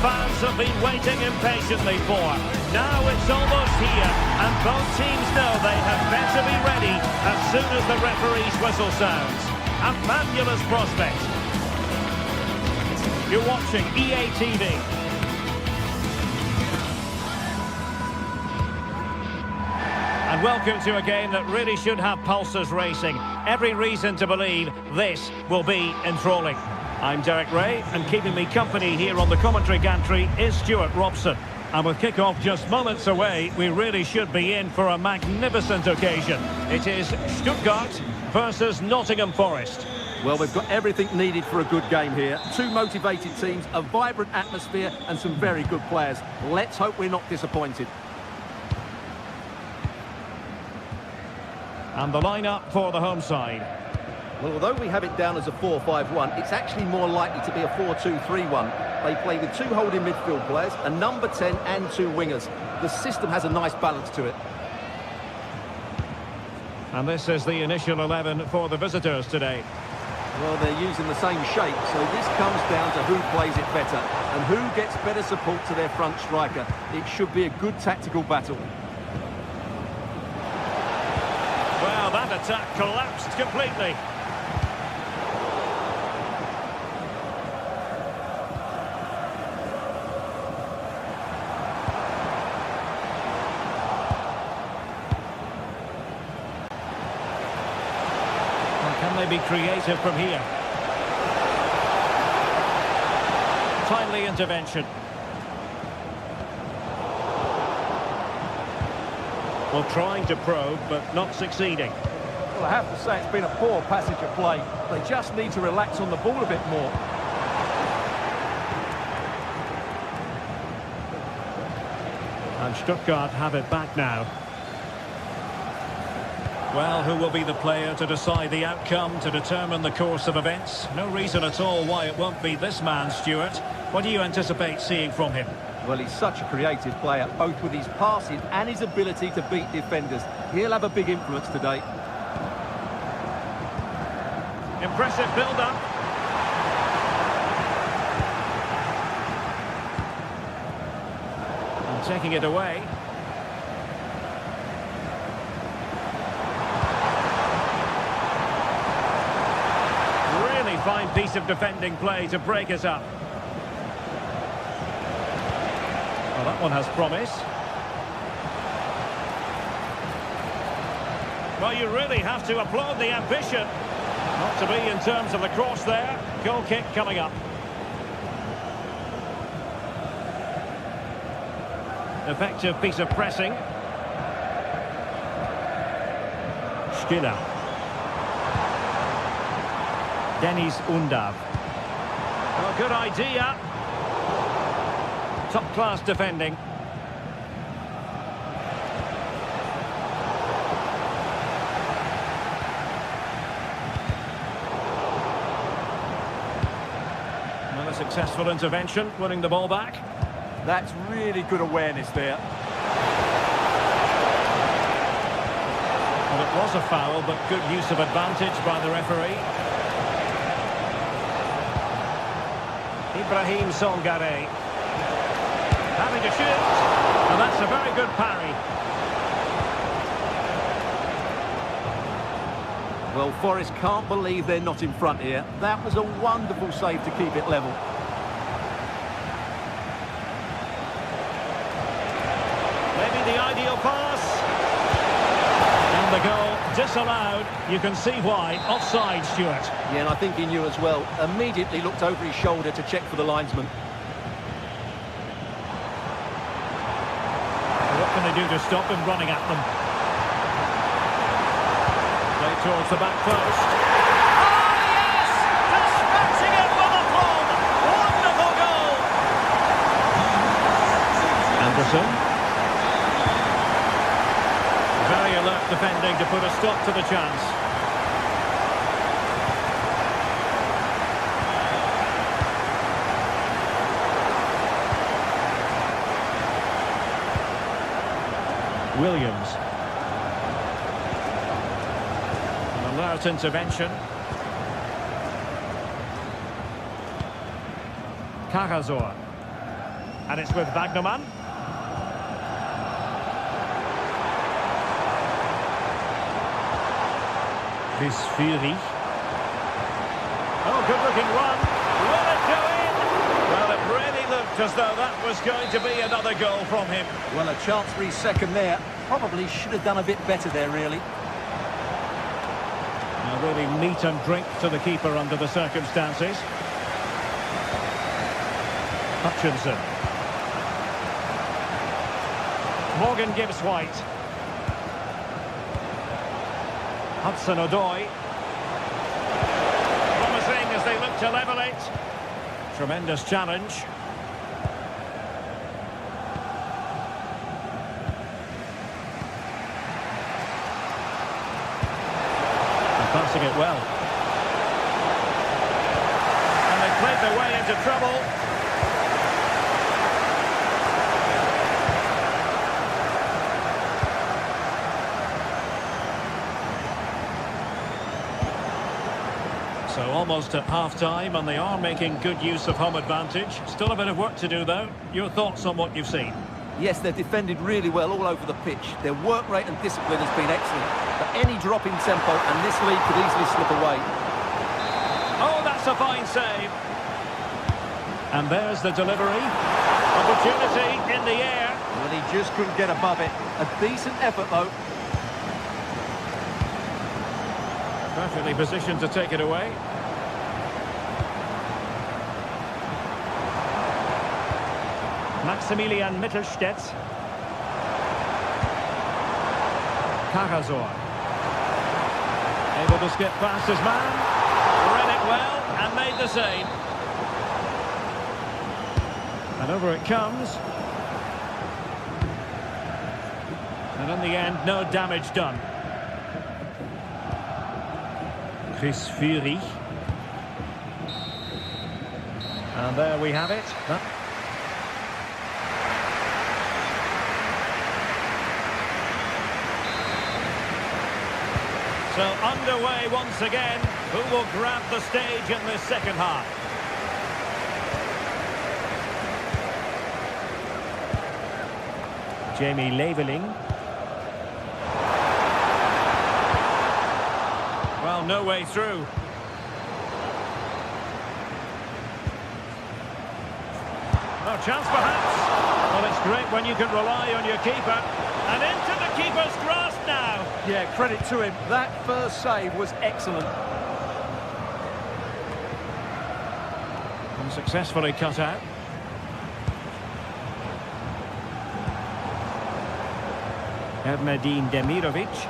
fans have been waiting impatiently for. Now it's almost here, and both teams know they had better be ready as soon as the referee's whistle sounds. A fabulous prospect. You're watching EA TV. And welcome to a game that really should have pulses racing. Every reason to believe this will be enthralling. I'm Derek Ray, and keeping me company here on the commentary gantry is Stuart Robson. And with kick-off just moments away, we really should be in for a magnificent occasion. It is Stuttgart versus Nottingham Forest. Well, we've got everything needed for a good game here. Two motivated teams, a vibrant atmosphere and some very good players. Let's hope we're not disappointed. And the lineup for the home side. Well, although we have it down as a 4-5-1, it's actually more likely to be a 4-2-3-1. They play with two holding midfield players, a number 10 and two wingers. The system has a nice balance to it. And this is the initial 11 for the visitors today. Well, they're using the same shape, so this comes down to who plays it better and who gets better support to their front striker. It should be a good tactical battle. Well, that attack collapsed completely. Can they be creative from here? Timely intervention. Well, trying to probe, but not succeeding. Well, I have to say it's been a poor passage of play. They just need to relax on the ball a bit more. And Stuttgart have it back now. Well, who will be the player to decide the outcome, to determine the course of events? No reason at all why it won't be this man, Stuart. What do you anticipate seeing from him? Well, he's such a creative player, both with his passing and his ability to beat defenders. He'll have a big influence today. Impressive build-up. And taking it away. Really fine piece of defending play to break us up. Well, that one has promise. Well, you really have to applaud the ambition. Not to be in terms of the cross there. Goal kick coming up. Effective piece of pressing. Stiller. Dennis Undav. Well, good idea. Top-class defending. Another successful intervention, winning the ball back. That's really good awareness there. Well, it was a foul, but good use of advantage by the referee. Ibrahim Songare. Having to shoot, and that's a very good parry. Well, Forest can't believe they're not in front here. That was a wonderful save to keep it level. Maybe the ideal pass. And the goal disallowed. You can see why. Offside, Stuart. Yeah, and I think he knew as well. Immediately looked over his shoulder to check for the linesman. What can they do to stop him running at them? Play towards the back post. Oh, yes! Dispatching it with a plum! Wonderful goal! Anderson. Very alert defending to put a stop to the chance. Williams. An alert intervention. Carazor. And it's with Wagnerman. This Fury. Oh, good-looking run. Will it go in? Well, it really looked as though that was going to be another goal from him. Well, a chance for his second there. Probably should have done a bit better there, really. Now, really meat and drink to the keeper under the circumstances. Hutchinson. Morgan gives White. Hudson-Odoi. Promising as they look to level it. Tremendous challenge. And passing it well. And they played their way into trouble. So almost at half-time, and they are making good use of home advantage. Still a bit of work to do, though. Your thoughts on what you've seen? Yes, they've defended really well all over the pitch. Their work rate and discipline has been excellent. But any drop in tempo, and this lead could easily slip away. Oh, that's a fine save. And there's the delivery. Opportunity in the air. Well, he just couldn't get above it. A decent effort, though. Perfectly positioned to take it away. Maximilian Mittelstädt. Karazor. Able to skip past his man. Read it well and made the save. And over it comes. And in the end, no damage done. This Fury. And there we have it. So underway once again. Who will grab the stage in this second half? Jamie Leveling. Well, no way through. No chance perhaps. Well, it's great when you can rely on your keeper. And into the keeper's grasp now. Yeah, credit to him. That first save was excellent. And successfully cut out. Erdmedin Demirovic.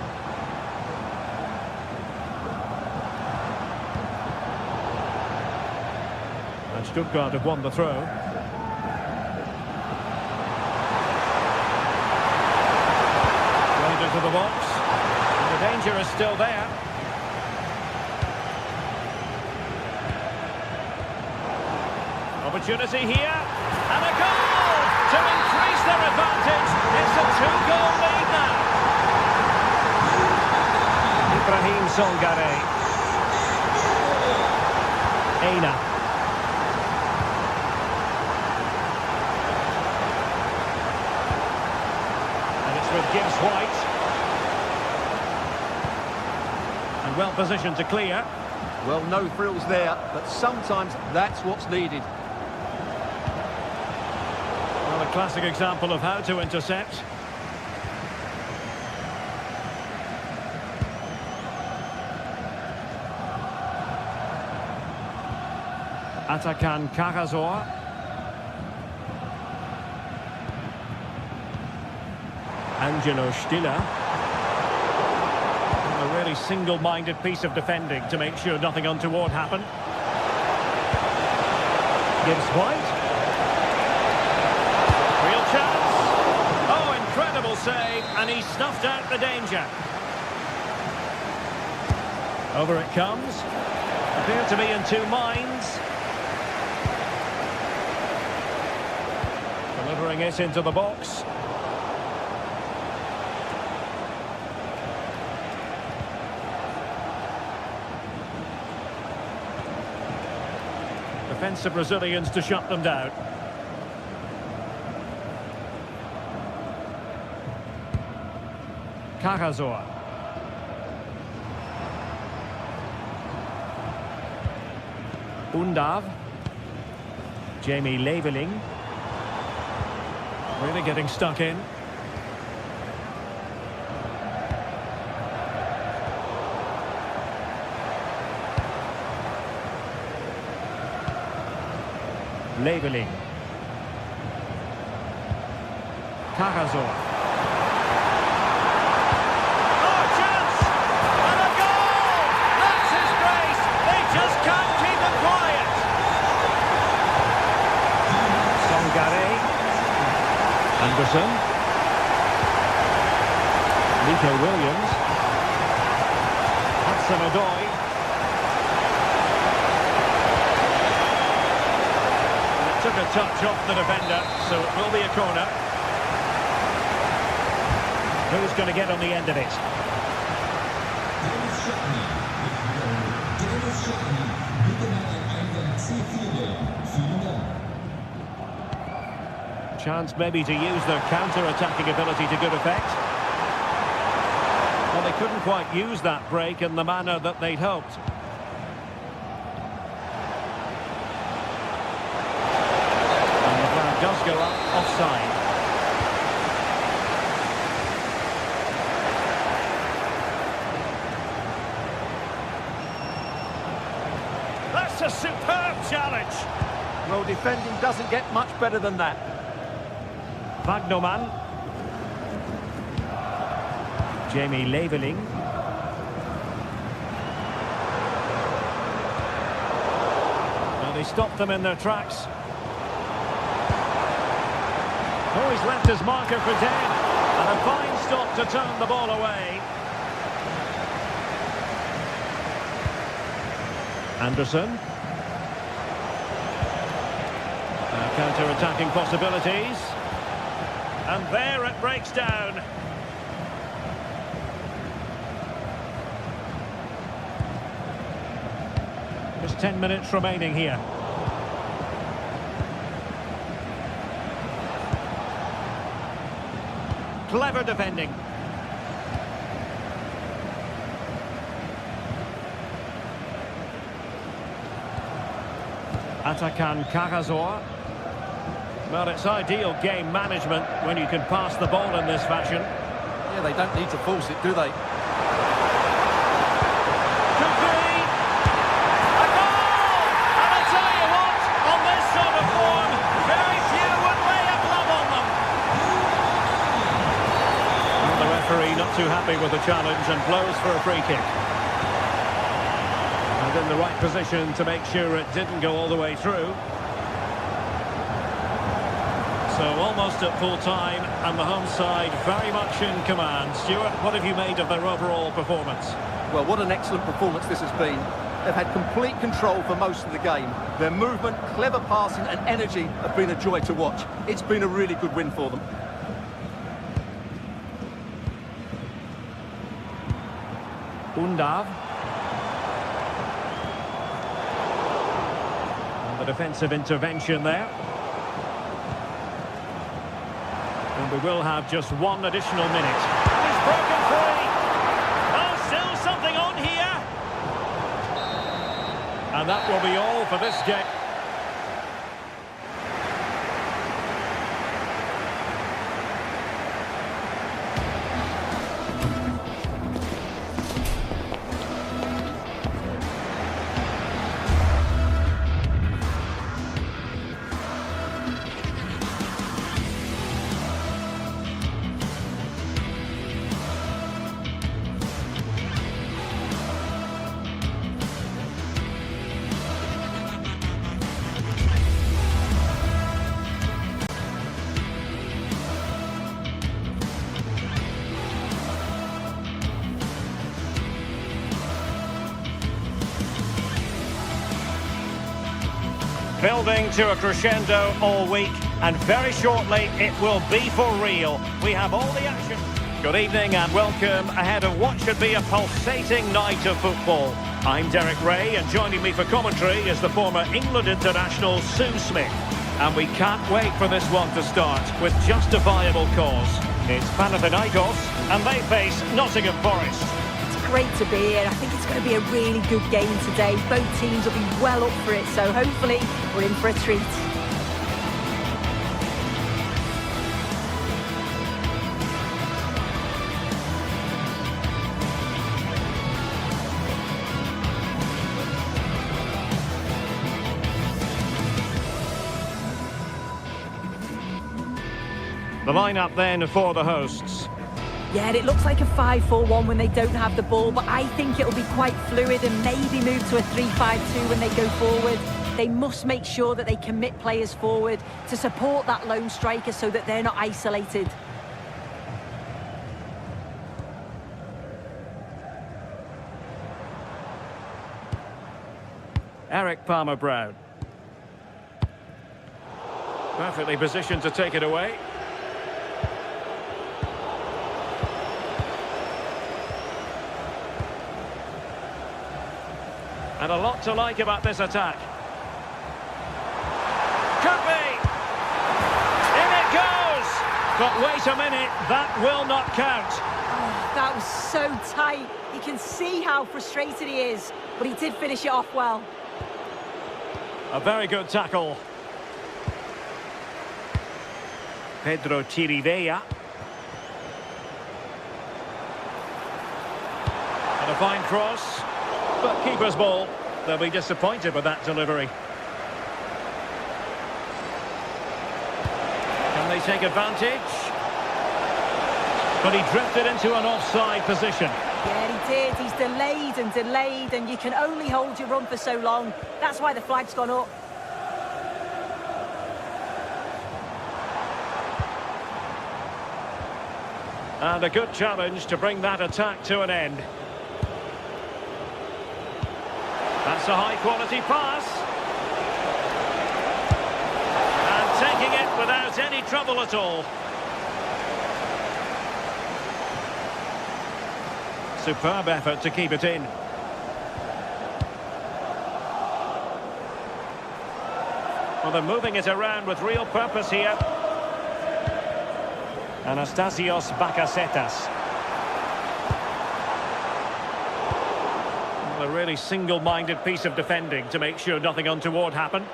And Stuttgart have won the throw. To the box, and the danger is still there. Opportunity here, and a goal to increase their advantage. It's a two-goal lead now. Ibrahim Songare. Aina. And it's with Gibbs White. Well positioned to clear. Well, no frills there, but sometimes that's what's needed. Well, a classic example of how to intercept. Atakan Karazor. Angelo Stiller. A really single-minded piece of defending to make sure nothing untoward happened. Gibbs White. Real chance. Oh, incredible save, and he snuffed out the danger. Over it comes. Appear to be in two minds. Delivering it into the box. Defensive Brazilians to shut them down. Cagazor. Undav. Jamie Leveling. Really getting stuck in. Leveling. Cagazor. Oh, chance! And a goal! That's his grace! They just can't keep him quiet! Songare. Anderson. Nico Williams. Hudson-Odoi. Took a touch off the defender, so it will be a corner. Who's going to get on the end of it? Chance maybe to use their counter-attacking ability to good effect. Well, they couldn't quite use that break in the manner that they'd hoped. Does go up offside. That's a superb challenge. Well, defending doesn't get much better than that. Wagnerman. Jamie Leveling. Well, they stopped them in their tracks. Oh, he's left his marker for dead. And a fine stop to turn the ball away. Anderson. Counter-attacking possibilities. And there it breaks down. Just 10 minutes remaining here. Clever defending. Atakan Cagazor. Well, it's ideal game management when you can pass the ball in this fashion. Yeah, they don't need to force it, do they? Could be a goal! And I tell you what, on this sort of form, very few would lay a glove on them. Well, the referee not too happy with the challenge and blows for a free kick. And in the right position to make sure it didn't go all the way through. So almost at full time, and the home side very much in command. Stuart, what have you made of their overall performance? Well, what an excellent performance this has been. They've had complete control for most of the game. Their movement, clever passing and energy have been a joy to watch. It's been a really good win for them. Undav. And the defensive intervention there. And we will have just one additional minute. And he's broken free. Oh, still something on here. And that will be all for this game. Building to a crescendo all week, and very shortly it will be for real. We have all the action. Good evening and welcome ahead of what should be a pulsating night of football. I'm Derek Ray, and joining me for commentary is the former England international Sue Smith. And we can't wait for this one to start with justifiable cause. It's Panathinaikos, and they face Nottingham Forest. It's great to be here. I think it's going to be a really good game today. Both teams will be well up for it, so hopefully we're in for a treat. The lineup then for the hosts. Yeah, it looks like a 5-4-1 when they don't have the ball, but I think it'll be quite fluid and maybe move to a 3-5-2 when they go forward. They must make sure that they commit players forward to support that lone striker so that they're not isolated. Eric Palmer-Brown. Perfectly positioned to take it away. And a lot to like about this attack. Could be! In it goes! But wait a minute, that will not count. Oh, that was so tight. You can see how frustrated he is, but he did finish it off well. A very good tackle. Pedro Chirivella. And a fine cross. But keeper's ball. They'll be disappointed with that delivery. Can they take advantage? But he drifted into an offside position. Yeah, he did. He's delayed, and you can only hold your run for so long. That's why the flag's gone up. And a good challenge to bring that attack to an end. That's a high-quality pass. And taking it without any trouble at all. Superb effort to keep it in. Well, they're moving it around with real purpose here. Anastasios Bakasetas. A really single-minded piece of defending to make sure nothing untoward happened.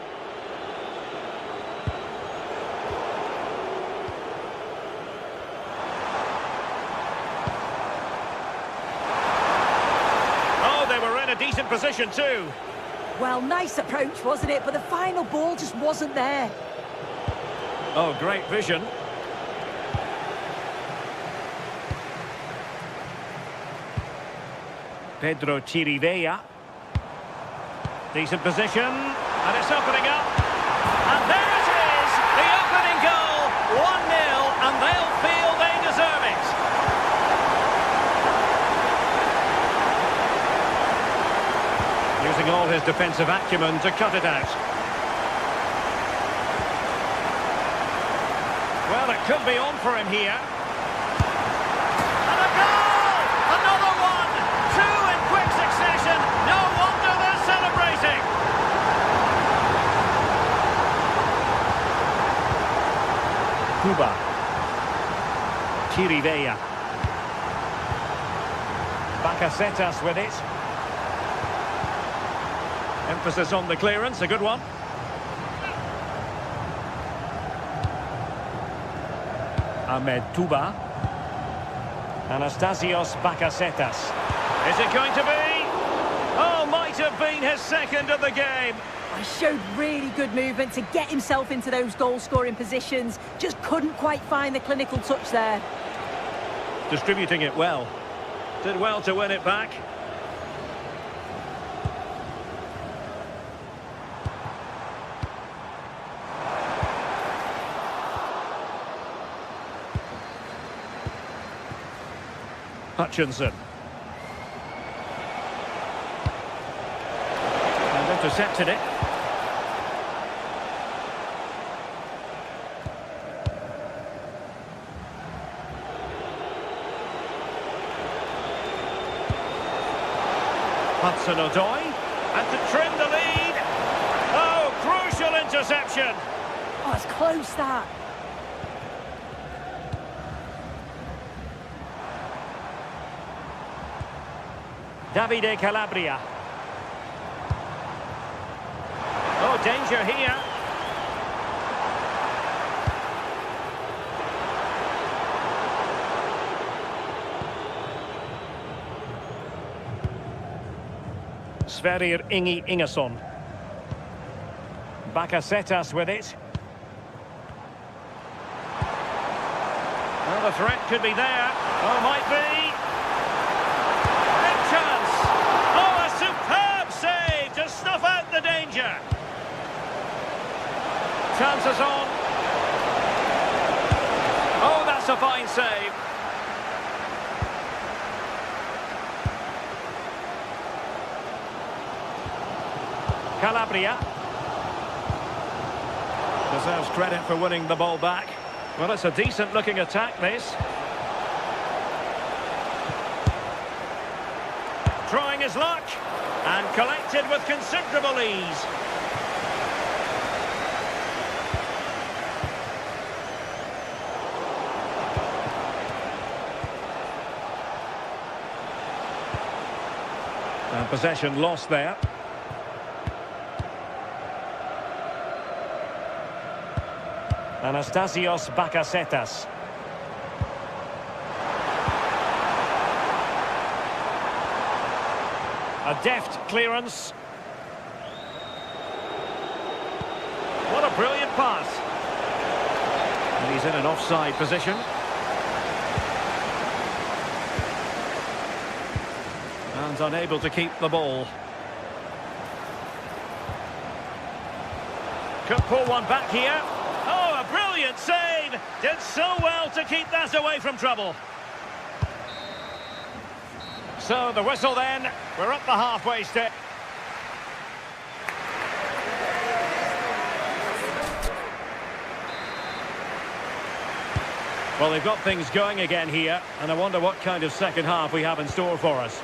Oh, they were in a decent position too. Well, nice approach, wasn't it? But the final ball just wasn't there. Oh, great vision. Pedro Chirivella. Decent position. And it's opening up. And there it is! The opening goal! 1-0, and they'll feel they deserve it. Using all his defensive acumen to cut it out. Well, it could be on for him here. And a goal! Another one! Two in quick succession. No wonder they're celebrating. Cuba. Chirivella. Bakasetas with it. Emphasis on the clearance, a good one. Ahmed Touba. Anastasios Bakasetas. Is it going to be? Oh, might have been his second of the game. He showed really good movement to get himself into those goal-scoring positions. Just couldn't quite find the clinical touch there. Distributing it well. Did well to win it back. Hutchinson. And intercepted it. Hudson-Odoi. And to trim the lead. Oh, crucial interception. Oh, it's close, that. Davide Calabria. Oh, danger here. Sverrir Ingi Ingesson. Bakasetas with it. Well, the threat could be there. Oh, might be. Big chance. Oh, a superb save to snuff out the danger. Chances on. Oh, that's a fine save. Calabria. Deserves credit for winning the ball back. Well, it's a decent-looking attack, this. Trying his luck. And collected with considerable ease. And possession lost there. Anastasios Bakasetas. A deft clearance. What a brilliant pass. And he's in an offside position. And unable to keep the ball. Could pull one back here. Oh, a brilliant save! Did so well to keep that away from trouble. So, the whistle then. We're up the halfway step. Well, they've got things going again here, and I wonder what kind of second half we have in store for us.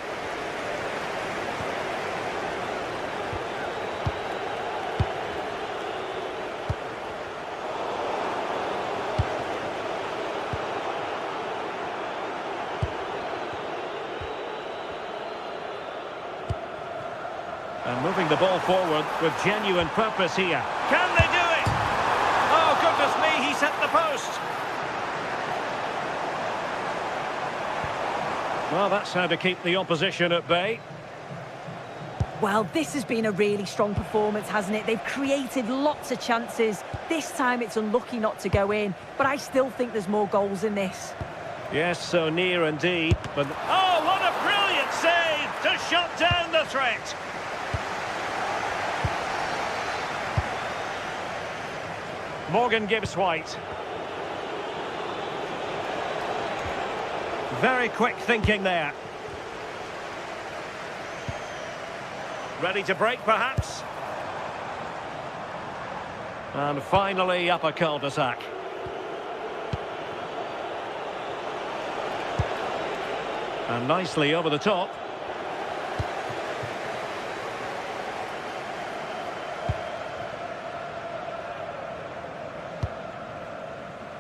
And moving the ball forward with genuine purpose here. Can they do it? Oh, goodness me, he's hit the post. Well, that's how to keep the opposition at bay. Well, this has been a really strong performance, hasn't it? They've created lots of chances. This time it's unlucky not to go in, but I still think there's more goals in this. Yes, so near indeed. But oh, what a brilliant save to shut down the threat. Morgan Gibbs-White. Very quick thinking there. Ready to break, perhaps? And finally up a cul-de-sac. And nicely over the top.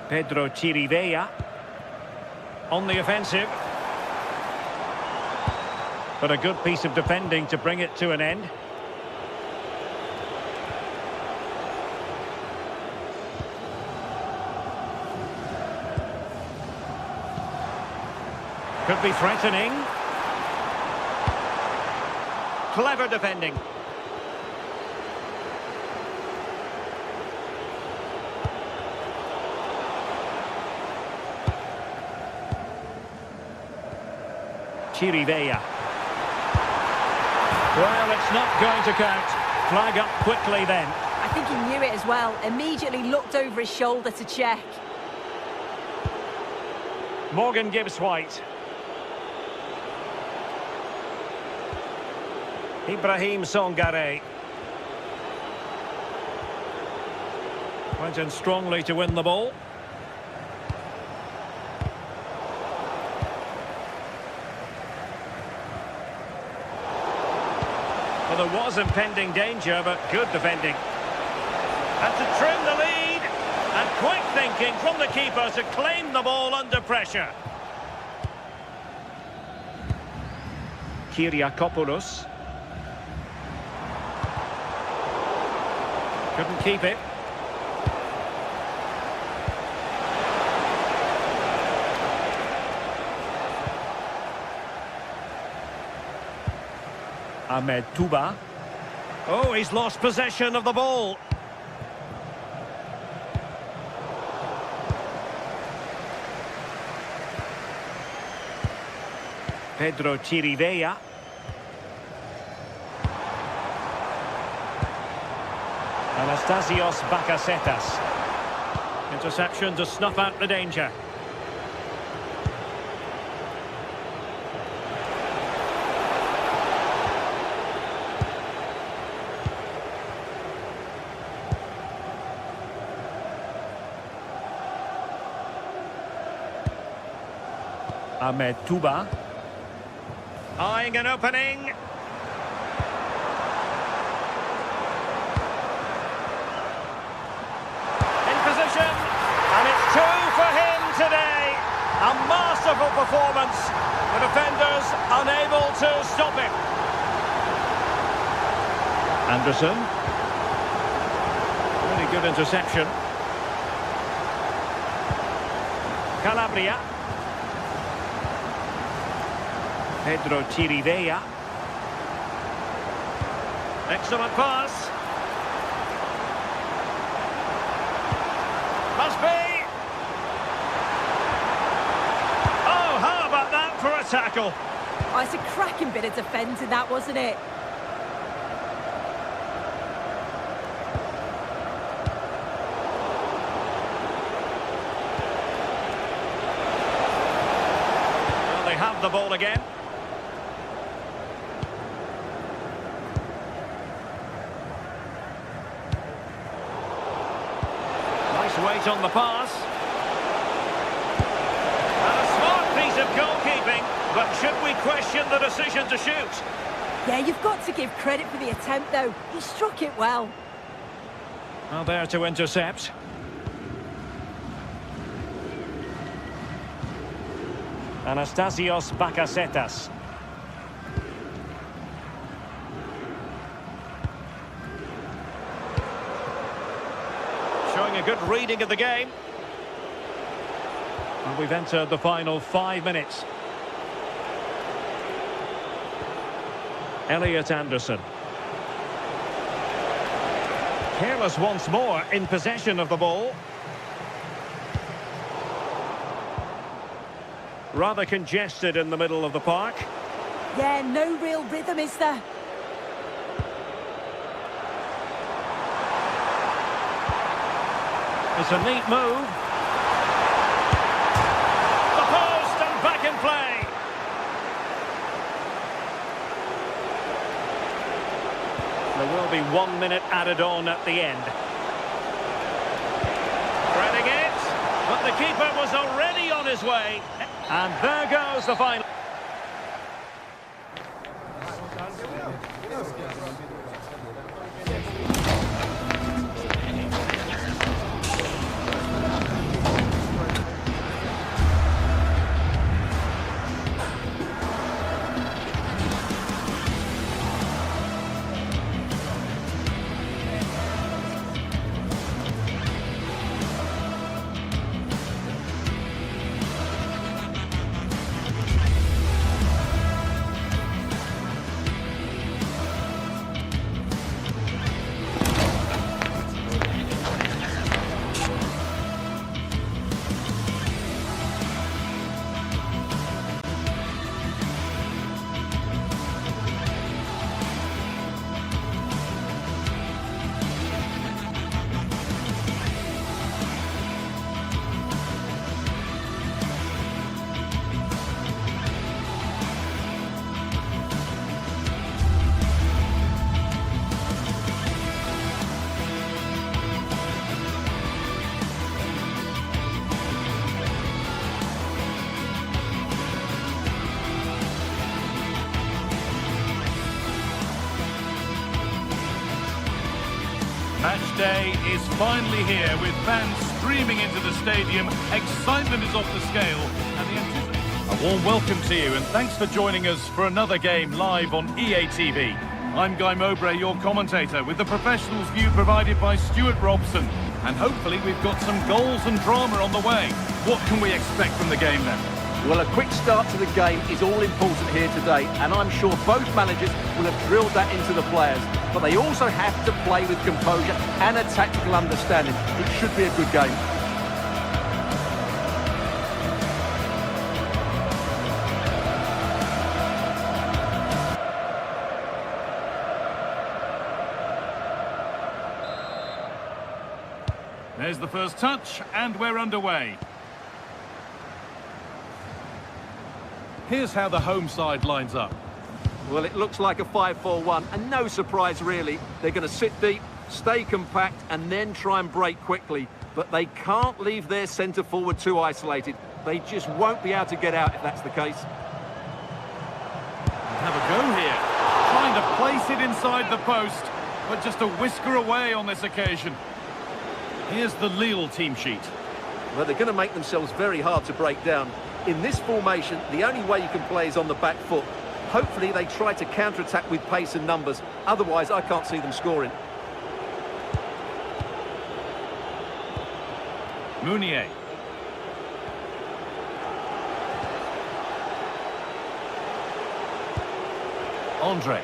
Pedro Chirivella on the offensive. But a good piece of defending to bring it to an end. Could be threatening. Clever defending. Chirivella. Well, it's not going to count. Flag up quickly then. I think he knew it as well. Immediately looked over his shoulder to check. Morgan Gibbs-White. Ibrahim Songare. Went in strongly to win the ball. Well, there was impending danger, but good defending. And to trim the lead, and quick thinking from the keeper to claim the ball under pressure. Kyriakopoulos. Couldn't keep it. Ahmed Touba. Oh, he's lost possession of the ball. Pedro Chirivella. Anastasios Bakasetas. Interception to snuff out the danger. Ahmed Touba. Eyeing an opening. In position. And it's two for him today. A masterful performance. The defenders unable to stop him. Anderson. Really good interception. Calabria. Pedro Chirivella. Excellent pass. Must be. Oh, how about that for a tackle? Oh, it's a cracking bit of defending, that, wasn't it? Well, they have the ball again. Weight on the pass. And a smart piece of goalkeeping, but should we question the decision to shoot? Yeah, you've got to give credit for the attempt, though. He struck it well. Well, there to intercept. Anastasios Bakasetas. Showing a good reading of the game. And we've entered the final 5 minutes. Elliot Anderson. Careless once more in possession of the ball. Rather congested in the middle of the park. Yeah, no real rhythm, is there? It's a neat move. The post and back in play. There will be 1 minute added on at the end. Threading it, but the keeper was already on his way. And there goes the final. Match day is finally here with fans streaming into the stadium. Excitement is off the scale and the anticipation. A warm welcome to you and thanks for joining us for another game live on EA TV. I'm Guy Mowbray, your commentator, with the professionals' view provided by Stuart Robson. And hopefully we've got some goals and drama on the way. What can we expect from the game then? Well, a quick start to the game is all important here today, and I'm sure both managers will have drilled that into the players. But they also have to play with composure and a tactical understanding. It should be a good game. There's the first touch, and we're underway. Here's how the home side lines up. Well, it looks like a 5-4-1, and no surprise really. They're going to sit deep, stay compact, and then try and break quickly. But they can't leave their centre-forward too isolated. They just won't be able to get out if that's the case. Have a go here. Trying to place it inside the post, but just a whisker away on this occasion. Here's the Lille team sheet. Well, they're going to make themselves very hard to break down. In this formation, the only way you can play is on the back foot. Hopefully they try to counter-attack with pace and numbers. Otherwise, I can't see them scoring. Meunier. Andre.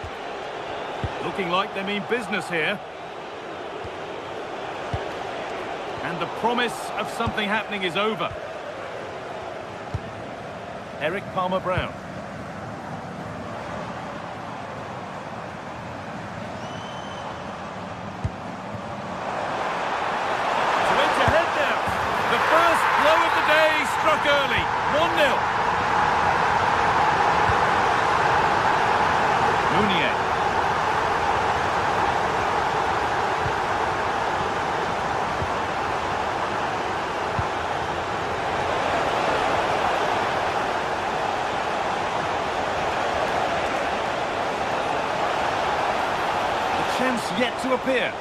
Looking like they mean business here. And the promise of something happening is over. Eric Palmer-Brown. To edge ahead now. The first blow of the day struck early. 1-0. Meunier. Chance yet to appear.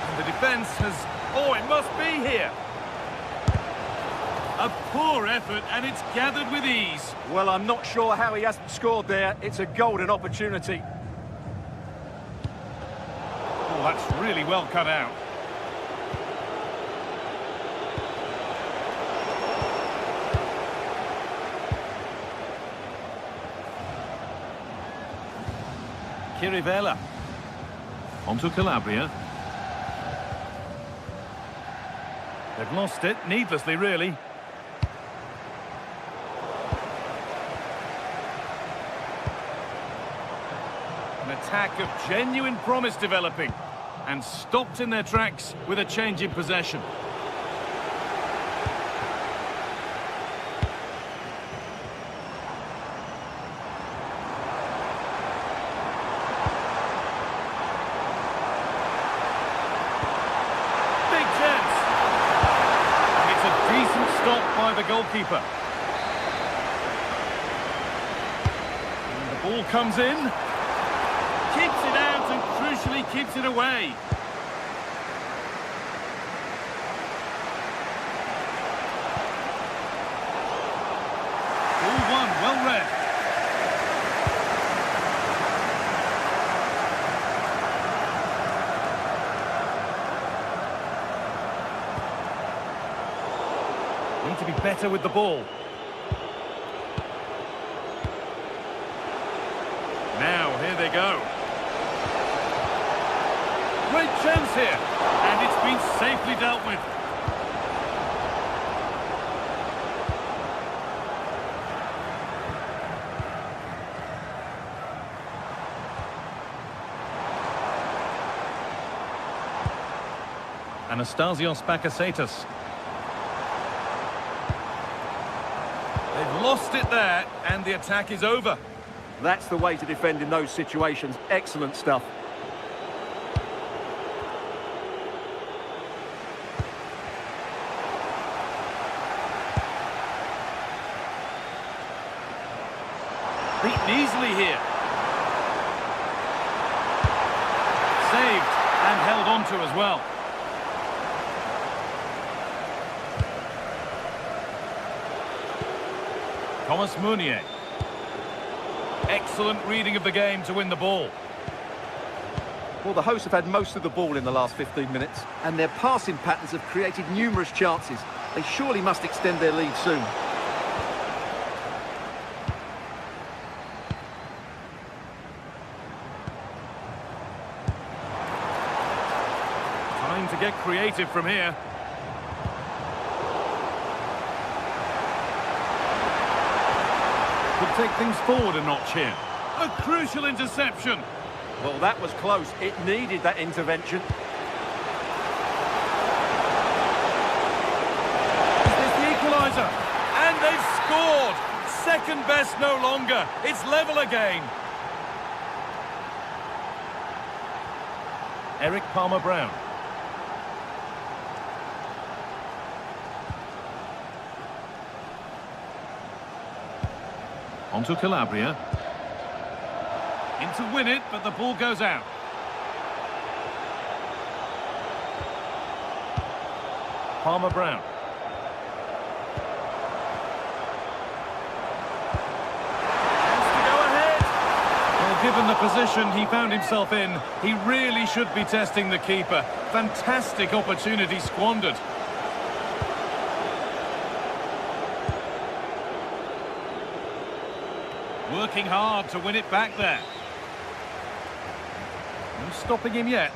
And the defence has... Oh, it must be here. A poor effort, and it's gathered with ease. Well, I'm not sure how he hasn't scored there. It's a golden opportunity. Oh, that's really well cut out. Chirivella. Onto Calabria. They've lost it, needlessly really. An attack of genuine promise developing, and stopped in their tracks with a change in possession. By the goalkeeper. And the ball comes in. Keeps it out and crucially keeps it away. Ball one, well read. Need to be better with the ball. Now, here they go. Great chance here. And it's been safely dealt with. Anastasios Bakasetas. They've lost it there, and the attack is over. That's the way to defend in those situations. Excellent stuff. Beaten easily here. Saved and held on to as well. Thomas Meunier. Excellent reading of the game to win the ball. Well, the hosts have had most of the ball in the last 15 minutes, and their passing patterns have created numerous chances. They surely must extend their lead soon. Time to get creative from here. Could take things forward a notch here. A crucial interception. Well, that was close. It needed that intervention. Is this the equaliser? And they've scored! Second best no longer. It's level again. Eric Palmer-Brown. Onto Calabria. In to win it, but the ball goes out. Palmer-Brown. Has to go ahead. Well, given the position he found himself in, he really should be testing the keeper. Fantastic opportunity squandered. Working hard to win it back there. No stopping him yet.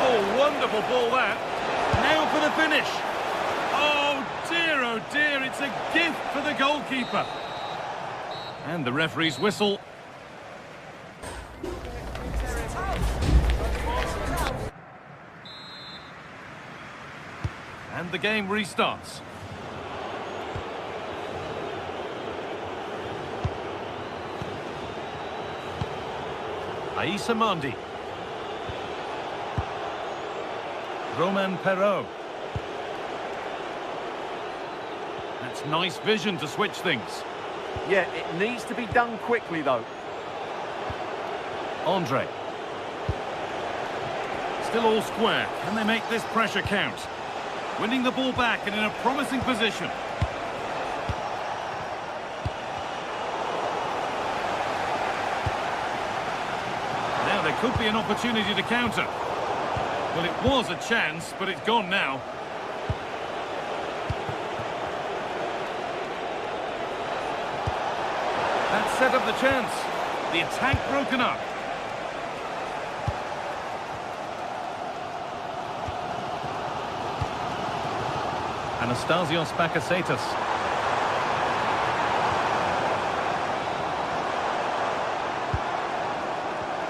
Oh, wonderful ball that. Now for the finish. Oh dear, it's a gift for the goalkeeper. And the referee's whistle. And the game restarts. Aïssa Mandi. Romain Perrault. That's nice vision to switch things. Yeah, it needs to be done quickly, though. Andre. Still all square. Can they make this pressure count? Winning the ball back and in a promising position. Now there could be an opportunity to counter. Well, it was a chance, but it's gone now. That set up the chance. The attack broken up. Anastasios Bakasetas.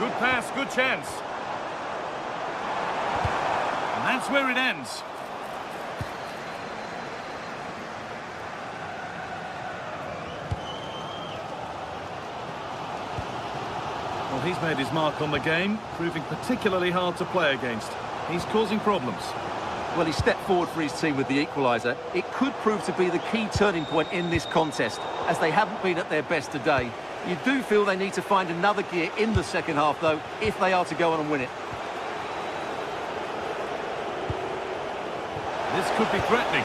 Good pass, good chance. And that's where it ends. Well, he's made his mark on the game, proving particularly hard to play against. He's causing problems. Well, he stepped forward for his team with the equaliser. It could prove to be the key turning point in this contest, as they haven't been at their best today. You do feel they need to find another gear in the second half, though, if they are to go on and win it. This could be threatening.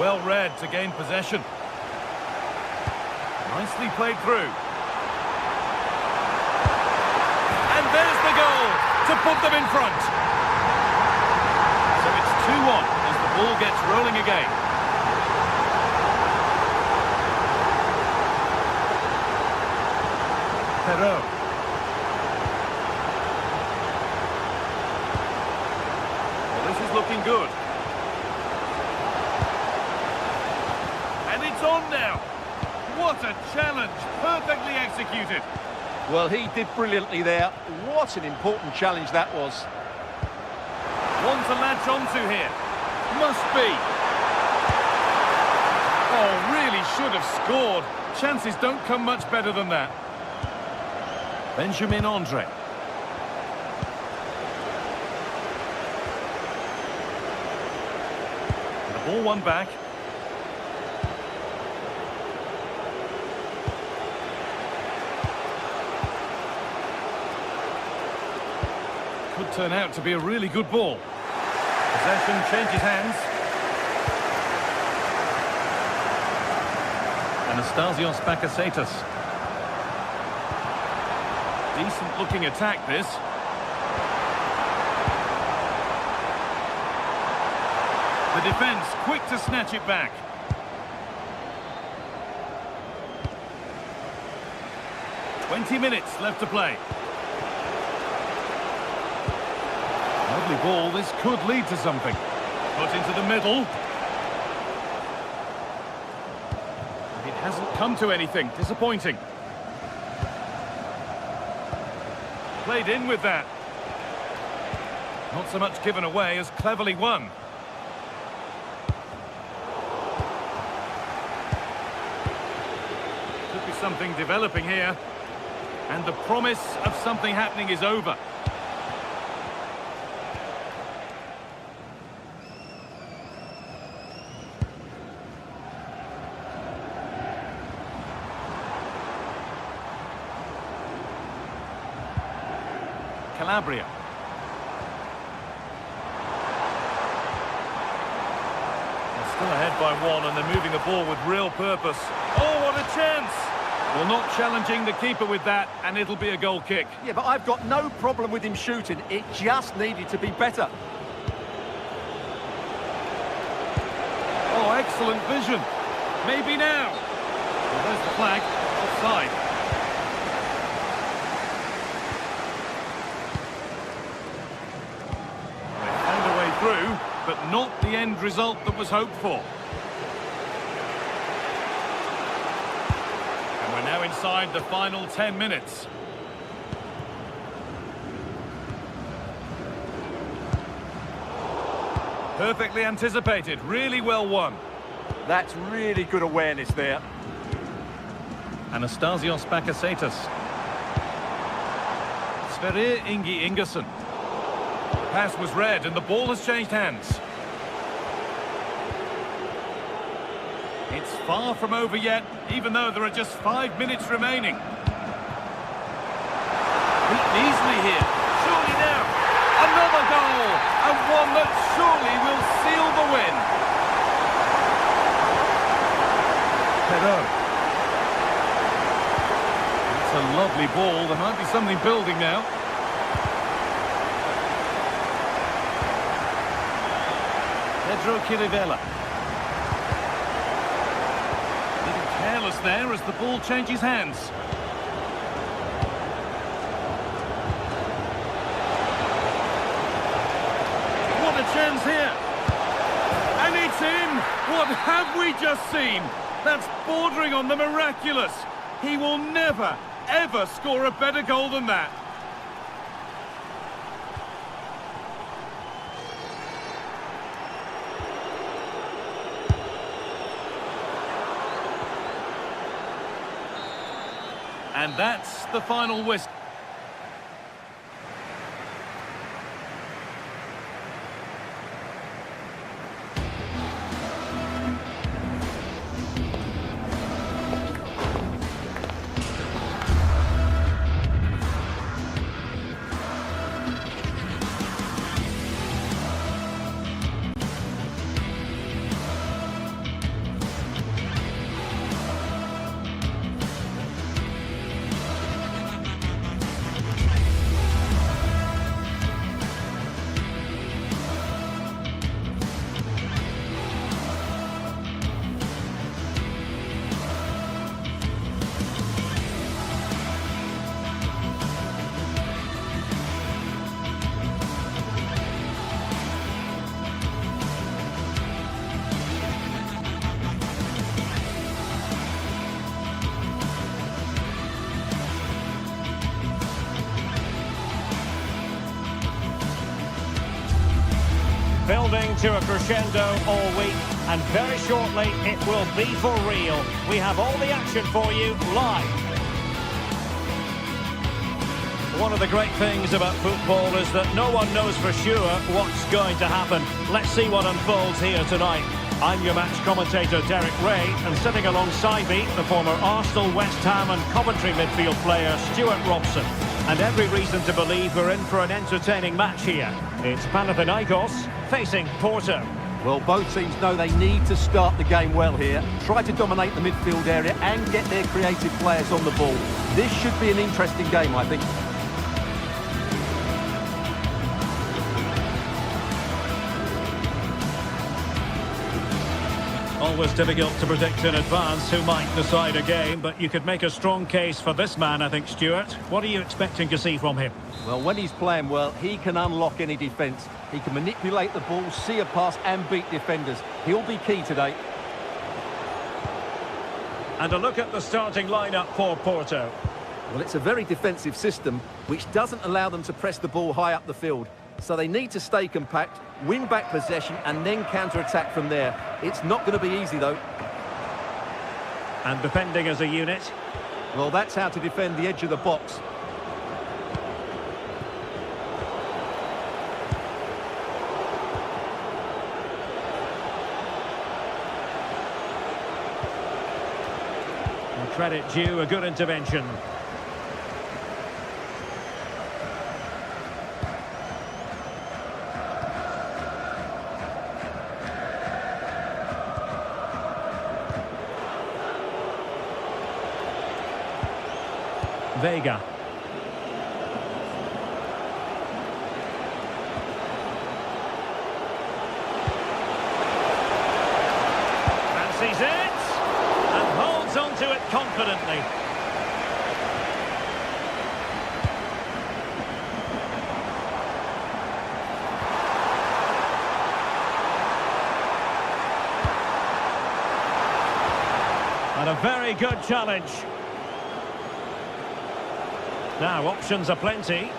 Well read to gain possession. Nicely played through. And there's the goal to put them in front. So it's 2-1 as the ball gets rolling again. Perrault. Well, this is looking good. And it's on now. What a challenge. Perfectly executed. Well, he did brilliantly there. What an important challenge that was. One to latch onto here. Must be. Oh, really should have scored. Chances don't come much better than that. Benjamin Andre. The ball won back. Could turn out to be a really good ball. Possession changes hands. Anastasios Bakasetas. Decent looking attack this. The defence quick to snatch it back. "20 minutes left to play. Lovely ball, this could lead to something. Put into the middle. It hasn't come to anything, disappointing. Played in with that. Not so much given away as cleverly won. Could be something developing here. And the promise of something happening is over. Calabria. They're still ahead by one and they're moving the ball with real purpose. Oh, what a chance! Well, not challenging the keeper with that, and it'll be a goal kick. Yeah, but I've got no problem with him shooting. It just needed to be better. Oh, excellent vision. Maybe now. Well, there's the flag. Offside. They found a way through, but not the end result that was hoped for. And we're now inside the final 10 minutes. Perfectly anticipated, really well won. That's really good awareness there. Anastasios Bakasetas. Sverrir Ingi Ingersson. The pass was read and the ball has changed hands. It's far from over yet, even though there are just 5 minutes remaining. Beaten easily here. Surely now. Another goal! And one that surely will seal the win. Perot. It's a lovely ball. There might be something building now. Pedro Chirivella. A little careless there as the ball changes hands. What a chance here. And it's in. What have we just seen? That's bordering on the miraculous. He will never, ever score a better goal than that. And that's the final whistle. Building to a crescendo all week, and very shortly it will be for real. We have all the action for you live. One of the great things about football is that no one knows for sure what's going to happen. Let's see what unfolds here tonight. I'm your match commentator, Derek Ray, and sitting alongside me, the former Arsenal, West Ham and Coventry midfield player, Stuart Robson. And every reason to believe we're in for an entertaining match here. It's Panathinaikos facing Porto. Well, both teams know they need to start the game well here. Try to dominate the midfield area and get their creative players on the ball. This should be an interesting game, I think. Always difficult to predict in advance who might decide a game, but you could make a strong case for this man, I think, Stuart. What are you expecting to see from him? Well, when he's playing well, he can unlock any defence. He can manipulate the ball, see a pass and beat defenders. He'll be key today. And a look at the starting lineup for Porto. Well, it's a very defensive system, which doesn't allow them to press the ball high up the field. So they need to stay compact, win back possession and then counter-attack from there. It's not going to be easy, though. And defending as a unit. Well, that's how to defend the edge of the box. And credit due, a good intervention. Vega. Fancies it and holds on to it confidently. And a very good challenge. Now, options are plenty.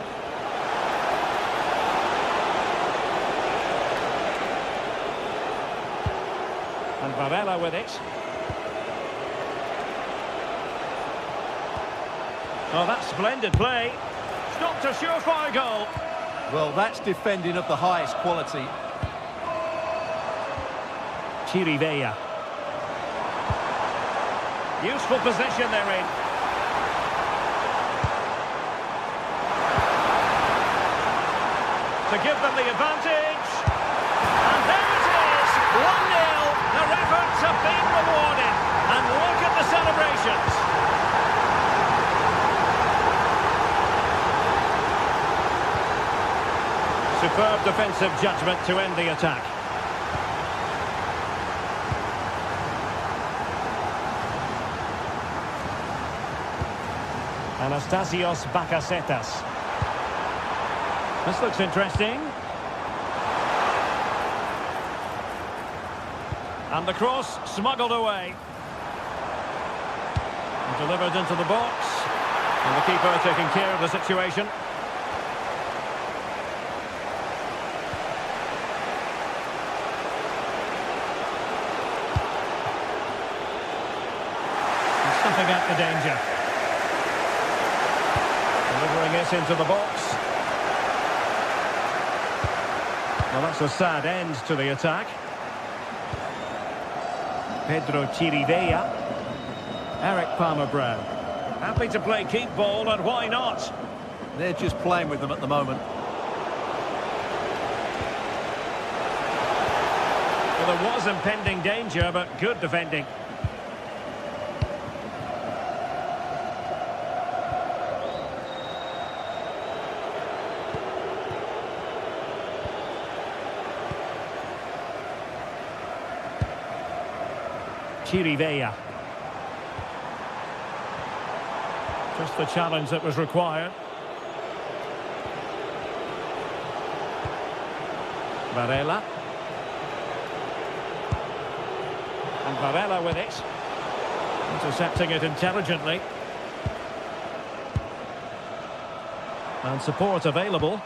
And Varela with it. Oh, that's splendid play. Stopped a surefire goal. Well, that's defending of the highest quality. Chirivella. Useful position they're in. To give them the advantage. And there it is, 1-0. Their efforts have been rewarded. And look at the celebrations. Superb defensive judgment to end the attack. Anastasios Bakasetas. This looks interesting. And the cross smuggled away. And delivered into the box. And the keeper taking care of the situation. And stuffing out the danger. Delivering it into the box. Well, that's a sad end to the attack. Pedro Chirivella. Eric Palmer-Brown. Happy to play keep ball, and why not? They're just playing with them at the moment. Well, there was impending danger, but good defending. Chirivella. Just the challenge that was required. Varela. And Varela with it. Intercepting it intelligently. And support available.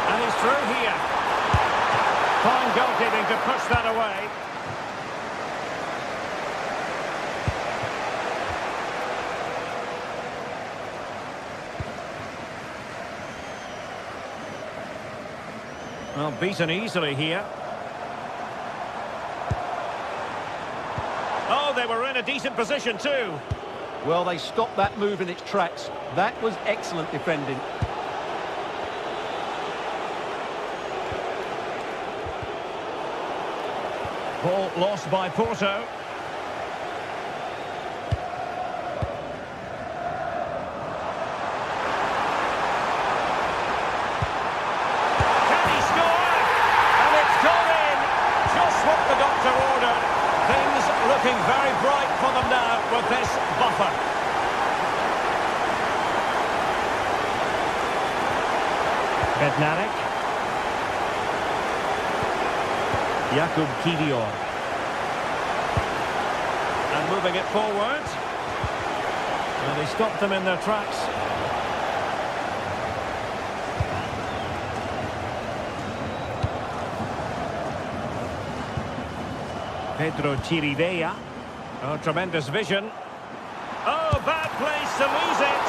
And he's through here. Fine goalkeeping to push that away. Well, beaten easily here. Oh, they were in a decent position too. Well, they stopped that move in its tracks. That was excellent defending. Ball lost by Porto. Can he score? And it's gone in. Just what the doctor ordered. Things looking very bright for them now with this buffer. Bednarik. Jakub Kivior. And moving it forward. And they stopped them in their tracks. Pedro Chirivella. Oh, tremendous vision. Oh, bad place to lose it.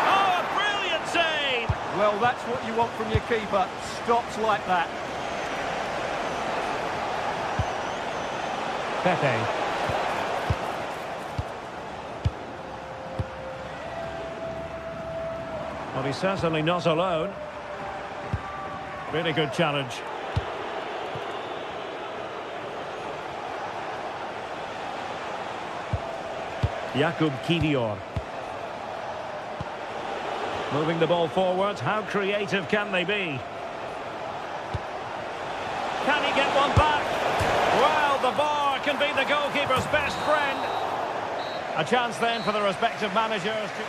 Oh, a brilliant save. Well, that's what you want from your keeper. Stops like that. Pepe. Well, he's certainly not alone. Really good challenge. Jakub Kivior. Moving the ball forward. How creative can they be? Can he get one back? Well, the bar can be the goalkeeper's best friend. A chance then for the respective managers to...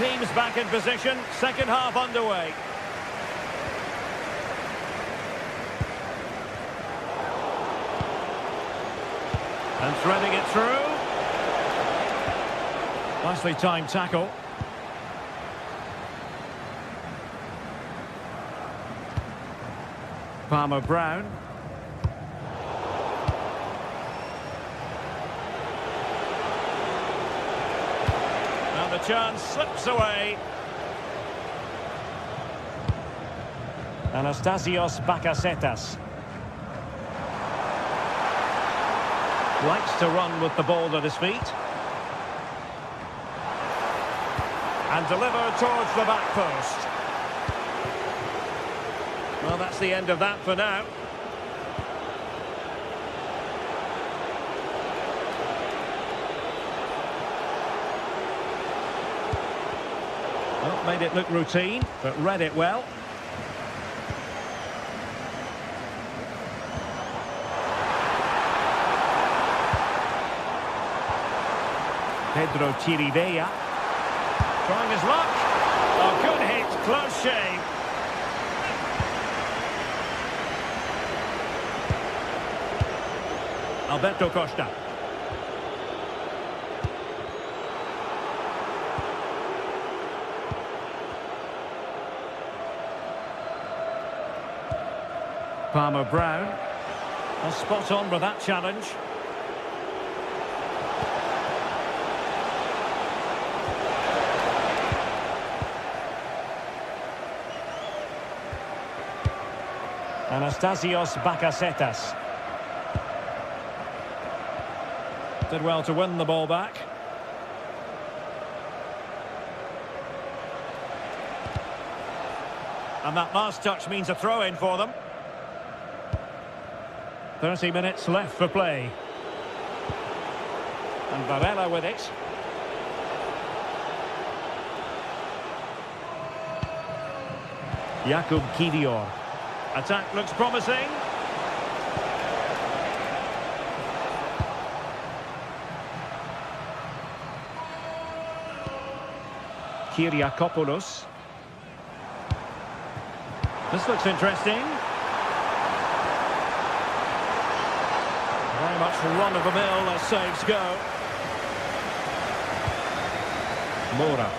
Teams back in position, second half underway. And threading it through. Nicely timed tackle. Palmer Brown. And the chance slips away. Anastasios Bakasetas. Likes to run with the ball at his feet. And deliver towards the back post. Well, that's the end of that for now. Well, made it look routine, but read it well. Pedro Chirivella. Trying his luck. Oh, good hit, close shave. Alberto Costa. Palmer Brown. Well, spot on with that challenge. Anastasios Bakasetas. Did well to win the ball back. And that last touch means a throw-in for them. 30 minutes left for play. And Varela with it. Jakub Kivior. Attack looks promising. Kyriakopoulos. This looks interesting. Very much run-of-the-mill as saves go. Moura.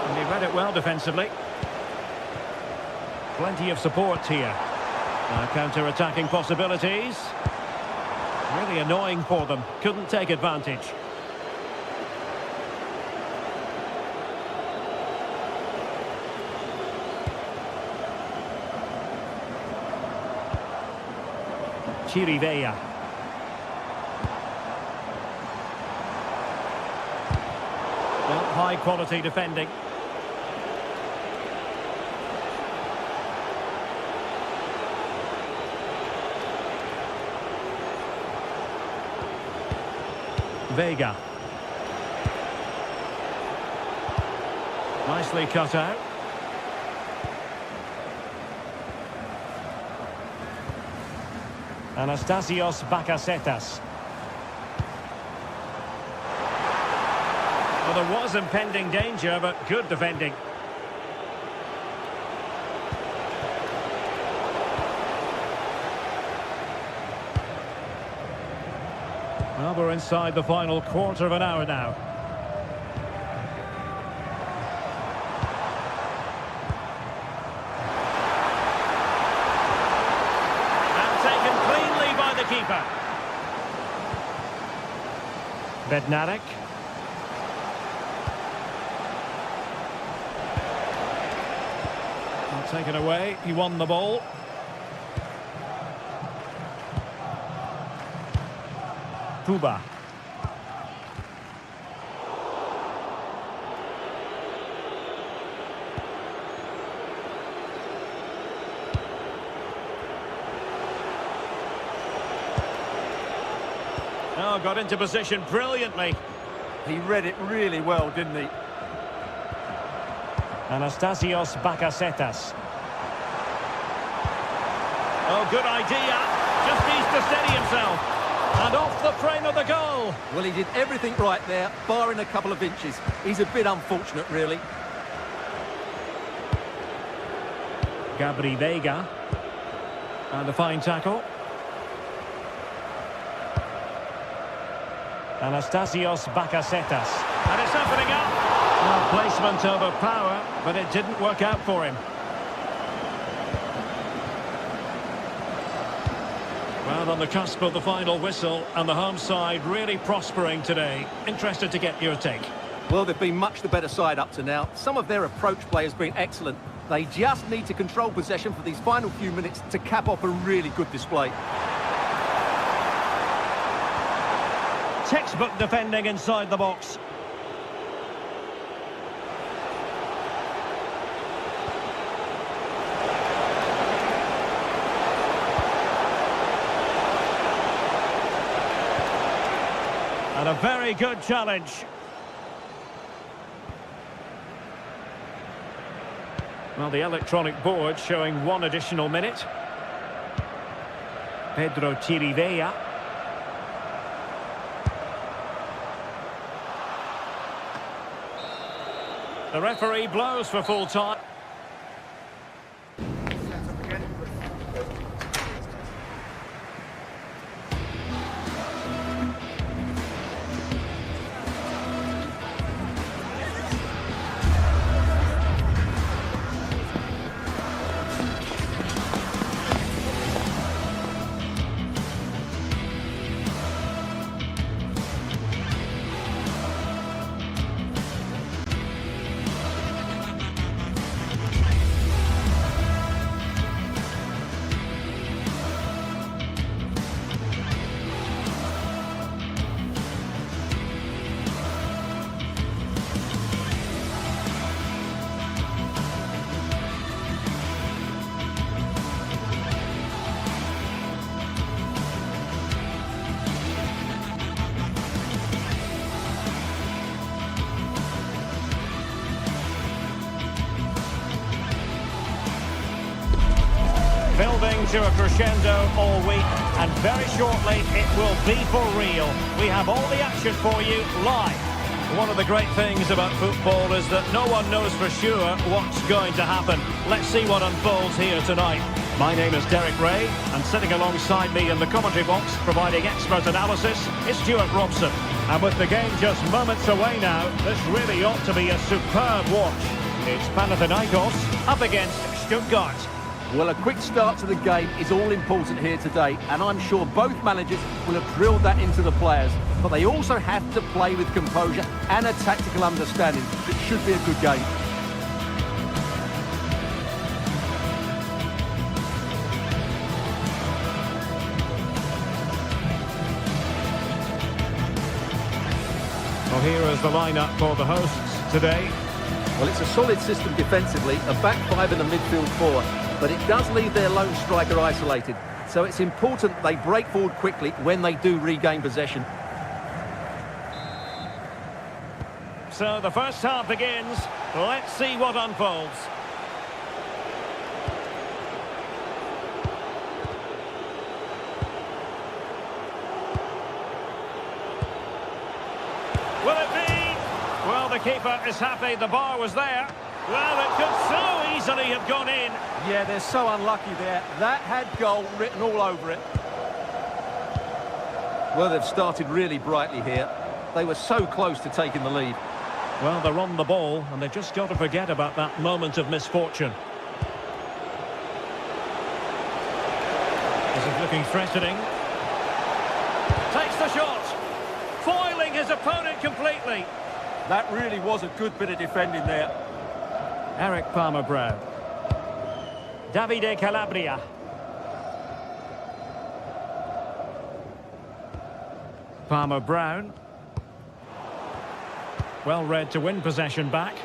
And he read it well defensively. Plenty of support here. Counter-attacking possibilities. Really annoying for them. Couldn't take advantage. Chirivella. Well, high quality defending. Vega. Nicely cut out. Anastasios Bakasetas. Well, there was impending danger, but good defending. Well, we're inside the final quarter of an hour now. And taken cleanly by the keeper. Bednarek. Taken away, he won the ball. Kuba. Oh, got into position brilliantly. He read it really well, didn't he? Anastasios Bakasetas. Oh, good idea. Just needs to steady himself. And off the frame of the goal. Well, he did everything right there, barring a couple of inches. He's a bit unfortunate, really. Gabri Vega. And a fine tackle. Anastasios Bakasetas. And it's opening up. Well, placement over power, but it didn't work out for him. Well, on the cusp of the final whistle, and the home side really prospering today. Interested to get your take. Well, they've been much the better side up to now. Some of their approach play has been excellent. They just need to control possession for these final few minutes to cap off a really good display. Textbook defending inside the box. And a very good challenge. Well, the electronic board showing one additional minute. Pedro Chirivella. The referee blows for full time. Building to a crescendo all week, and very shortly it will be for real. We have all the action for you live. One of the great things about football is that no one knows for sure what's going to happen. Let's see what unfolds here tonight. My name is Derek Ray, and sitting alongside me in the commentary box, providing expert analysis, is Stuart Robson. And with the game just moments away now, this really ought to be a superb watch. It's Panathinaikos up against Stuttgart. Well, a quick start to the game is all important here today, and I'm sure both managers will have drilled that into the players. But they also have to play with composure and a tactical understanding. It should be a good game. Well, here is the lineup for the hosts today. Well, it's a solid system defensively, a back five and a midfield four, but it does leave their lone striker isolated. So it's important they break forward quickly when they do regain possession. So the first half begins. Let's see what unfolds. Will it be? Well, the keeper is happy the bar was there. Well, it could so easily have gone in. Yeah, they're so unlucky there. That had goal written all over it. Well, they've started really brightly here. They were so close to taking the lead. Well, they're on the ball, and they've just got to forget about that moment of misfortune. This is looking threatening. Takes the shot. Foiling his opponent completely. That really was a good bit of defending there. Eric Palmer-Brown. Davide Calabria. Palmer-Brown. Well read to win possession back.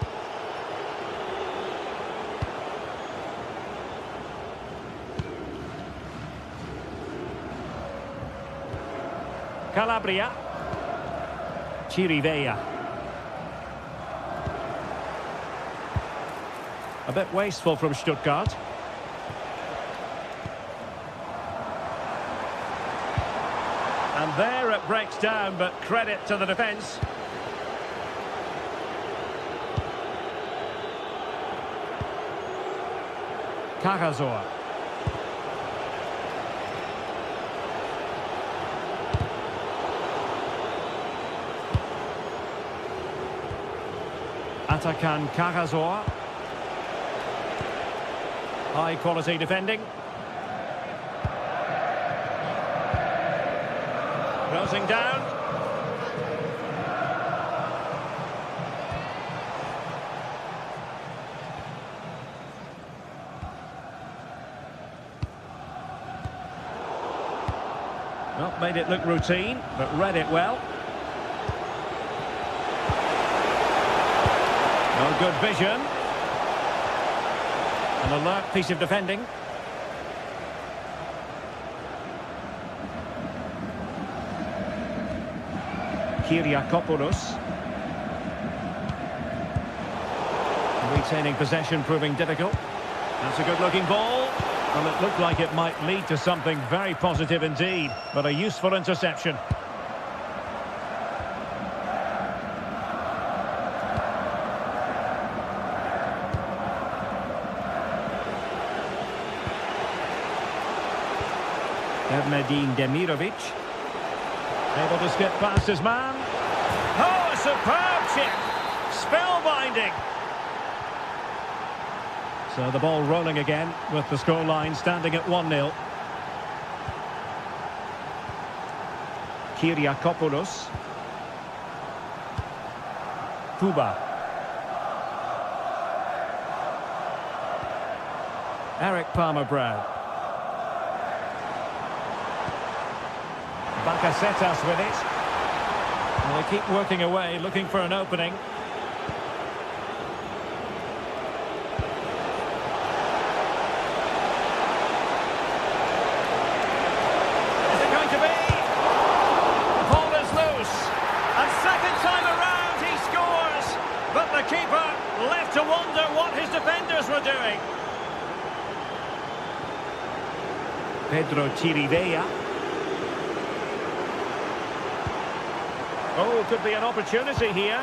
Calabria. Chirivella. A bit wasteful from Stuttgart. And there it breaks down, but credit to the defence. Cagazor. Atakan Cagazor. High quality defending. Closing down. Not made it look routine, but read it well. No good vision. An alert piece of defending. Kyriakopoulos. Retaining possession proving difficult. That's a good-looking ball. Well, it looked like it might lead to something very positive indeed, but a useful interception. Ernedine Demirovic. Able to skip past his man. Oh, a superb chip. Spellbinding. So the ball rolling again with the scoreline standing at 1-0. Kyriakopoulos. Kuba. Eric Palmer-Brown. Bakasetas with it. And they keep working away, looking for an opening. Is it going to be? The ball is loose. And second time around he scores. But the keeper left to wonder what his defenders were doing. Pedro Chirivella. Oh, could be an opportunity here.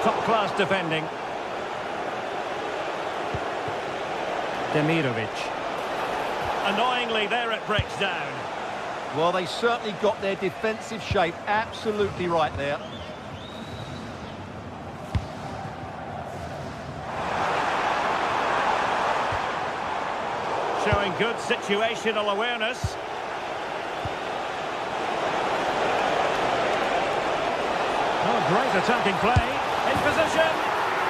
Top-class defending. Demirovic. Annoyingly, there it breaks down. Well, they certainly got their defensive shape absolutely right there. showing good situational awareness. Oh, great attacking play. In position.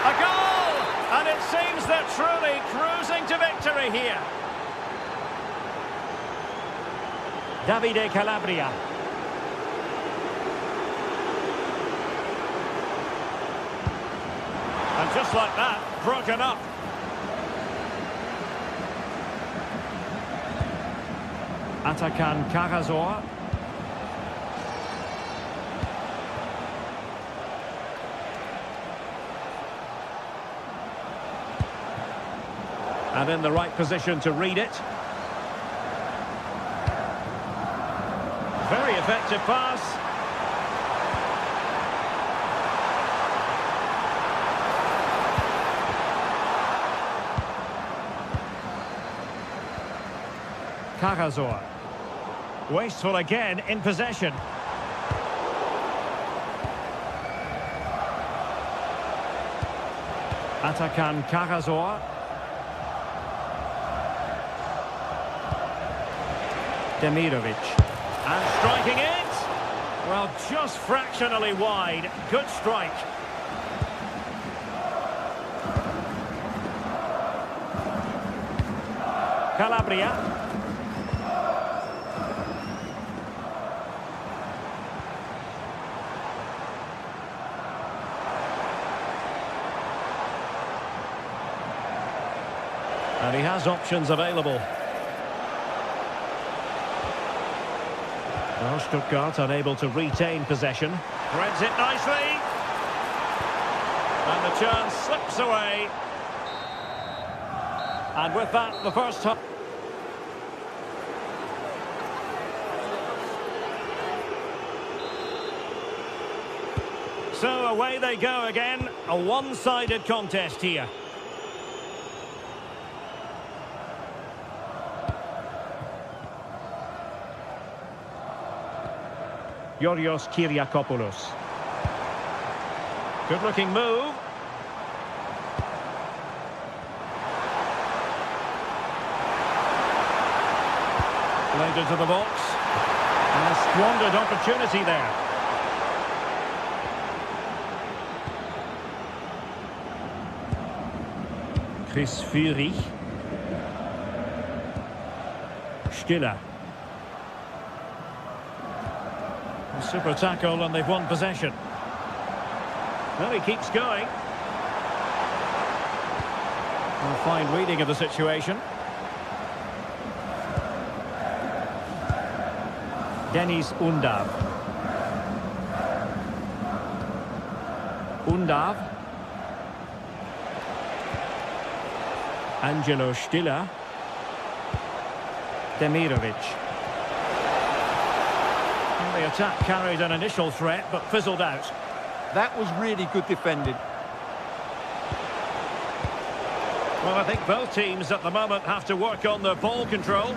A goal! And it seems they're truly cruising to victory here. Davide Calabria. And just like that, broken up. Atakan Karasor. And in the right position to read it. Very effective pass. Karasor. Wasteful again in possession. Atakan Karasor. Demirovic. And striking it. Well, just fractionally wide. Good strike. Calabria. And he has options available. Well, Stuttgart unable to retain possession. Threads it nicely. And the chance slips away. And with that, the first half. So away they go again. A one-sided contest here. Yorios Kyriakopoulos. Good-looking move. Played into the box. And a squandered opportunity there. Chris Fury. Stiller. Super tackle and they've won possession. Well, he keeps going. A fine reading of the situation. Denis Undav. Undav. Angelo Stiller. Demirovic. The attack carried an initial threat, but fizzled out. That was really good defending. Well, I think both teams at the moment have to work on their ball control.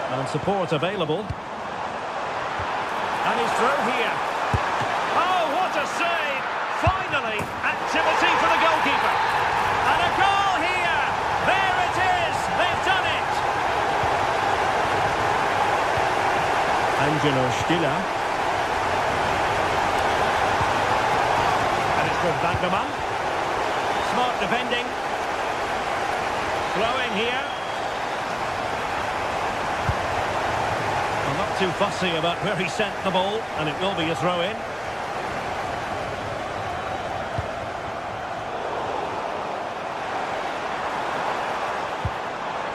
And support available. And he's through here. Oh, what a save! Finally, activity for the goalkeeper. And a goal here! There it is! They've done it! Angelo Stiller. And it's with Bagdaman. Smart defending. Flowing here. Well, not too fussy about where he sent the ball, and it will be a throw-in.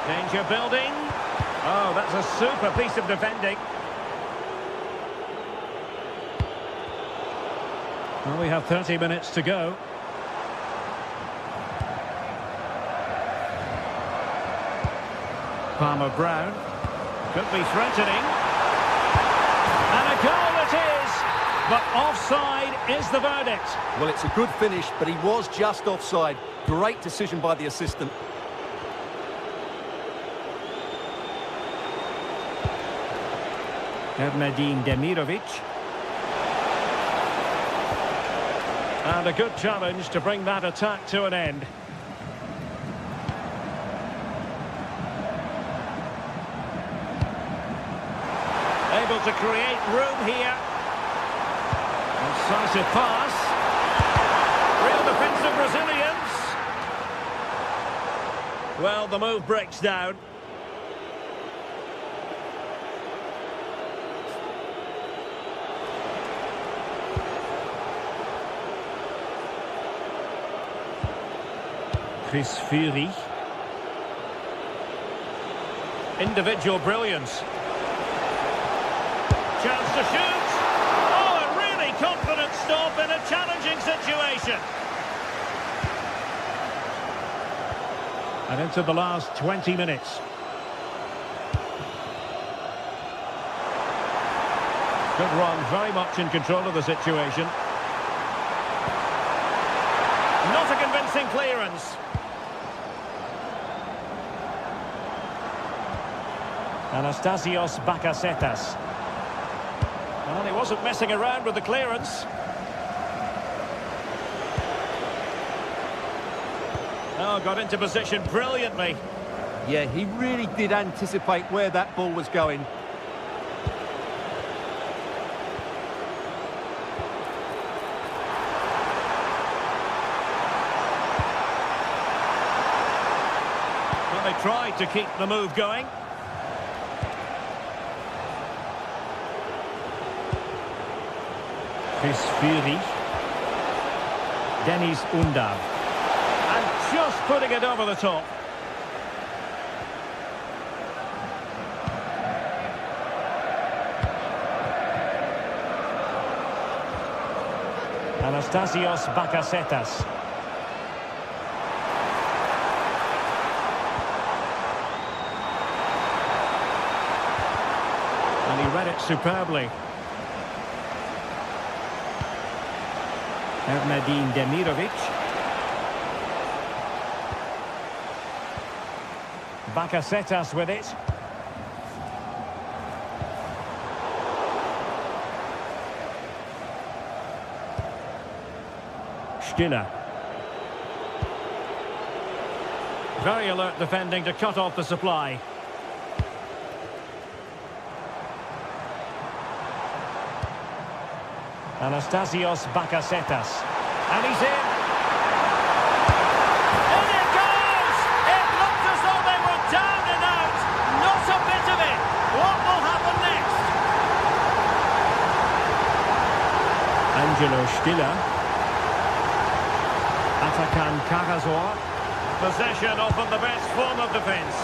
Danger building. Oh, that's a super piece of defending. Well, we have 30 minutes to go. Palmer Brown. Could be threatening. And a goal it is! But offside is the verdict. Well, it's a good finish, but he was just offside. Great decision by the assistant. Erdmedin Demirovic. And a good challenge to bring that attack to an end. able to create room here. Incisive pass. Real defensive resilience. Well, the move breaks down. Chris Fury. Individual brilliance. Chance to shoot. Oh, a really confident stop in a challenging situation. And into the last 20 minutes. Good run, very much in control of the situation. Not a convincing clearance. Anastasios Bakasetas. Well, he wasn't messing around with the clearance. Oh, got into position brilliantly. Yeah, he really did anticipate where that ball was going. Well, they tried to keep the move going. Chris Fury. Dennis Undav. And just putting it over the top. Anastasios Bakasetas. And he read it superbly. Ernadine Demirovic. Bakasetas with it. Stiller. Very alert defending to cut off the supply. Anastasios Bakasetas. And he's in. And it goes! It looked as though they were down and out. Not a bit of it. What will happen next? Angelo Stiller. Atakan Karasor. Possession often the best form of defence.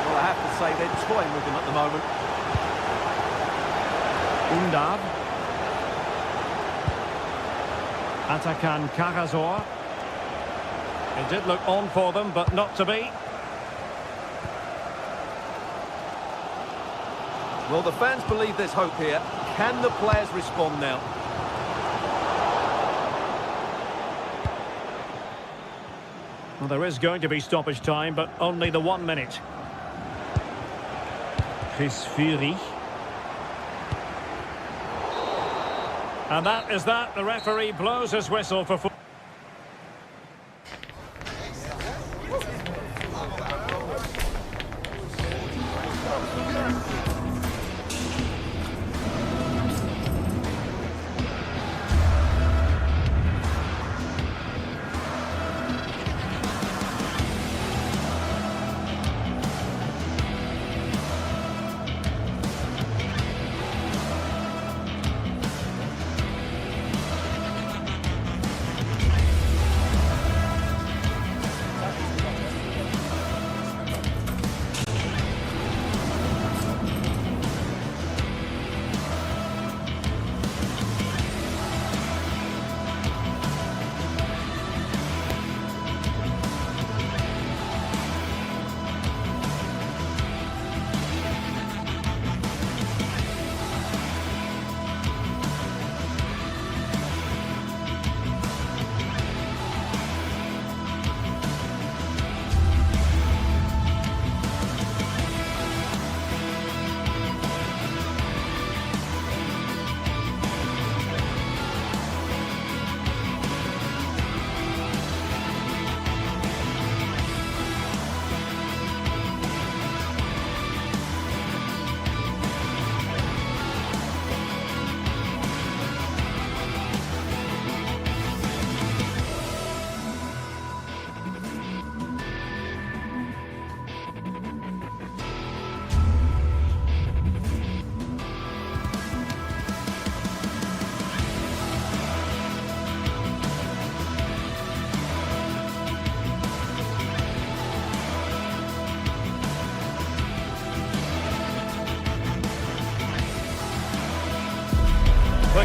Well, I have to say they're toying with him at the moment. Undav. Atakan Karasor. It did look on for them, but not to be. Well, the fans believe there's hope here. Can the players respond now? Well, there is going to be stoppage time, but only the 1 minute. Chris Fury. And that is that. The referee blows his whistle for...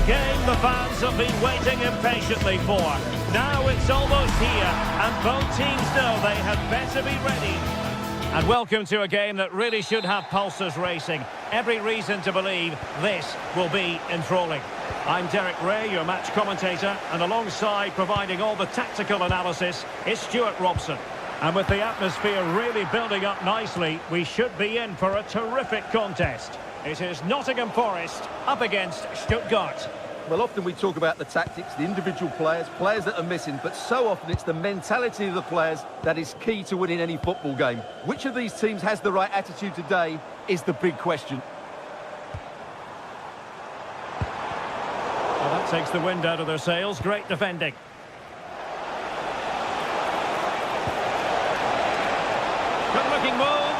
game the fans have been waiting impatiently for. Now it's almost here, and both teams know they had better be ready. And welcome to a game that really should have pulses racing. Every reason to believe this will be enthralling. I'm Derek Ray, your match commentator, and alongside providing all the tactical analysis is Stuart Robson. And with the atmosphere really building up nicely, we should be in for a terrific contest. It is Nottingham Forest up against Stuttgart. Well, often we talk about the tactics, the individual players that are missing, but so often it's the mentality of the players that is key to winning any football game. Which of these teams has the right attitude today is the big question. Well, that takes the wind out of their sails. Great defending. Good-looking move.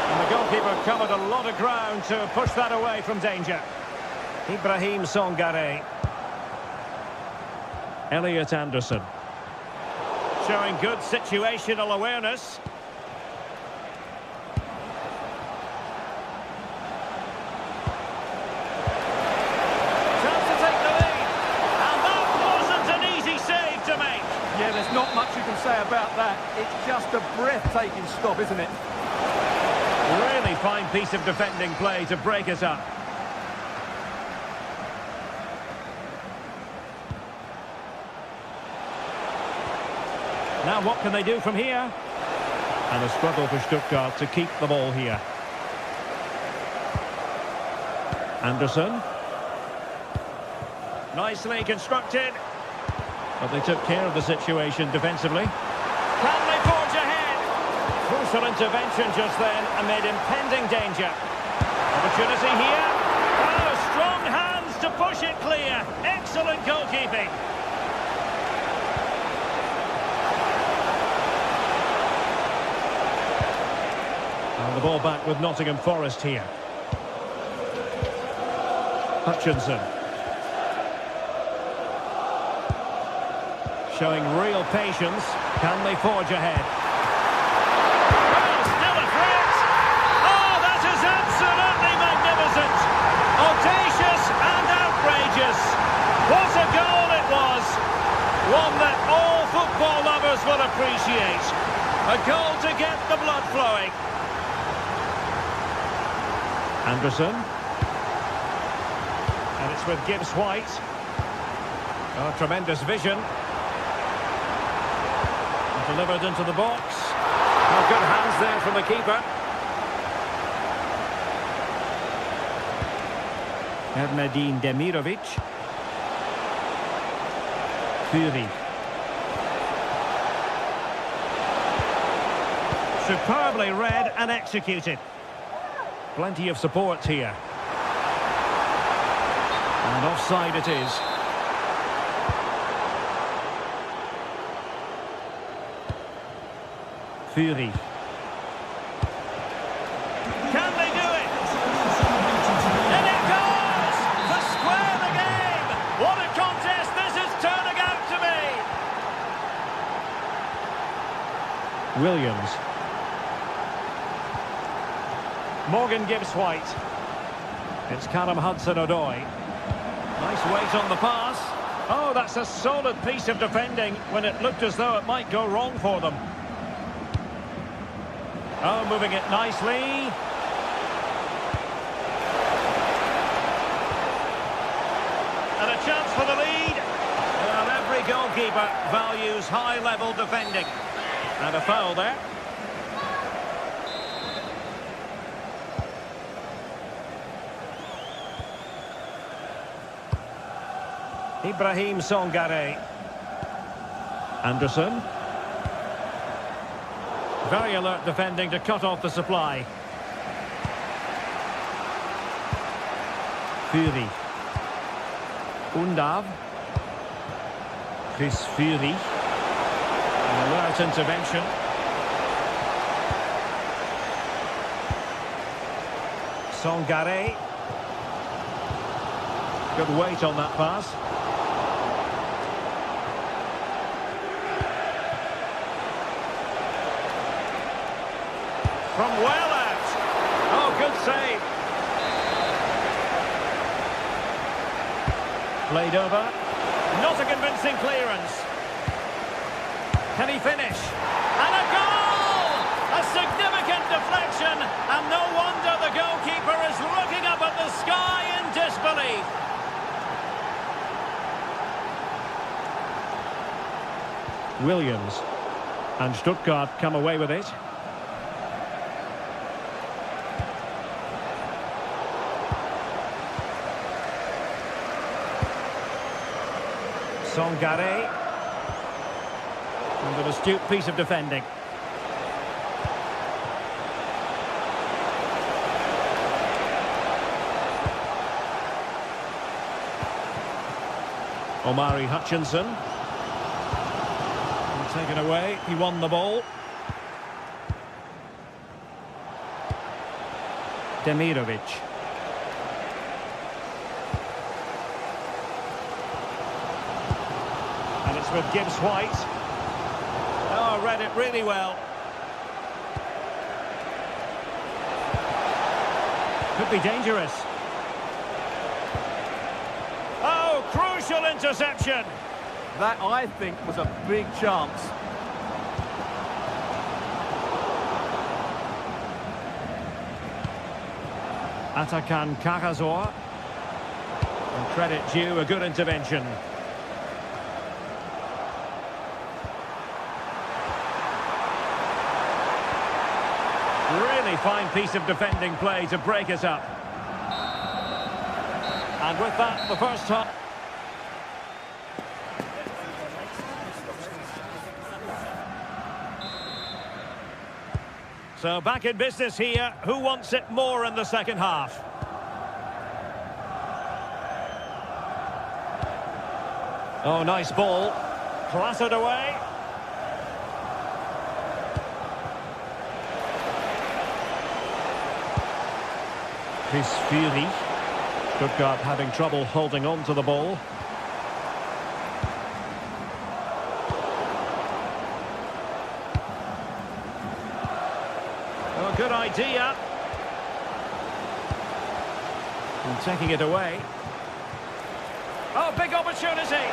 And the goalkeeper covered a lot of ground to push that away from danger. Ibrahim Songare. Elliot Anderson. Showing good situational awareness. Chance to take the lead. And that wasn't an easy save to make. Yeah, there's not much you can say about that. It's just a breathtaking stop, isn't it? Really fine piece of defending play to break it up. Now what can they do from here? And a struggle for Stuttgart to keep the ball here. Anderson. Nicely constructed. But they took care of the situation defensively. Can they forge ahead? Crucial intervention just then amid impending danger. Opportunity here. Oh, strong hands to push it clear. Excellent goalkeeping. And the ball back with Nottingham Forest here. Hutchinson. Showing real patience. Can they forge ahead? Audacious and outrageous. What a goal it was. One that all football lovers will appreciate. A goal to get the blood flowing. Anderson. And it's with Gibbs White. Oh, tremendous vision. Delivered into the box. Oh, good hands there from the keeper. Ernadine Demirovic. Fury. Superbly read and executed. Plenty of support here. And offside it is. Fury. Can they do it? And it goes! To square the game! What a contest this is turning out to be! Williams. Morgan Gibbs White. It's Callum Hudson-Odoi. Nice weight on the pass. Oh, that's a solid piece of defending when it looked as though it might go wrong for them. Oh, moving it nicely. And a chance for the lead. Well, every goalkeeper values high-level defending. And a foul there. Ibrahim Songare. Anderson. Very alert defending to cut off the supply. Fury. Undav. Chris Fury. An alert intervention. Songare. Good weight on that pass. From well out. Oh, good save. Played over. Not a convincing clearance. Can he finish? And a goal! A significant deflection, and no wonder the goalkeeper is looking up at the sky in disbelief. Williams. And Stuttgart come away with it. Songare. And an astute piece of defending. Omari Hutchinson. And taken away, he won the ball. Demirovic. And it's with Gibbs White. Oh, read it really well. Could be dangerous. Oh, crucial interception. That, I think, was a big chance. Atakan Karazor. And credit due, a good intervention. Really fine piece of defending play to break us up. And with that, the first half. So back in business here. Who wants it more in the second half? Oh, nice ball. Clattered away. Chris Fury. Stuttgart having trouble holding on to the ball. Oh, good idea. And taking it away. Oh, big opportunity.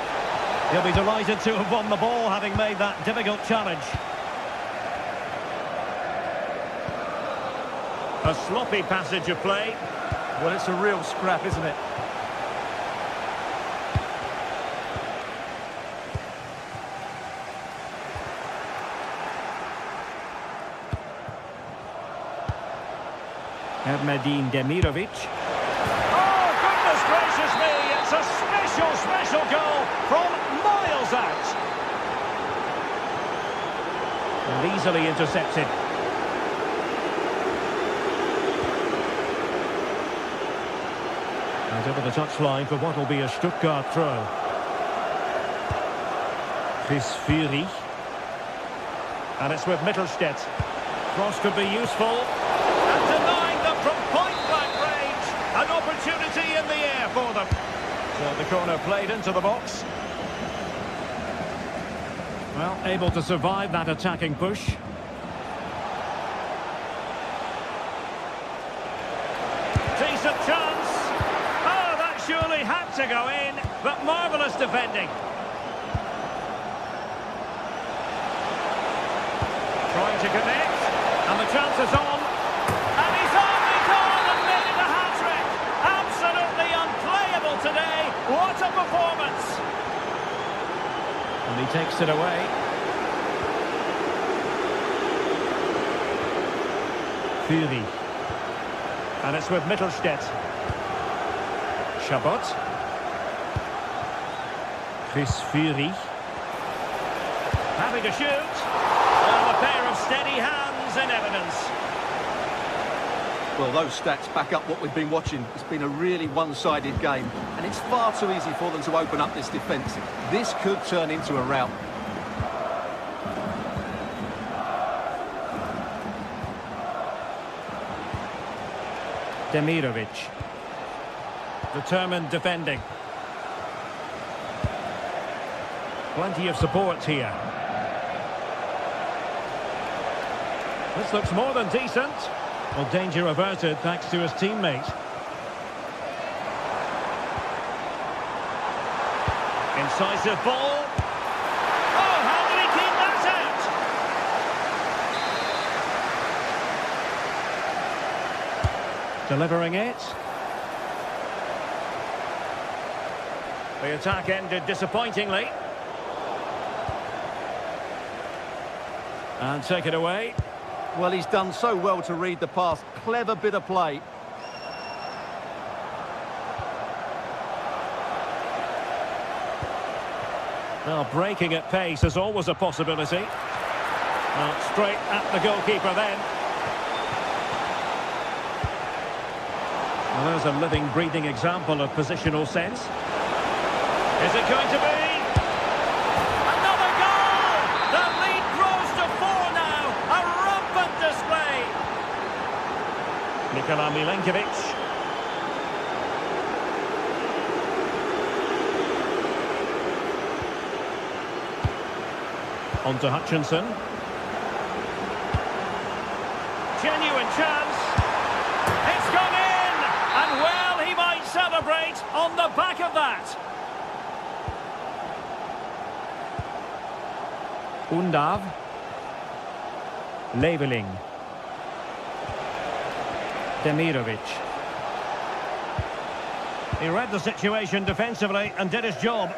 He'll be delighted to have won the ball, having made that difficult challenge. A sloppy passage of play. Well, it's a real scrap, isn't it? Ermedin Demirovic. Oh, goodness gracious me! It's a special goal from miles out. And easily intercepted. And over the touchline for what will be a Stuttgart throw. Chris Fury. And it's with Mittelstädt. Cross could be useful. And denying them from point-blank range. An opportunity in the air for them. So the corner played into the box. Well, able to survive that attacking push. Decent chance. Oh, that surely had to go in, but marvellous defending. Trying to connect, and the chance is on. And he's only gone and made it a hat-trick. Absolutely unplayable today. What a performance. And he takes it away. Fury. And it's with Mittelstädt. Chabot. Chris Fury. Having to shoot. And a pair of steady hands in evidence. Well, those stats back up what we've been watching. It's been a really one-sided game, and it's far too easy for them to open up this defence. This could turn into a rout. Demirovic. Determined defending. Plenty of support here. This looks more than decent. Well, danger averted thanks to his teammate. Decisive ball. Oh, how did he keep that out? Delivering it. The attack ended disappointingly. And take it away. Well, he's done so well to read the pass. Clever bit of play. Well, breaking at pace is always a possibility. Well, straight at the goalkeeper then. Well, there's a living, breathing example of positional sense. Is it going to be? Another goal! The lead grows to 4 now. A rampant display. Nikola Milenkovic. On to Hutchinson. Genuine chance. It's gone in! And well, he might celebrate on the back of that. Undav. Leveling. Demirovic. He read the situation defensively and did his job.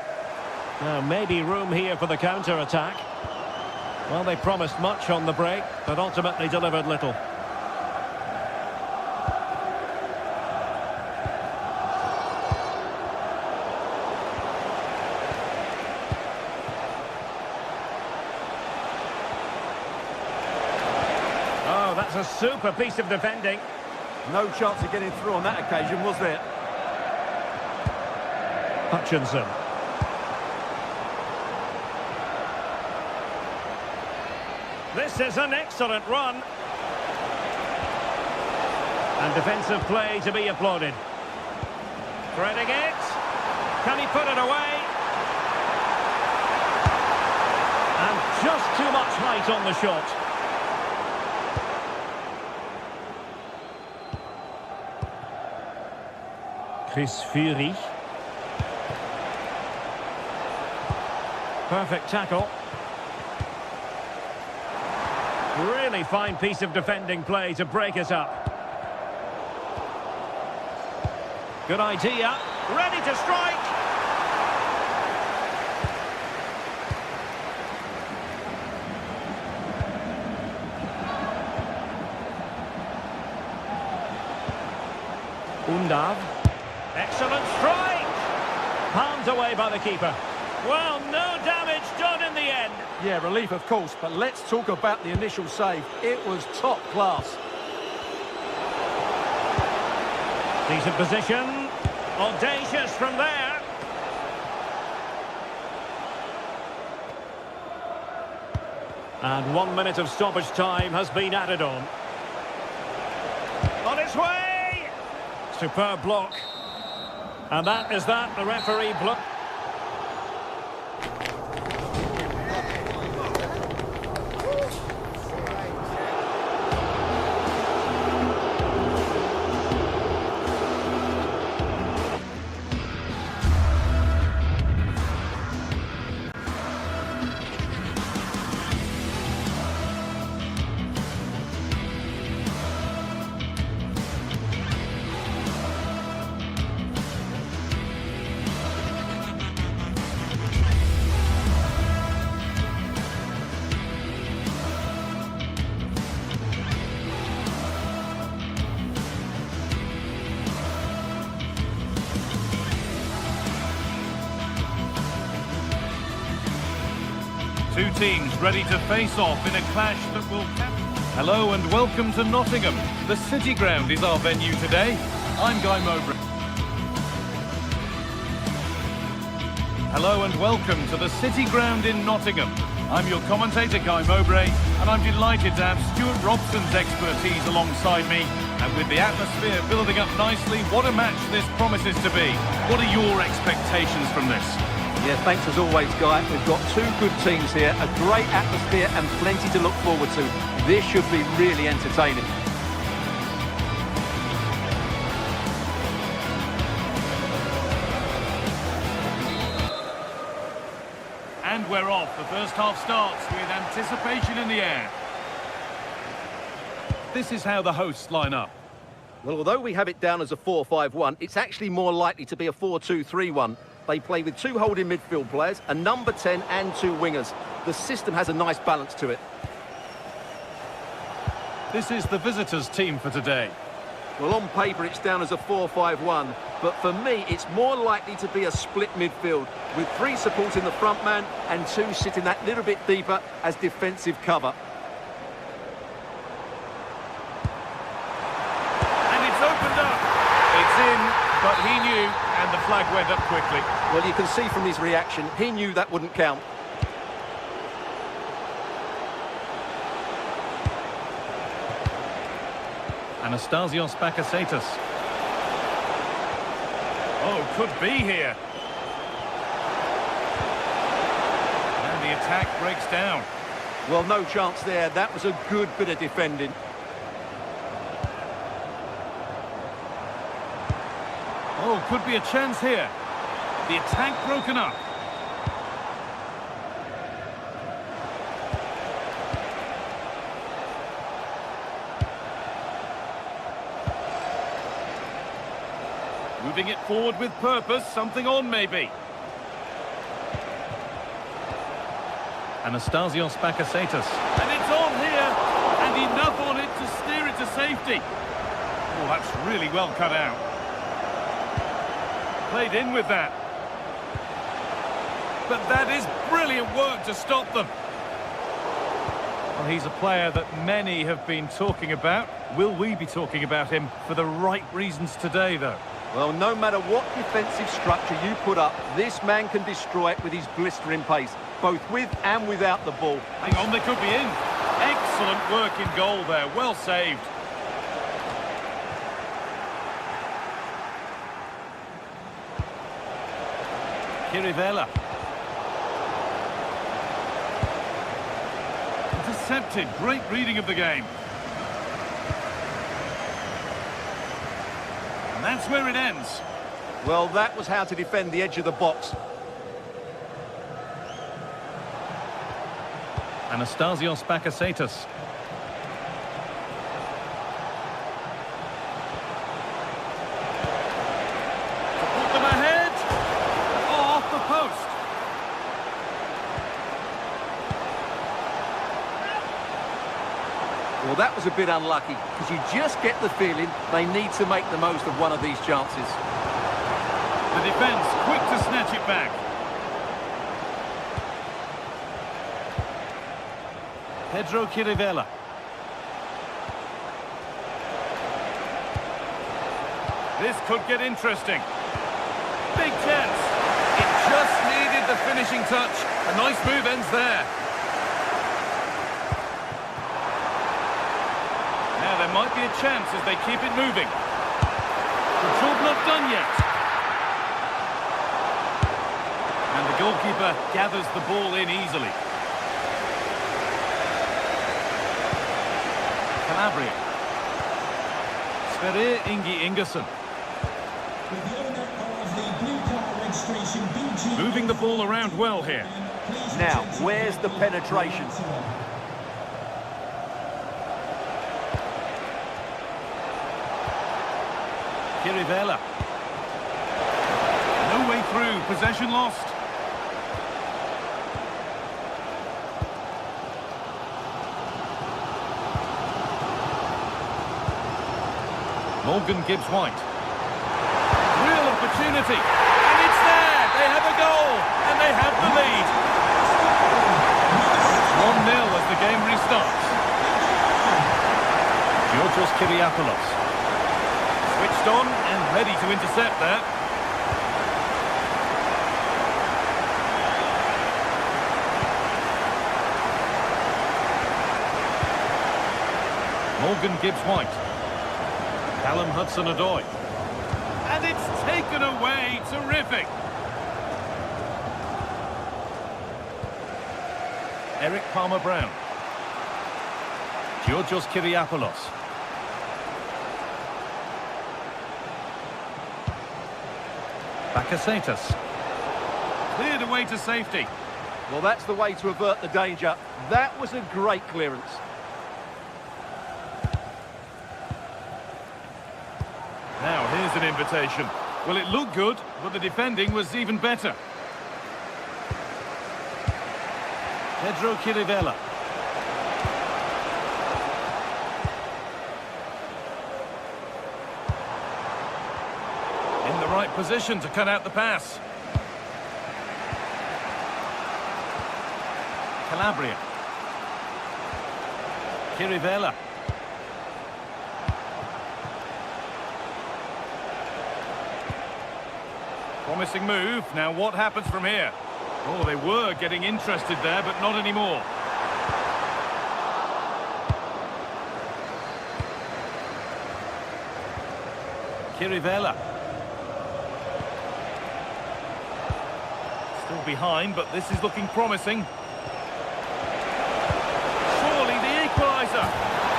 Now, maybe room here for the counter-attack. Well, they promised much on the break, but ultimately delivered little. Oh, that's a super piece of defending. No chance of getting through on that occasion, was there? Hutchinson. This is an excellent run. And defensive play to be applauded. Threading it. Can he put it away? And just too much height on the shot. Chris Fury. Perfect tackle. Really fine piece of defending play to break it up. Good idea. Ready to strike. Undav. Excellent strike. Palmed away by the keeper. Well, no damage done in the end. Yeah, relief of course, but let's talk about the initial save. It was top class. Decent position. Audacious from there. And 1 minute of stoppage time has been added on. On its way! Superb block. And that is that, the referee block. Two teams ready to face off in a clash that will... Hello and welcome to Nottingham. The City Ground is our venue today. I'm Guy Mowbray. Hello and welcome to the City Ground in Nottingham. I'm your commentator, Guy Mowbray, and I'm delighted to have Stuart Robson's expertise alongside me. And with the atmosphere building up nicely, what a match this promises to be. What are your expectations from this? Yeah, thanks as always, Guy. We've got two good teams here, a great atmosphere and plenty to look forward to. This should be really entertaining. wear off. The first half starts with anticipation in the air. This is how the hosts line up. Well, although we have it down as a 4-5-1, it's actually more likely to be a 4-2-3-1. They play with 2 holding midfield players, a number 10 and 2 wingers. The system has a nice balance to it. This is the visitors' team for today. Well, on paper, it's down as a 4-5-1, but for me, it's more likely to be a split midfield, with 3 supporting the front man and 2 sitting that little bit deeper as defensive cover. Opened up. It's in, but he knew, and the flag went up quickly. Well, you can see from his reaction, he knew that wouldn't count. Anastasios Bakasetas. Oh, could be here. And the attack breaks down. Well, no chance there. That was a good bit of defending. Oh, could be a chance here. The attack broken up. Moving it forward with purpose, something on maybe. Anastasios Bakasetas. And it's on here, and enough on it to steer it to safety. Oh, that's really well cut out. Played in with that. But that is brilliant work to stop them. Well, he's a player that many have been talking about. Will we be talking about him for the right reasons today, though? Well, no matter what defensive structure you put up, this man can destroy it with his blistering pace, both with and without the ball. Hang on, they could be in. Excellent work in goal there. Well saved. Kirivela. Intercepted. Great reading of the game. And that's where it ends. Well, that was how to defend the edge of the box. Anastasios Bakasetas. Well, that was a bit unlucky, because you just get the feeling they need to make the most of one of these chances. The defence quick to snatch it back. Pedro Kirivela. This could get interesting. Big chance. It just needed the finishing touch. A nice move ends there. Now there might be a chance as they keep it moving. The job not done yet. And the goalkeeper gathers the ball in easily. Calabria. Sverre Ingi Ingersson. Moving the ball around well here. Now, where's the penetration? Kirivela. No way through, possession lost. Morgan Gibbs-White. Real opportunity. And it's there. They have a goal. And they have the lead. 1-0 as the game restarts. Georgios Kyriapoulos. Switched on and ready to intercept there. Morgan Gibbs-White. Callum Hudson-Odoi. And it's taken away. Terrific. Eric Palmer-Brown. Georgios Kyriapoulos. Bakasetas. Cleared away to safety. Well, that's the way to avert the danger. That was a great clearance. Now, here's an invitation. Well, it looked good, but the defending was even better. Pedro Chirivella. In the right position to cut out the pass. Calabria. Chirivella. Promising move. Now what happens from here? Oh, they were getting interested there, but not anymore. Chirivella. Still behind, but this is looking promising. Surely the equaliser.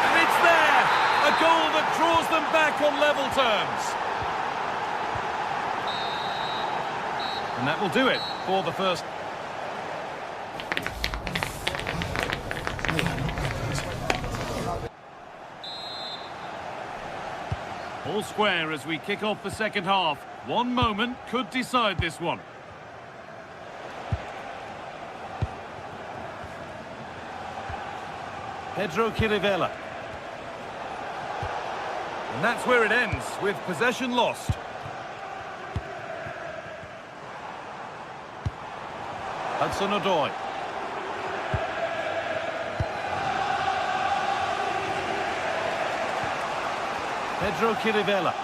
And it's there! A goal that draws them back on level terms. And that will do it for the first. All square as we kick off the second half. One moment could decide this one. Pedro Chirivella. And that's where it ends, with possession lost. Hudson-Odoi. Pedro Chirivella.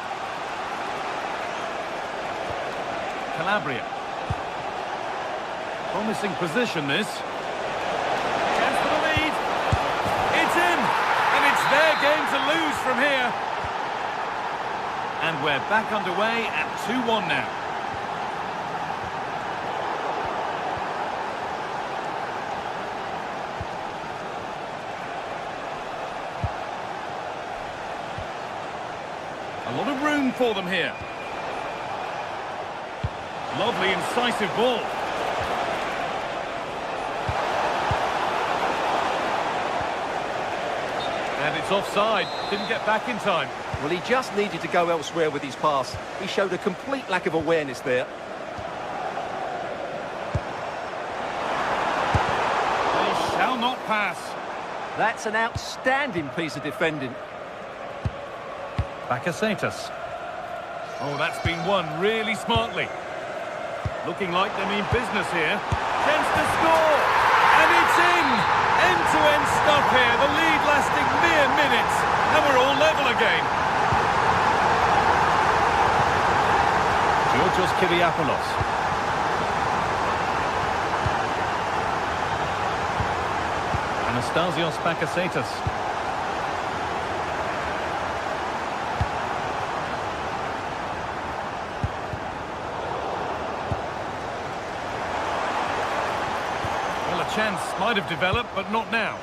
Calabria. Promising position, this. Chance for the lead. It's in! And it's their game to lose from here. And we're back underway at 2-1 now. A lot of room for them here. Lovely, incisive ball. And it's offside. Didn't get back in time. Well, he just needed to go elsewhere with his pass. He showed a complete lack of awareness there. They shall not pass. That's an outstanding piece of defending. Bakasetas. Oh, that's been won really smartly. Looking like they mean business here. Chance to score! And it's in! End-to-end stuff here. The lead lasting mere minutes. And we're all level again. Georgios Kyriapoulos. Anastasios Bakasetas. Chance might have developed, but not now.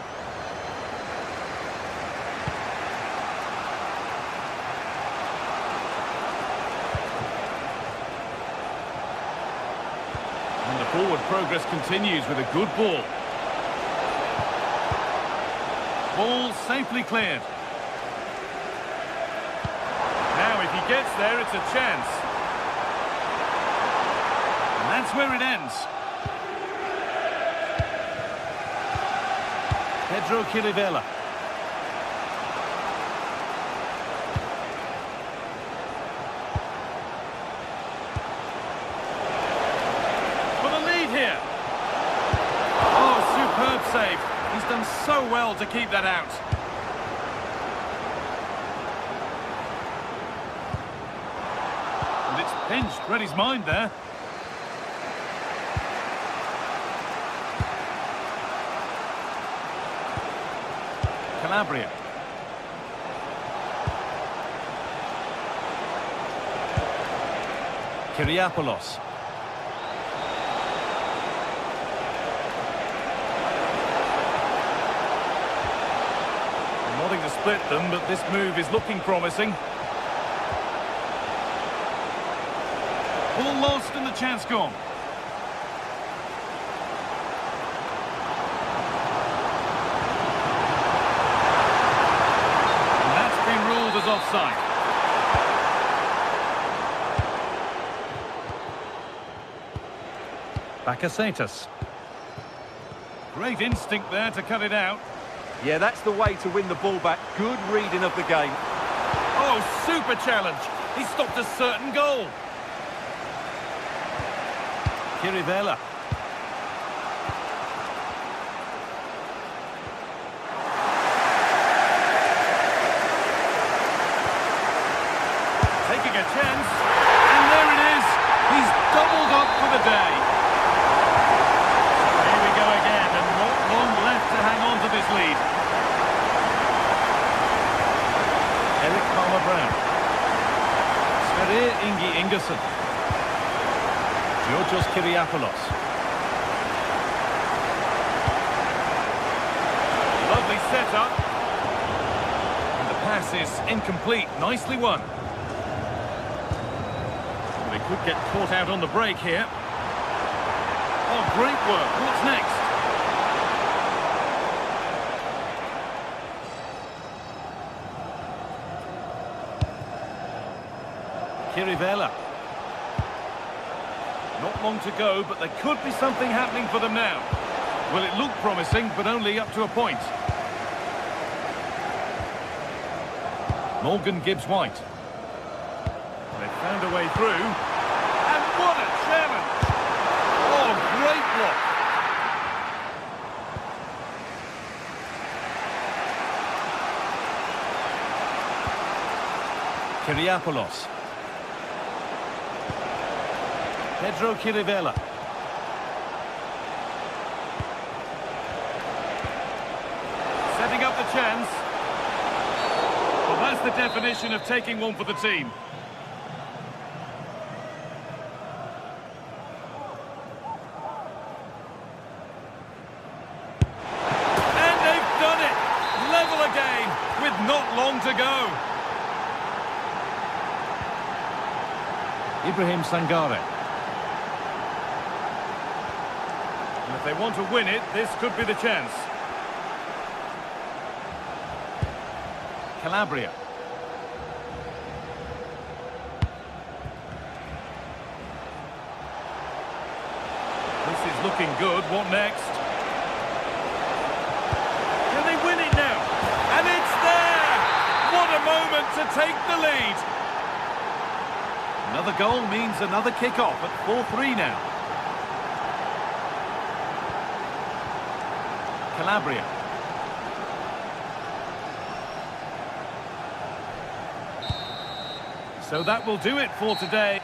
And the forward progress continues with a good ball. Ball safely cleared. Now if he gets there, it's a chance. And that's where it ends. Pedro Chirivella. For the lead here. Oh, superb save. He's done so well to keep that out. And it's pinched. Read his mind there. Calabria. Kyriapoulos. Wanting to split them, but this move is looking promising. Ball lost and the chance gone. offside. Bakasetas. Great instinct there to cut it out. Yeah, that's the way to win the ball back. Good reading of the game. Oh, super challenge. He stopped a certain goal. Kirivela. Taking a chance. And there it is. He's doubled up for the day. Here we go again, and not long left to hang on to this lead. Eric Palmer-Brown. Sverrir Ingi Ingersson. Georgios Kyriapoulos. Lovely setup. And the pass is incomplete. Nicely won. They could get caught out on the break here. Oh, great work. What's next? Kirivela. Not long to go, but there could be something happening for them now. Well, it looked promising, but only up to a point. Morgan Gibbs-White. They found a way through. And what a challenge! Oh, great block. Kyriapoulos. Pedro Kirivela. Setting up the chance. Well, that's the definition of taking one for the team. And they've done it! Level again, with not long to go. Ibrahim Sangare. If they want to win it, this could be the chance. Calabria. This is looking good. What next? Can they win it now? And it's there! What a moment to take the lead! Another goal means another kick-off at 4-3 now. Calabria. So that will do it for today.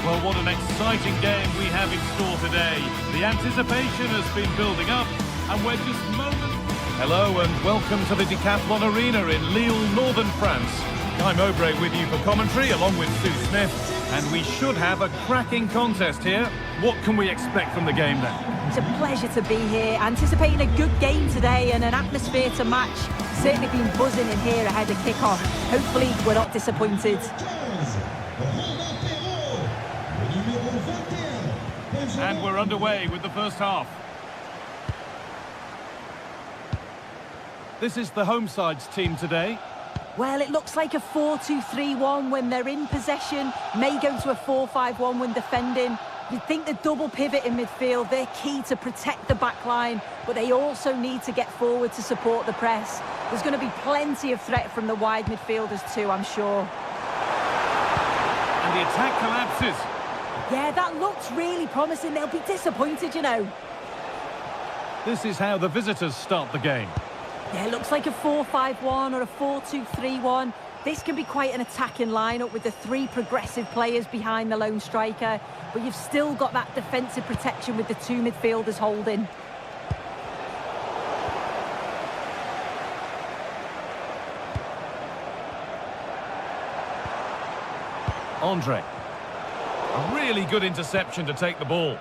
Well, what an exciting game we have in store today. The anticipation has been building up, and we're just moments... Hello and welcome to the Decathlon Arena in Lille, northern France. I'm Aubrey with you for commentary, along with Sue Smith, and we should have a cracking contest here. What can we expect from the game then? It's a pleasure to be here, anticipating a good game today and an atmosphere to match. Certainly been buzzing in here ahead of kick-off. Hopefully we're not disappointed. And we're underway with the first half. This is the home side's team today. Well, it looks like a 4-2-3-1 when they're in possession, may go to a 4-5-1 when defending. You'd think the double pivot in midfield, they're key to protect the back line, but they also need to get forward to support the press. There's going to be plenty of threat from the wide midfielders too, I'm sure. And the attack collapses. Yeah, that looks really promising. They'll be disappointed, you know. This is how the visitors start the game. Yeah, it looks like a 4-5-1 or a 4-2-3-1. This can be quite an attacking lineup with the three progressive players behind the lone striker, but you've still got that defensive protection with the two midfielders holding. Andre. A really good interception to take the ball.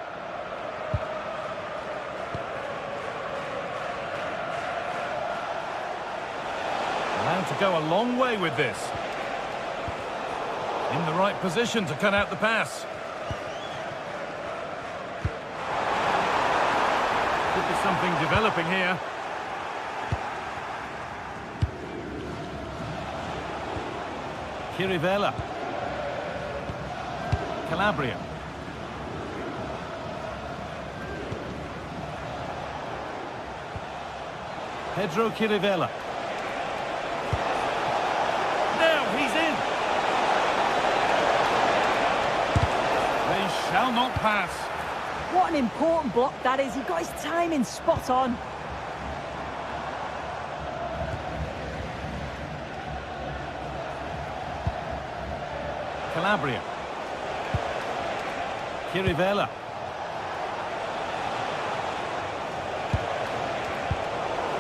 Allowed to go a long way with this. In the right position to cut out the pass. Could be something developing here. Chirivella. Calabria. Pedro Chirivella. Now he's in. They shall not pass. What an important block that is. He got his timing spot on. Calabria. Chirivella.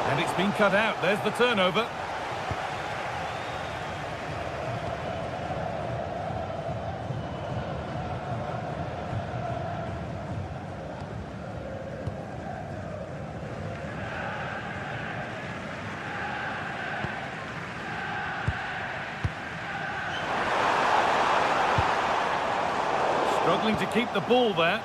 And it's been cut out. There's the turnover. Struggling to keep the ball there.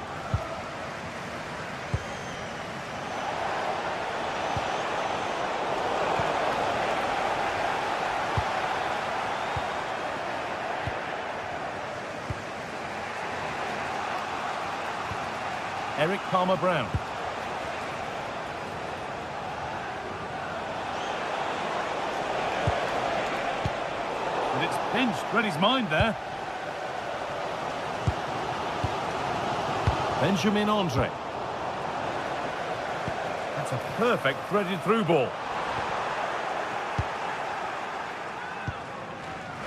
Eric Palmer-Brown. And it's pinched, read his mind there. Benjamin Andre. That's a perfect threaded through ball.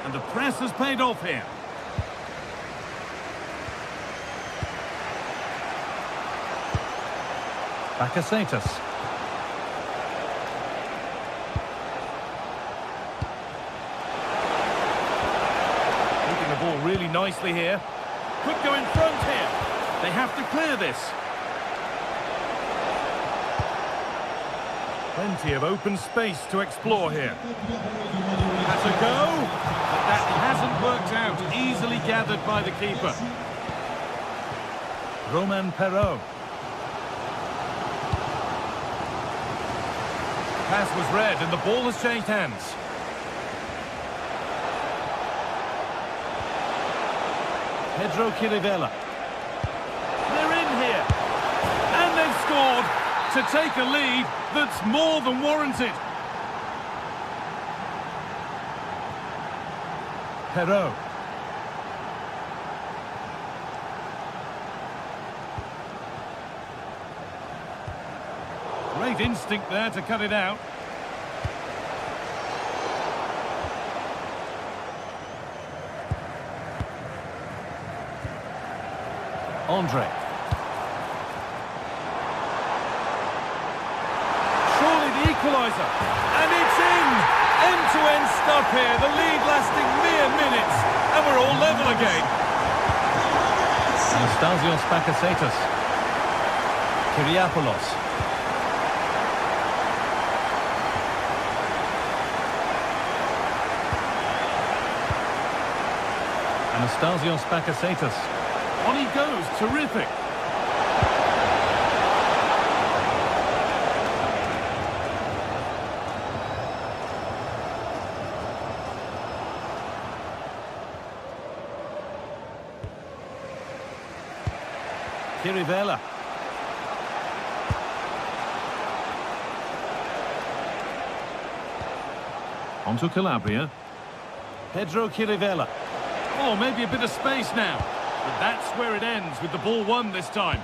And the press has paid off here. Bakasetas. Moving the ball really nicely here. Could go in front here. They have to clear this. Plenty of open space to explore here. Has a go, but that hasn't worked out. Easily gathered by the keeper. Roman Perrault. Pass was read and the ball has changed hands. Pedro Chirivella. They're in here. And they've scored to take a lead that's more than warranted. Perrault. Great instinct there to cut it out. Andre. Surely the equaliser. And it's in! End-to-end stuff here. The lead lasting mere minutes. And we're all level again. Anastasios Bakasetas. Kyriapoulos. Anastasios Bakasetas. On he goes, terrific. Chirivella. Onto Calabria. Pedro Chirivella. Oh, maybe a bit of space now. But that's where it ends, with the ball won this time.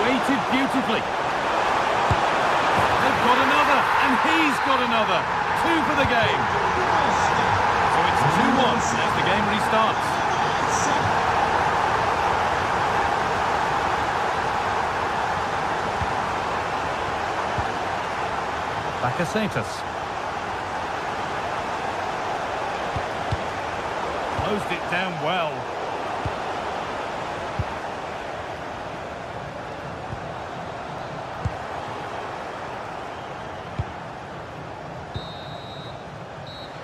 Weighted beautifully. They've got another, and he's got another. 2 for the game. So it's 2-1 as the game restarts. Bakasetas. Closed it down well.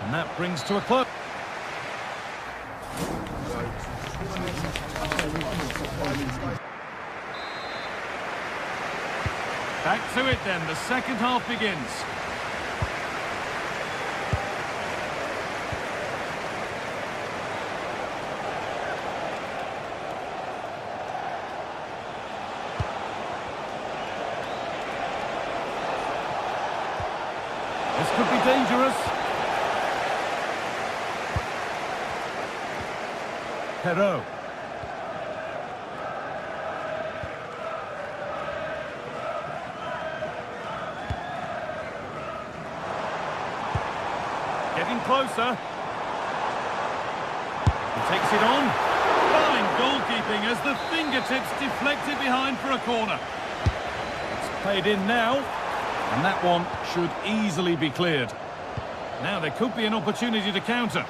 And that brings to a close. Back to it then, the second half begins. This could be dangerous. Perot. Getting closer. He takes it on. Fine goalkeeping as the fingertips deflected behind for a corner. It's played in now, and that one should easily be cleared. Now there could be an opportunity to counter.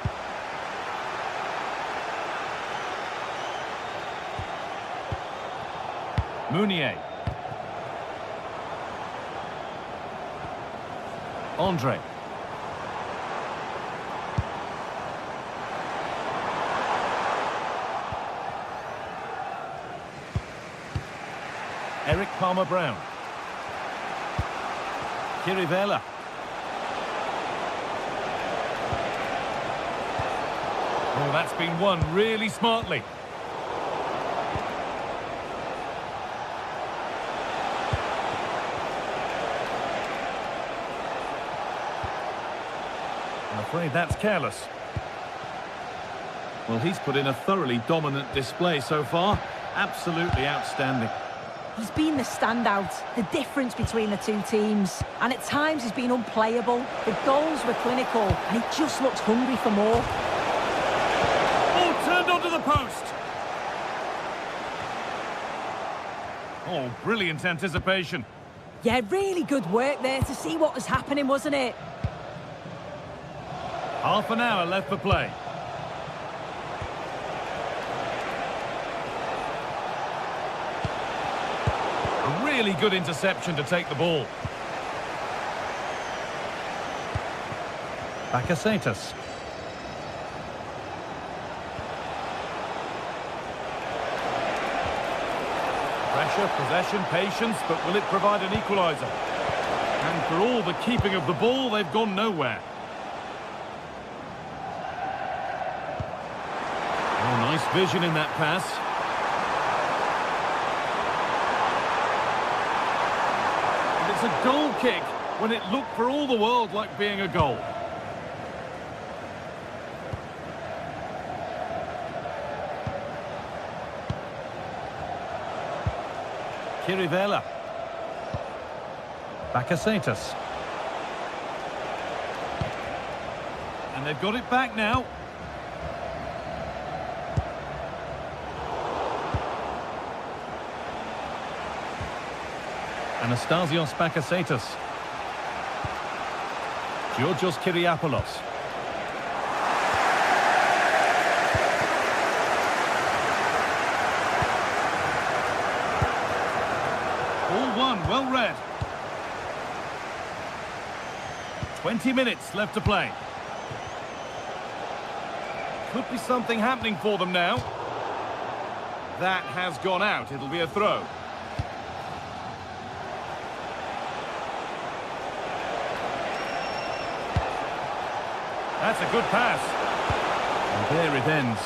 Mounier. Andre. Eric Palmer-Brown. Chirivella. Oh, that's been won really smartly. I'm afraid that's careless. Well, he's put in a thoroughly dominant display so far. Absolutely outstanding. He's been the standout, the difference between the two teams. And at times he's been unplayable. The goals were clinical, and he just looks hungry for more. Oh, turned onto the post. Oh, brilliant anticipation. Yeah, really good work there to see what was happening, wasn't it? Half an hour left for play. A really good interception to take the ball. Bakasetas. Pressure, possession, patience, but will it provide an equaliser? And for all the keeping of the ball, they've gone nowhere. Oh, nice vision in that pass. And it's a goal kick when it looked for all the world like being a goal. Chirivella. Bakasetas. And they've got it back now. Anastasios Bakasetas. Georgios Kyriapoulos. All one, well read. 20 minutes left to play. Could be something happening for them now. That has gone out. It'll be a throw. That's a good pass. And there it ends.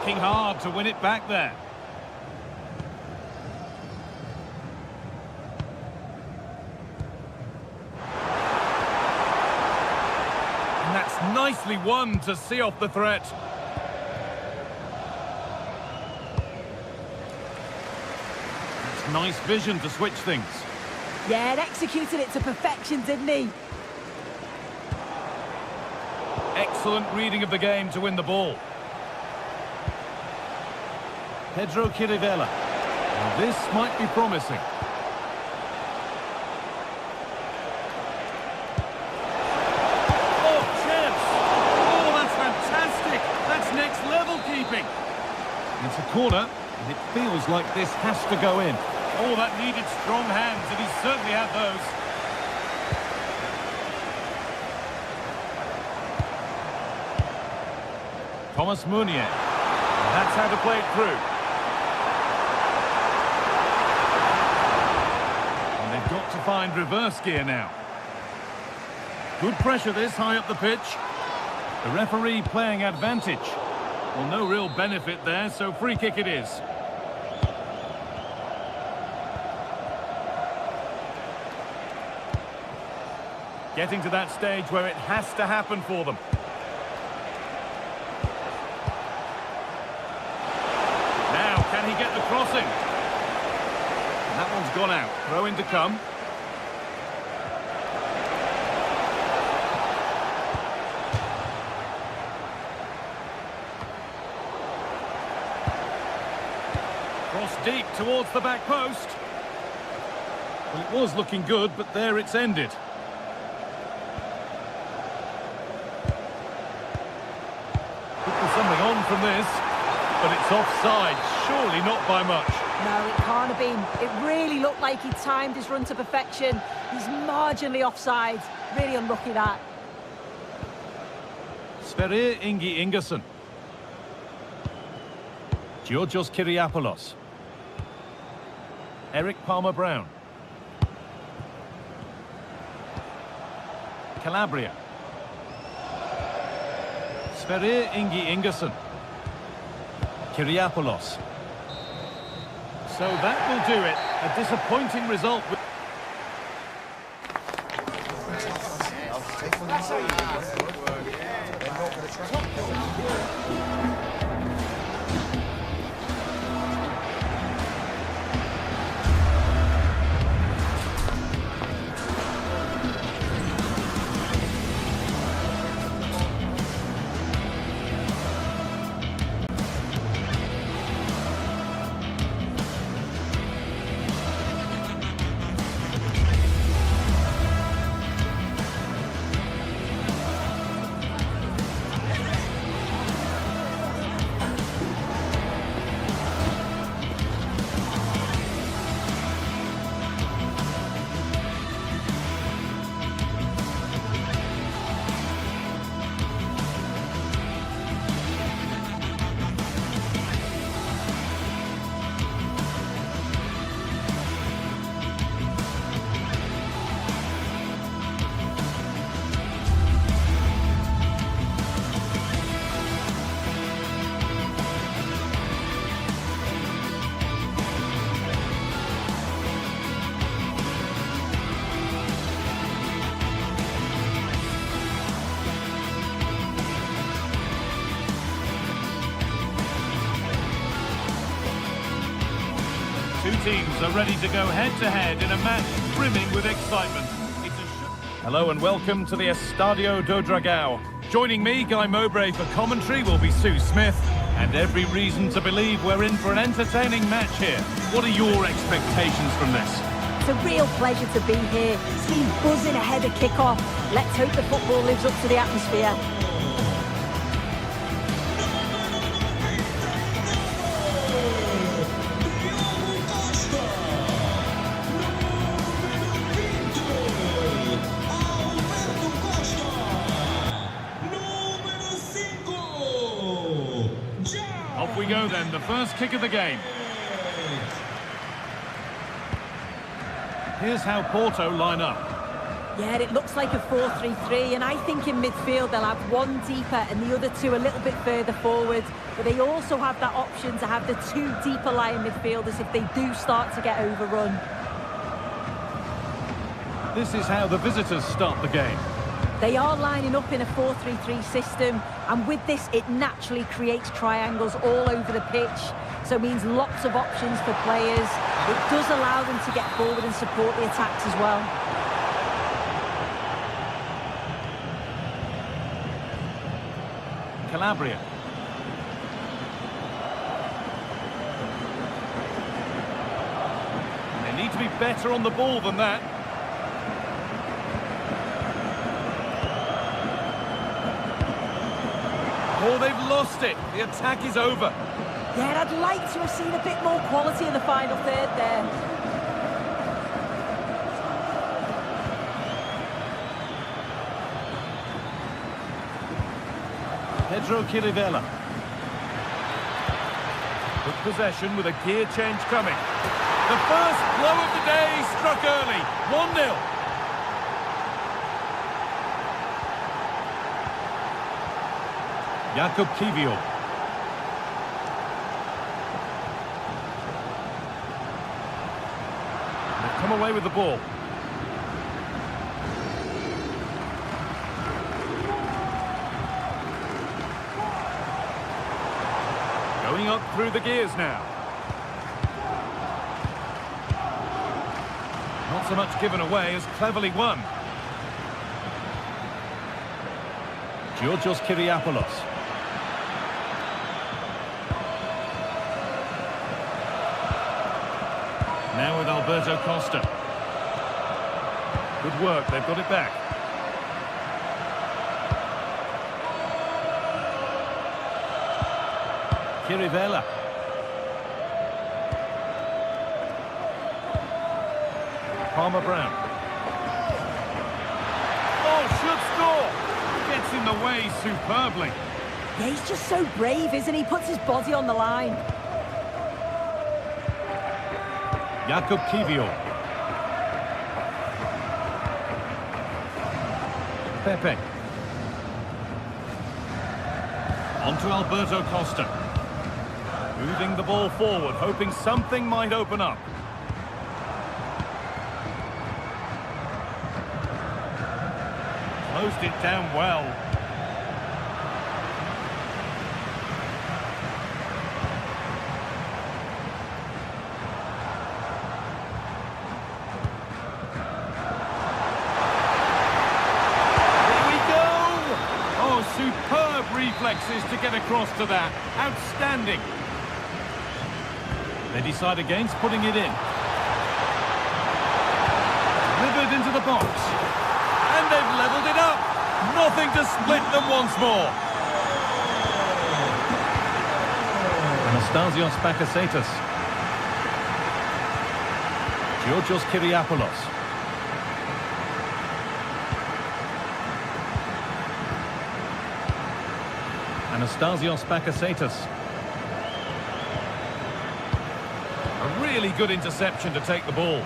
working hard to win it back there. And that's nicely won to see off the threat. That's nice vision to switch things. Yeah, and executed it to perfection, didn't he? Excellent reading of the game to win the ball. Pedro Chirivella. Now this might be promising. Oh, chance! Oh, that's fantastic! That's next level keeping. It's a corner, and it feels like this has to go in. Oh, that needed strong hands, and he certainly had those. Thomas Meunier. That's how to play it through. And they've got to find reverse gear now. Good pressure this high up the pitch. The referee playing advantage. Well, no real benefit there, so free kick it is. Getting to that stage where it has to happen for them. Now, can he get the crossing? And that one's gone out. Throw in to come. Cross deep towards the back post. Well, it was looking good, but there it's ended. Something on from this, but it's offside, surely not by much. No, it can't have been. It really looked like he timed his run to perfection. He's marginally offside. Really unlucky that. Sverrir Ingi Ingersson. Georgios Kyriapoulos. Eric Palmer-Brown. Calabria. Sverrir Ingi Ingersson. Kyriapoulos. So that will do it. A disappointing result. Two teams are ready to go head-to-head in a match brimming with excitement. Hello and welcome to the Estadio do Dragão. Joining me, Guy Mowbray, for commentary will be Sue Smith, and every reason to believe we're in for an entertaining match here. What are your expectations from this? It's a real pleasure to be here. It's been buzzing ahead of kick-off. Let's hope the football lives up to the atmosphere. Off we go then, the first kick of the game. Here's how Porto line up. Yeah, it looks like a 4-3-3, and I think in midfield they'll have one deeper and the other two a little bit further forward. But they also have that option to have the two deeper lying midfielders if they do start to get overrun. This is how the visitors start the game. They are lining up in a 4-3-3 system, and with this it naturally creates triangles all over the pitch. So it means lots of options for players. It does allow them to get forward and support the attacks as well. Calabria. They need to be better on the ball than that. Oh, they've lost it. The attack is over. Yeah, I'd like to have seen a bit more quality in the final third there. Pedro Chirivella. Good possession with a gear change coming. The first blow of the day struck early. 1-0. Jakub Kiwior. They've come away with the ball. Going up through the gears now. Not so much given away as cleverly won. Georgios Kyriapoulos. Now with Alberto Costa. Good work, they've got it back. Chirivella. Palmer Brown. Oh, should score! Gets in the way superbly. Yeah, he's just so brave, isn't he? Puts his body on the line. Jakub Kiwior. Pepe. On to Alberto Costa. Moving the ball forward, hoping something might open up. Closed it down well. Superb reflexes to get across to that. Outstanding. They decide against putting it in. Delivered into the box. And they've levelled it up. Nothing to split them once more. Anastasios Bakasetas. Georgios Kyriapoulos. Anastasios Bakasetas. A really good interception to take the ball.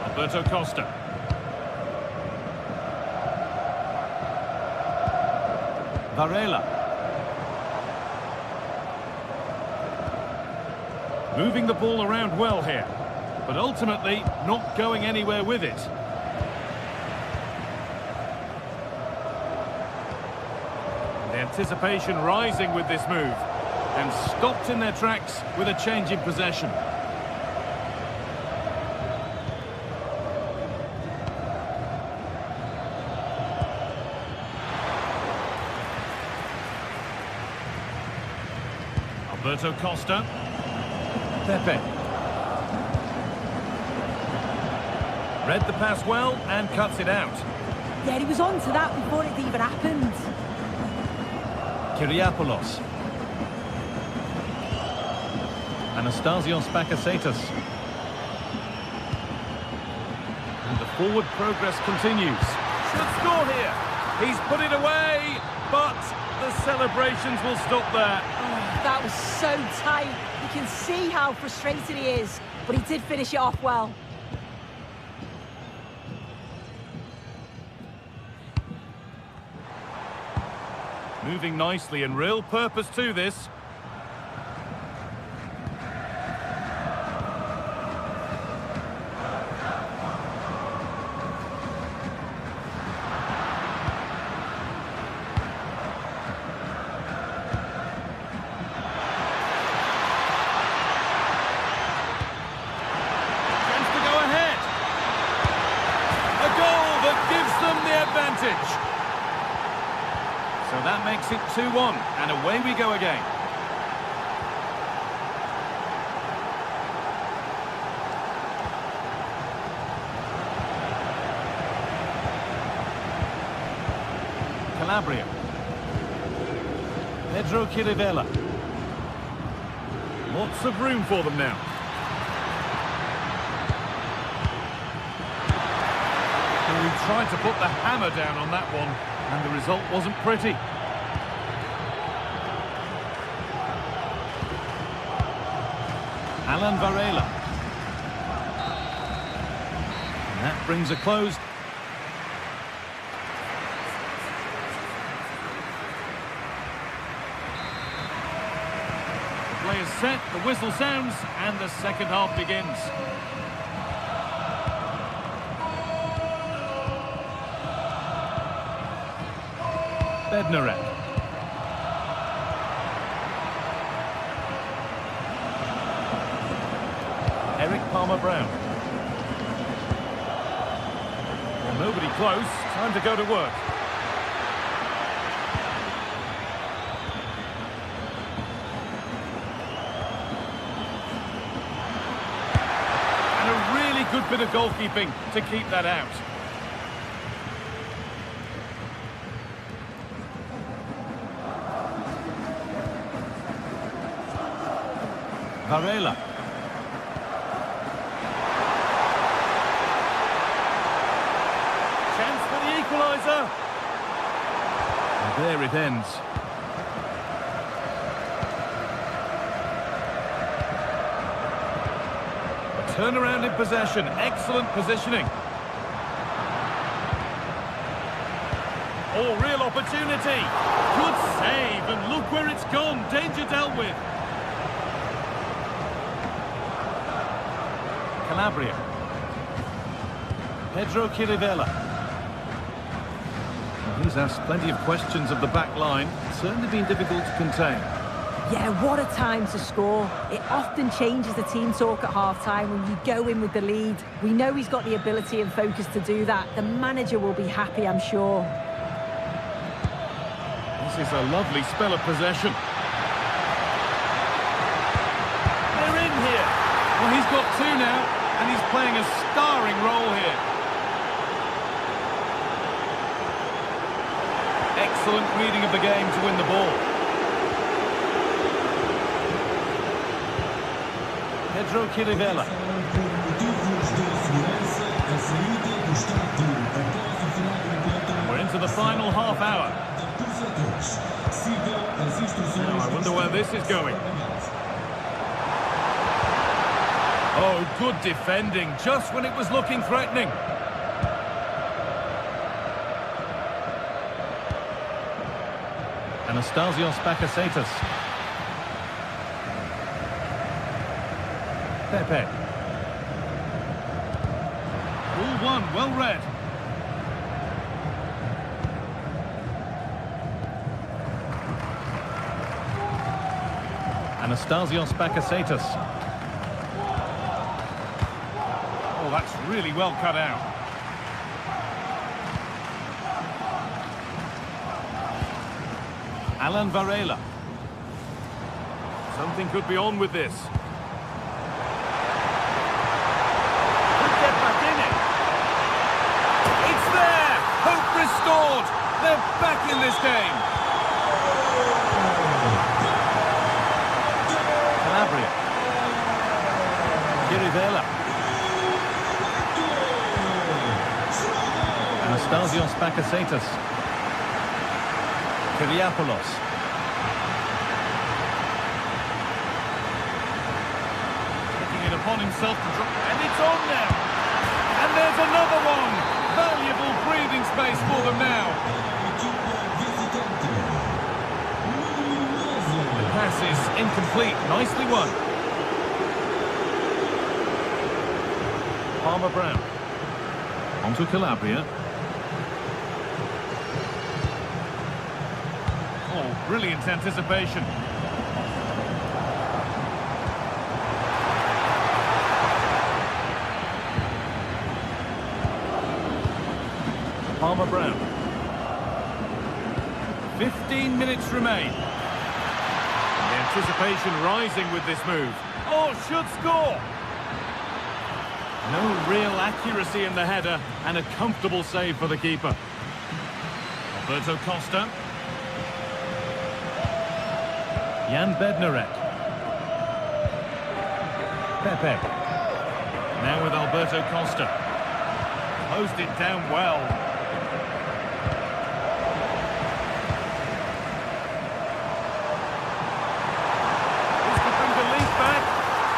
Alberto Costa. Varela. Moving the ball around well here, but ultimately not going anywhere with it. The anticipation rising with this move, and stopped in their tracks with a change in possession. Alberto Costa. Pepe. Read the pass well and cuts it out. Yeah, he was on to that before it even happened. Kyriapoulos. Anastasios Bakasetas. And the forward progress continues. Should score here. He's put it away, but the celebrations will stop there. That was so tight. You can see how frustrated he is, but he did finish it off well. Moving nicely and real purpose to this. So that makes it 2-1, and away we go again. Calabria. Pedro Chirivella. Lots of room for them now. He tried to put the hammer down on that one, and the result wasn't pretty. Alan Varela. And that brings a close. The play is set, the whistle sounds, and the second half begins. Bednarek. Eric Palmer-Brown. Well, nobody close. Time to go to work. And a really good bit of goalkeeping to keep that out. Varela. Chance for the equaliser. And there it ends. A turnaround in possession. Excellent positioning. Oh, real opportunity. Good save, and look where it's gone. Danger dealt with. Calabria. Pedro Chirivella. Well, he's asked plenty of questions of the back line. It's certainly been difficult to contain. Yeah, what a time to score. It often changes the team talk at half-time when you go in with the lead. We know he's got the ability and focus to do that. The manager will be happy, I'm sure. This is a lovely spell of possession. They're in here. Well, he's got two now. And he's playing a starring role here. Excellent reading of the game to win the ball. Pedro Chirivella. We're into the final half hour. Now, I wonder where this is going. Oh, good defending, just when it was looking threatening. Anastasios Bakasetas. Pepe. All one, well read. Anastasios Bakasetas. Oh, that's really well cut out. Alan Varela. Something could be on with this. Could get back in it. It's there! Hope restored! They're back in this game. Calabria. Chirivella. Anastasios Bakasetas. Kyriapoulos. upon himself to drop, and it's on now. And there's another one. Valuable breathing space for them now. The pass is incomplete. Nicely won. Palmer Brown. On to Calabria. Oh, brilliant anticipation. Palmer Brown. 15 minutes remain. The anticipation rising with this move. Oh, should score! No real accuracy in the header, and a comfortable save for the keeper. Alberto Costa. Jan Bednarek. Pepe. Now with Alberto Costa. Closed it down well.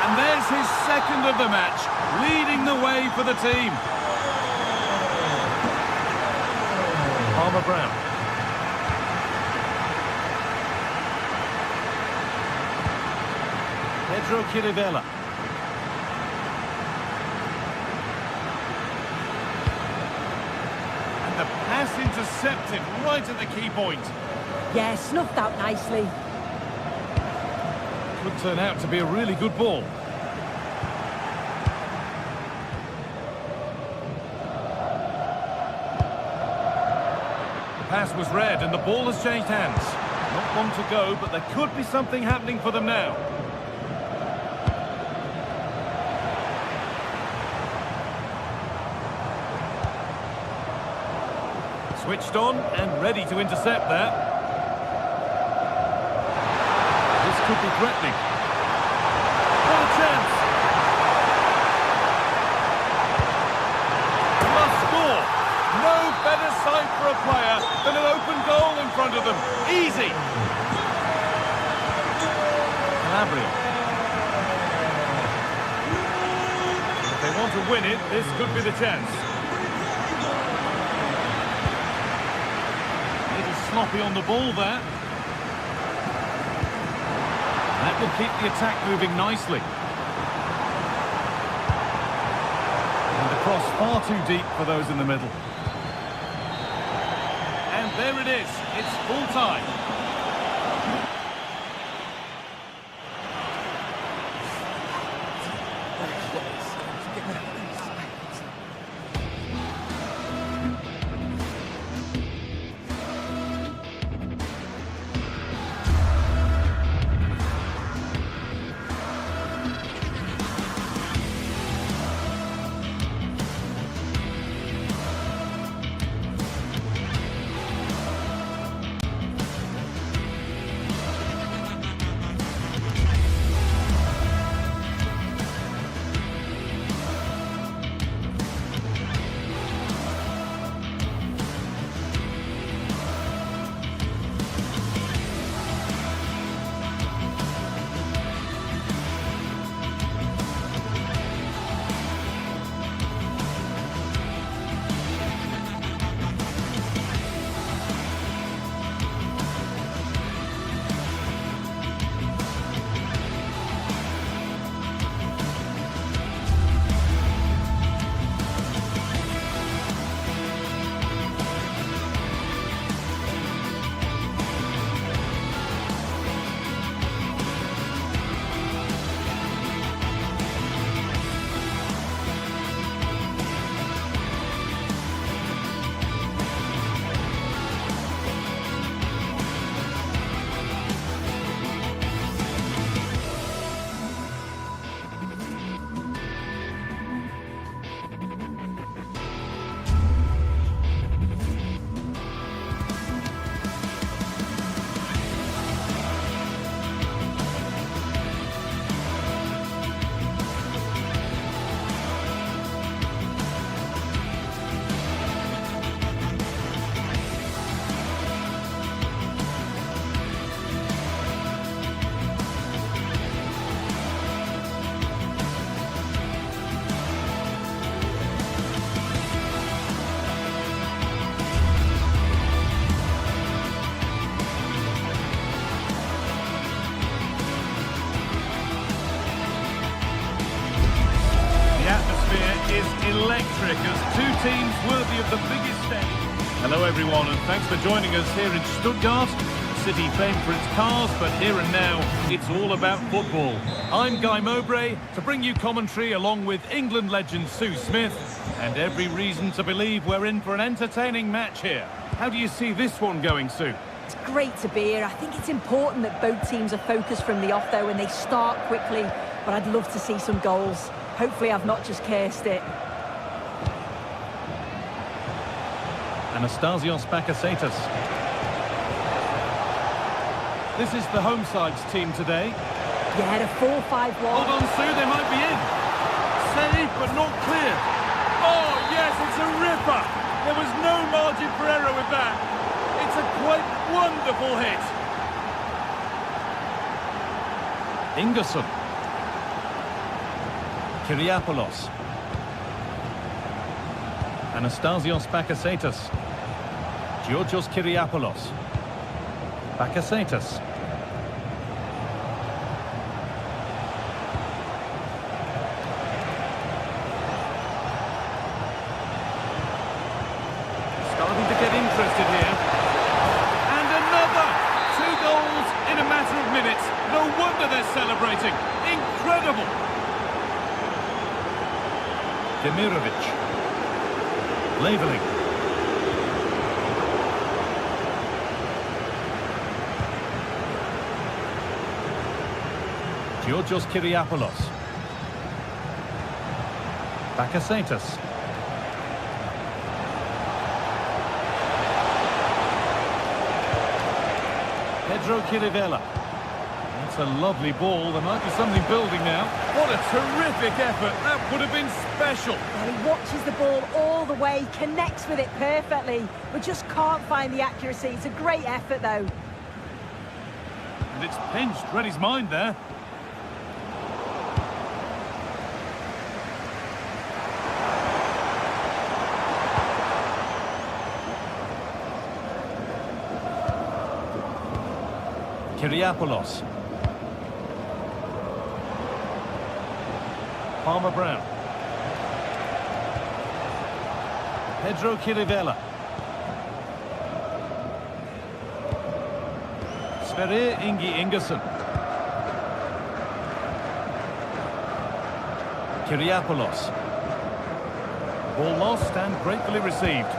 And there's his second of the match, leading the way for the team. Palmer Brown. Pedro Chirivella. And the pass intercepted right at the key point. Yeah, snuffed out nicely. Could turn out to be a really good ball. The pass was read and the ball has changed hands. Not long to go, but there could be something happening for them now. Switched on and ready to intercept there. Could be threatening. What a chance! Must score! No better sight for a player than an open goal in front of them. Easy! Calabria. If they want to win it, this could be the chance. A little sloppy on the ball there. That will keep the attack moving nicely. And the cross far too deep for those in the middle. And there it is. It's full time. the biggest stage. Hello everyone, and thanks for joining us here in Stuttgart. A city famed for its cars, but here and now, it's all about football. I'm Guy Mowbray to bring you commentary along with England legend Sue Smith, and every reason to believe we're in for an entertaining match here. How do you see this one going, Sue? It's great to be here. I think it's important that both teams are focused from the off, though, and they start quickly. But I'd love to see some goals. Hopefully I've not just cursed it. Anastasios Bakasetas. This is the home side's team today. Yeah, the 4-5-1. Hold on, Sue, they might be in. Saved, but not clear. Oh, yes, it's a ripper. There was no margin for error with that. It's a quite wonderful hit. Ingerson. Kyriapoulos. Anastasios Bakasetas. Georgios Kyriapoulos. Bakasetas. Starting to get interested here. And another! 2 goals in a matter of minutes. No wonder they're celebrating. Incredible! Demirovic. Leveling. Georgios Kyriapoulos. Bakasetas. Pedro Chirivella. That's a lovely ball. There might be something building now. What a terrific effort. That would have been special. Well, he watches the ball all the way, connects with it perfectly, but just can't find the accuracy. It's a great effort, though. And it's pinched. Read his mind there. Kyriapoulos. Palmer Brown. Pedro Chirivella. Sverrir Ingi Ingerson. Kyriapoulos. Ball lost and gratefully received.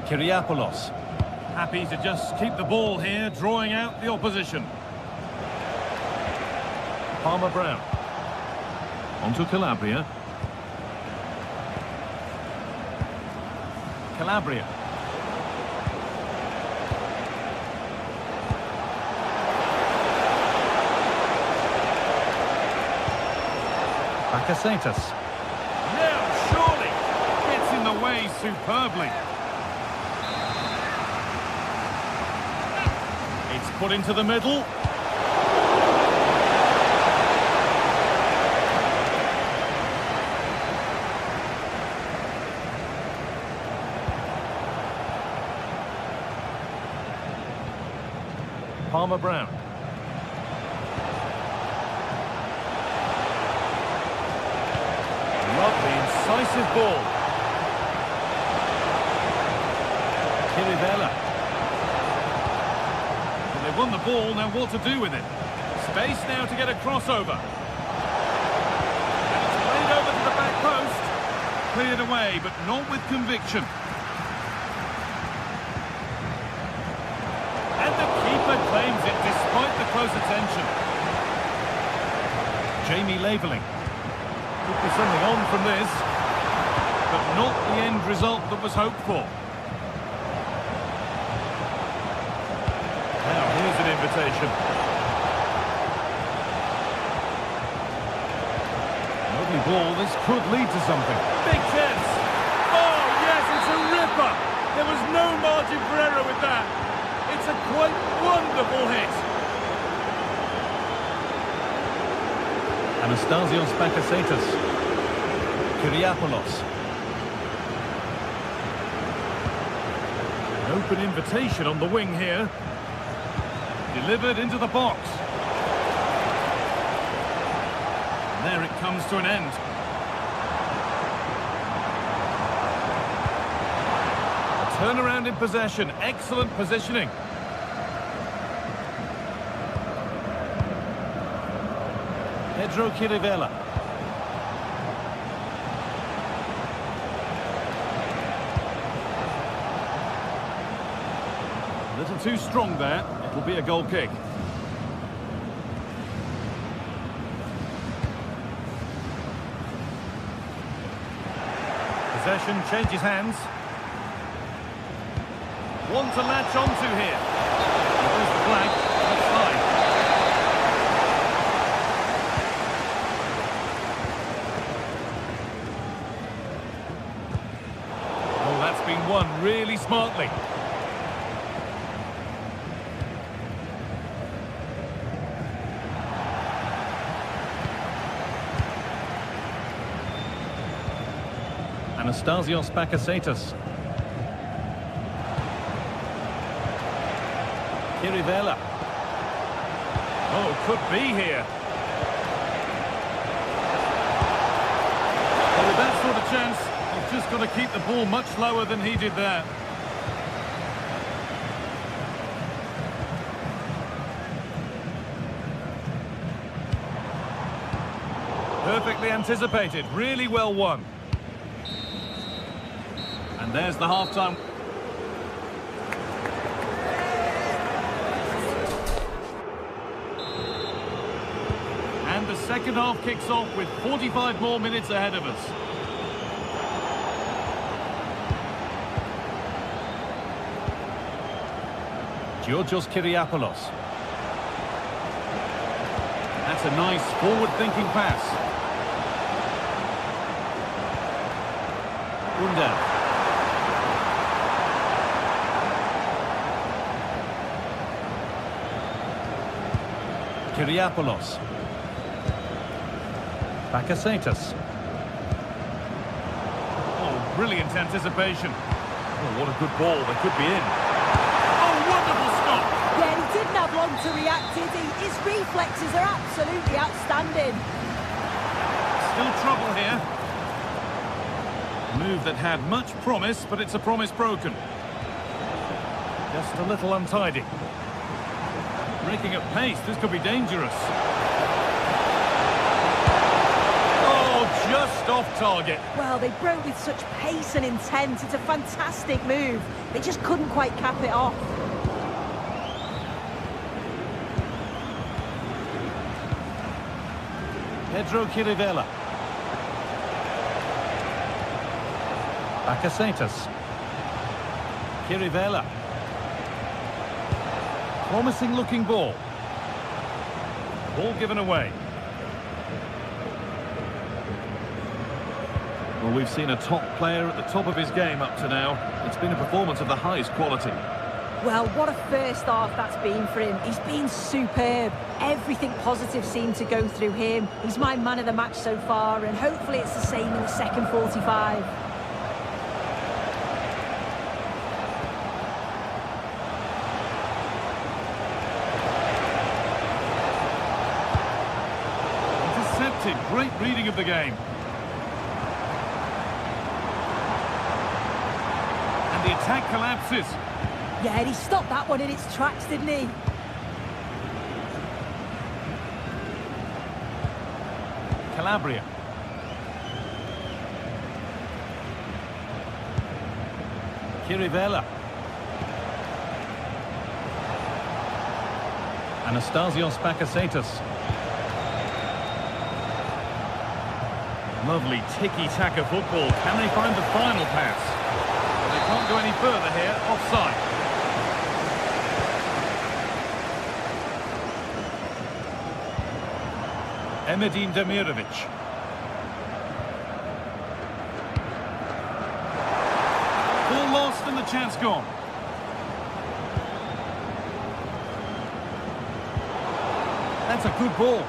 Kyriapoulos. Happy to just keep the ball here, drawing out the opposition. Palmer Brown. Onto Calabria. Calabria. Bakasetas. Now, surely, gets in the way superbly. It's put into the middle. Palmer Brown. Lovely, incisive ball. Chirivella. Well, they've won the ball, now what to do with it? Space now to get a crossover. And it's played over to the back post. Cleared away, but not with conviction. And the keeper claims it despite the close attention. Jamie Leveling. Could be something on from this, but not the end result that was hoped for. Now here's an invitation. Lovely ball, this could lead to something. Big chance! Oh yes, it's a ripper! There was no margin for error with that. It's a quite wonderful hit. Anastasios Bakasetas. Kyriapoulos. An open invitation on the wing here. Delivered into the box. there it comes to an end. Turnaround in possession, excellent positioning. Pedro Chirivella. A little too strong there. It'll be a goal kick. Possession changes hands. One to latch onto here. There's the flag. Offside. Oh, that's been won really smartly. Anastasios Bakasetas. Chirivella. Oh, could be here. Well, with that sort of chance, you've just got to keep the ball much lower than he did there. Perfectly anticipated, really well won. And there's the half-time. And the second half kicks off with 45 more minutes ahead of us. Georgios Kyriapoulos. That's a nice forward-thinking pass. Unda. Kyriapoulos. Bakasetas. Oh, brilliant anticipation. Oh, what a good ball. They could be in. Oh, wonderful stop. Yeah, he didn't have long to react, did he? His reflexes are absolutely outstanding. Still trouble here. A move that had much promise, but it's a promise broken. Just a little untidy. Breaking at pace, this could be dangerous. Oh, just off target. Well, they broke with such pace and intent. It's a fantastic move. They just couldn't quite cap it off. Pedro Chirivella. Bakasetas. Chirivella. Promising looking ball. Ball given away. Well, we've seen a top player at the top of his game up to now. It's been a performance of the highest quality. Well, what a first half that's been for him. He's been superb. Everything positive seemed to go through him. He's my man of the match so far, and hopefully it's the same in the second 45. Great reading of the game. And the attack collapses. Yeah, he stopped that one in its tracks, didn't he? Calabria. Chirivella. Anastasios Bakasetas. Lovely tiki-taka football. Can they find the final pass? Well, they can't go any further here. Offside. Emedin Demirovic. Ball lost and the chance gone. That's a good ball.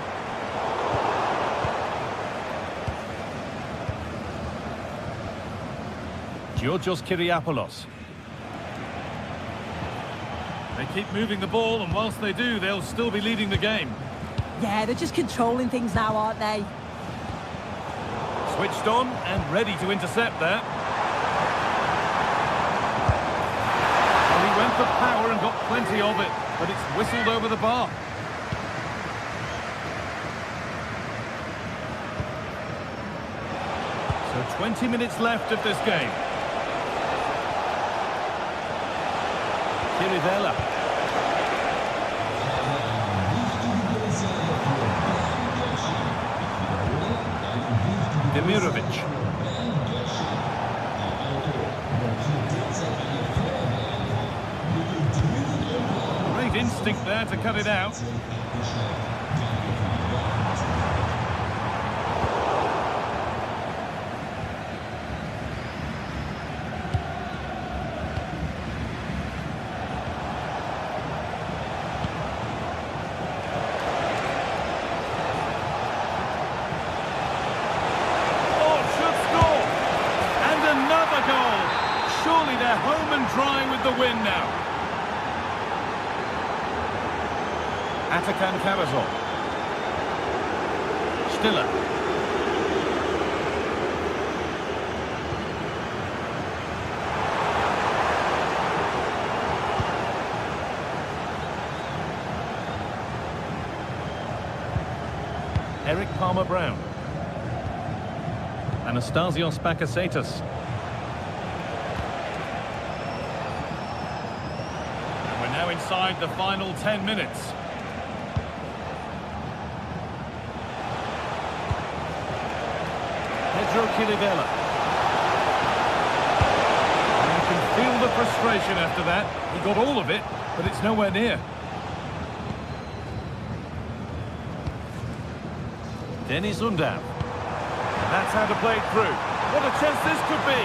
Georgios Kyriapoulos. They keep moving the ball, and whilst they do, they'll still be leading the game. Yeah, they're just controlling things now, aren't they? Switched on and ready to intercept there. Well, he went for power and got plenty of it, but it's whistled over the bar. So 20 minutes left of this game. Kirivella. Demirovic. Great instinct there to cut it out. Surely they're home and dry with the win now. Atakan Karazor. Stiller. Eric Palmer-Brown. Anastasios Bakasetas. Now inside the final 10 minutes. Pedro Kirivella. And you can feel the frustration after that. He got all of it, but it's nowhere near. Denis Undav. That's how to play it through. What a chance this could be.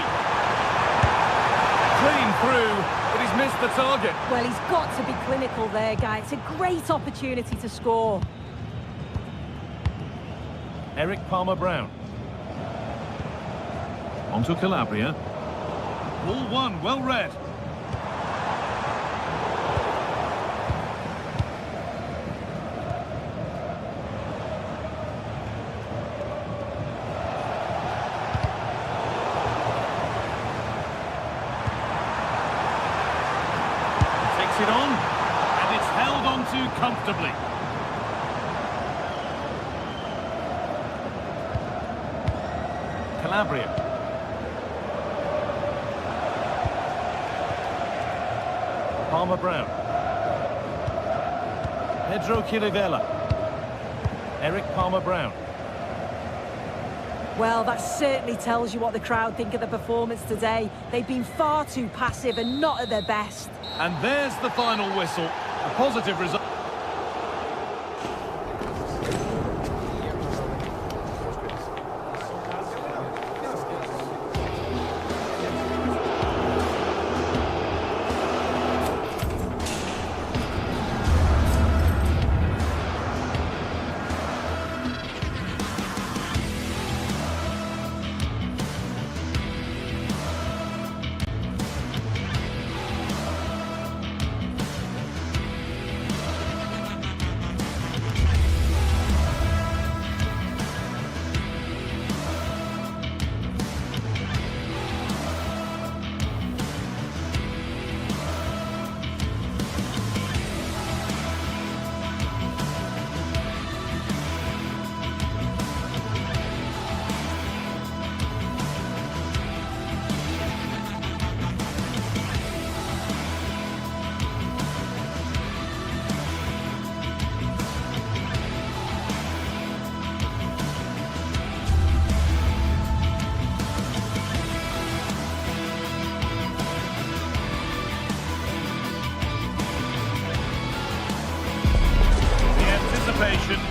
Clean through. But he's missed the target. Well, he's got to be clinical there, guy. It's a great opportunity to score. Eric Palmer-Brown. Onto Calabria. Ball one, well read. It on, and it's held on to comfortably. Calabria. Palmer-Brown. Pedro Kirivella. Eric Palmer-Brown. Well, that certainly tells you what the crowd think of the performance today. They've been far too passive and not at their best. And there's the final whistle. A positive result.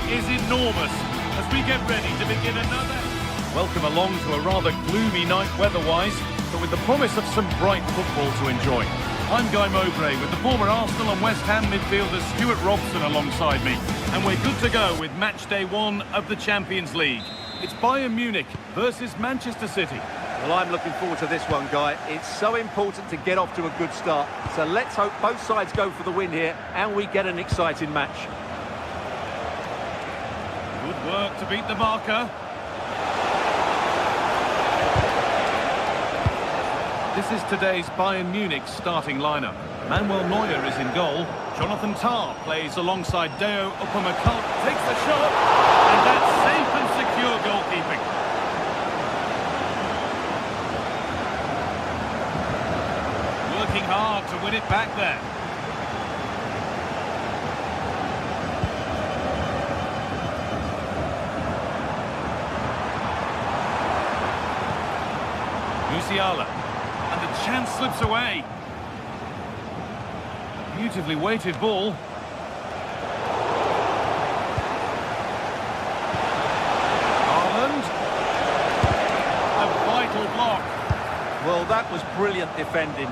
Is enormous as we get ready to begin another. Welcome along to a rather gloomy night weather-wise, but with the promise of some bright football to enjoy. I'm Guy Mowbray with the former Arsenal and West Ham midfielder Stuart Robson alongside me, and we're good to go with match day 1 of the Champions League. It's Bayern Munich versus Manchester City. Well, I'm looking forward to this one, Guy. It's so important to get off to a good start, so let's hope both sides go for the win here and we get an exciting match. Good work to beat the marker. This is today's Bayern Munich starting lineup. Manuel Neuer is in goal. Jonathan Tah plays alongside Deo Upamecano. Takes the shot, and that's safe and secure goalkeeping. Working hard to win it back there. Musiala, and the chance slips away. Beautifully weighted ball. Haaland. A vital block. Well, that was brilliant defending.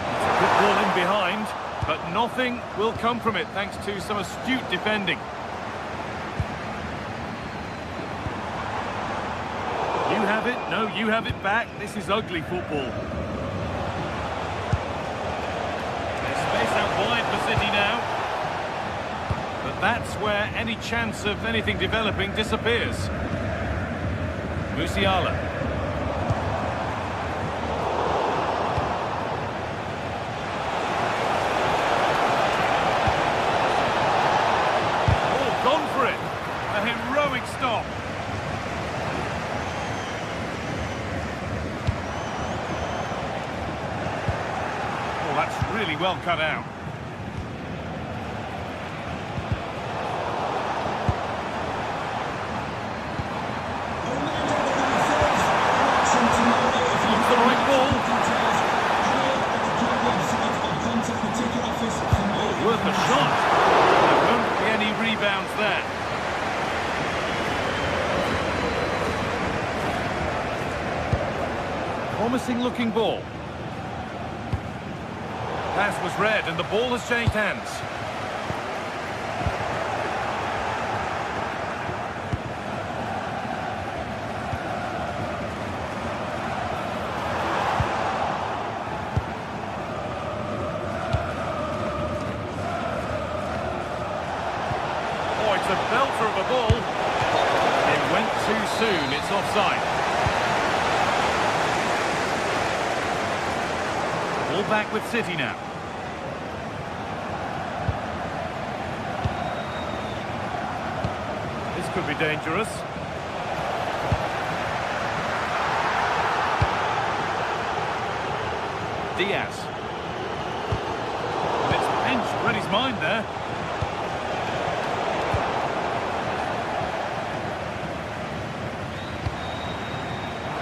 It's a good ball in behind, but nothing will come from it thanks to some astute defending. You have it, no, you have it back. This is ugly football. There's space out wide for City now. But that's where any chance of anything developing disappears. Musiala. Oh, gone for it. A heroic stop. That's really well cut out. Looks the right ball. Worth a shot. There won't be any rebounds there. Promising looking ball. Pass was read and the ball has changed hands. Oh, it's a belter of a ball. It went too soon, it's offside. Ball back with City now. This could be dangerous. Diaz. And it's pinched, read his mind there.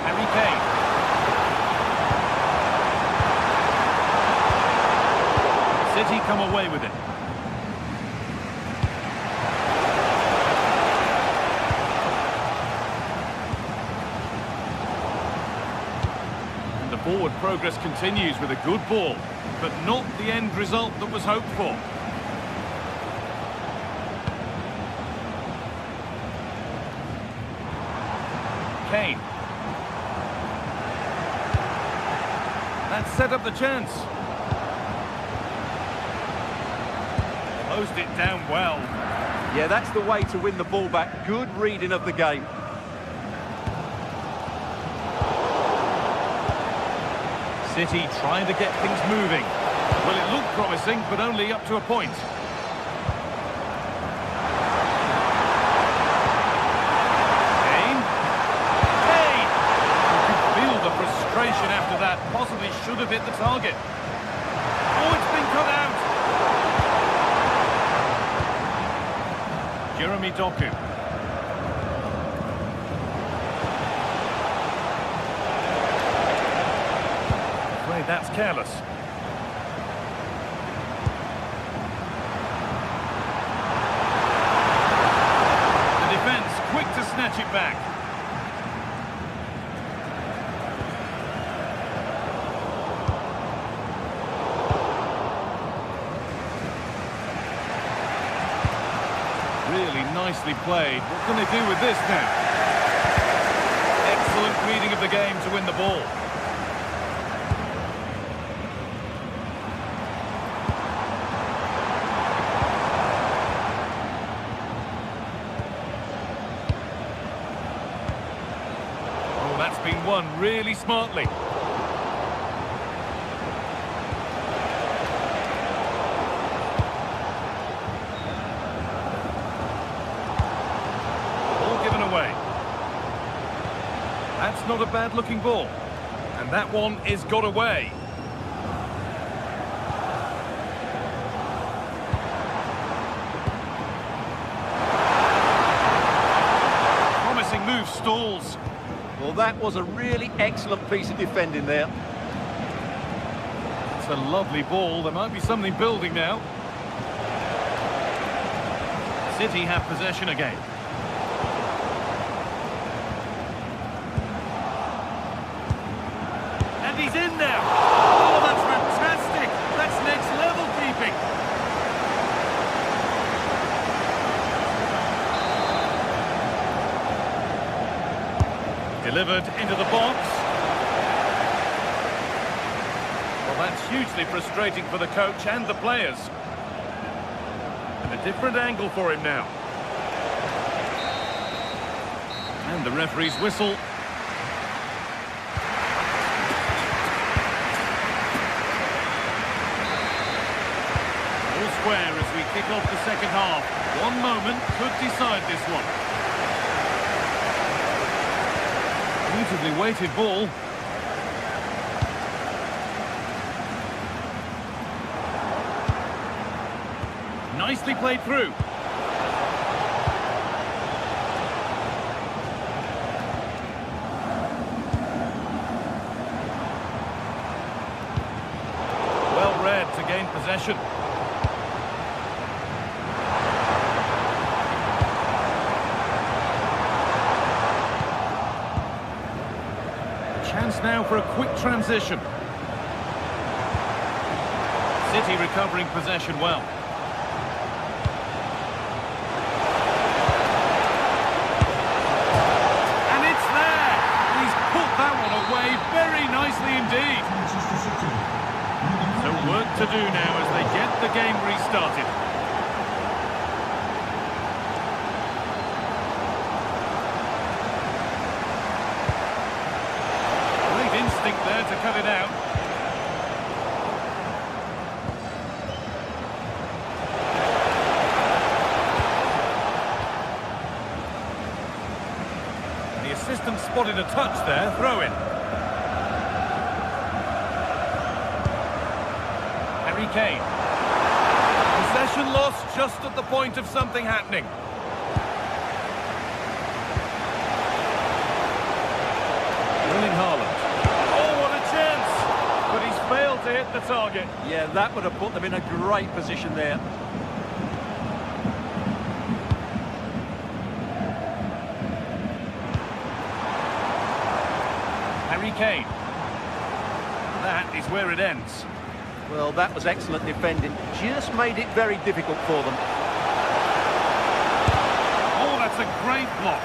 Harry Kane. City come away with it. And the forward progress continues with a good ball, but not the end result that was hoped for. Kane. That set up the chance. Closed it down well. Yeah, that's the way to win the ball back. Good reading of the game. City trying to get things moving. Well, it looked promising, but only up to a point. Kane. Kane! You could feel the frustration after that. Possibly should have hit the target. Oh, it's been cut out. Jeremy Doku. Afraid that's careless. The defence quick to snatch it back. Really nicely played. What can they do with this now? Excellent reading of the game to win the ball. Oh, that's been won really smartly. That's not a bad-looking ball. And that one is got away. Promising move stalls. Well, that was a really excellent piece of defending there. It's a lovely ball. There might be something building now. City have possession again. And he's in there. Oh, that's fantastic. That's next level keeping. Delivered into the box. Well, that's hugely frustrating for the coach and the players. And a different angle for him now. And the referee's whistle. All square as we kick off the second half. One moment could decide this one. Beautifully weighted ball. Nicely played through. Well read to gain possession. Chance now for a quick transition. City recovering possession well. And it's there! He's put that one away very nicely indeed. So work to do now as they get the game restarted. Instinct there to cut it out. The assistant spotted a touch there, throw in. Harry Kane. Possession lost just at the point of something happening. Haaland. But he's failed to hit the target. Yeah, that would have put them in a great position there. Harry Kane. That is where it ends. Well, that was excellent defending. Just made it very difficult for them. Oh, that's a great block.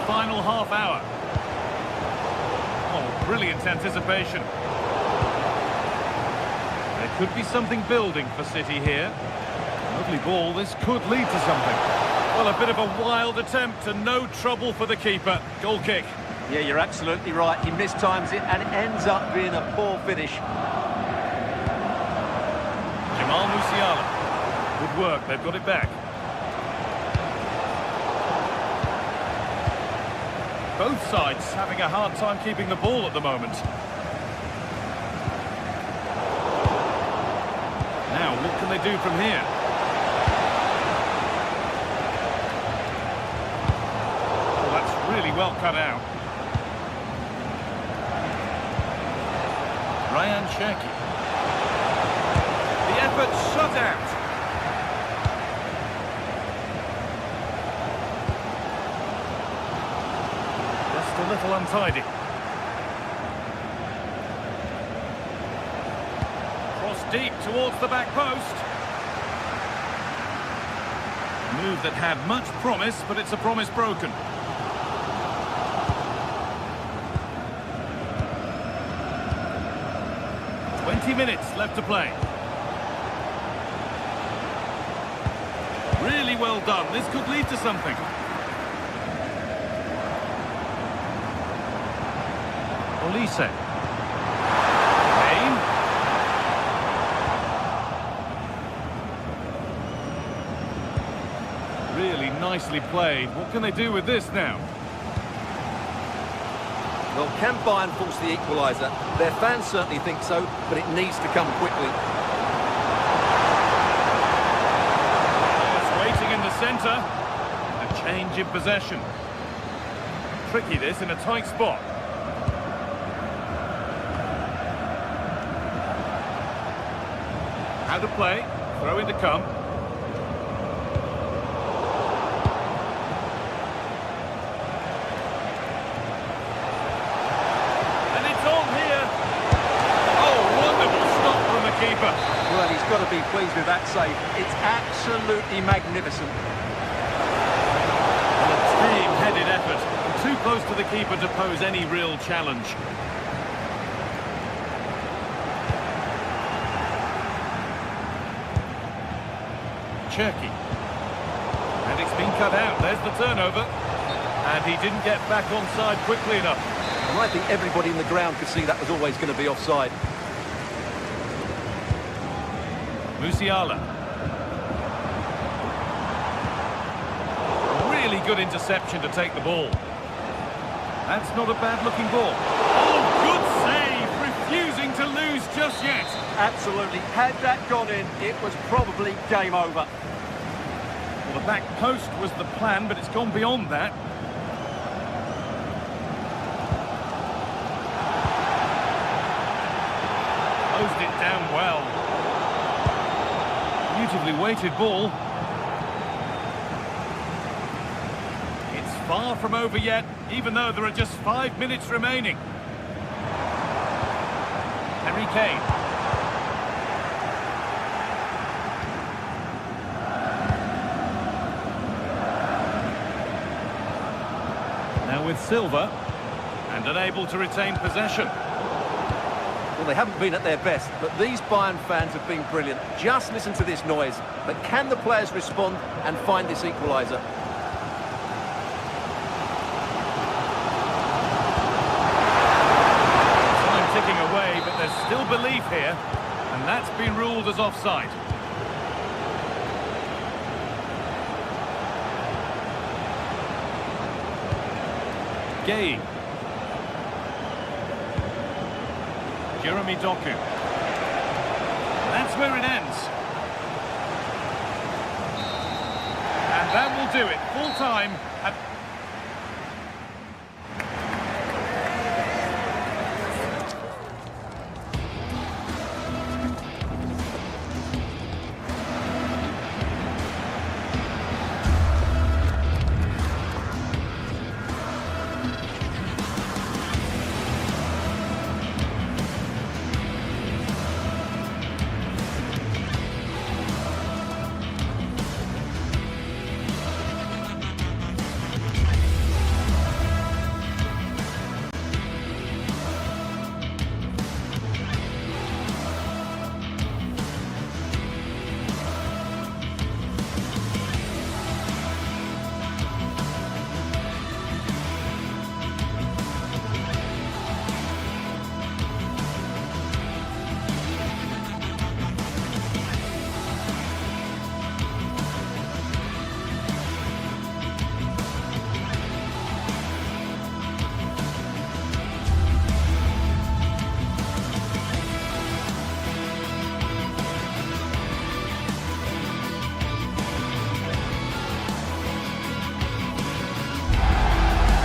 Final half hour. Oh, brilliant anticipation. There could be something building for City here. Lovely ball, this could lead to something. Well, a bit of a wild attempt and no trouble for the keeper. Goal kick. Yeah, you're absolutely right. He mistimes it and it ends up being a poor finish. Jamal Musiala. Good work, they've got it back. Both sides having a hard time keeping the ball at the moment. Now, what can they do from here? Oh, that's really well cut out. Ryan Cherki. The effort shut out. A little untidy. Cross deep towards the back post. Move that had much promise, but it's a promise broken. "20 minutes left to play. Really well done. This could lead to something. Olise. Kane. nicely played. What can they do with this now? Well, can Bayern force the equaliser? Their fans certainly think so, but it needs to come quickly. It's waiting in the centre. A change in possession. Tricky this in a tight spot. How to play. Throw in to come. Well, he's got to be pleased with that save. It's absolutely magnificent. And a team-headed effort. Too close to the keeper to pose any real challenge. Cherky. And it's been cut out. There's the turnover. And he didn't get back onside quickly enough. And I think everybody in the ground could see that was always going to be offside. Musiala. Really good interception to take the ball. That's not a bad-looking ball. Oh, good save! Refusing to lose just yet. Absolutely. Had that gone in, it was probably game over. Well, the back post was the plan, but it's gone beyond that. Closed it down well. Beautifully weighted ball. It's far from over yet, even though there are just 5 minutes remaining. Harry Kane. Now with Silva, and unable to retain possession. Well, they haven't been at their best, but these Bayern fans have been brilliant. Just listen to this noise. But can the players respond and find this equaliser? Time ticking away, but there's still belief here, and that's been ruled as offside. Gay. Jeremy Doku. That's where it ends. And that will do it. Full time.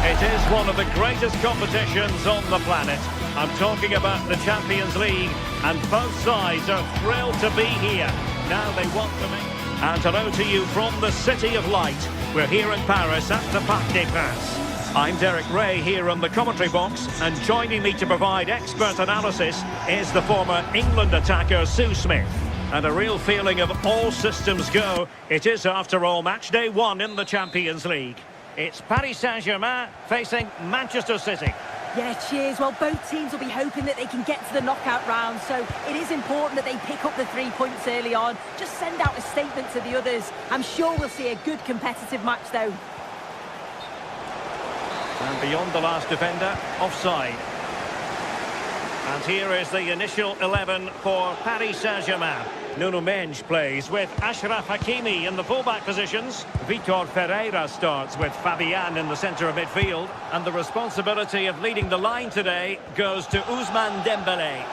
It is one of the greatest competitions on the planet. I'm talking about the Champions League, and both sides are thrilled to be here. Now they want to make... And hello to you from the City of Light. We're here in Paris at the Parc des Princes. I'm Derek Ray here on the commentary box, and joining me to provide expert analysis is the former England attacker Sue Smith. And a real feeling of all systems go. It is, after all, match day 1 in the Champions League. It's Paris Saint-Germain facing Manchester City. Yeah, cheers. Well, both teams will be hoping that they can get to the knockout round, so it is important that they pick up the 3 points early on. Just send out a statement to the others. I'm sure we'll see a good competitive match, though. And beyond the last defender, offside. And here is the initial 11 for Paris Saint-Germain. Nuno Mendes plays with Achraf Hakimi in the fullback positions. Vitor Ferreira starts with Fabian in the centre of midfield. And the responsibility of leading the line today goes to Ousmane Dembélé.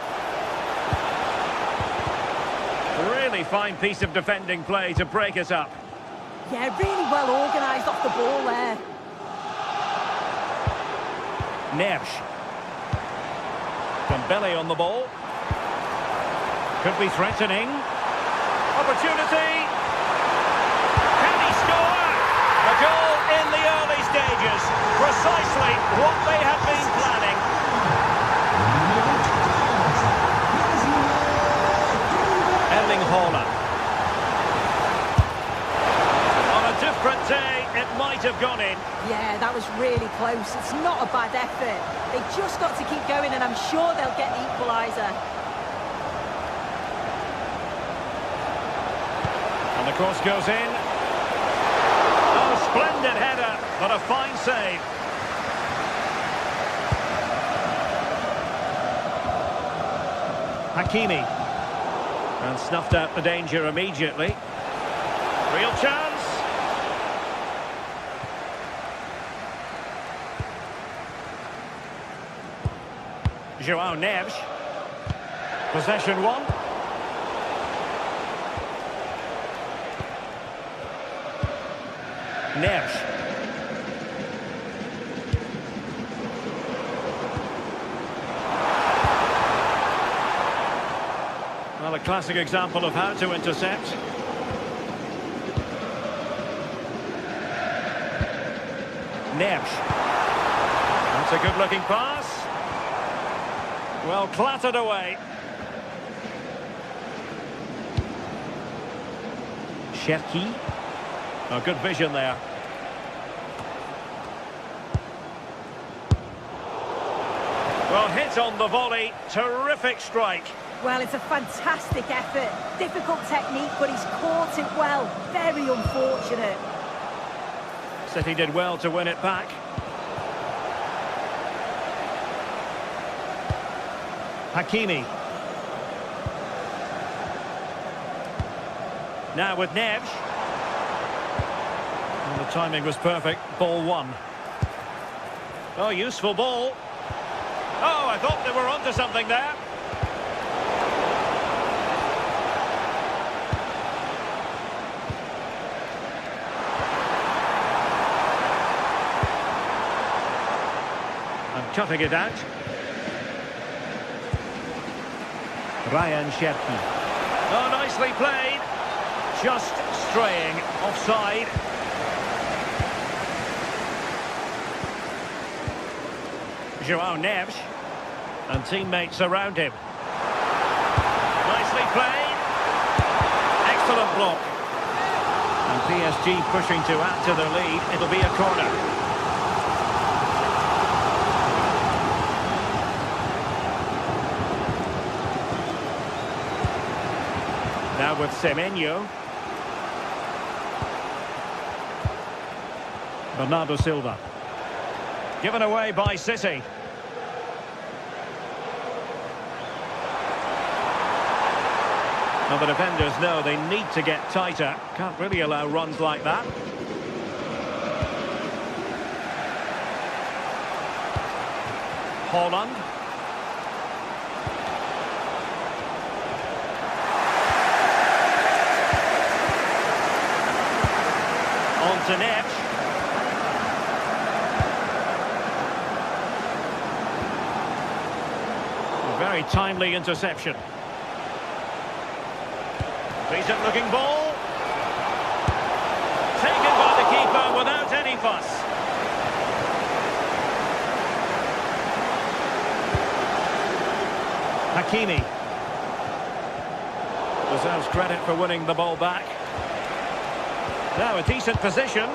Really fine piece of defending play to break it up. Yeah, really well organised off the ball there. Neves. Dembélé on the ball. Could be threatening. Opportunity. Can he score? A goal in the early stages. Precisely what they have been planning. Erling Haaland. On a different day, it might have gone in. Yeah, that was really close. It's not a bad effort. They just got to keep going, and I'm sure they'll get the equaliser. And the cross goes in. Oh, splendid header, but a fine save. Hakimi. And snuffed out the danger immediately. Real chance. João Neves. Possession one. Neves. Well, a classic example of how to intercept. Neves. That's a good-looking pass. Well, clattered away. Cherki. Oh, good vision there. Well, hit on the volley. Terrific strike. Well, it's a fantastic effort. Difficult technique, but he's caught it well. Very unfortunate. City did well to win it back. Hakimi. Now with Neves. And the timing was perfect. Ball one. Oh, useful ball. Oh, I thought they were onto something there. And cutting it out. Ryan Cherki. Oh, nicely played. Just straying offside. João Neves. And teammates around him. Nicely played. Excellent block. And PSG pushing to add to the lead. It'll be a corner. Now with Semenyo. Bernardo Silva. Given away by City. Now the defenders know they need to get tighter. Can't really allow runs like that. Haaland. On to Neves. A very timely interception. Decent looking ball. Taken by the keeper without any fuss. Hakimi. Deserves credit for winning the ball back. Now a decent position.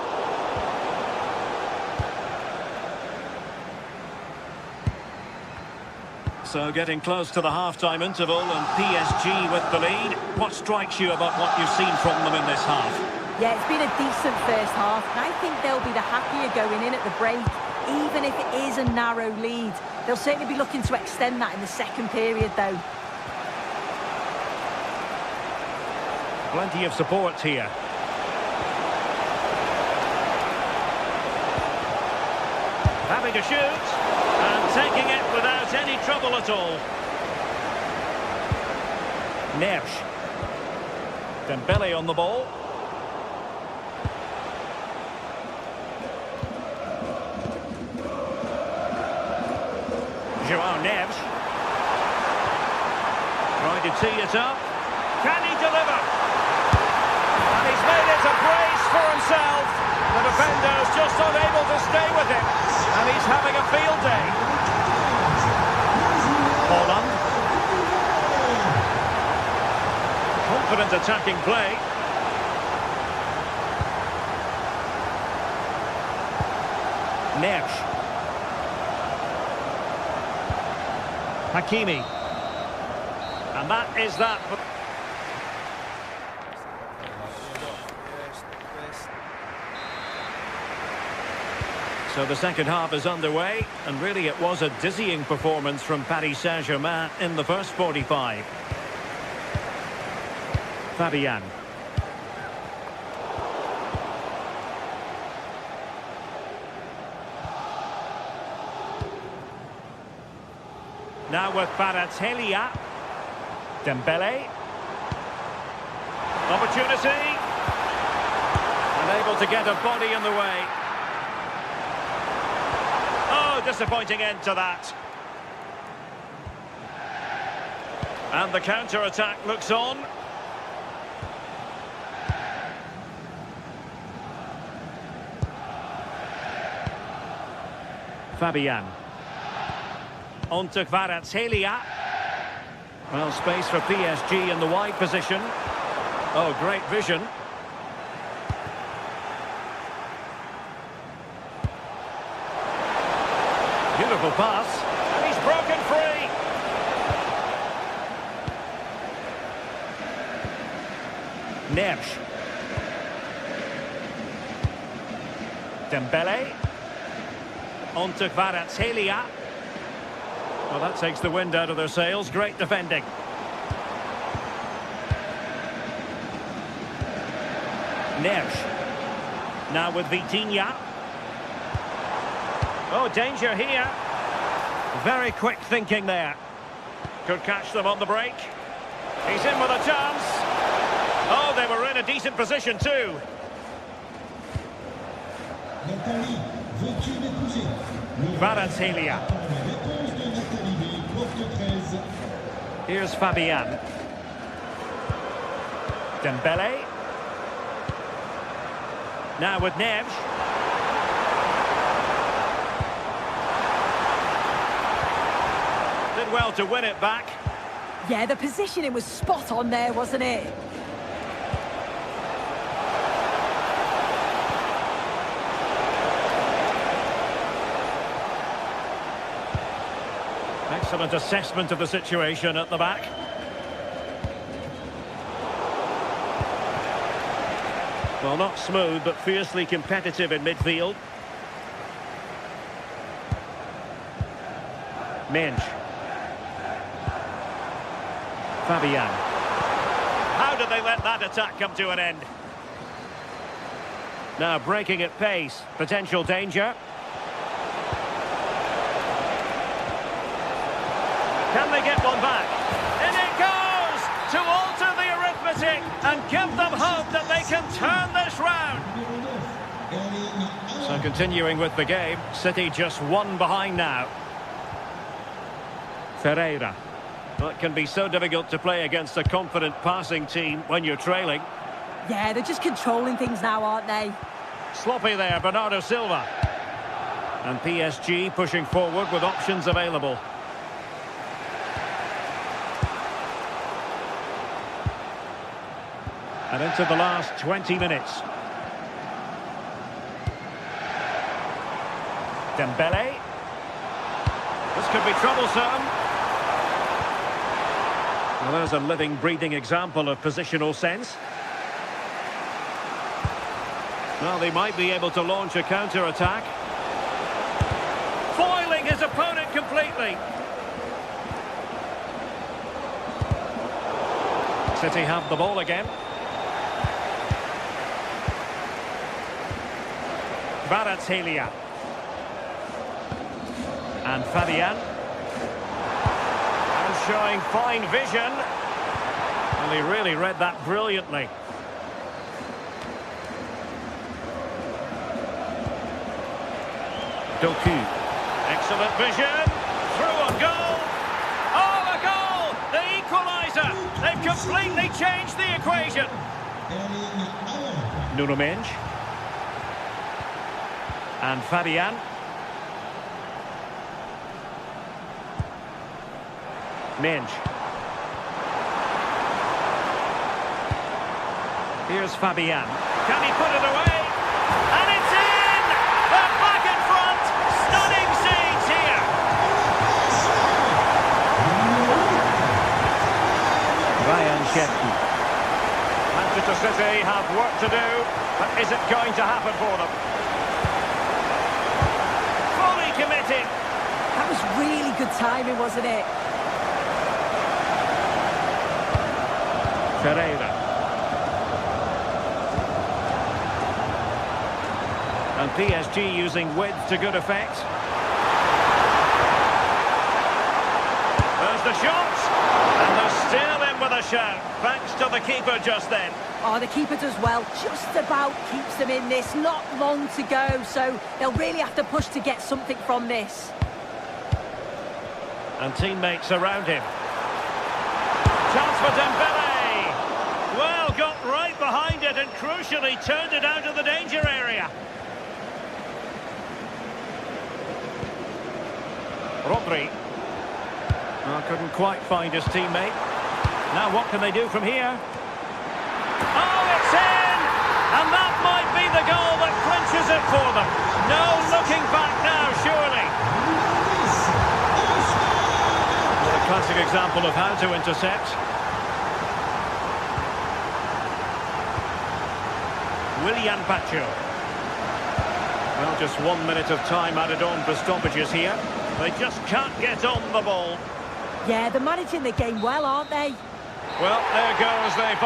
So getting close to the half-time interval and PSG with the lead. What strikes you about what you've seen from them in this half? Yeah, it's been a decent first half, and I think they'll be the happier going in at the break, even if it is a narrow lead. They'll certainly be looking to extend that in the second period, though. Plenty of support here. Having a shoot, and taking it without any trouble at all. Neves. Dembele on the ball. Joao Neves. Trying to tee it up. Can he deliver? And he's made it a brace for himself. The defender's just unable to stay with him. And he's having a field day. Holland. Confident attacking play. Neves. Hakimi. And that is that. So the second half is underway, and really it was a dizzying performance from Paris Saint-Germain in the first 45. Fabian. Now with Kvaratskhelia. Dembele. Opportunity. Unable to get a body in the way. Oh, disappointing end to that. And the counter-attack looks on. Fabian. On to Kvaratskhelia. Well, space for PSG in the wide position. Oh, great vision. Beautiful pass. And he's broken free. Neves. Dembele. On to Kvaratskhelia. Well, that takes the wind out of their sails. Great defending. Neves. Now with Vitinha. Oh, danger here. Very quick thinking there. Could catch them on the break. He's in with a chance. Oh, they were in a decent position too. Kvaratskhelia. Here's Fabian. Dembele. Now with Neves. Did well to win it back. Yeah, the positioning was spot on there, wasn't it? Excellent assessment of the situation at the back. Well, not smooth, but fiercely competitive in midfield. Mensch. Fabian. How did they let that attack come to an end? Now breaking at pace. Potential danger. Can they get one back? In it goes! To alter the arithmetic and give them hope that they can turn this round. So continuing with the game, City just one behind now. Ferreira. Well, it can be so difficult to play against a confident passing team when you're trailing. Yeah, they're just controlling things now, aren't they? Sloppy there, Bernardo Silva. And PSG pushing forward with options available. And into the last 20 minutes. Dembele. This could be troublesome. Well, there's a living, breathing example of positional sense. Well, they might be able to launch a counter-attack. Foiling his opponent completely. City have the ball again. Kvaratskhelia. And Fabian. And showing fine vision. And he really read that brilliantly. Doku. Excellent vision. Through on goal. Oh, a goal! The equaliser. They've completely changed the equation. Nuno Mendes. And Fabian. Mendes. Here's Fabian. Can he put it away? And it's in! They're back in front! Stunning scenes here! Ryan Shefty. Manchester City have work to do, but is it going to happen for them? Fully committed! That was really good timing, wasn't it? Ferreira. And PSG using width to good effect. There's the shot. And they're still in with a shout, thanks to the keeper just then. Oh, the keeper does well. Just about keeps them in this. Not long to go, so they'll really have to push to get something from this. And teammates around him. Chance for Dembele. Well, got right behind it and crucially turned it out of the danger area. Rodri. Oh, couldn't quite find his teammate. Now what can they do from here? Oh, it's in! And that might be the goal that clinches it for them. No looking back now, surely. What a classic example of how to intercept. Willian Pacho. Well, just 1 minute of time added on for stoppages here. They just can't get on the ball. Yeah, they're managing the game well, aren't they? Well, there goes they.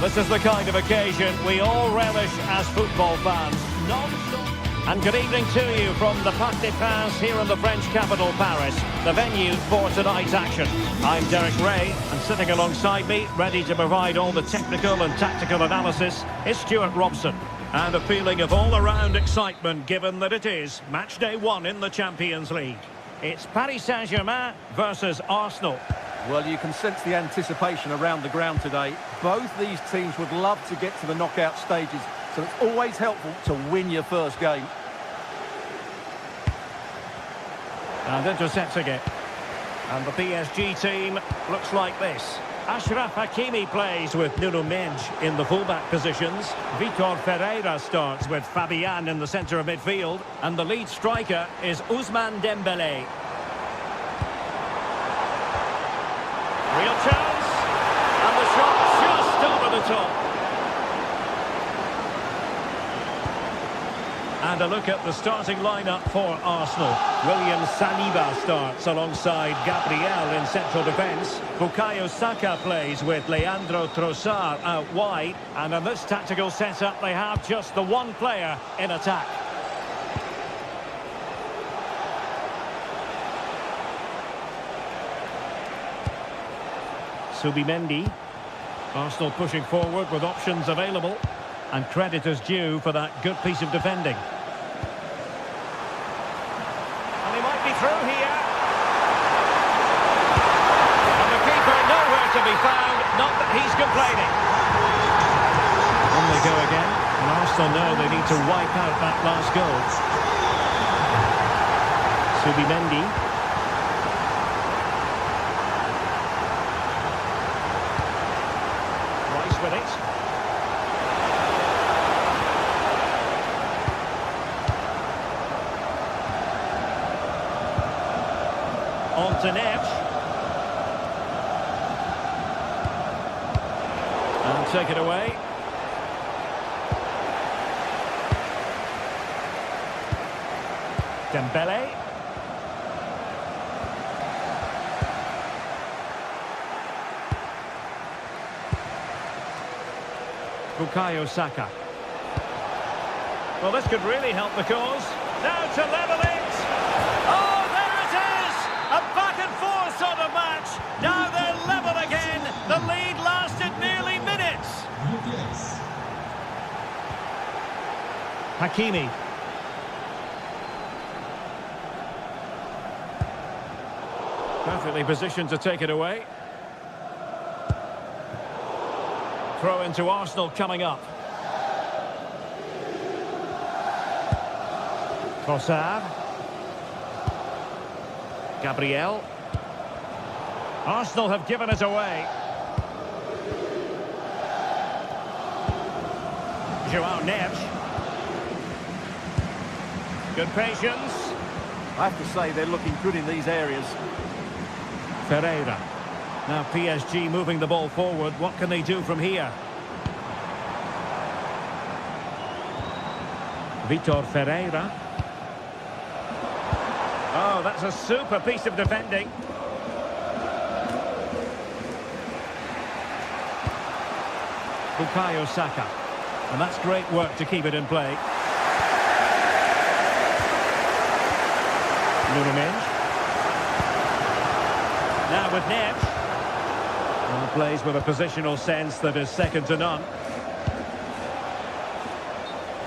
This is the kind of occasion we all relish as football fans. Non-stop. And good evening to you from the Parc des Princes here in the French capital, Paris, the venue for tonight's action. I'm Derek Ray, and sitting alongside me, ready to provide all the technical and tactical analysis, is Stuart Robson. And a feeling of all-around excitement, given that it is match day 1 in the Champions League. It's Paris Saint-Germain versus Arsenal. Well, you can sense the anticipation around the ground today. Both these teams would love to get to the knockout stages, so it's always helpful to win your first game. And intercepting it. And the PSG team looks like this. Achraf Hakimi plays with Nuno Mendes in the fullback positions. Vitor Ferreira starts with Fabian in the centre of midfield. And the lead striker is Ousmane Dembele. Real chance. And the shot just over the top. And a look at the starting lineup for Arsenal. William Saliba starts alongside Gabriel in central defence. Bukayo Saka plays with Leandro Trossard out wide. And in this tactical setup, they have just the one player in attack. Subimendi. Arsenal pushing forward with options available. And credit is due for that good piece of defending. And he might be through here. And the keeper nowhere to be found, not that he's complaining. On they go again, and Arsenal know they need to wipe out that last goal. Subimendi. Rice with it. On to Neves. And take it away. Dembele. Bukayo Saka. Well, this could really help the cause. Now to level it. Oh, there it is! A back and forth sort of match. Now they're level again. The lead lasted nearly minutes. Hakimi. Perfectly positioned to take it away. Throw into Arsenal coming up. Trossard. Gabriel. Arsenal have given it away. Joao Neves. Good patience. I have to say they're looking good in these areas. Ferreira. Now PSG moving the ball forward. What can they do from here? Vitor Ferreira. Oh, that's a super piece of defending. Bukayo Saka. And that's great work to keep it in play. Nunes. Now with Neves. And plays with a positional sense that is second to none.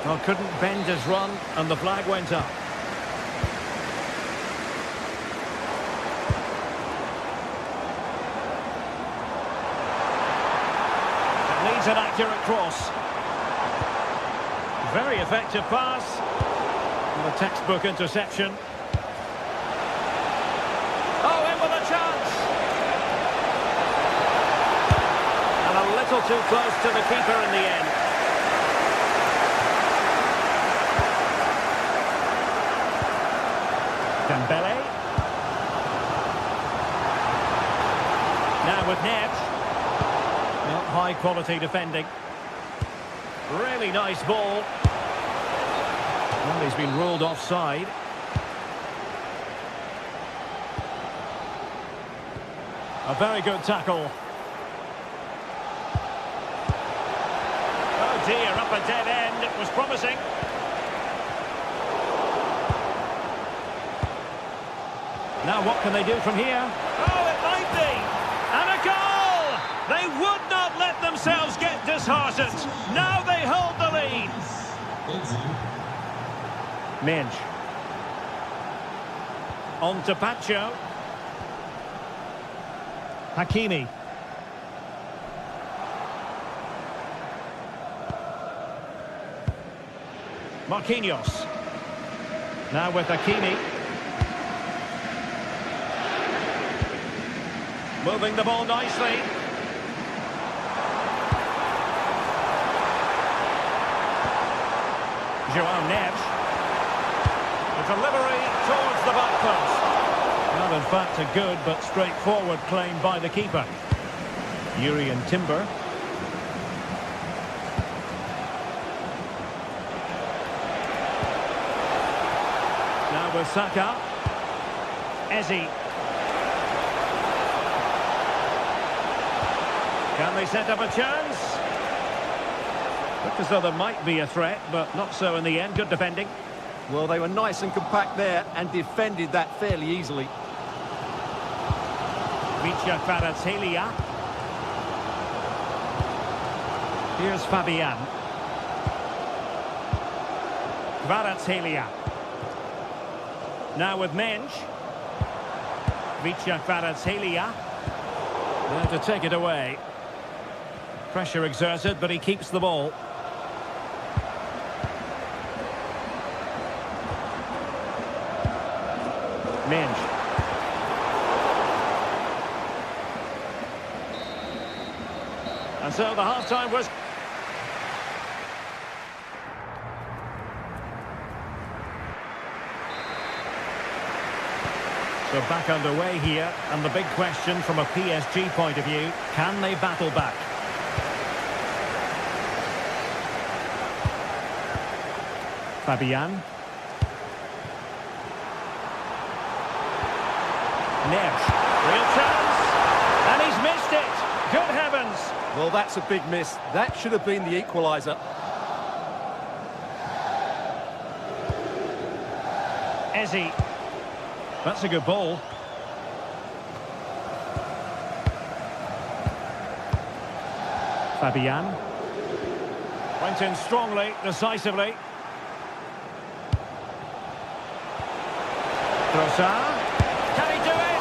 Well, couldn't bend his run, and the flag went up. It needs an accurate cross. Very effective pass. And a textbook interception. Oh, in with a chance. And a little too close to the keeper in the end. Dembele. Now with Neves. Not high quality defending. Really nice ball. Well, he's been ruled offside. A very good tackle. Oh dear, up a dead end. It was promising. Now what can they do from here? Oh, it might be! And a goal! They would not let themselves get disheartened. Now they hold the lead. Minge. On to Pacho. Hakimi. Marquinhos. Now with Hakimi. Moving the ball nicely. Joao Neves. The delivery towards the back post. Well, in fact, a good but straightforward claim by the keeper. Urian Timber. with Saka. Eze. Can they set up a chance? Looked as though there might be a threat, but not so in the end. Good defending. Well, they were nice and compact there and defended that fairly easily. Kvaratskhelia. Here's Fabian. Kvaratskhelia. Now with Mensch. Kvaratskhelia. There to take it away. Pressure exerted, but he keeps the ball. Mensch. And so the half-time was... So back underway here, and the big question from a PSG point of view, can they battle back? Fabian. Neves. Real chance. And he's missed it. Good heavens. Well, that's a big miss. That should have been the equaliser. Eze. That's a good ball. Fabian. Went in strongly, decisively. Trossard. Can he do it?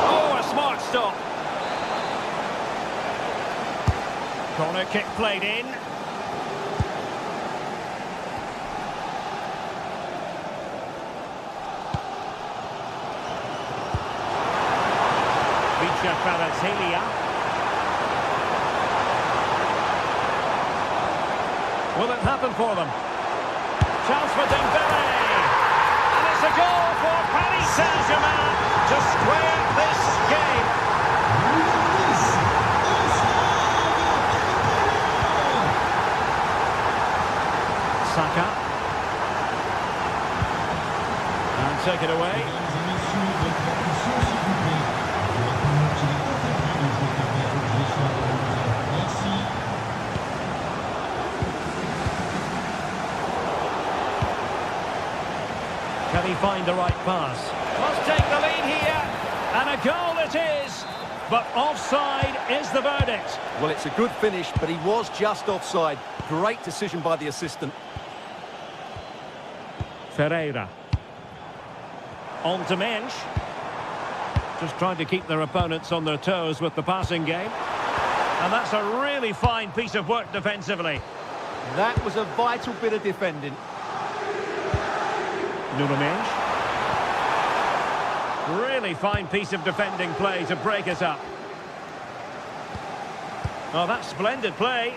Oh, a smart stop. Corner kick played in. Kvaratskhelia. Will it happen for them? Chance for Dembele. And it's a goal for Paris Saint-Germain to square this game. Saka. And take it away. Can he find the right pass? Must take the lead here. And a goal it is. But offside is the verdict. Well, it's a good finish, but he was just offside. Great decision by the assistant. Ferreira. On to Mensch. Just trying to keep their opponents on their toes with the passing game. And that's a really fine piece of work defensively. That was a vital bit of defending. Nuno Mensch. Really fine piece of defending play to break us up. Oh, that's splendid play.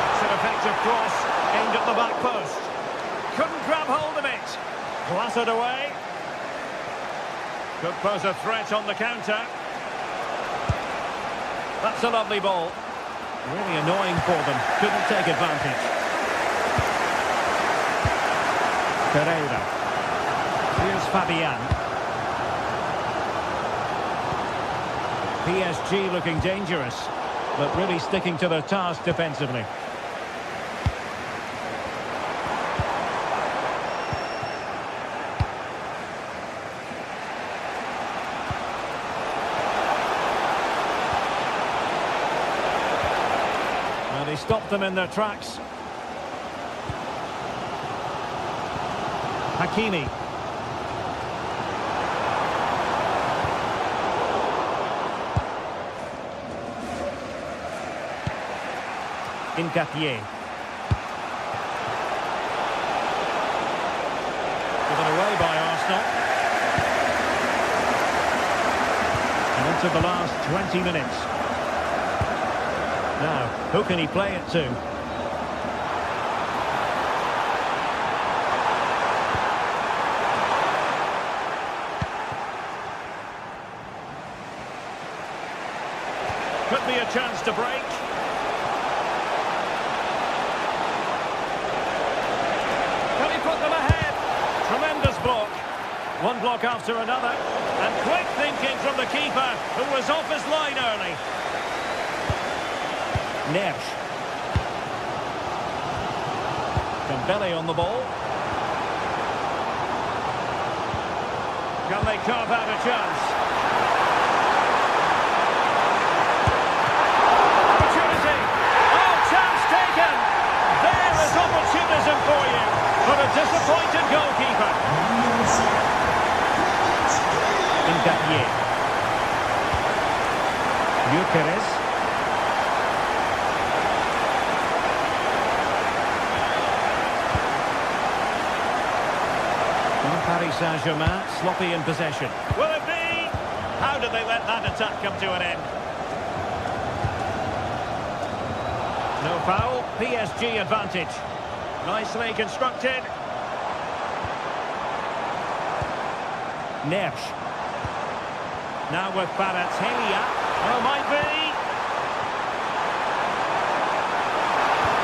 It's an effective cross aimed at the back post. Couldn't grab hold of it. Clattered away. Could pose a threat on the counter. That's a lovely ball. Really annoying for them. Couldn't take advantage. Ferreira. Here's Fabian. PSG looking dangerous, but really sticking to their task defensively. He stopped them in their tracks. Hakimi. Nketiah. Given away by Arsenal. And into the last 20 minutes. Now, who can he play it to? Could be a chance to break. One block after another. And quick thinking from the keeper, who was off his line early. Neves. Dembele on the ball. Can they carve out a chance? Opportunity! Oh, chance taken! There is opportunism for you, but a disappointed goalkeeper. Ngapié. Gyökeres. Paris Saint-Germain, sloppy in possession. Will it be? How did they let that attack come to an end? No foul, PSG advantage. Nicely constructed. Neves. Now with Baratelia. Oh, might be.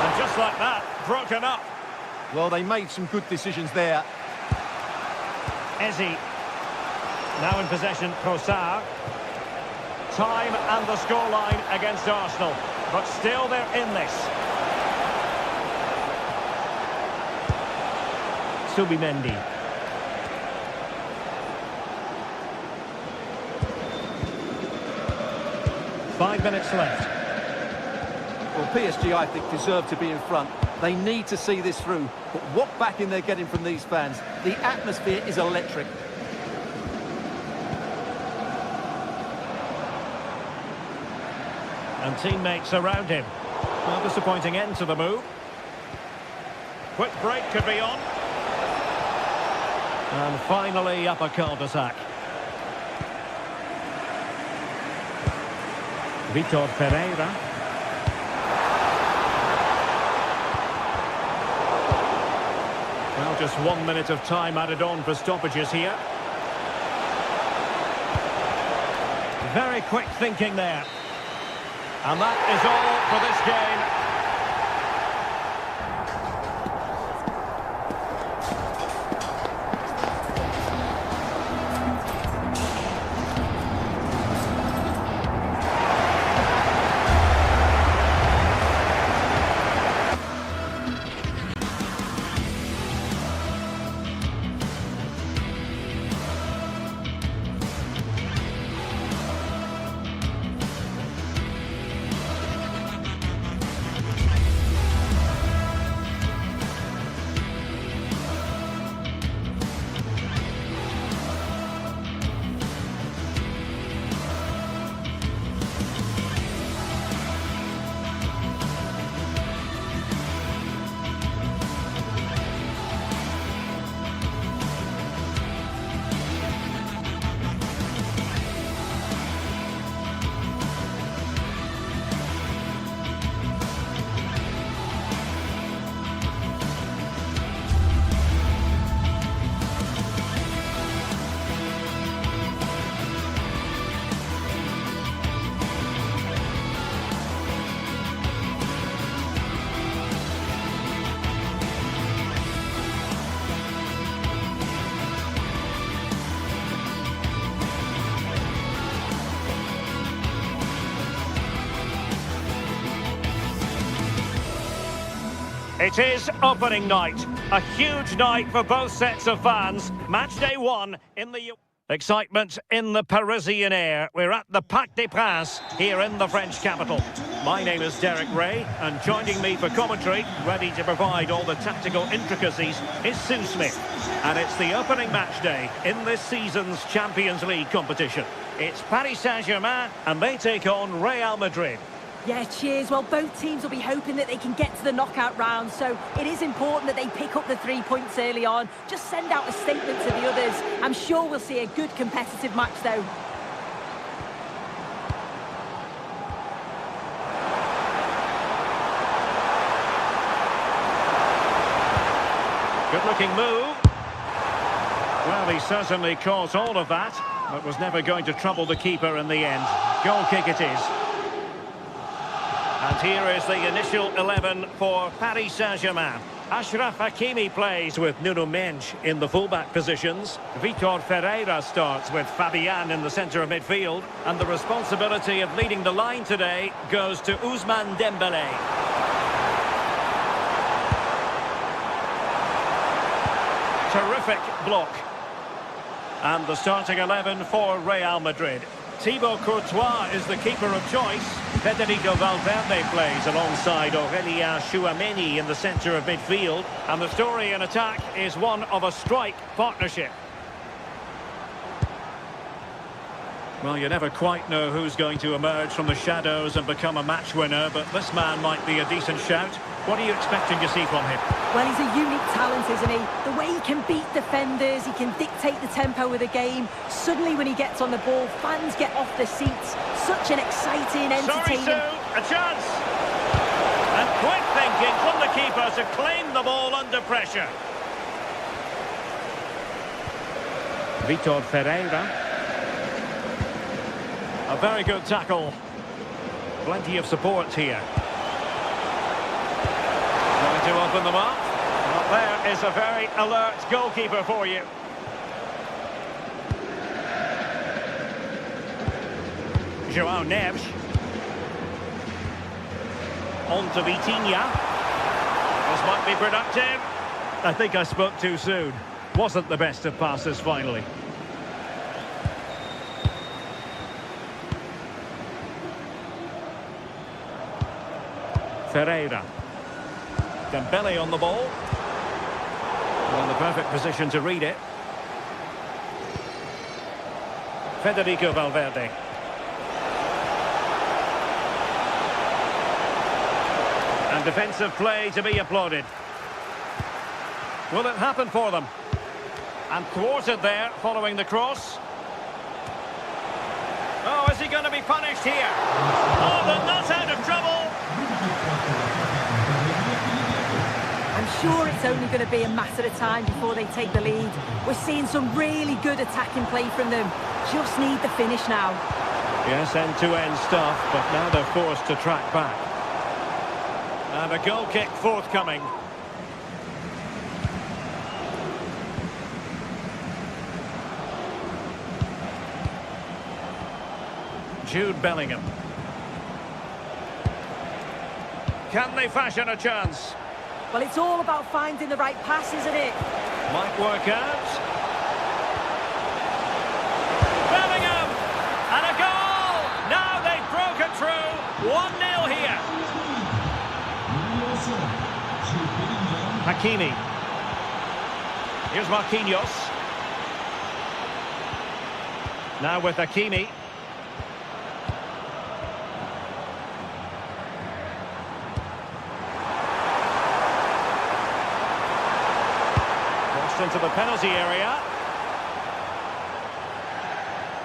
And just like that, broken up. Well, they made some good decisions there. Ezzy. Now in possession, Trossard. Time and the scoreline against Arsenal. But still they're in this. Subimendi. Five minutes left. Well, PSG, I think, deserve to be in front. They need to see this through. But what backing they're getting from these fans. The atmosphere is electric. And teammates around him. Well, disappointing end to the move. Quick break could be on. And finally up a cul-de-sac. Vitor Pereira. Well, just 1 minute of time added on for stoppages here. Very quick thinking there. And that is all for this game. It is opening night. A huge night for both sets of fans. Match day one in the... Excitement in the Parisian air. We're at the Parc des Princes here in the French capital. My name is Derek Ray, and joining me for commentary, ready to provide all the tactical intricacies, is Sue Smith. And it's the opening match day in this season's Champions League competition. It's Paris Saint-Germain, and they take on Real Madrid. Yeah, cheers. Well, both teams will be hoping that they can get to the knockout round, so it is important that they pick up the 3 points early on. Just send out a statement to the others. I'm sure we'll see a good competitive match, though. Good-looking move. Well, he certainly caused all of that, but was never going to trouble the keeper in the end. Goal kick it is. And here is the initial 11 for Paris Saint-Germain. Achraf Hakimi plays with Nuno Mendes in the fullback positions. Vitor Ferreira starts with Fabian in the centre of midfield. And the responsibility of leading the line today goes to Ousmane Dembélé. Terrific block. And the starting 11 for Real Madrid. Thibaut Courtois is the keeper of choice. Federico Valverde plays alongside Aurélien Tchouaméni in the centre of midfield. And the story in attack is one of a strike partnership. Well, you never quite know who's going to emerge from the shadows and become a match winner, but this man might be a decent shout. What are you expecting to see from him? Well, he's a unique talent, isn't he? The way he can beat defenders, he can dictate the tempo of the game. Suddenly, when he gets on the ball, fans get off their seats. Such an exciting, entertaining... Sorry, Sue, a chance! And quick thinking from the keeper to claim the ball under pressure. Vitor Ferreira. A very good tackle. Plenty of support here. Going to open them up. Well, there is a very alert goalkeeper for you. João Neves. On to Vitinha. This might be productive. I think I spoke too soon. Wasn't the best of passes finally. Ferreira. Dembélé on the ball. Well, in the perfect position to read it. Federico Valverde. And defensive play to be applauded. Will it happen for them? And thwarted there following the cross. Oh, is he going to be punished here? Oh, they're not out of trouble. I'm sure it's only going to be a matter of time before they take the lead. We're seeing some really good attacking play from them. Just need the finish now. Yes, end-to-end stuff, but now they're forced to track back. And a goal kick forthcoming. Jude Bellingham. Can they fashion a chance? Well, it's all about finding the right pass, isn't it? Might work out. Bellingham! And a goal! Now they've broken through. 1-0 here. Hakimi. Here's Marquinhos. Now with Hakimi. Into the penalty area.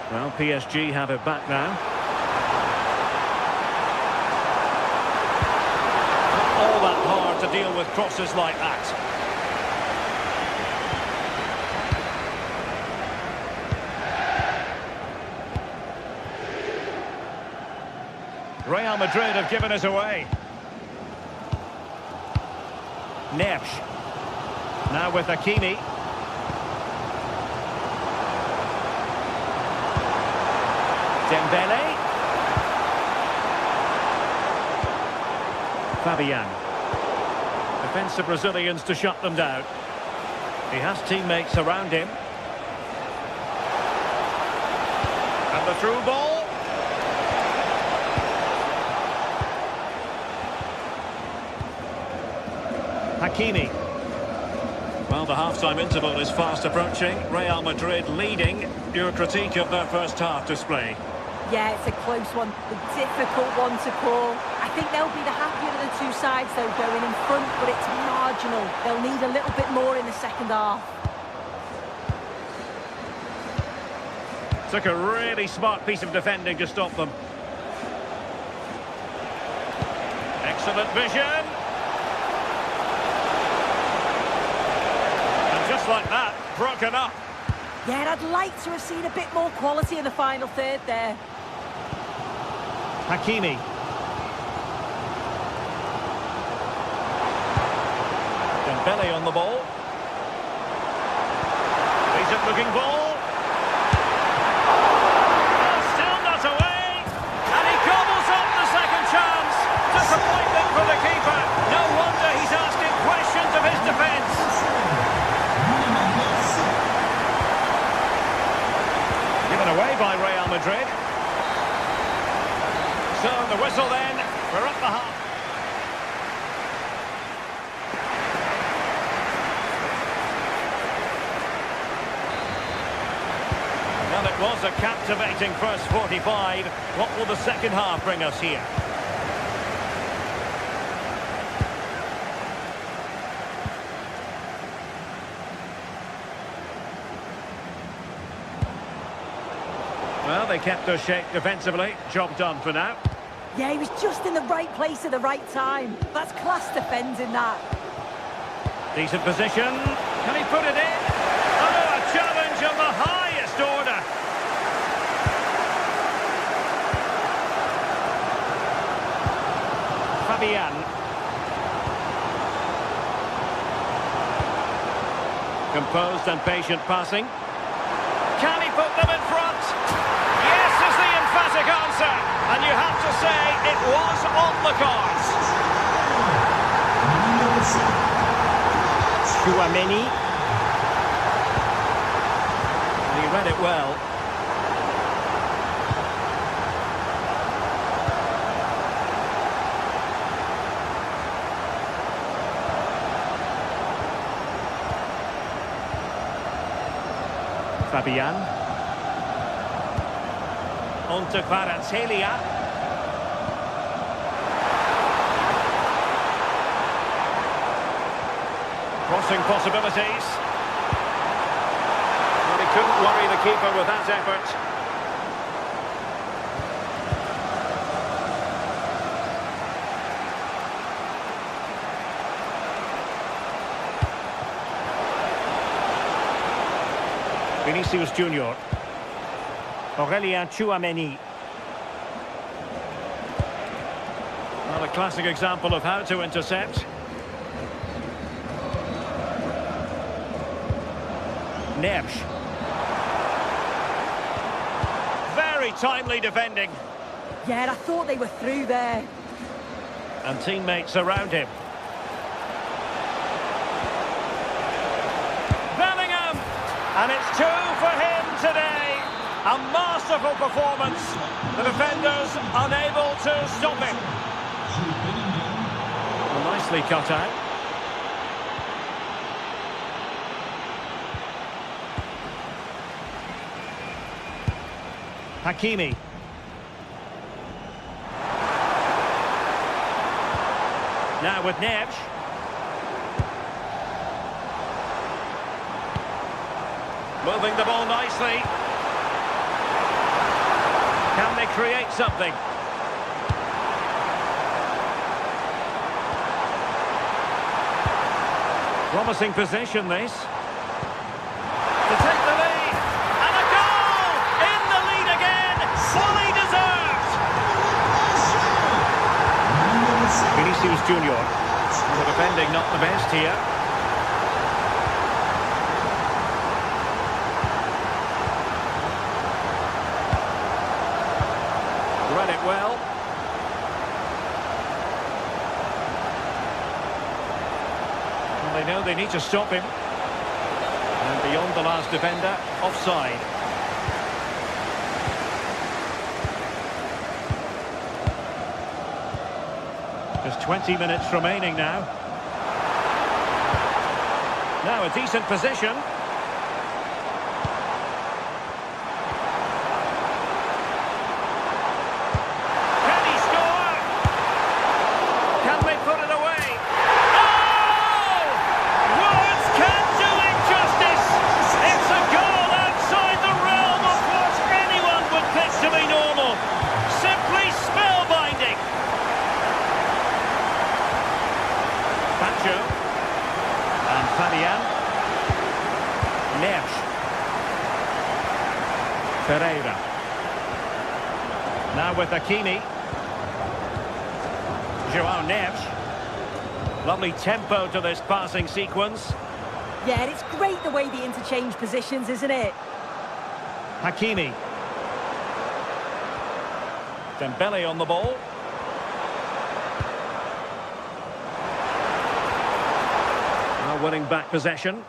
Well, PSG have it back now. Not all that hard to deal with crosses like that. Real Madrid have given us away. Neves. Now with Hakimi. Dembélé. Fabian. Defensive Brazilians to shut them down. He has teammates around him. And the through ball. Hakimi. Well, the half-time interval is fast approaching. Real Madrid leading. Your critique of their first half display? Yeah, it's a close one. A difficult one to call. I think they'll be the happier of the two sides, though, going in front, but it's marginal. They'll need a little bit more in the second half. Took a really smart piece of defending to stop them. Excellent vision. Just like that, broken up. Yeah, I'd like to have seen a bit more quality in the final third there. Hakimi. Belly on the ball. Decent looking ball. Oh, still not away. And he gobbles up the second chance. Disappointment for the keeper. No wonder he's asking questions of his defence. Given away by Real Madrid. So the whistle then. We're up the half. Well, it was a captivating first 45. What will the second half bring us here? Well, they kept their shape defensively. Job done for now. Yeah, he was just in the right place at the right time. That's class defending, that. Decent position. Can he put it in? Oh, a challenge of the highest order. Fabian. Composed and patient passing. Can he put them in front? Yes is the emphatic answer. And you have to say it was on the cards. Chouameni. He read it well. Fabian. On to Kvaratskhelia. Crossing possibilities. But he couldn't worry the keeper with that effort. Vinicius Junior. Aurelien Chouameni. Well, a classic example of how to intercept. Neves. Very timely defending. Yeah, I thought they were through there. And teammates around him. Bellingham! And it's 2 for him today. A masterful performance. The defenders unable to stop him. Well, nicely cut out. Hakimi. Now with Neves. Moving the ball nicely. Can they create something? Promising position, this. To take the lead. And a goal! In the lead again! Fully deserved! Vinicius Junior. The defending not the best here. Read it well. Well, they know they need to stop him. And beyond the last defender, offside. Just 20 minutes remaining now. Now a decent position. Can he score? Can they put it away? Oh! Words can't do him justice. It's a goal outside the realm of what anyone would think to be normal. Simply spellbinding. Pacho. And Fabian. Neves. Pereira. Now with Hakimi. João Neves. Lovely tempo to this passing sequence. Yeah, and it's great the way they interchange positions, isn't it? Hakimi. Dembele on the ball. Now winning back possession.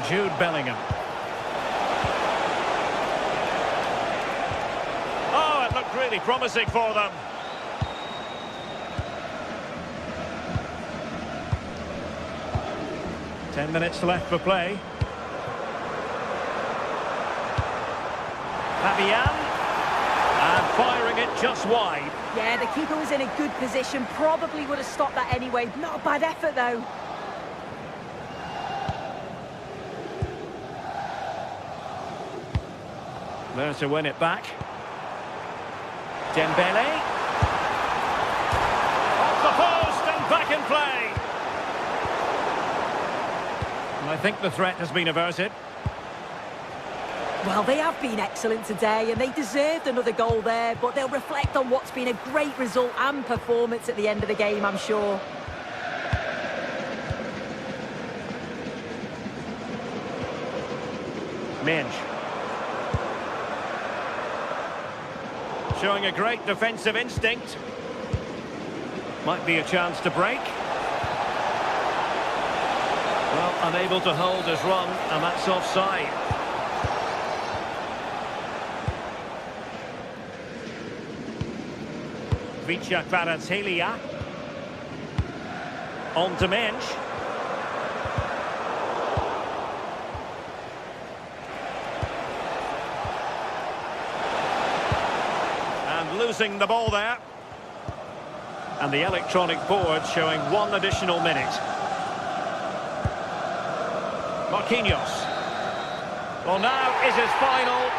Jude Bellingham. Oh, it looked really promising for them. Ten minutes left for play. Fabian. And firing it just wide. Yeah, the keeper was in a good position. Probably would have stopped that anyway. Not a bad effort, though. There to win it back. Dembele. Off the post and back in play. And I think the threat has been averted. Well, they have been excellent today, and they deserved another goal there, but they'll reflect on what's been a great result and performance at the end of the game, I'm sure. Minge. Showing a great defensive instinct. Might be a chance to break. Well, unable to hold his run, and that's offside. Vicha Kvaratskhelia. On to Minge. And losing the ball there. And the electronic board showing 1 additional minute. Marquinhos. Well, now is his final.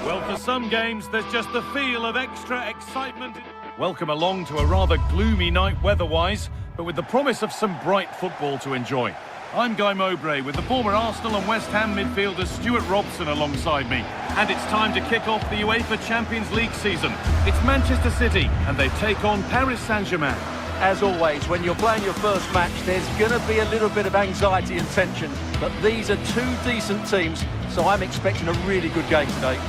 Well, for some games, there's just the feel of extra excitement. Welcome along to a rather gloomy night weather-wise, but with the promise of some bright football to enjoy. I'm Guy Mowbray with the former Arsenal and West Ham midfielder Stuart Robson alongside me. And it's time to kick off the UEFA Champions League season. It's Manchester City, and they take on Paris Saint-Germain. As always, when you're playing your first match, there's going to be a little bit of anxiety and tension. But these are two decent teams, so I'm expecting a really good game today.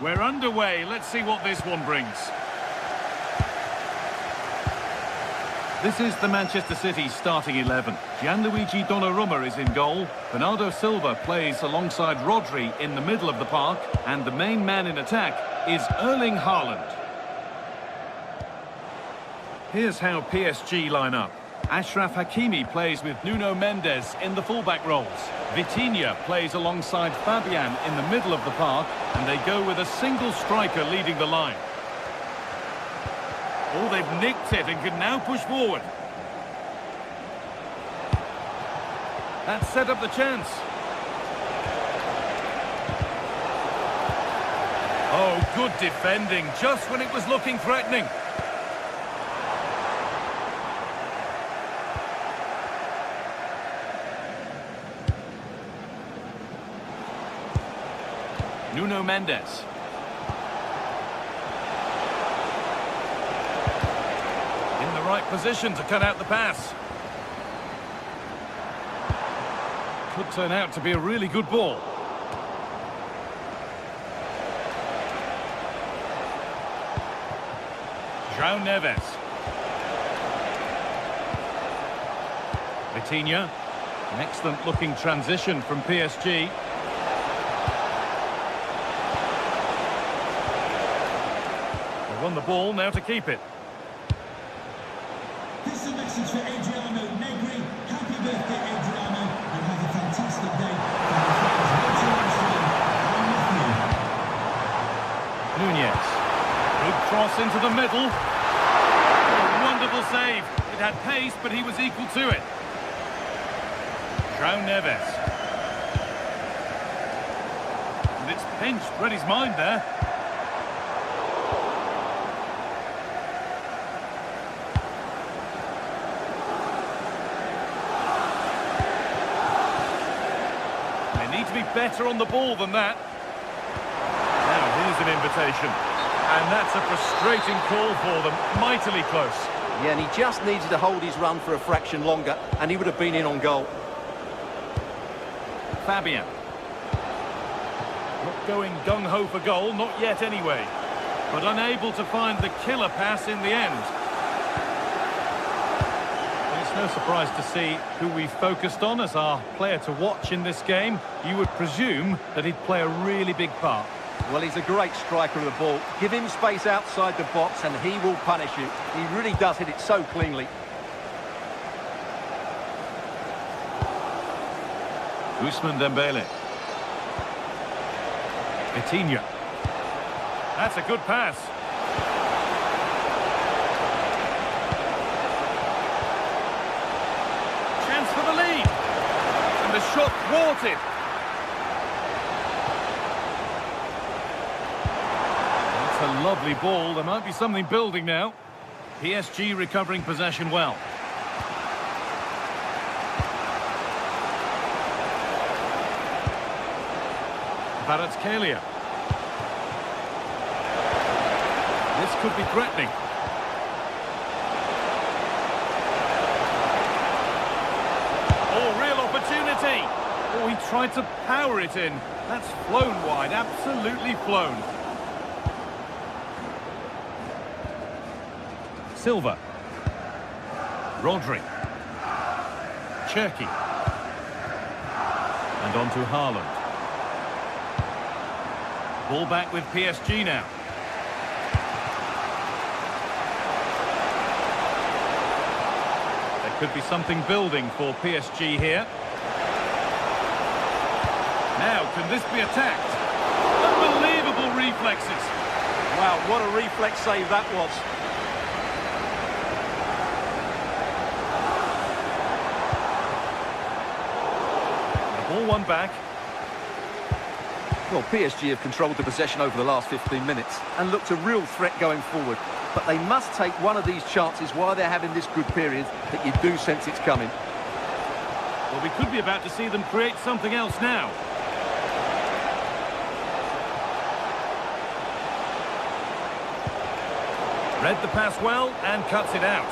We're underway. Let's see what this one brings. This is the Manchester City starting 11. Gianluigi Donnarumma is in goal. Bernardo Silva plays alongside Rodri in the middle of the park. And the main man in attack is Erling Haaland. Here's how PSG line up. Achraf Hakimi plays with Nuno Mendes in the fullback roles. Vitinha plays alongside Fabian in the middle of the park, and they go with a single striker leading the line. Oh, they've nicked it and can now push forward. That set up the chance. Oh, good defending, just when it was looking threatening. Nuno Mendes. In the right position to cut out the pass. Could turn out to be a really good ball. João Neves. Vitinha. An excellent looking transition from PSG. Won the ball, now to keep it. This is a message for Adriano Negri. Happy birthday, Adriano, and have a fantastic day. Nunez. Good cross into the middle. Oh, wonderful save. It had pace, but he was equal to it. João Neves. And it's pinched, read his mind there. Need to be better on the ball than that. Now here's an invitation. And that's a frustrating call for them. Mightily close. Yeah, and he just needed to hold his run for a fraction longer, and he would have been in on goal. Fabian. Not going gung-ho for goal, not yet anyway. But unable to find the killer pass in the end. No surprise to see who we focused on as our player to watch in this game. You would presume that he'd play a really big part. Well, he's a great striker of the ball. Give him space outside the box and he will punish you. He really does hit it so cleanly. Ousmane Dembele. Vitinha. That's a good pass. For the lead, and the shot thwarted. That's a lovely ball. There might be something building now. PSG recovering possession well. Kvaratskhelia. This could be threatening. Oh, he tried to power it in. That's flown wide, absolutely flown. Silva. Rodri. Cherki. And on to Haaland. Ball back with PSG now. There could be something building for PSG here. Now, can this be attacked? Unbelievable reflexes. Wow, what a reflex save that was. The ball won back. Well, PSG have controlled the possession over the last 15 minutes and looked a real threat going forward. But they must take one of these chances while they're having this good period that you do sense it's coming. Well, we could be about to see them create something else now. Read the pass well and cuts it out.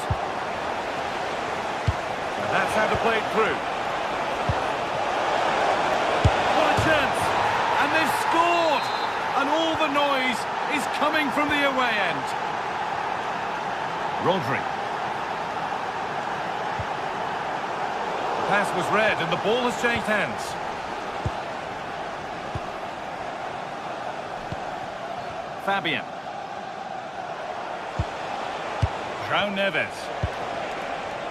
And that's how to play it through. What a chance! And they've scored! And all the noise is coming from the away end. Rodri. The pass was read and the ball has changed hands. Fabian. João Neves.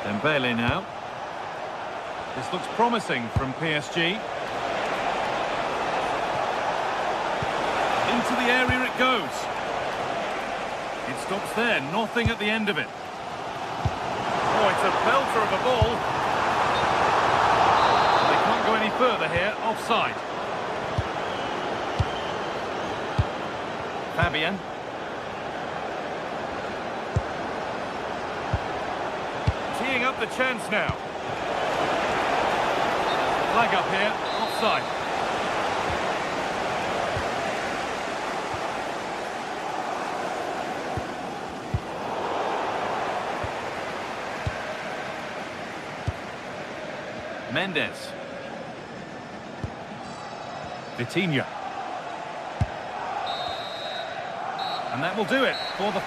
Dembele now. This looks promising from PSG. Into the area it goes. It stops there, nothing at the end of it. Oh, it's a belter of a ball. They can't go any further here, offside. Fabian. Teeing up the chance now. Flag up here, offside. Mendes. Vitinha. And that will do it for the...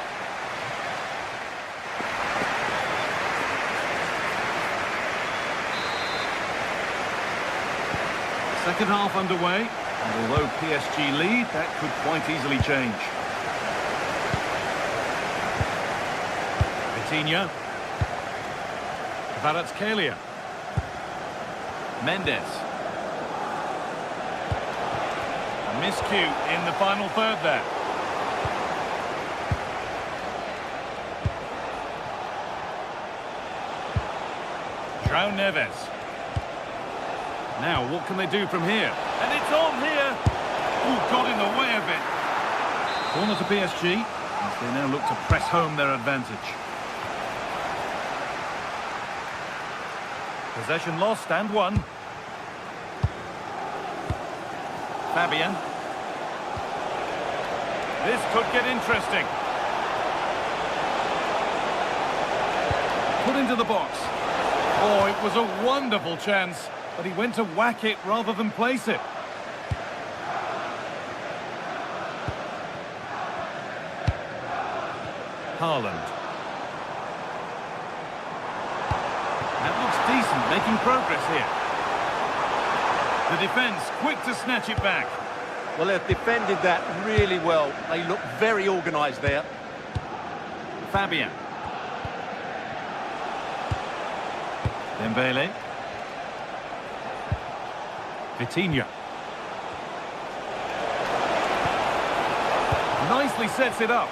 Second half underway, and although PSG lead, that could quite easily change. Vitinha. Kvaratskhelia. Mendes. A miscue in the final third there. João Neves. Now, what can they do from here? And it's on here! Oh, got in the way of it. Corner to PSG, as they now look to press home their advantage. Possession lost and won. Fabian. This could get interesting. Put into the box. Oh, it was a wonderful chance, but he went to whack it rather than place it. Haaland. That looks decent, making progress here. The defence quick to snatch it back. Well, they've defended that really well. They look very organised there. Fabian. Dembele. Vitinha. Nicely sets it up.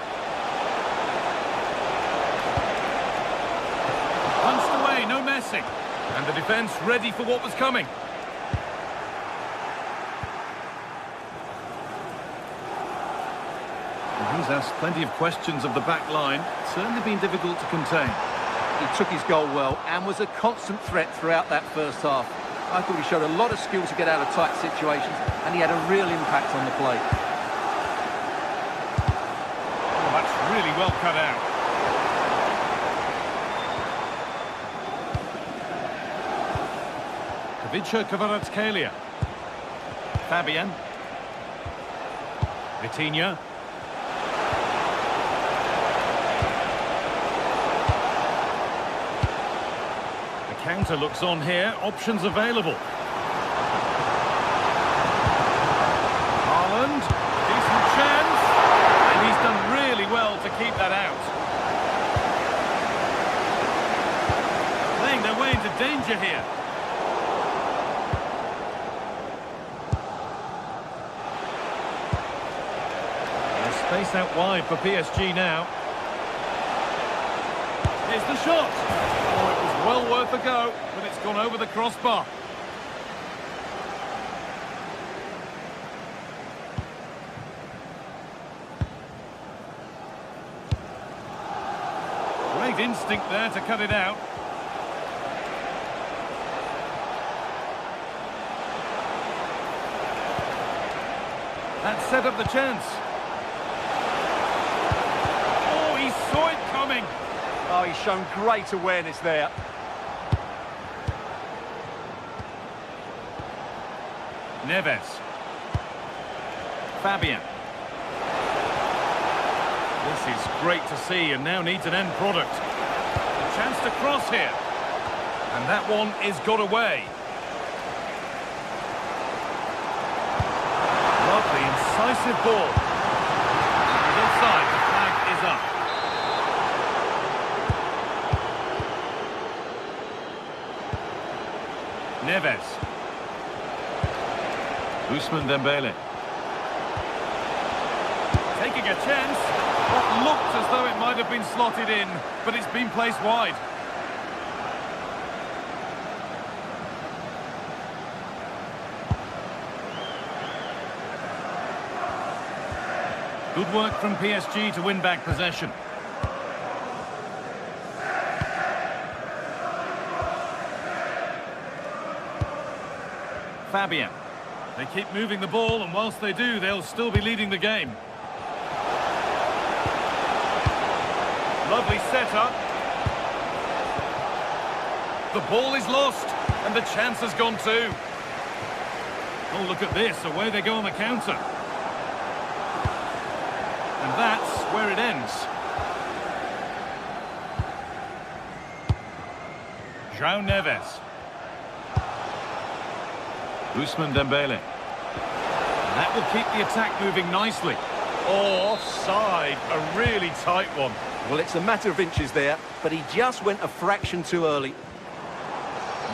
Punched away, no messing. And the defence ready for what was coming. And he's asked plenty of questions of the back line. It's certainly been difficult to contain. He took his goal well and was a constant threat throughout that first half. I thought he showed a lot of skill to get out of tight situations, and he had a real impact on the play. Oh, that's really well cut out. Kvaratskhelia. Fabian. Vitinha. The counter looks on here, options available. keep that out. Playing their way into danger here. There's space out wide for PSG now. Here's the shot. Oh, it was well worth a go, but it's gone over the crossbar. Great instinct there to cut it out. That set up the chance. Oh, he saw it coming. Oh, he's shown great awareness there. Neves. Fabian. This is great to see and now needs an end product. A chance to cross here. And that one is got away. Lovely, incisive ball. He's offside, the flag is up. Neves. Ousmane Dembele. Taking a chance. What looked as though it might have been slotted in, but it's been placed wide. Good work from PSG to win back possession. Fabian. They keep moving the ball, and whilst they do, they'll still be leading the game. Lovely setup. The ball is lost, and the chance has gone too. Oh, look at this. Away they go on the counter. And that's where it ends. João Neves. Ousmane Dembele. And that will keep the attack moving nicely. Oh, offside. A really tight one. Well, it's a matter of inches there, but he just went a fraction too early.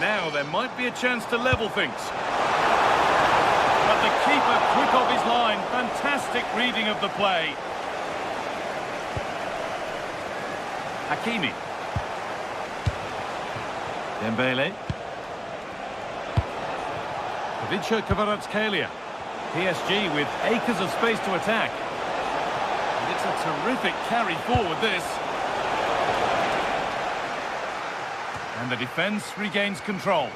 Now there might be a chance to level things. But the keeper quick off his line. Fantastic reading of the play. Hakimi. Dembele. Ivica Kvaratskhelia. PSG with acres of space to attack. And it's a terrific carry forward, this. And the defence regains control.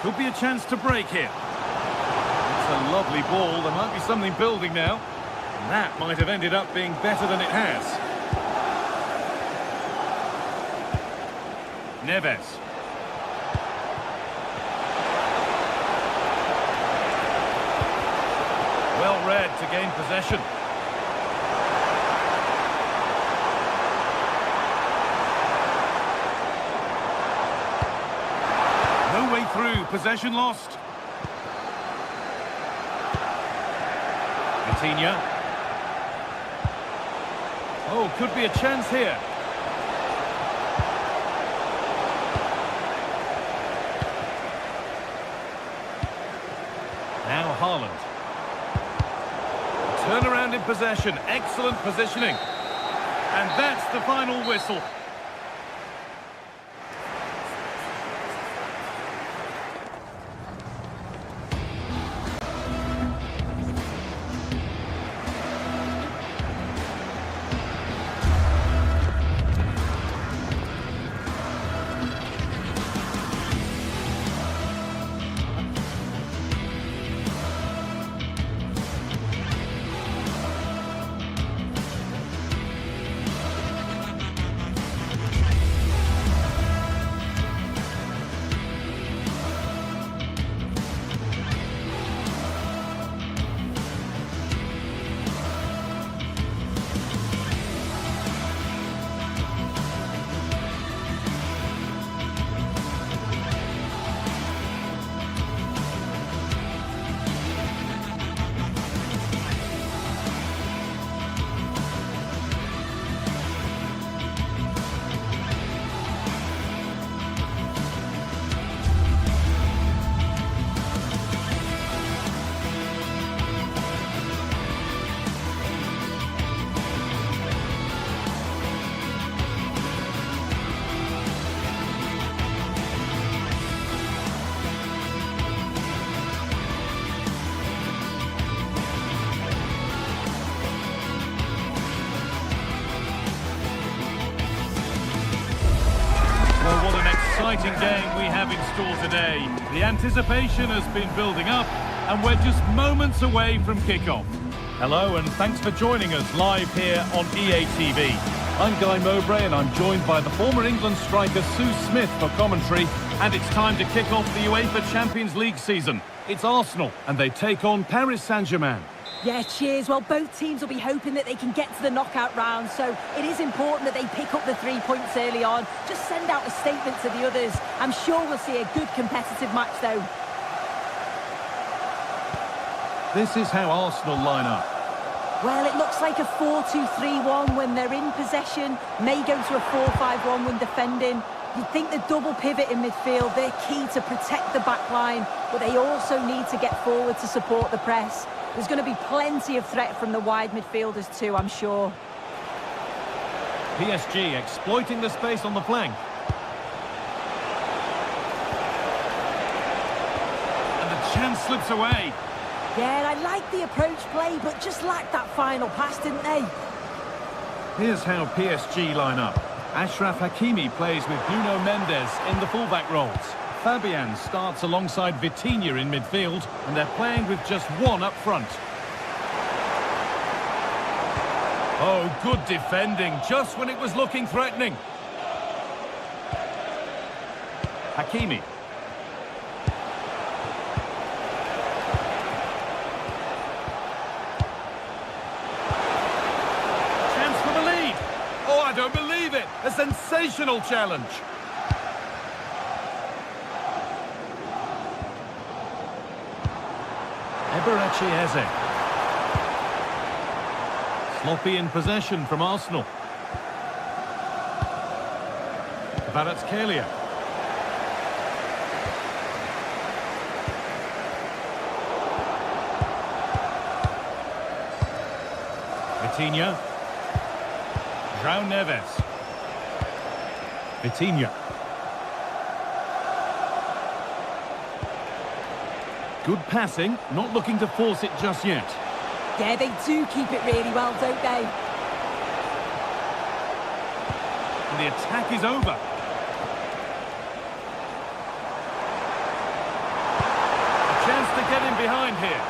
Could be a chance to break here. It's a lovely ball. There might be something building now. And that might have ended up being better than it has. Neves. Well read to gain possession. No way through, possession lost. Vitinha. Oh, could be a chance here. Now Haaland. Turnaround in possession, excellent positioning. And that's the final whistle. exciting game we have in store today. The anticipation has been building up, and we're just moments away from kickoff. Hello, and thanks for joining us live here on EA TV. I'm Guy Mowbray, and I'm joined by the former England striker Sue Smith for commentary. And it's time to kick off the UEFA Champions League season. It's Arsenal, and they take on Paris Saint-Germain. Yeah, cheers. Well, both teams will be hoping that they can get to the knockout round, so it is important that they pick up the 3 points early on. Just send out a statement to the others. I'm sure we'll see a good competitive match, though. This is how Arsenal line up. Well, it looks like a 4-2-3-1 when they're in possession. May go to a 4-5-1 when defending. You'd think the double pivot in midfield, they're key to protect the back line, but they also need to get forward to support the press. There's going to be plenty of threat from the wide midfielders too, I'm sure. PSG exploiting the space on the flank. And the chance slips away. Yeah, I like the approach play, but just lacked that final pass, didn't they? Here's how PSG line up. Achraf Hakimi plays with Nuno Mendes in the fullback roles. Fabian starts alongside Vitinha in midfield, and they're playing with just one up front. Oh, good defending, just when it was looking threatening. Hakimi. Chance for the lead. Oh, I don't believe it. A sensational challenge. Eze. Sloppy in possession from Arsenal. Kvaratskhelia. Vitinha. João Neves. Vitinha. Good passing, not looking to force it just yet. Yeah, they do keep it really well, don't they? And the attack is over. A chance to get in behind here.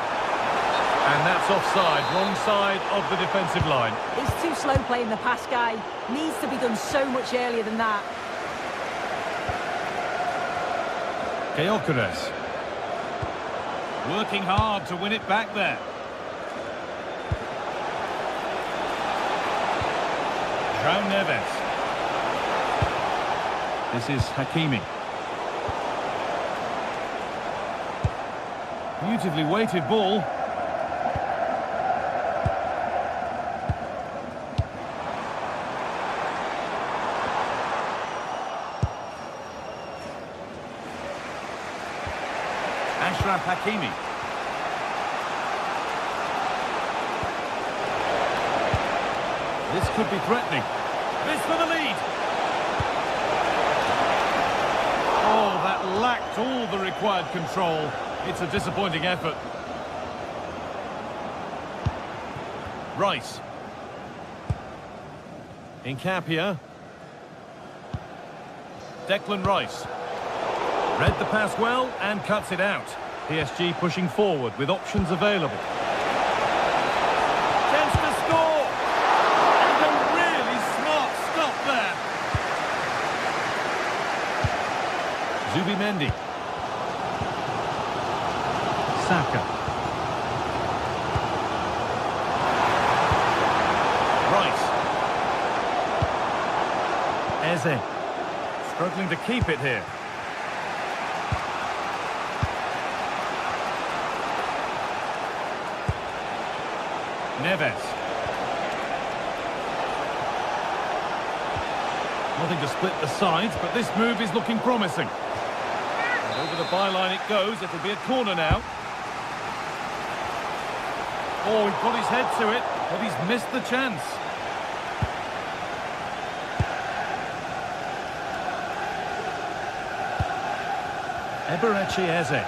And that's offside, wrong side of the defensive line. He's too slow playing the pass, guy. Needs to be done so much earlier than that. Gyökeres. Working hard to win it back there. João Neves. This is Hakimi. Beautifully weighted ball. Achraf Hakimi. This could be threatening. This for the lead. Oh, that lacked all the required control. It's a disappointing effort. Rice. Nkapia. Declan Rice. Read the pass well and cuts it out. PSG pushing forward with options available. Chance to score! And a really smart stop there. Zubimendi. Saka. Rice. Eze. Struggling to keep it here. Neves. Nothing to split the sides, but this move is looking promising. And over the byline it goes. It'll be a corner now. Oh, he put his head to it, but he's missed the chance. Eze.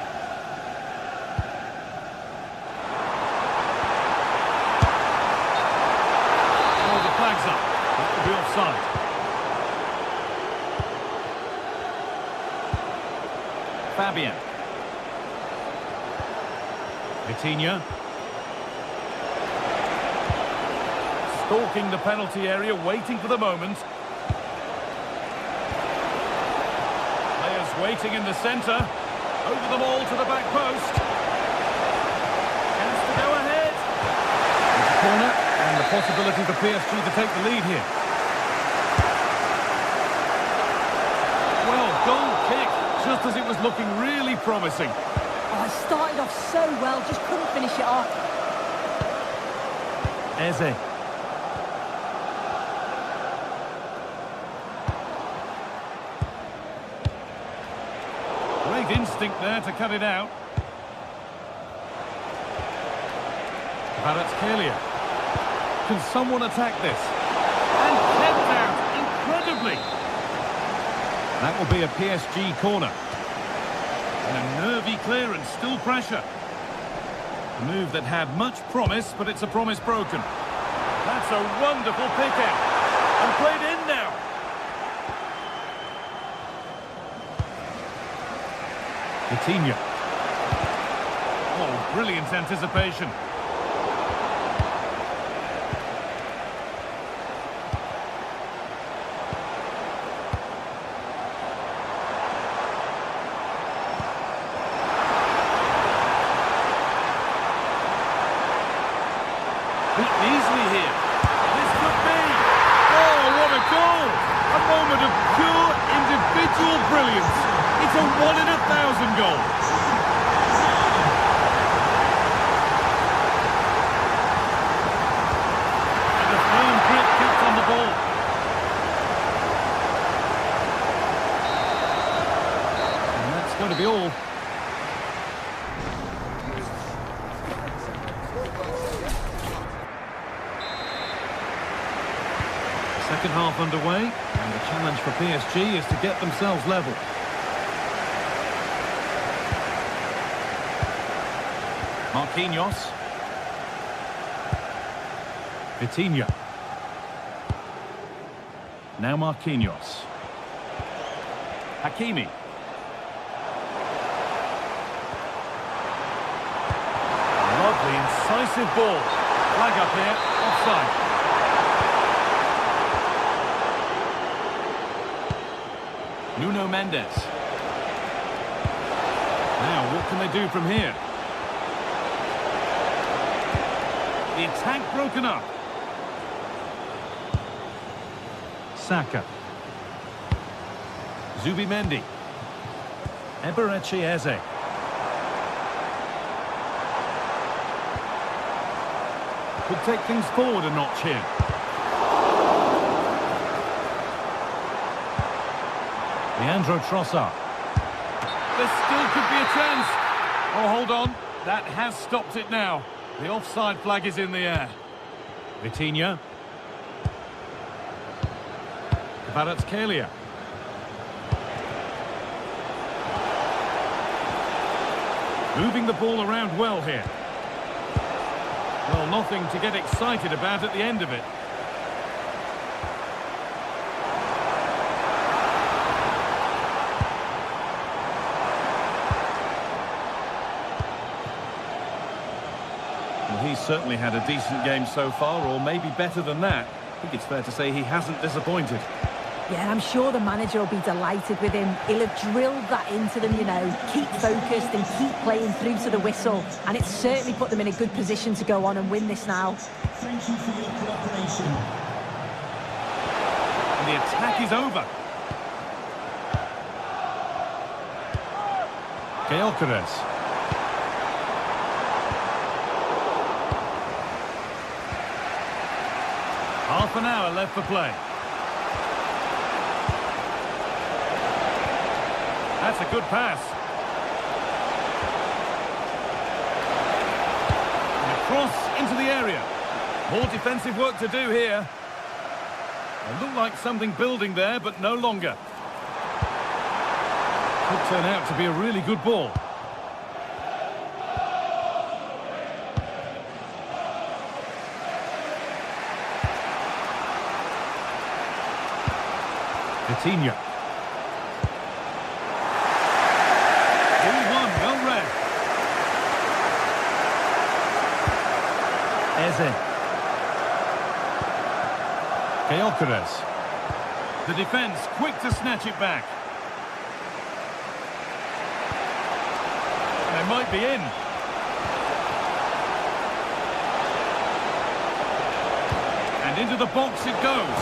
Flags up. That will be offside. Fabian. Vitinha. Stalking the penalty area, waiting for the moment. Players waiting in the centre. Over the ball to the back post. Chance to go ahead. It's a corner, and the possibility for PSG to take the lead here. Well, goal kick, just as it was looking really promising. Oh, it started off so well, just couldn't finish it off. Eze. Great instinct there to cut it out. Kvaratskhelia. Can someone attack this? And kept out incredibly. That will be a PSG corner. And a nervy clearance, still pressure. A move that had much promise, but it's a promise broken. That's a wonderful pick out. And played in now. Vitinha. Oh, brilliant anticipation. Easily here. This could be. Oh, what a goal! A moment of pure individual brilliance. It's a 1 in 1,000 goal. And a firm grip kept on the ball. And that's going to be all. Second half underway, and the challenge for PSG is to get themselves level. Marquinhos. Vitinha. Now Marquinhos. Hakimi. Lovely, incisive ball. Flag up here, offside. Nuno Mendes. Now, what can they do from here? The attack broken up. Saka. Zubimendi. Eberechi Eze. Could take things forward a notch here. Leandro Trossard. There still could be a chance. Oh, hold on. That has stopped it now. The offside flag is in the air. Vitinha. Kvaratskhelia. Moving the ball around well here. Well, nothing to get excited about at the end of it. Well, he's certainly had a decent game so far, or maybe better than that. I think it's fair to say he hasn't disappointed. Yeah, I'm sure the manager will be delighted with him. He'll have drilled that into them, you know, keep focused and keep playing through to the whistle. And it's certainly put them in a good position to go on and win this now. Thank you for your cooperation. And the attack is over. Gyökeres. Half an hour left for play. That's a good pass. And a cross into the area. More defensive work to do here. It looked like something building there, but no longer. Could turn out to be a really good ball. Vitinha. Eze. Gyökeres. The defence quick to snatch it back. They might be in. And into the box it goes.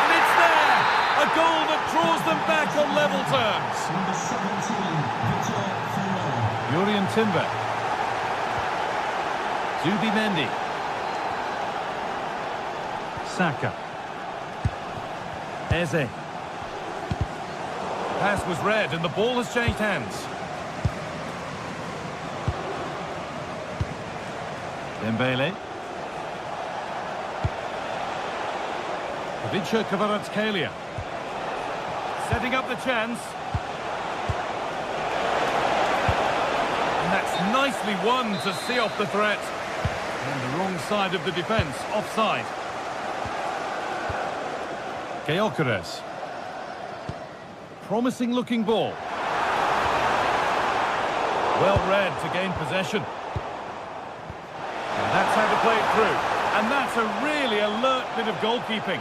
And it's there! A goal that draws them back on level terms. Number 17, Victor Ferrer. Jurien Timber. Zubimendi. Saka. Eze. Pass was read and the ball has changed hands. Dembele. Vicha Kvaratskhelia. Setting up the chance. And that's nicely won to see off the threat. And the wrong side of the defence, offside. Gyökeres. Promising looking ball. Well read to gain possession. And that's how to play it through. And that's a really alert bit of goalkeeping.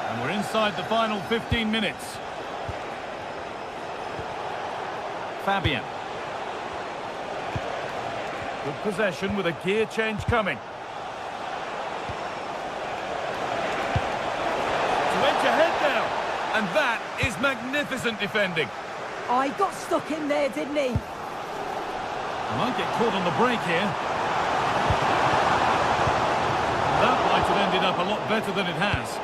And we're inside the final 15 minutes. Fabian. Good possession with a gear change coming. To edge ahead now. And that is magnificent defending. Oh, he got stuck in there, didn't he? Might get caught on the break here. That might have ended up a lot better than it has.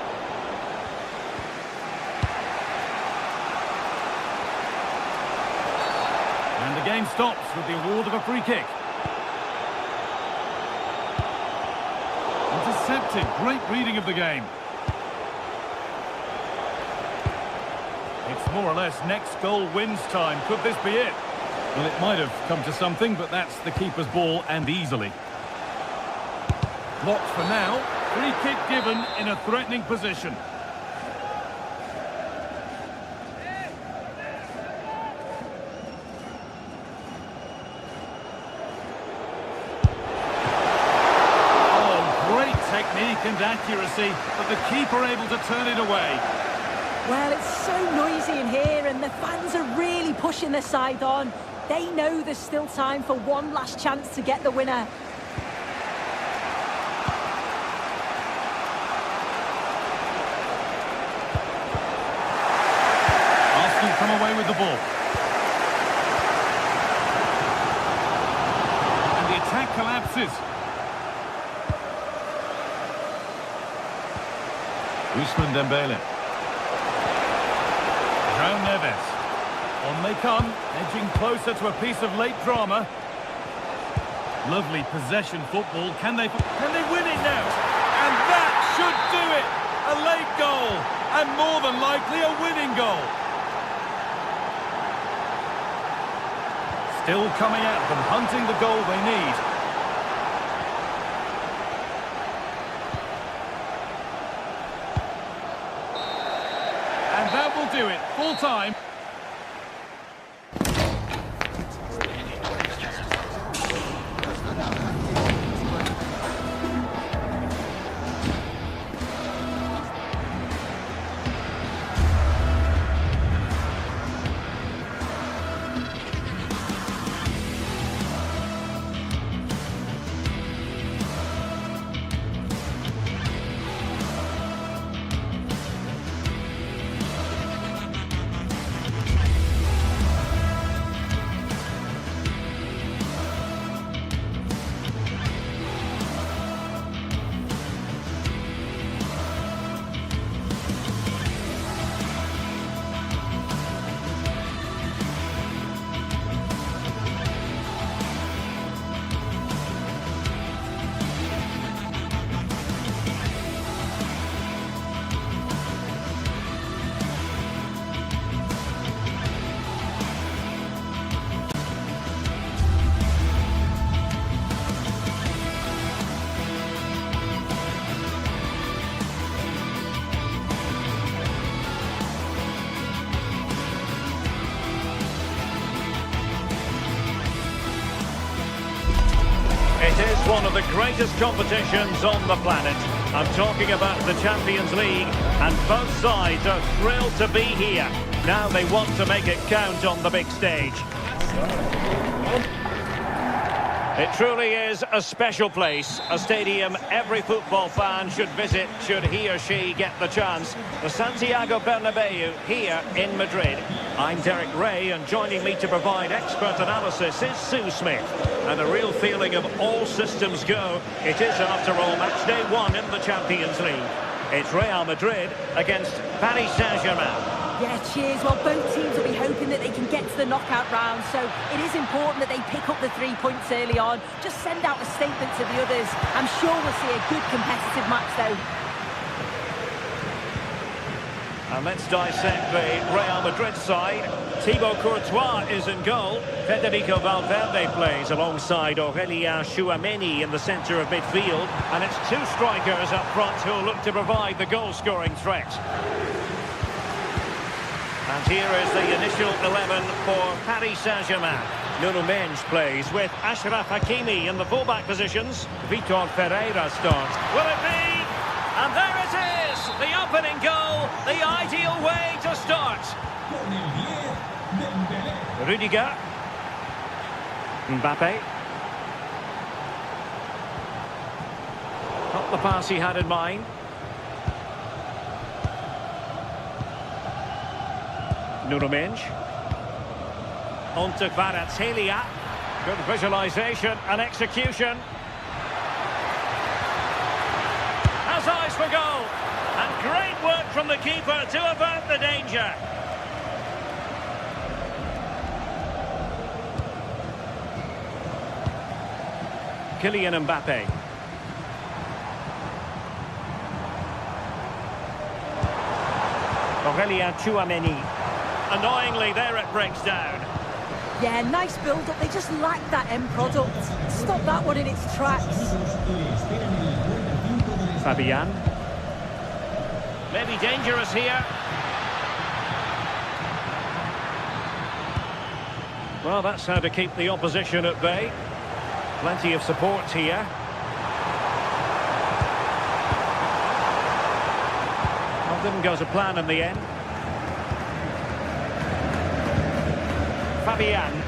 And the game stops with the award of a free kick. Intercepted. Great reading of the game. It's more or less next goal wins time. Could this be it? Well, it might have come to something, but that's the keeper's ball, and easily. Blocked for now. Free kick given in a threatening position. Oh, great technique and accuracy, but the keeper able to turn it away. Well, it's so noisy in here and the fans are really pushing their side on. They know there's still time for one last chance to get the winner. Arsenal come away with the ball. And the attack collapses. Ousmane Dembele. João Neves. On they come, edging closer to a piece of late drama. Lovely possession football. Can they win it now? And that should do it! A late goal, and more than likely a winning goal. Still coming at them, hunting the goal they need. And that will do it. Full time. one of the greatest competitions on the planet. I'm talking about the Champions League, and both sides are thrilled to be here. Now they want to make it count on the big stage. It truly is a special place, a stadium every football fan should visit should he or she get the chance. The Santiago Bernabeu here in Madrid. I'm Derek Ray, and joining me to provide expert analysis is Sue Smith. And a real feeling of all systems go. It is, after all, match day 1 in the Champions League. It's Real Madrid against Paris Saint-Germain. Yeah, cheers. Well, both teams will be hoping that they can get to the knockout round, so it is important that they pick up the 3 points early on. Just send out a statement to the others. I'm sure we'll see a good competitive match, though. And let's dissect the Real Madrid side. Thibaut Courtois is in goal. Federico Valverde plays alongside Aurélien Tchouameni in the centre of midfield. And it's 2 strikers up front who'll look to provide the goal-scoring threat. And here is the initial 11 for Paris Saint-Germain. Nuno Mendes plays with Achraf Hakimi in the fullback positions. Vitor Ferreira starts. Will it be? And there it is! The opening goal, the ideal way to start. Rudiger. Mbappe. Not the pass he had in mind. Nuno Mendes. On to Kvaratskhelia. Good visualisation and execution. Has eyes for goal. And great work from the keeper to avert the danger. Kylian Mbappe. Aurélien Tchouameni. Annoyingly, there it breaks down. Yeah, nice build-up. They just lack that end product. Stop that one in its tracks. Fabian. Maybe dangerous here. Well, that's how to keep the opposition at bay. Plenty of support here. Well, didn't go to plan in the end. Fabian.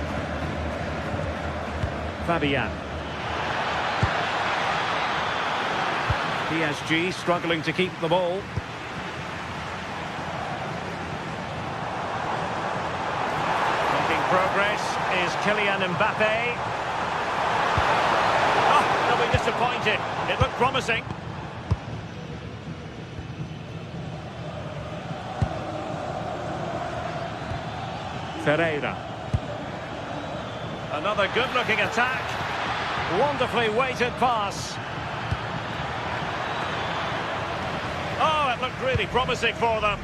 PSG struggling to keep the ball. Making progress is Kylian Mbappe. Oh, they'll be disappointed. It looked promising. Ferreira. Another good-looking attack. Wonderfully weighted pass. Oh, it looked really promising for them.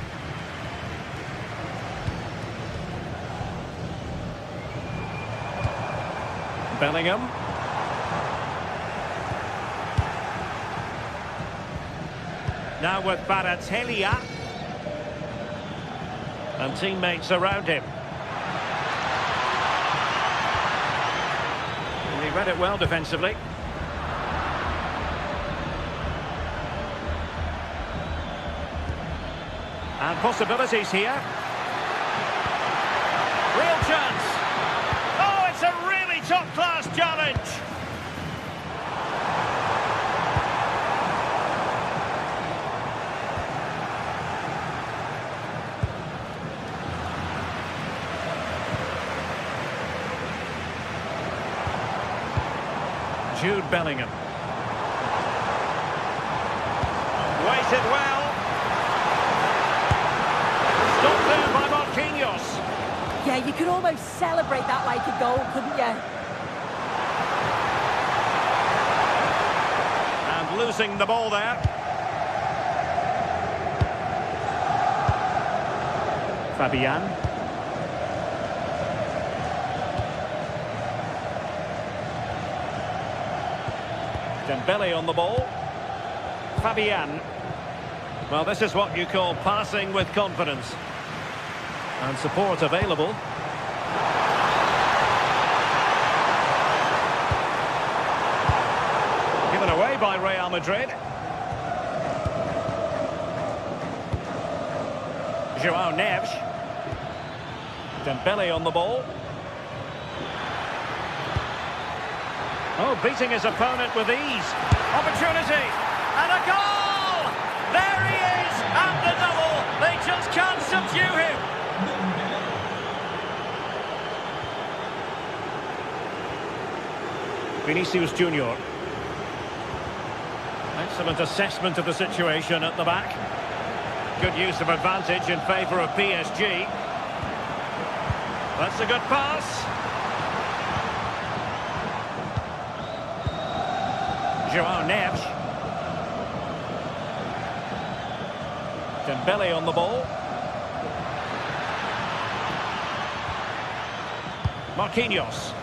Bellingham. Now with Kvaratskhelia. And teammates around him. He read it well defensively. And possibilities here. Real chance. Oh, it's a really top-class challenge. Jude Bellingham. Waited well. Stopped there by Marquinhos. Yeah, you could almost celebrate that like a goal, couldn't you? And losing the ball there. Fabian. Dembele on the ball. Fabian. Well, this is what you call passing with confidence. And support available. away by Real Madrid. João Neves. Dembele on the ball. Oh, beating his opponent with ease. Opportunity. And a goal! There he is at the double. They just can't subdue him. Vinicius Junior. Excellent assessment of the situation at the back. Good use of advantage in favour of PSG. That's a good pass. João Neves. Dembele on the ball. Marquinhos.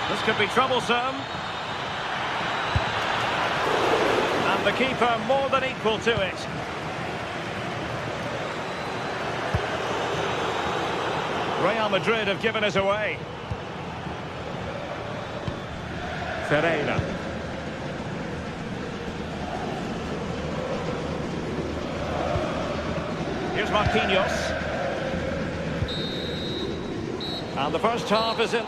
This could be troublesome. And the keeper more than equal to it. Real Madrid have given us away. Ferreira. Here's Marquinhos. And the first half is in.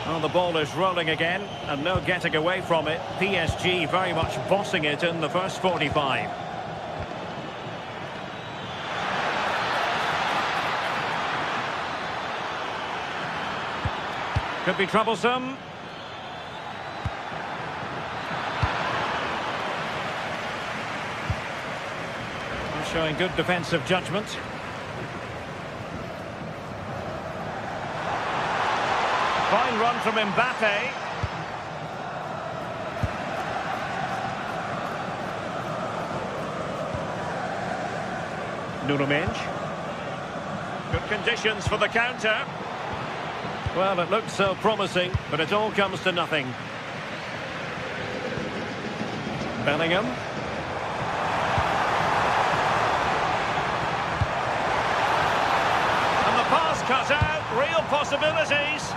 Well, the ball is rolling again, and no getting away from it. PSG very much bossing it in the first 45. Could be troublesome. Showing good defensive judgment. Fine run from Mbappe. Nuno Mendes. Good conditions for the counter. Well, it looked so promising, but it all comes to nothing. Bellingham. And the pass cut out. Real possibilities.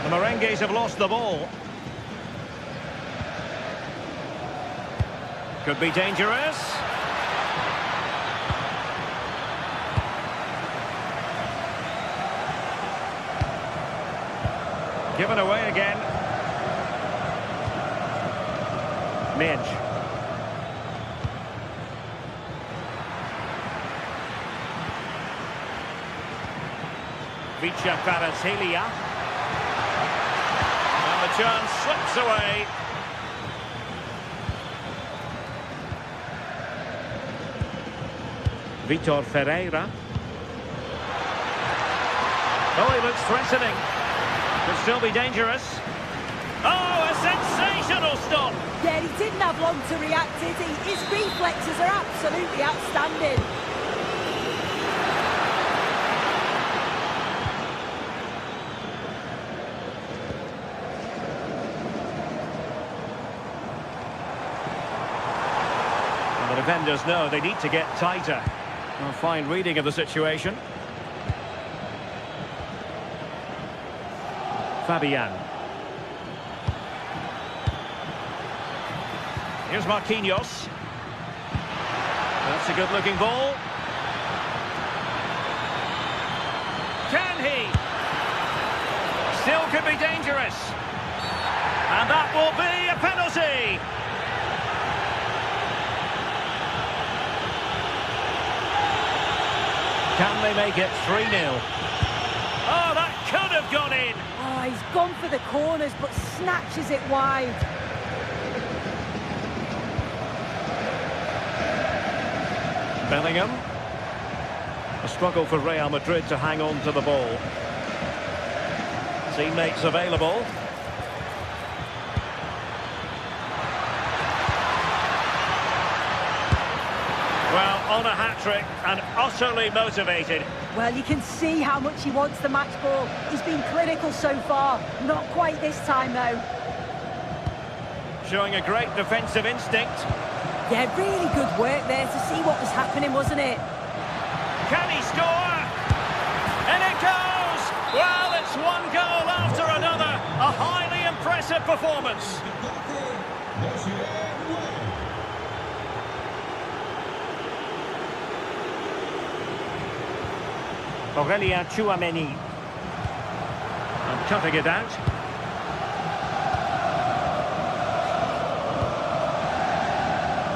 The Merengues have lost the ball. Could be dangerous. Given away again. Midge. Vicha Kvaratskhelia. And the chance slips away. Vitor Ferreira. Oh, he looks threatening. Could still be dangerous. Oh, a sensational stop! Yeah, he didn't have long to react, did he? His reflexes are absolutely outstanding. And the defenders know they need to get tighter. A fine reading of the situation. Fabian. Here's Marquinhos. That's a good-looking ball. Can he? Still could be dangerous. And that will be a penalty. Can they make it 3-0? Oh, that could have gone in. Oh, he's gone for the corners, but snatches it wide. Bellingham. A struggle for Real Madrid to hang on to the ball. Teammates available. Well, on a hat-trick and utterly motivated. Well, you can see how much he wants the match ball. He's been clinical so far. Not quite this time, though. Showing a great defensive instinct. Yeah, really good work there to see what was happening, wasn't it? Can he score? And it goes! Well, it's one goal after another. A highly impressive performance. Aurélien Tchouameni. And cutting it out.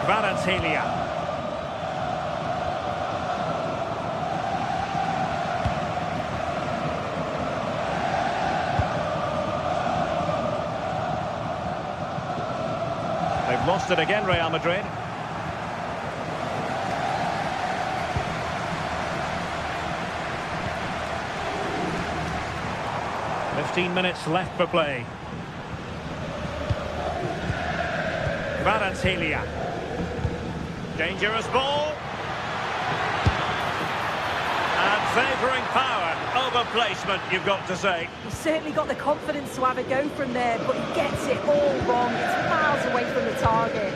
Kvaratskhelia. They've lost it again, Real Madrid. "15 minutes left for play. Kvaratskhelia. Dangerous ball. And favouring power over placement, you've got to say. He's certainly got the confidence to have a go from there, but he gets it all wrong. It's miles away from the target.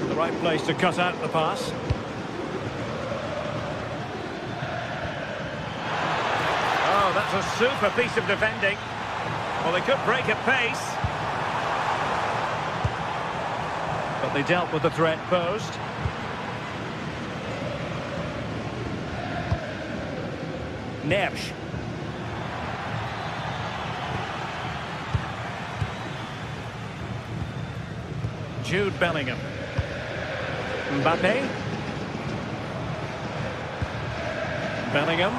The right place to cut out the pass. Oh, that's a super piece of defending. Well, they could break at pace. But they dealt with the threat posed. Neves. Jude Bellingham. Mbappe. Bellingham.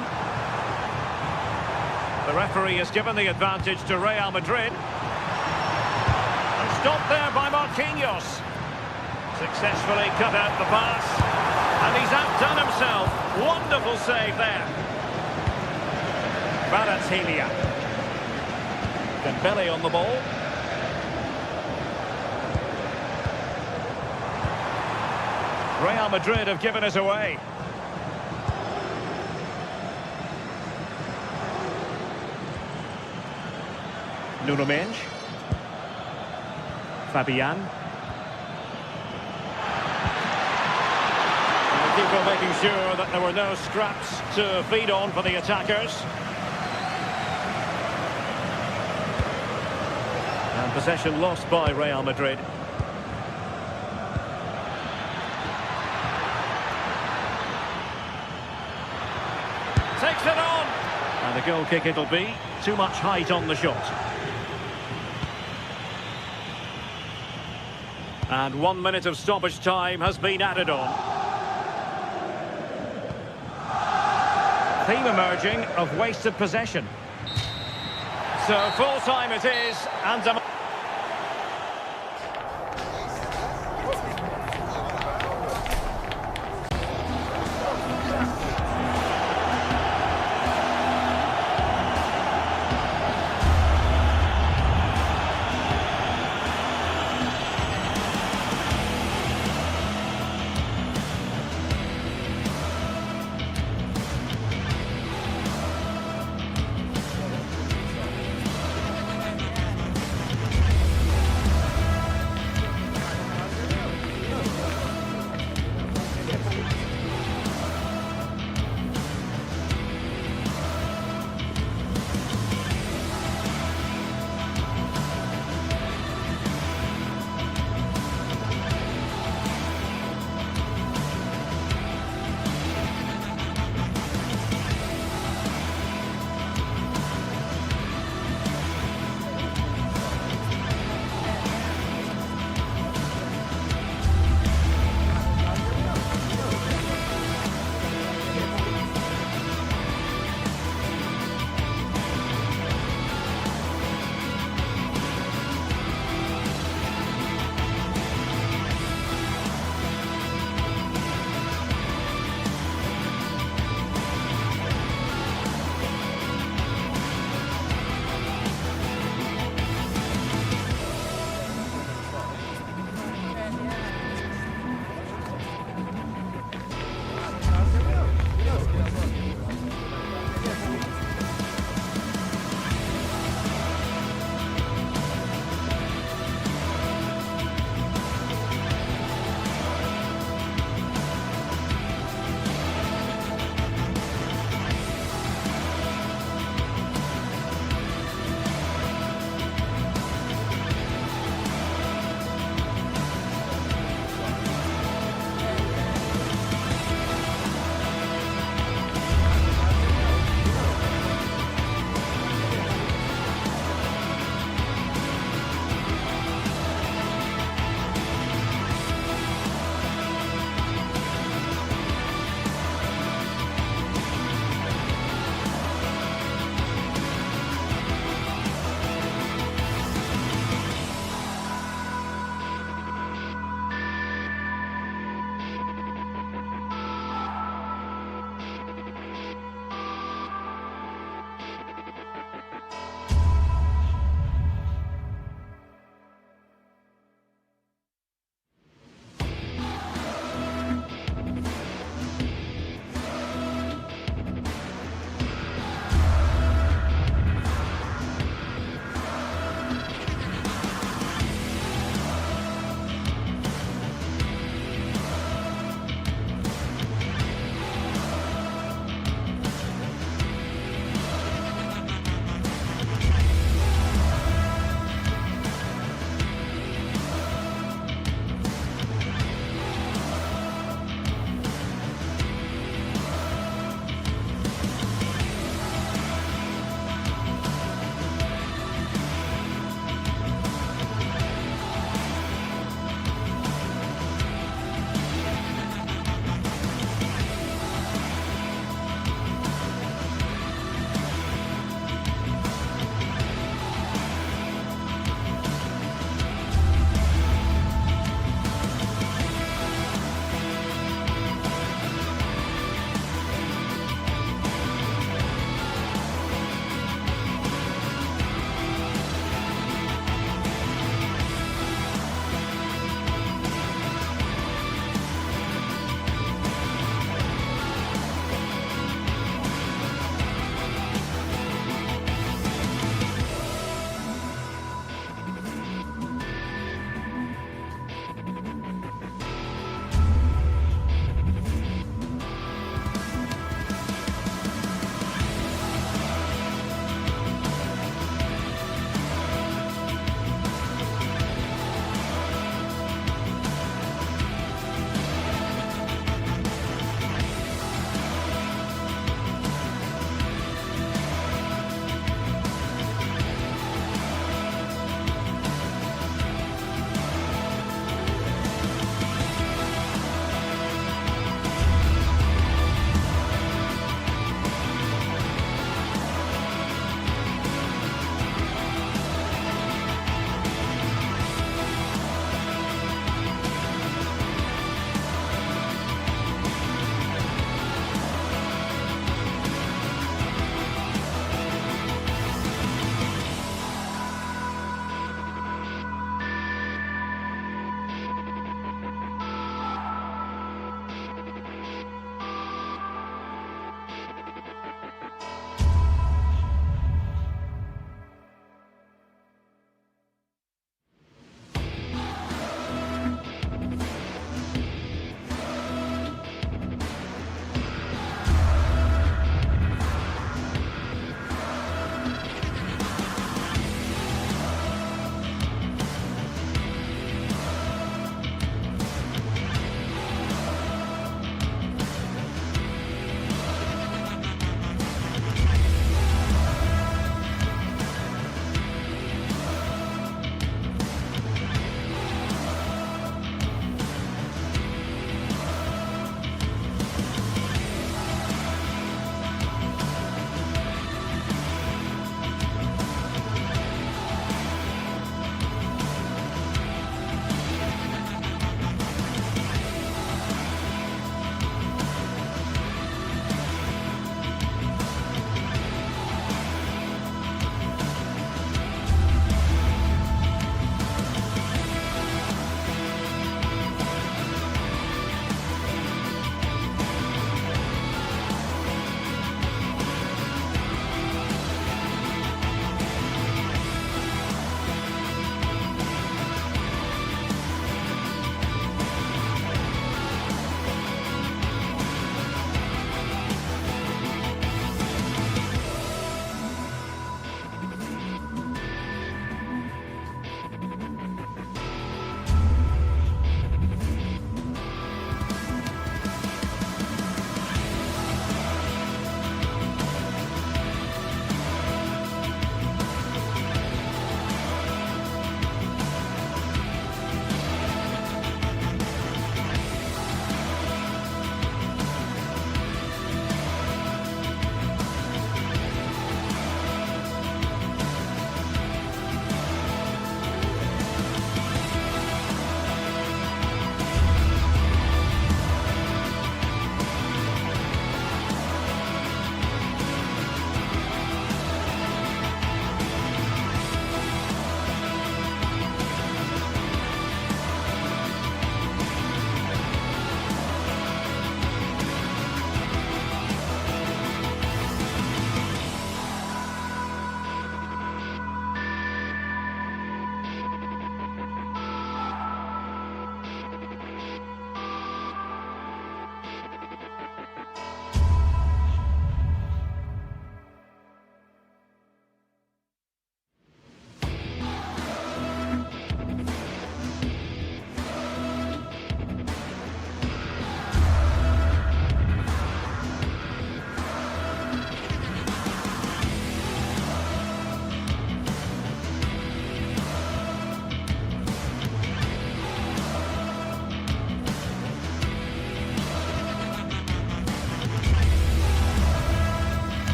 The referee has given the advantage to Real Madrid. And stopped there by Marquinhos. Successfully cut out the pass. And he's outdone himself. Wonderful save there. Kvaratskhelia. Dembele on the ball. Real Madrid have given it away. Nuno Mendes. Fabian. And the keeper making sure that there were no scraps to feed on for the attackers. And possession lost by Real Madrid. Takes it on. And a goal kick it'll be. Too much height on the shot. And 1 minute of stoppage time has been added on. Theme emerging of wasted possession. So full time it is, and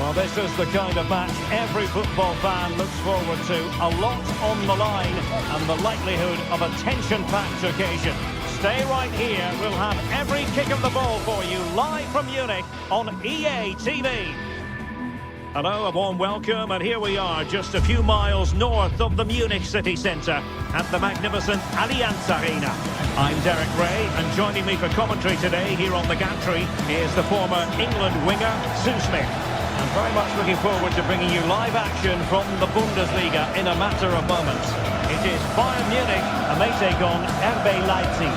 Well, this is the kind of match every football fan looks forward to. A lot on the line and the likelihood of a tension-packed occasion. Stay right here. We'll have every kick of the ball for you live from Munich on EA TV. Hello, a warm welcome, and here we are, just a few miles north of the Munich city centre at the magnificent Allianz Arena. I'm Derek Ray, and joining me for commentary today here on the gantry is the former England winger, Sue Smith. I'm very much looking forward to bringing you live action from the Bundesliga in a matter of moments. It is Bayern Munich, and they take on RB Leipzig.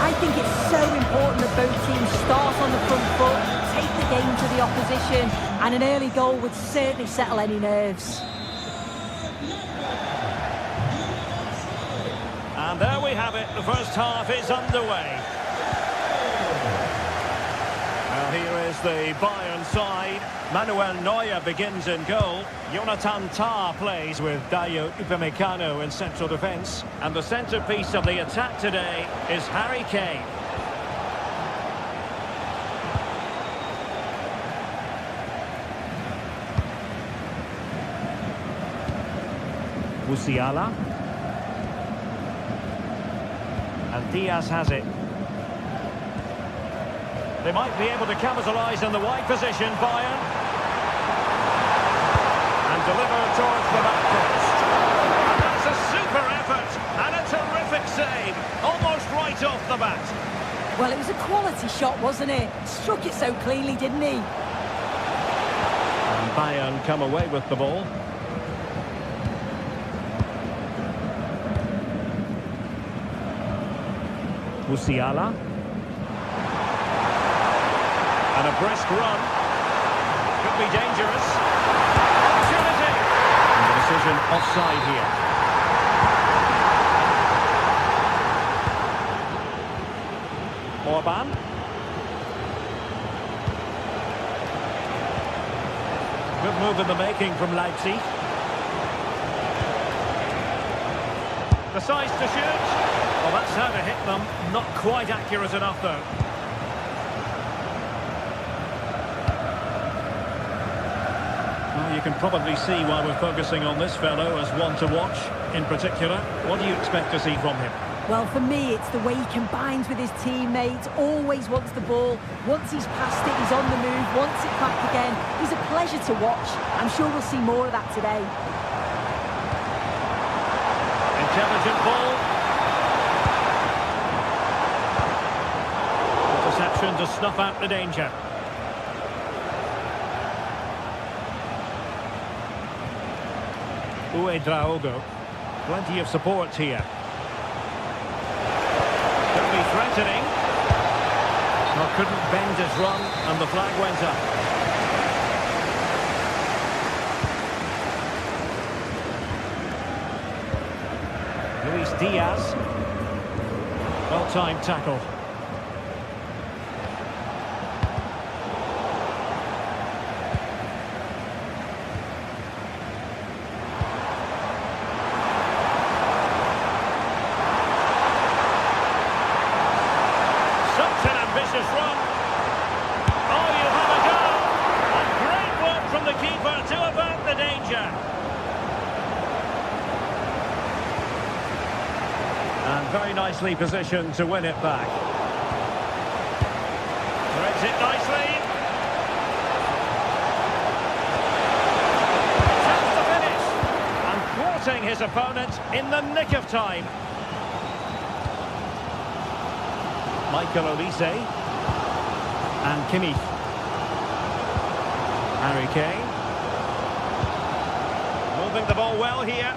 I think it's so important that both teams start on the front foot, take the game to the opposition, and an early goal would certainly settle any nerves. And there we have it, the first half is underway. Well, here is the Bayern side. Manuel Neuer begins in goal. Jonathan Tah plays with Dayo Upamecano in central defence. And the centrepiece of the attack today is Harry Kane. Musiala. And Diaz has it. They might be able to capitalise in the wide position, Bayern. And deliver towards the back post. And that's a super effort and a terrific save, almost right off the bat. Well, it was a quality shot, wasn't it? Struck it so cleanly, didn't he? And Bayern come away with the ball. Musiala. And a brisk run. Could be dangerous. Opportunity. And the decision offside here. Orban. Good move in the making from Leipzig. Decides to shoot. Well, that's how to hit them. Not quite accurate enough, though. Well, you can probably see why we're focusing on this fellow as one to watch in particular. What do you expect to see from him? Well, for me, it's the way he combines with his teammates, always wants the ball. Once he's passed it, he's on the move, wants it back again. He's a pleasure to watch. I'm sure we'll see more of that today. Intelligent ball. Interception to snuff out the danger. Draogo. Plenty of support here. Could be threatening. Well, couldn't bend his run, and the flag went up. Luis Diaz. Well-timed tackle. Very nicely positioned to win it back. Threads it nicely. Chance to finish. And thwarting his opponent in the nick of time. Michael Olise. And Kimmich. Harry Kane. Moving the ball well here.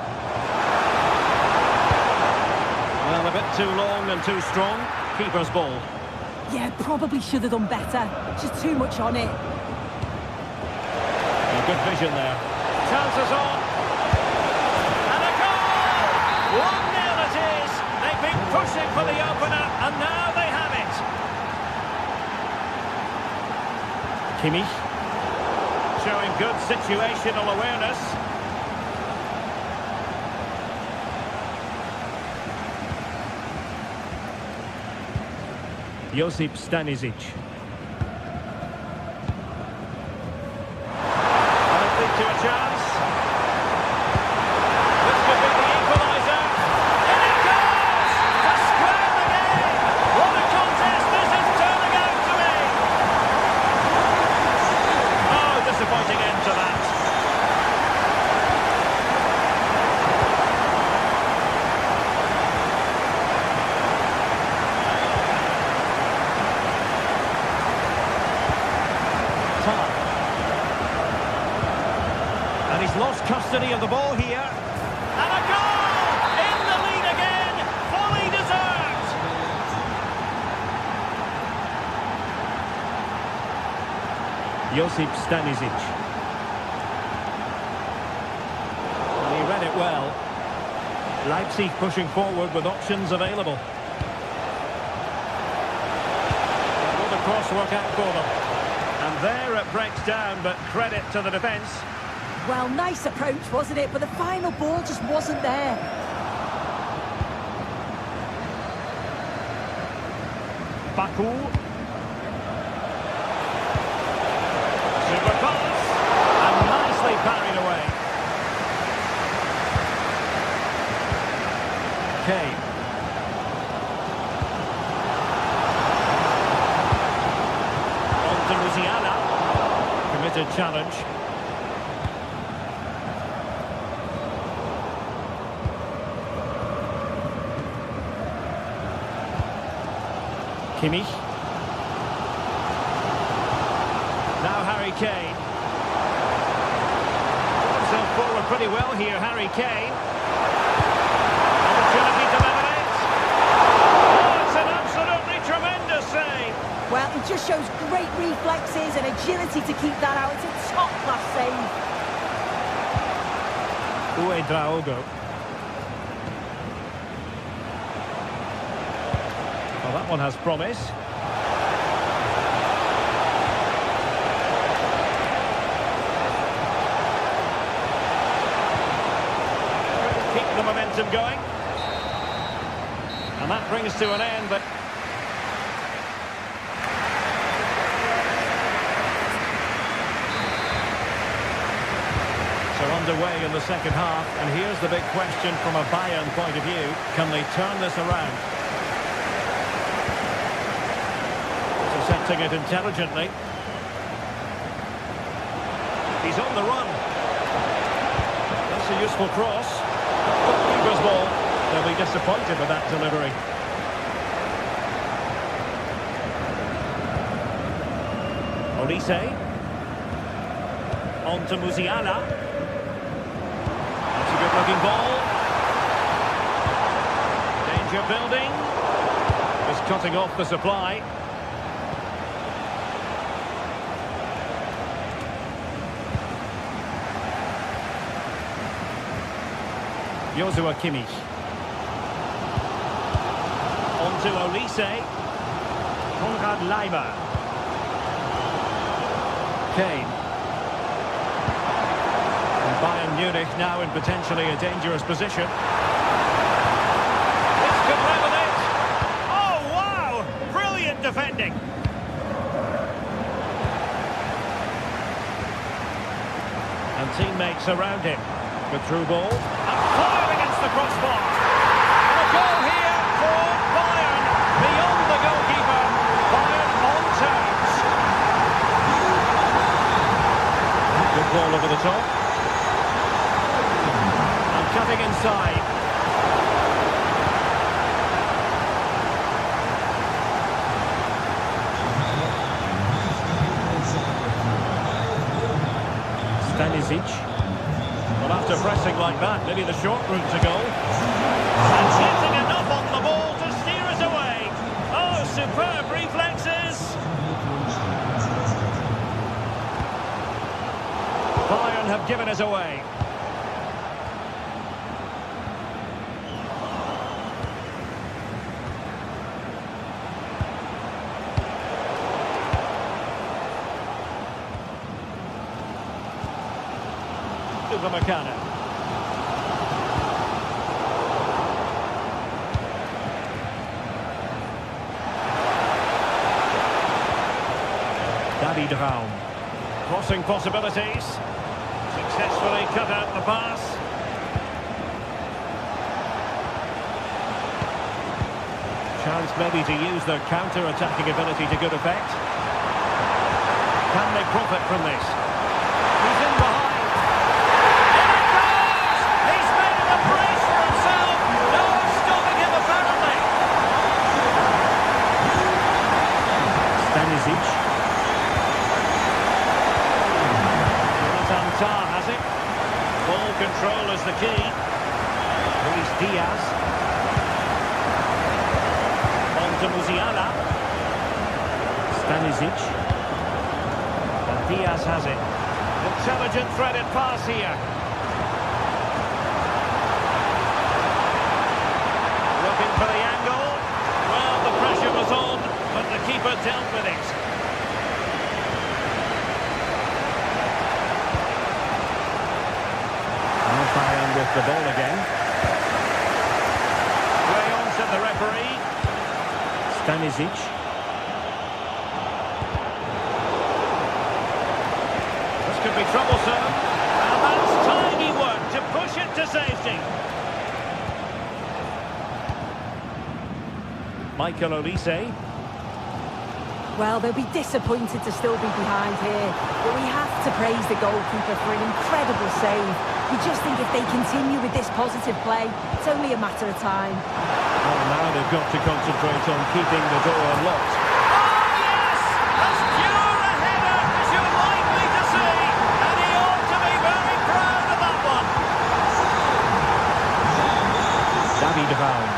Well, a bit too long and too strong. Keeper's ball. Yeah, probably should have done better. Just too much on it. Good vision there. Chances on. And a goal! 1-0 it is. They've been pushing for the opener, and now they have it. Kimmich. Showing good situational awareness. Josip Stanisic. time. And he's lost custody of the ball here. And a goal! In the lead again! Fully deserved! Josip Stanisic. And he read it well. Leipzig pushing forward with options available. Will the cross work out for them? And there it breaks down, but credit to the defence. Well, nice approach, wasn't it? But the final ball just wasn't there. Baku. Super pass. And nicely parried away. Kane. On to Musiala. Committed challenge. Kimmich. Now Harry Kane. Got himself forward pretty well here, Harry Kane. Opportunity to level it. Oh, it's an absolutely tremendous save. Well, it just shows great reflexes and agility to keep that out. It's a top-class save. Uedraogo. Well, that one has promise. Keep the momentum going. And that brings to an end, but... So underway in the second half, and here's the big question from a Bayern point of view. Can they turn this around? Intercepting it intelligently. He's on the run. That's a useful cross. Goalkeeper's ball. They'll be disappointed with that delivery. Olise. On to Musiala. That's a good-looking ball. Danger building. Just cutting off the supply. Joshua Kimmich. On to Olise. Konrad Leimer. Kane. And Bayern Munich now in potentially a dangerous position. This could level it. Oh, wow! Brilliant defending. And teammates around him. Good through ball. And fired against the crossbar. And a goal here for Bayern. Beyond the goalkeeper. Bayern on terms. Good ball over the top. And cutting inside. Stanisic. Well, after pressing like that, maybe the short route to goal. And hitting enough on the ball to steer it away. Oh, superb reflexes. Bayern have given it away. Upamecano. David Raum. Crossing possibilities. Successfully cut out the pass. Chance maybe to use their counter-attacking ability to good effect. Can they profit from this? He's in behind. Diaz has it. Intelligent threaded pass here. Looking for the angle. Well, the pressure was on, but the keeper dealt with it. Bayern with the ball again. Play on, said the referee. Stanisic. This could be troublesome. And that's tiny work to push it to safety. Michael Olise. Well, they'll be disappointed to still be behind here, but we have to praise the goalkeeper for an incredible save. We just think if they continue with this positive play, it's only a matter of time. Well, now they've got to concentrate on keeping the door locked. Oh, yes! As pure a header as you're likely to see, and he ought to be very proud of that one. David Vaughan.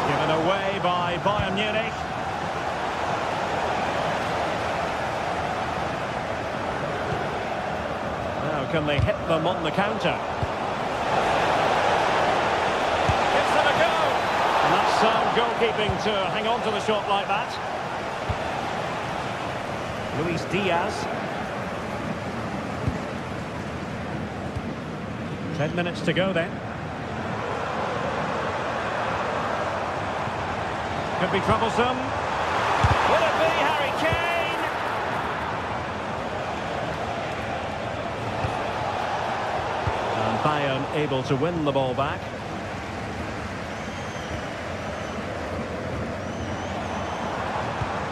Given away by Bayern Munich. Now can they hit them on the counter? Gives them a go. And that's sound goalkeeping to hang on to the shot like that. Luis Diaz. 10 minutes to go then. Could be troublesome. Will it be Harry Kane? And Bayern able to win the ball back.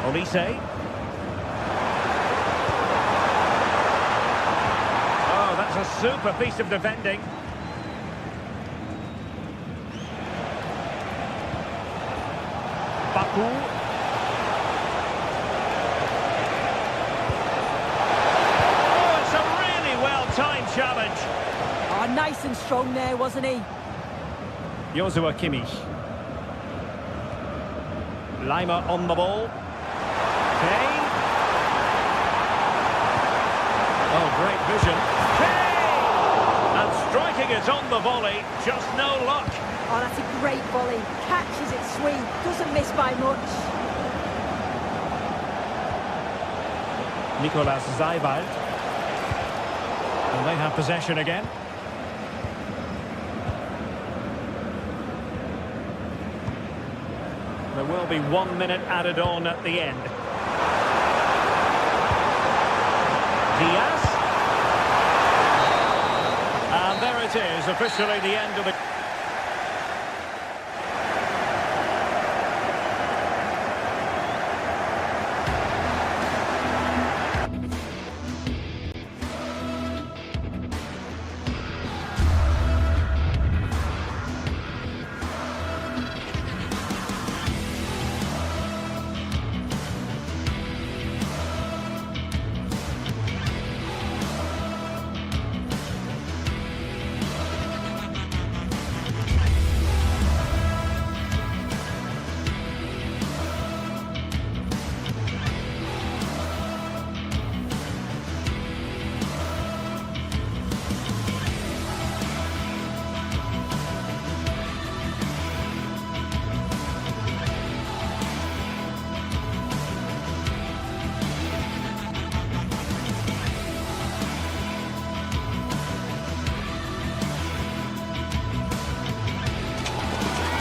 Olise. Oh, that's a super piece of defending. Baku. Oh, it's a really well-timed challenge. Oh, nice and strong there, wasn't he? Joshua Kimmich. Lima on the ball. Kane. Oh, great vision. Kane! And striking it on the volley, just no luck. Oh, that's a great volley. Catches it sweet, doesn't miss by much. Nicolas Zaybald. And they have possession again. There will be 1 minute added on at the end. Diaz. And there it is, officially the end of the...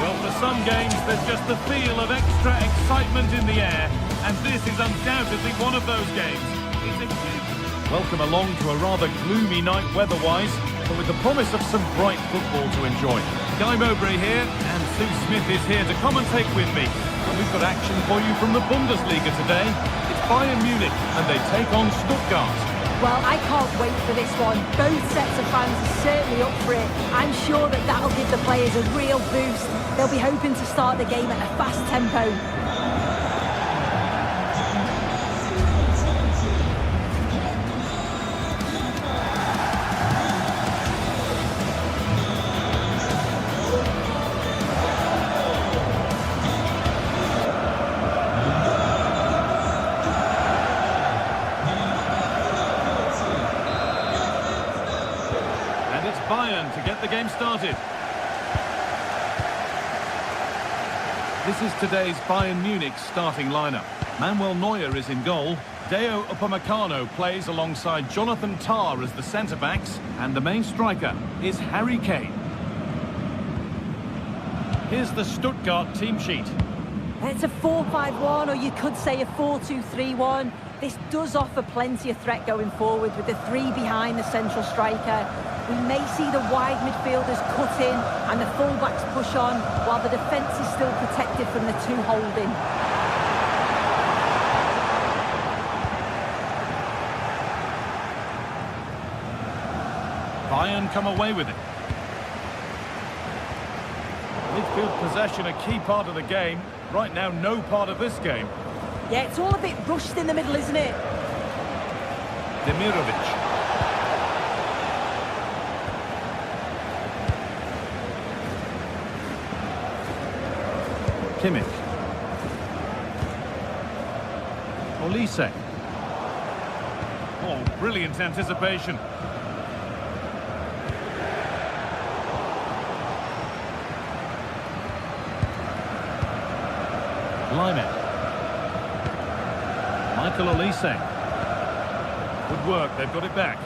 Well, for some games, there's just the feel of extra excitement in the air, and this is undoubtedly one of those games. Welcome along to a rather gloomy night weather-wise, but with the promise of some bright football to enjoy. Guy Mowbray here, and Sue Smith is here to commentate with me. And we've got action for you from the Bundesliga today. It's Bayern Munich, and they take on Stuttgart. Well, I can't wait for this one. Both sets of fans are certainly up for it. I'm sure that that'll give the players a real boost. They'll be hoping to start the game at a fast tempo. to get the game started. This is today's Bayern Munich starting lineup. Manuel Neuer is in goal. Deo Upamecano plays alongside Jonathan Tah as the centre-backs, and the main striker is Harry Kane. Here's the Stuttgart team sheet. It's a 4-5-1, or you could say a 4-2-3-1. This does offer plenty of threat going forward with the three behind the central striker. We may see the wide midfielders cut in and the full-backs push on, while the defence is still protected from the two holding. Bayern come away with it. Midfield possession a key part of the game. Right now, no part of this game. Yeah, it's all a bit rushed in the middle, isn't it? Demirovic. Kimmich. Olise. Oh, brilliant anticipation. Lyman. Michael Olise. Good work, they've got it back.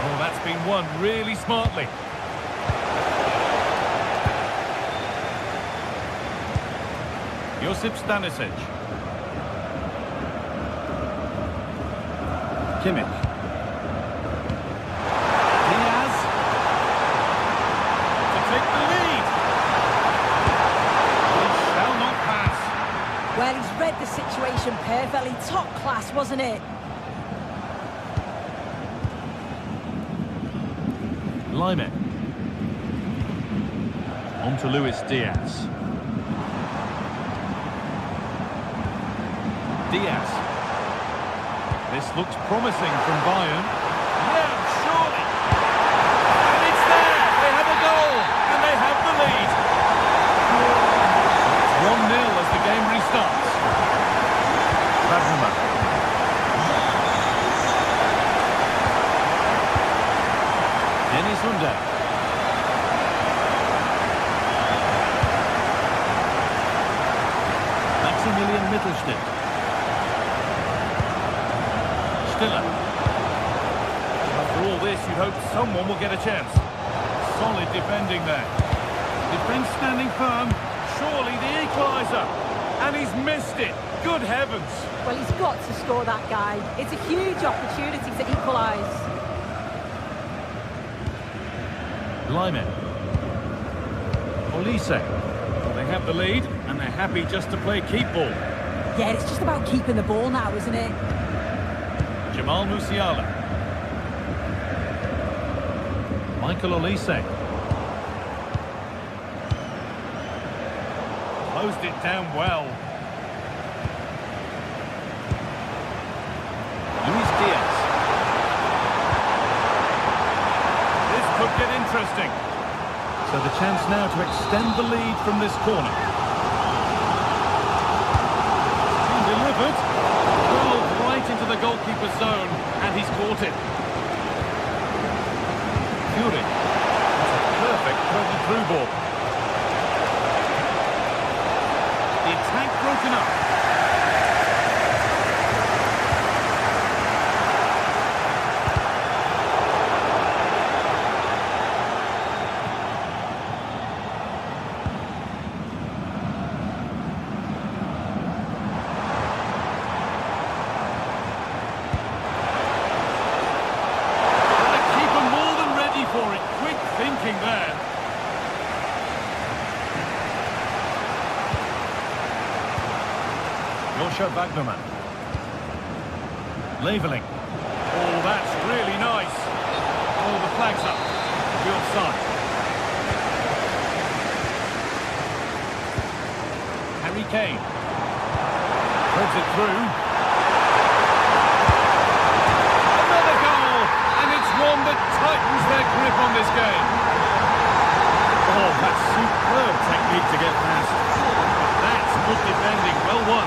Oh, that's been won really smartly. Josip Stanisic. Kimmich. Diaz. To take the lead. He shall not pass. Well, he's read the situation perfectly. Top class, wasn't it? Lyman. On to Luis Diaz. Diaz. This looks promising from Bayern. Yeah, surely. And it's there. They have a goal. And they have the lead. It's 1-0 as the game restarts. Wagner. Dennis Under. Maximilian Mittelstädt. After all this, you'd hope someone will get a chance. Solid defending there. Defence standing firm. Surely the equaliser. And he's missed it. Good heavens. Well, he's got to score, that guy. It's a huge opportunity to equalise. Lyman. Olise. Well, they have the lead, and they're happy just to play keep ball. Yeah, it's just about keeping the ball now, isn't it? Jamal Musiala. Michael Olise. Closed it down well. Luis Diaz. This could get interesting. So the chance now to extend the lead from this corner. Delivered. Into the goalkeeper's zone, and he's caught it. Fury. That's a perfect through ball. The attack broken up. There. Joshua Wagnerman. Leveling. Oh, that's really nice. Oh, the flag's up. The offside. Harry Kane. Threads it through. Another goal! And it's one that tightens their grip on this game. Oh, That's superb technique to get past. That's good defending. Well won.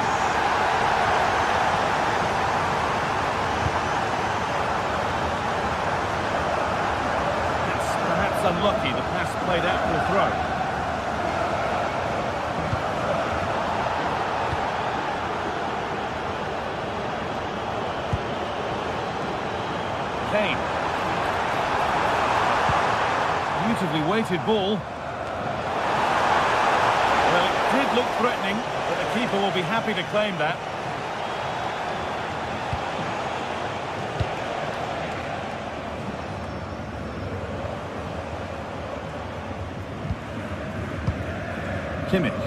That's perhaps unlucky. The pass played out for a throw. Kane. Beautifully weighted ball. Well, it did look threatening, but the keeper will be happy to claim that. Kimmich.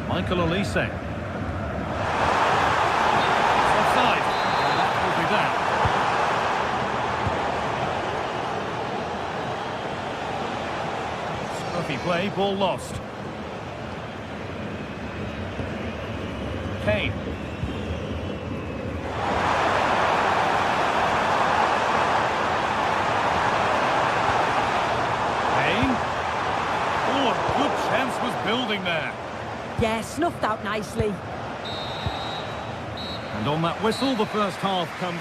Michael Olise. It's offside. That will be that. Scruffy play, ball lost. Kane. Kane. Oh, a good chance was building there. Yeah, snuffed out nicely. And on that whistle, the first half comes.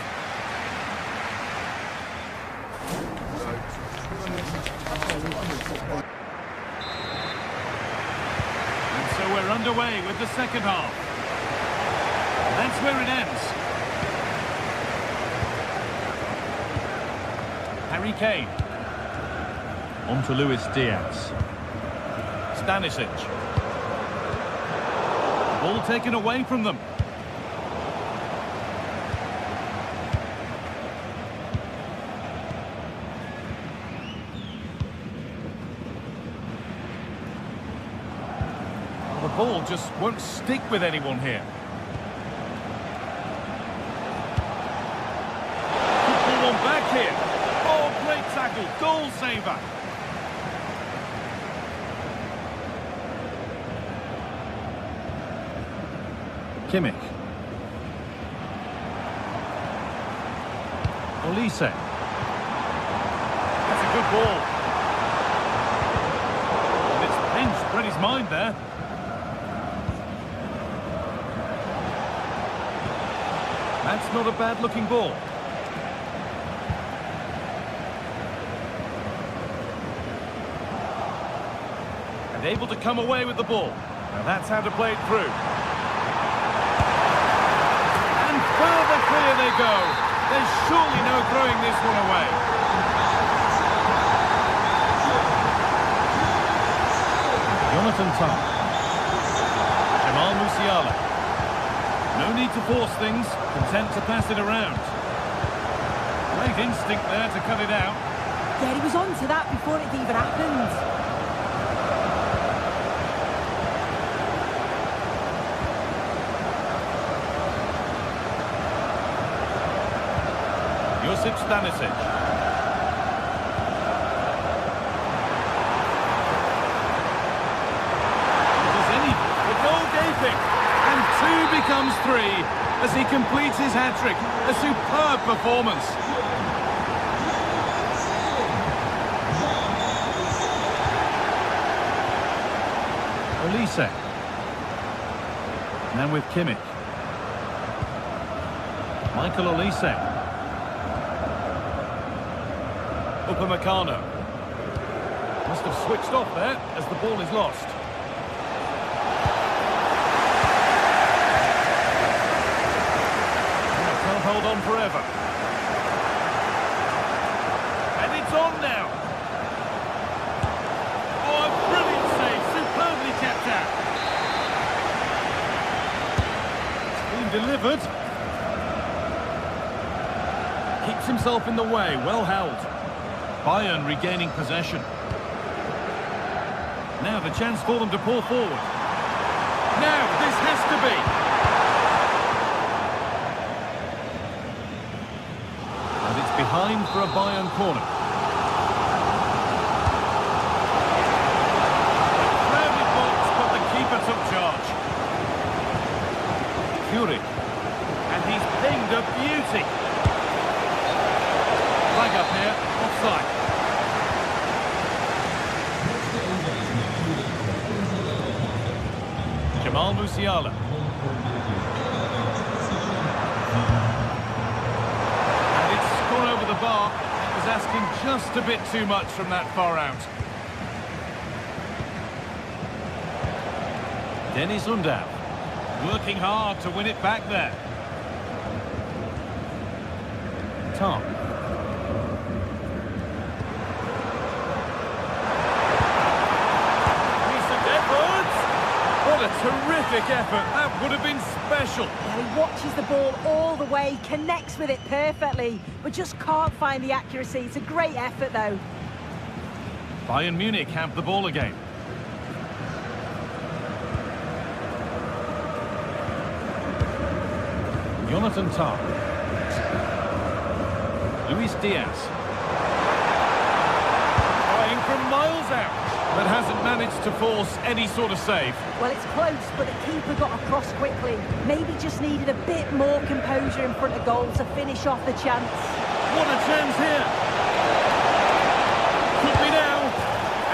And so we're underway with the second half. That's where it ends. Harry Kane. On to Luis Diaz. Stanisic. Ball taken away from them. The ball just won't stick with anyone here. Good ball on back here. Oh, great tackle. Goal saver. Kimmich. Olise. That's a good ball. And it's pinched Freddie's mind there. That's not a bad-looking ball. And able to come away with the ball. Now that's how to play it through. And further clear they go. There's surely no throwing this one away. Jonathan Tah. Jamal Musiala. No need to force things, content to pass it around. Great instinct there to cut it out. Yeah, he was on to that before it even happened. Josip Stanisic. If there's any, the goal gaping. And 2 becomes 3 as he completes his hat-trick. A superb performance. Olise. Now with Kimmich. Michael Olise. Upamecano. Must have switched off there as the ball is lost. Hold on forever. And it's on now. Oh, a brilliant save. Superbly kept out. It's been delivered. Keeps himself in the way. Well held. Bayern regaining possession. Now the chance for them to pull forward. Now this has to be. Behind for a Bayern corner. Crowded box, but the keeper took charge. Fury. And he's pinged a beauty. Flag up here, offside. Jamal Musiala. And it's gone over the bar. It was asking just a bit too much from that far out. Dennis Undav, working hard to win it back there. Tom. Decent effort. What a terrific effort. That would have been special. Yeah, he watches the ball all the way, connects with it perfectly, but just can't find the accuracy. It's a great effort, though. Bayern Munich have the ball again. Jonathan Tah. Luis Diaz. Trying from miles out, but hasn't managed to force any sort of save. Well, it's close, but the keeper got across quickly. Maybe just needed a bit more composure in front of goal to finish off the chance. What a chance here. Could be now.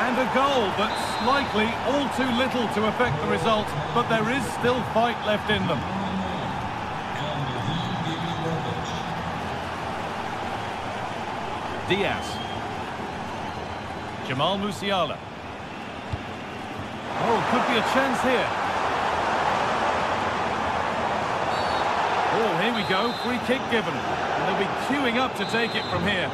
And a goal, but likely all too little to affect the result, but there is still fight left in them. Diaz. Jamal Musiala. Oh, could be a chance here. Oh, here we go. Free kick given. And they'll be queuing up to take it from here.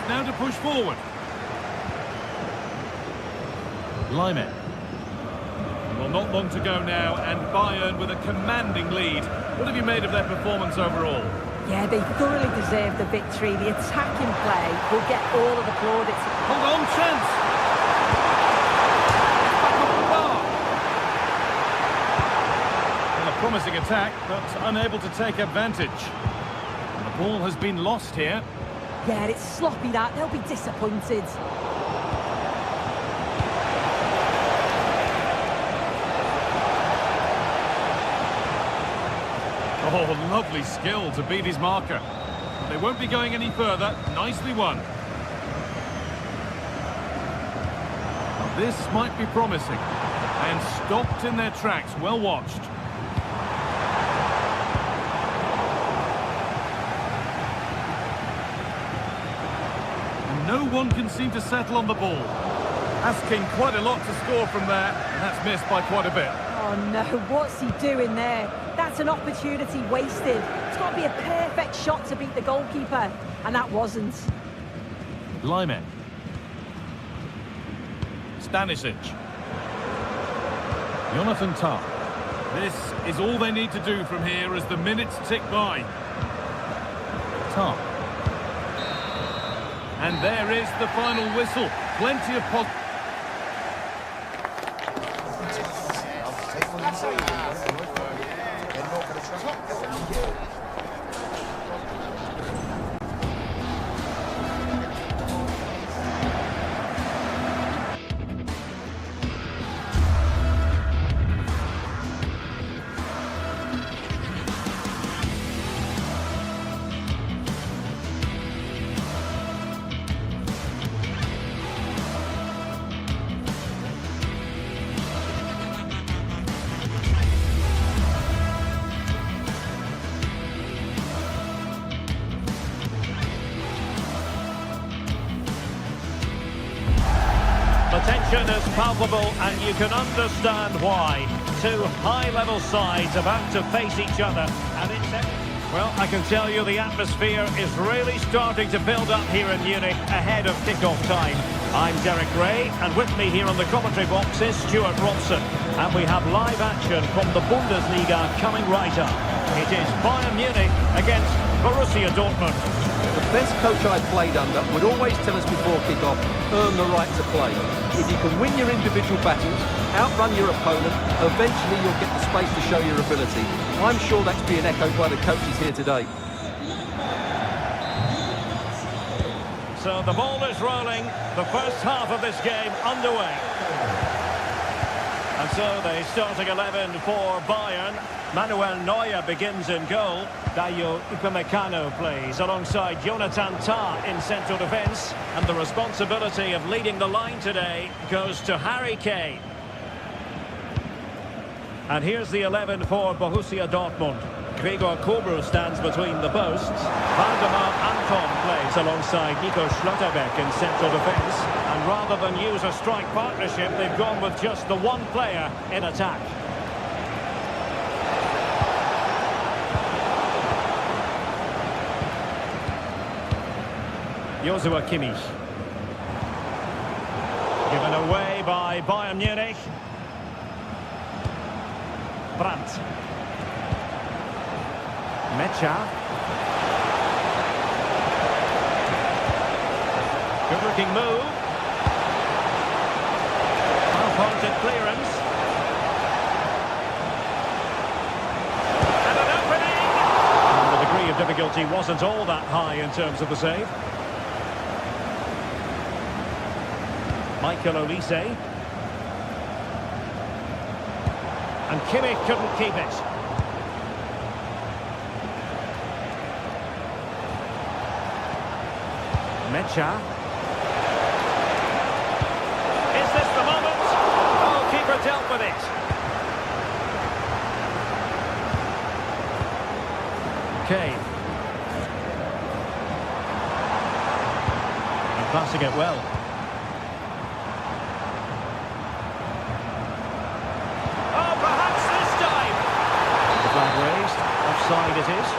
Now to push forward. Lyman. Well, not long to go now, and Bayern with a commanding lead. What have you made of their performance overall? Yeah, they thoroughly deserved the victory. The attacking play will get all of the plaudits. Hold on, chance! Well, a promising attack, but unable to take advantage. And the ball has been lost here. Yeah, it's sloppy that. They'll be disappointed. Oh, lovely skill to beat his marker. They won't be going any further. Nicely won. This might be promising. And stopped in their tracks. Well watched. No one can seem to settle on the ball. Asking quite a lot to score from there, and that's missed by quite a bit. Oh no, what's he doing there? That's an opportunity wasted. It's got to be a perfect shot to beat the goalkeeper, and that wasn't. Lyman. Stanisic. Jonathan Tah. This is all they need to do from here as the minutes tick by. Tah. And there is the final whistle. Plenty of The tension is palpable, and you can understand why. Two high-level sides about to face each other, and it's... Well, I can tell you the atmosphere is really starting to build up here in Munich ahead of kick-off time. I'm Derek Ray, and with me here on the commentary box is Stuart Robson. And we have live action from the Bundesliga coming right up. It is Bayern Munich against Borussia Dortmund. The best coach I've played under would always tell us before kick-off, earn the right to play. If you can win your individual battles, outrun your opponent, eventually you'll get the space to show your ability. I'm sure that's being echoed by the coaches here today. So the ball is rolling, the first half of this game underway. And so the starting 11 for Bayern. Manuel Neuer begins in goal. Dayo Upamecano plays alongside Jonathan Tah in central defence. And the responsibility of leading the line today goes to Harry Kane. And here's the 11 for Borussia Dortmund. Gregor Kobel stands between the posts. Valdemar Anton plays alongside Nico Schlotterbeck in central defence. And rather than use a strike partnership, they've gone with just the one player in attack. Joshua Kimmich. Given away by Bayern Munich. Brandt. Mecha. Good looking move. Well-pointed clearance. And an opening! And the degree of difficulty wasn't all that high in terms of the save. Michael Olise. And Kimmich couldn't keep it. Mecha. Is this the moment? Oh, keeper dealt with it. Kane. And passing it well. Oh, perhaps this time. The flag raised. Offside it is.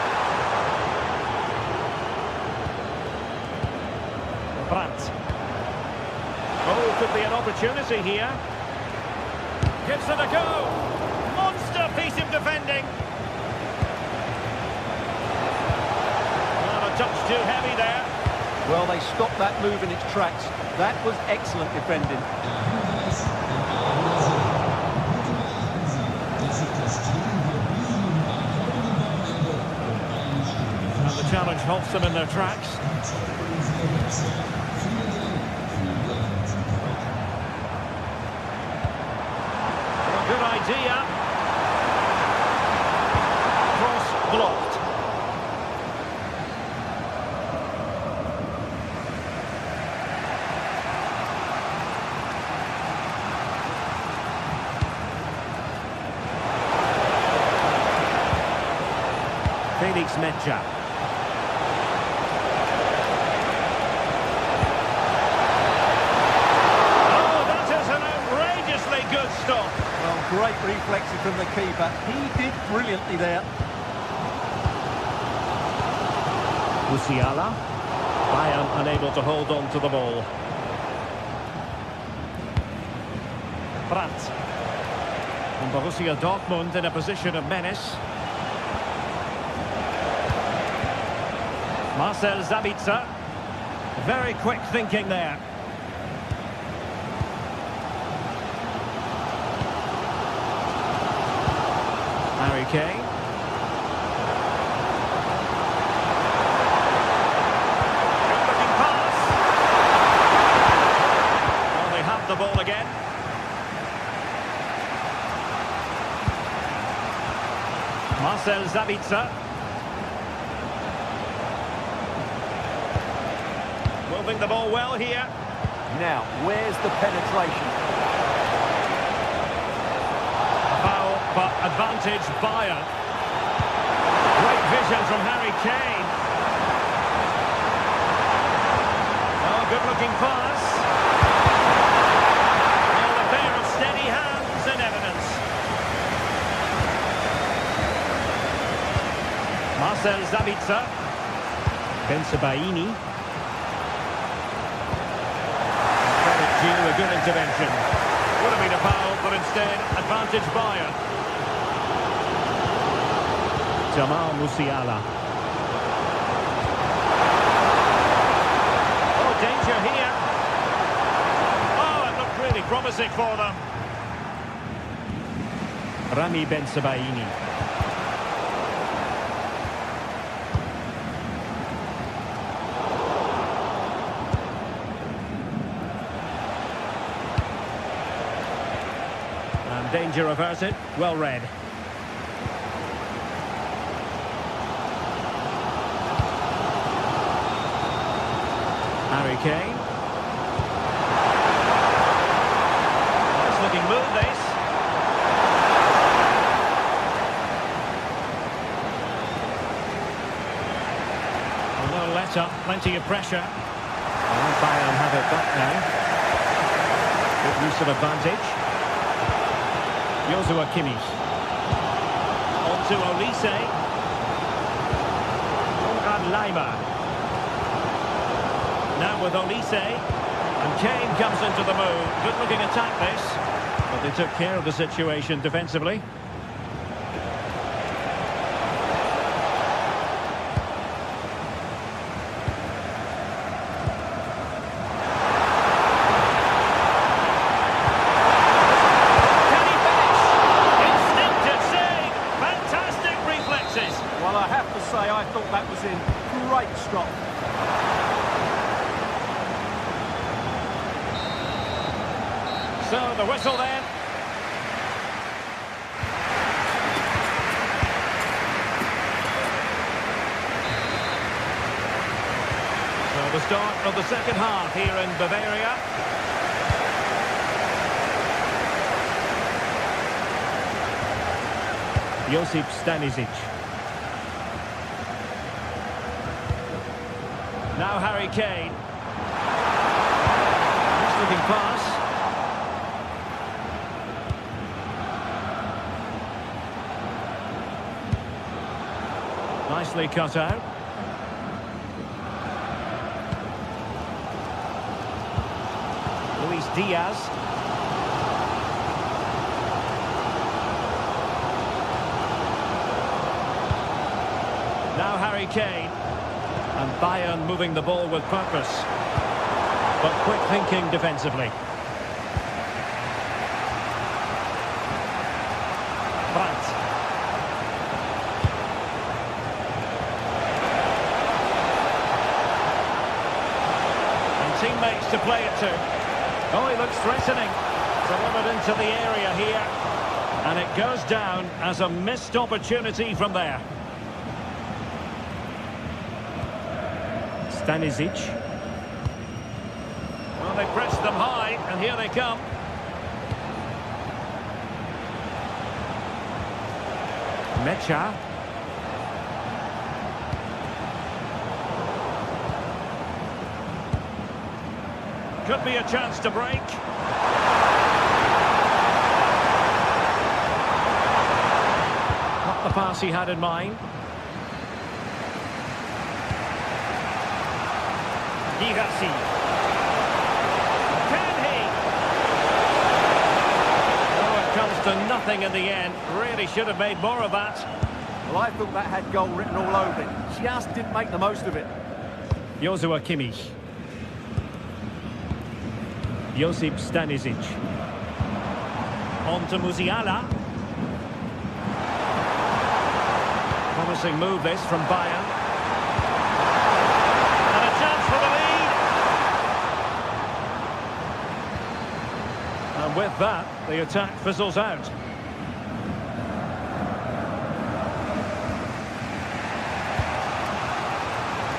Brandt. Oh, could be an opportunity here. Gives it a go. Monster piece of defending. Not a touch too heavy there. Well, they stopped that move in its tracks. That was excellent defending. And the challenge halts them in their tracks. Good idea. Cross blocked. Felix Mecha. Stop. Well, great reflexes from the keeper. He did brilliantly there. Musiala. Bayern unable to hold on to the ball. Brandt. And Borussia Dortmund in a position of menace. Marcel Sabitzer. Very quick thinking there. Harry Kane. Good-looking pass. Well, they have the ball again. Marcel Sabitzer. Moving the ball well here. Now, where's the penetration? But advantage Bayern. Great vision from Harry Kane. Oh, good-looking pass. Well, a pair of steady hands in evidence. Marcel Sabitzer. Bensebaini. Credit due, a good intervention. Would have been a foul, but instead, advantage Bayern. Jamal Musiala. Oh, danger here. Oh, it looked really promising for them. Rami Bensebaini. And Danger averted. Well read. Harry Kane. Nice looking move, this. A little let up, plenty of pressure. And Bayern have it back now. Good use of advantage. Joshua Kimmich. On to Olise. Konrad Laimer. Now with Olise. And Kane comes into the move. Good looking attack this. But they took care of the situation defensively. Well, I have to say, I thought that was in great stop. So the whistle then. So the start of the second half here in Bavaria. Josip Stanisic. Now Harry Kane. Nice looking pass. Nicely cut out. Luis Diaz. Now Harry Kane. And Bayern moving the ball with purpose. But quick thinking defensively. Brandt. And teammates to play it to. Oh, he looks threatening. Delivered into the area here. And it goes down as a missed opportunity from there. Stanisic. Well, they pressed them high, and here they come. Mecha. Could be a chance to break. Not the pass he had in mind. Girassi. Can he? Oh, it comes to nothing in the end. Really should have made more of that. Well, I thought that had goal written all over it. Just didn't make the most of it. Joshua Kimmich. Josip Stanisic. On to Musiala. Promising move this from Bayern. And a chance for the lead. And with that, the attack fizzles out.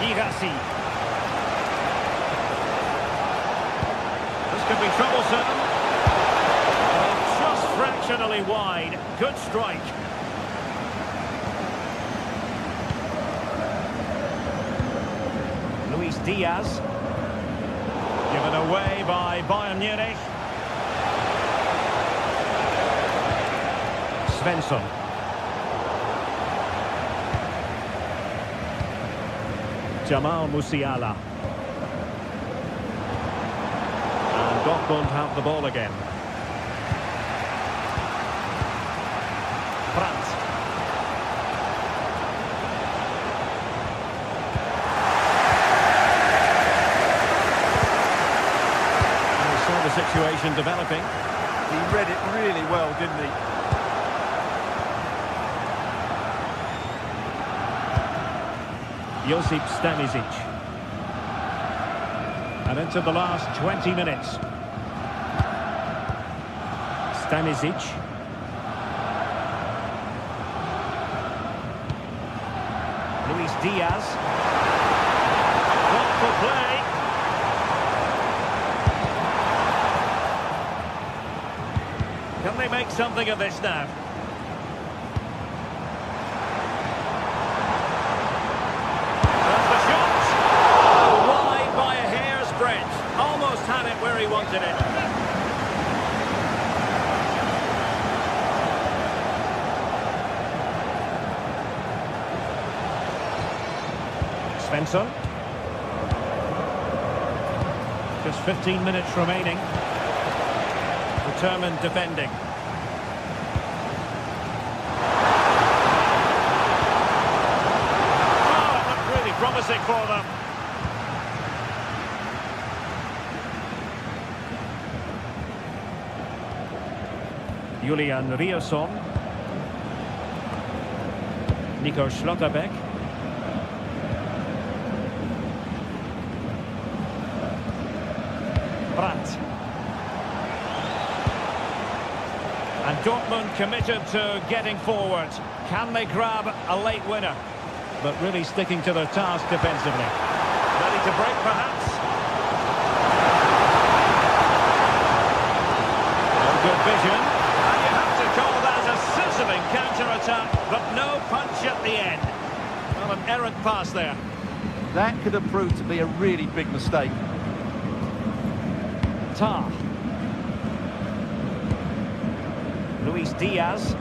Girassi. This could be troublesome. Oh, just fractionally wide. Good strike. Luis Diaz. Given away by Bayern Munich. Svensson. Jamal Musiala. And Dortmund have the ball again. Brandt. And we saw the situation developing. He read it really well, didn't he? Josip Stanisic. And into the last 20 minutes. Stanisic. Luis Diaz. Thoughtful play. Can they make something of this now? That's the shot. Oh, wide by a hair's breadth. Almost had it where he wanted it. Svensson. Just 15 minutes remaining. Determined defending. Oh, it looked really promising for them. Julian Riosson. Nico Schlotterbeck. Brandt. And Dortmund committed to getting forward. Can they grab a late winner? But really sticking to their task defensively. Ready to break, perhaps? No good vision. And you have to call that a sizzling counter-attack, but no punch at the end. Well, an errant pass there. That could have proved to be a really big mistake. Tar. Luis Diaz.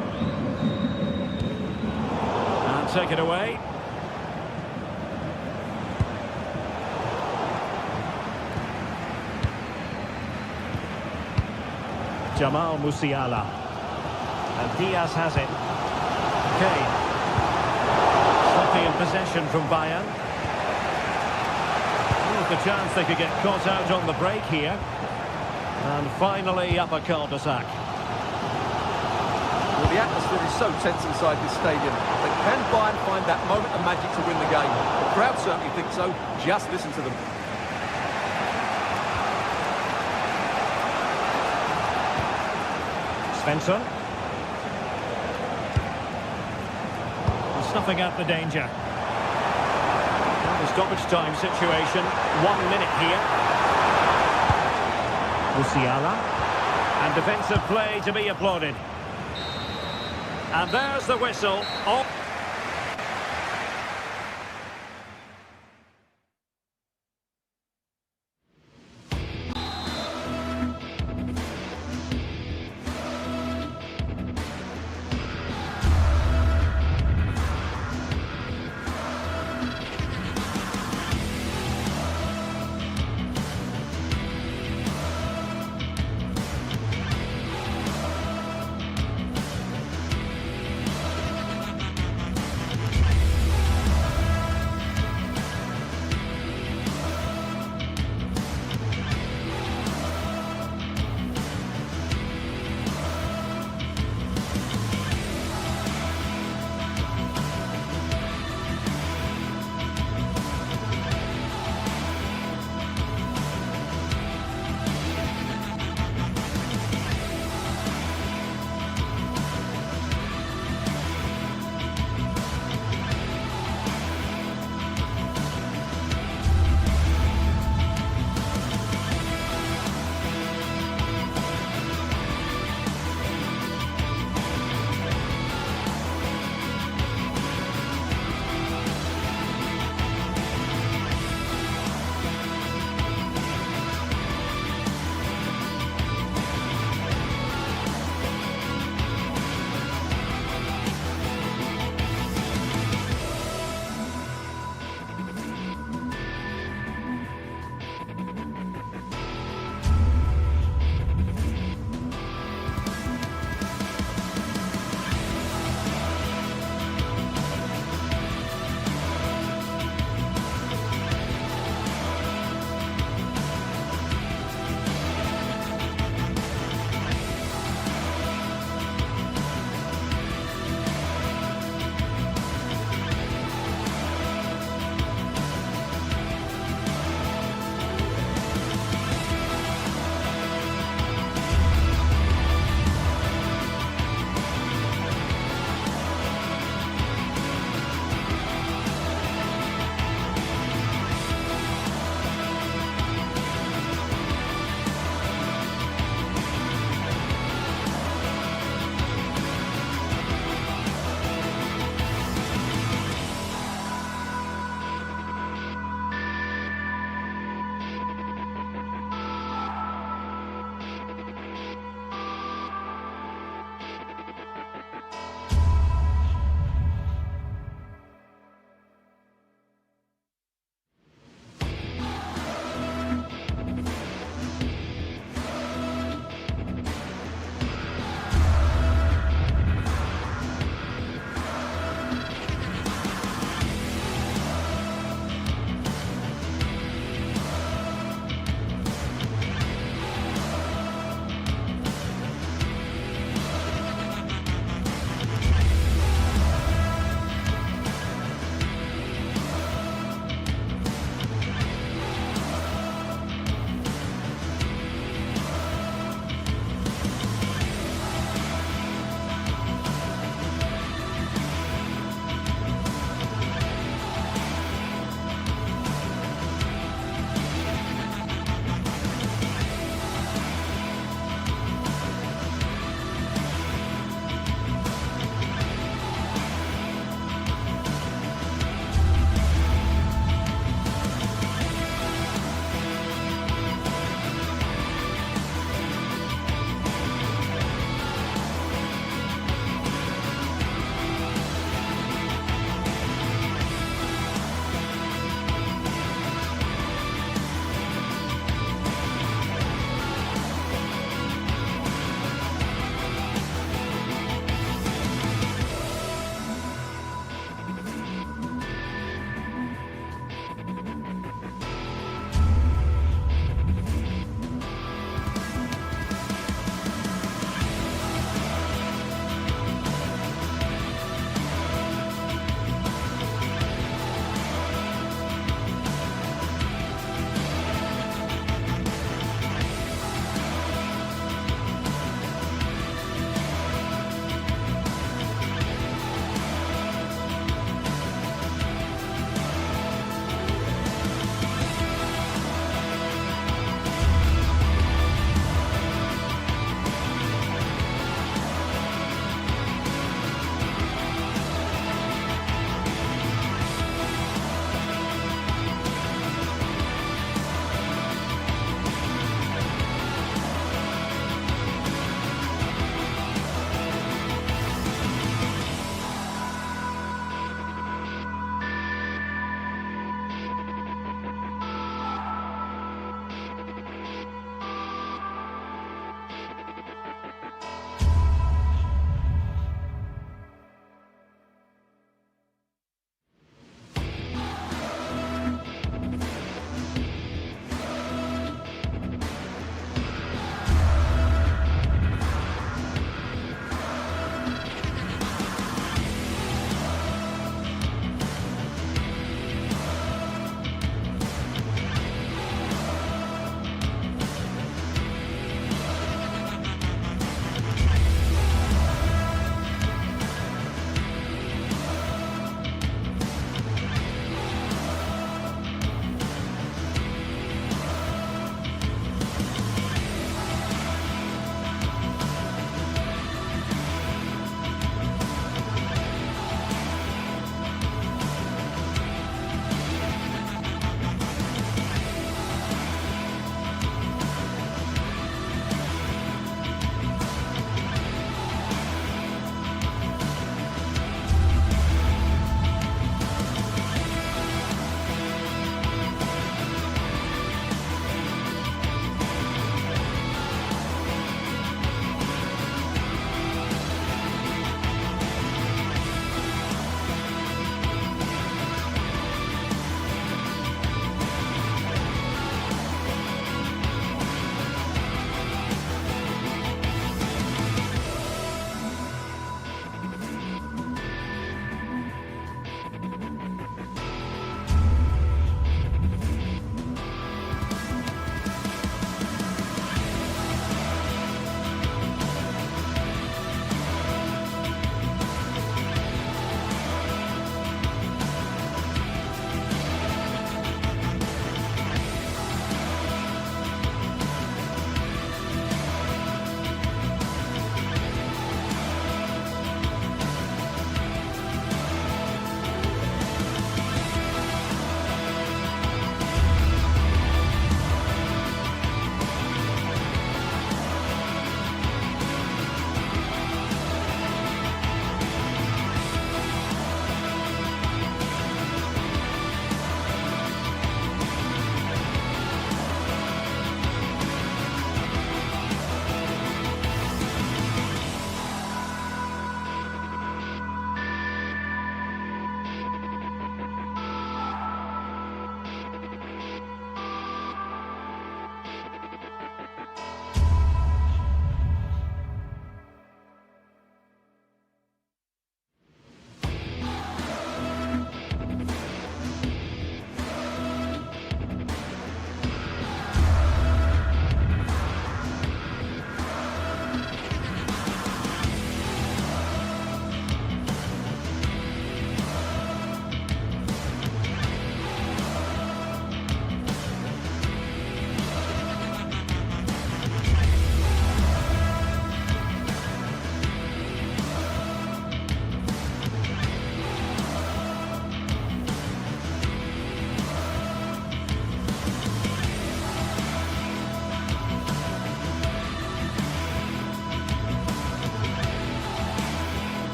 And take it away. Jamal Musiala. And Diaz has it. Kane. Sloppy in possession from Bayern. With the chance they could get caught out on the break here. And finally up a cul-de-sac. Well, the atmosphere is so tense inside this stadium. They can Bayern find that moment of magic to win the game. The crowd certainly think so. Just listen to them. Svensson. Snuffing out the danger. The stoppage time situation. 1 minute here. Musiala. And defensive play to be applauded. And there's the whistle. Oh.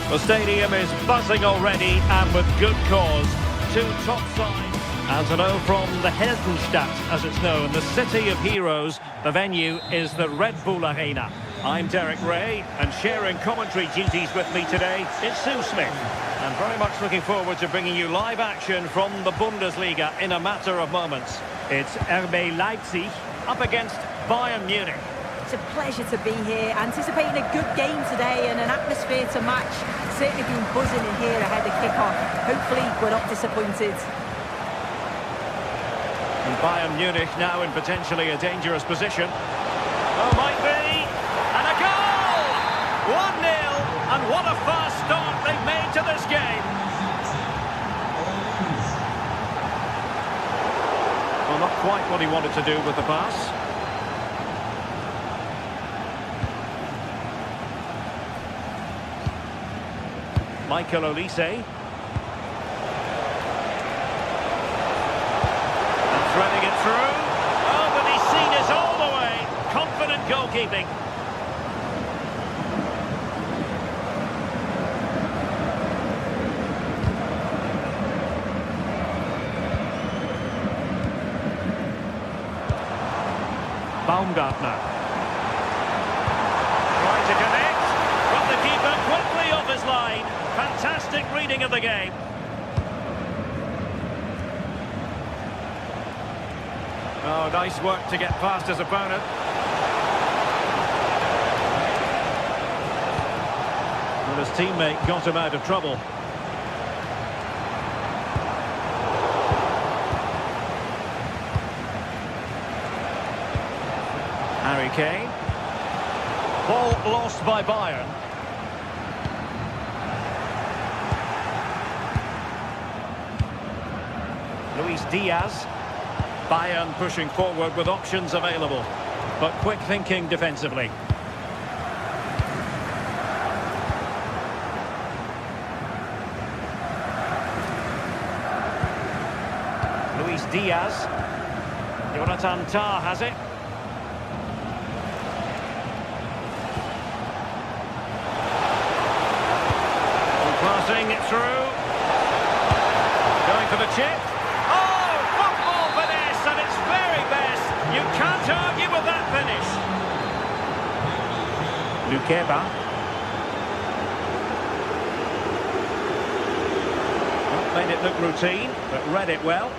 The stadium is buzzing already, and with good cause. Two top sides. And to know from the Heldenstadt, as it's known, the city of heroes, the venue is the Red Bull Arena. I'm Derek Ray, and sharing commentary duties with me today is Sue Smith. And very much looking forward to bringing you live action from the Bundesliga in a matter of moments. It's RB Leipzig up against Bayern Munich. It's a pleasure to be here, anticipating a good game today and an atmosphere to match. Certainly been buzzing in here ahead of kick-off. Hopefully we're not disappointed. And Bayern Munich now in potentially a dangerous position. Oh, might be. And a goal! 1-0, and what a fast start they've made to this game. Well, not quite what he wanted to do with the pass. Michael Olise. And threading it through. Oh, but he's seen it all the way. Confident goalkeeping. Baumgartner. Trying to connect. From the keeper quickly off his line. Fantastic reading of the game. Oh, nice work to get past his opponent. Well, his teammate got him out of trouble. Harry Kane. Ball lost by Bayern. Luis Diaz. Bayern pushing forward with options available, but quick thinking defensively. Luis Diaz. Jonathan Tah has it. Passing it through. Going for the chip. Oh, football finesse at its very best. You can't argue with that finish. Lukeba. Well, made it look routine, but read it well.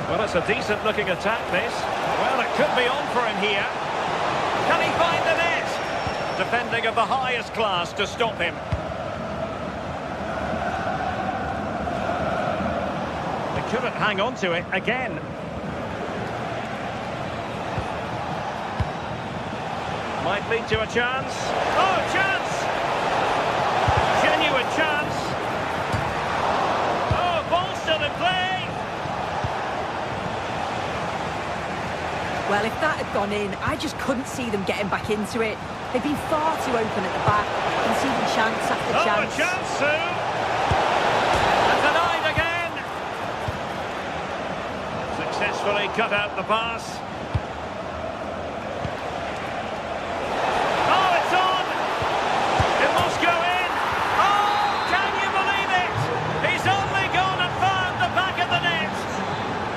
Well, it's a decent-looking attack, this. Well, it could be on for him here. Can he find the net? Defending of the highest class to stop him. They couldn't hang on to it again. Might lead to a chance. Oh, chance! Genuine chance. Oh, ball still in play. Well, if that had gone in, I just couldn't see them getting back into it. They've been far too open at the back, conceding chance after chance. Oh, a chance, Sue! And denied again! Successfully cut out the pass. Oh, it's on! It must go in! Oh, can you believe it? He's only gone and found the back of the net!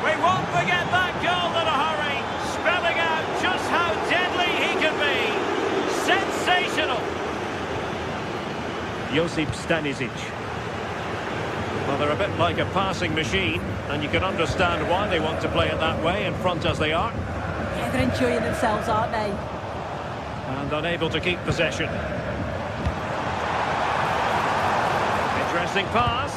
We won't forget that goal in a hurry, spelling out just how deadly he can be. Sensational! Josip Stanisic. Well, they're a bit like a passing machine, and you can understand why they want to play it that way, in front as they are. Yeah, they're enjoying themselves, aren't they? And unable to keep possession. Interesting pass.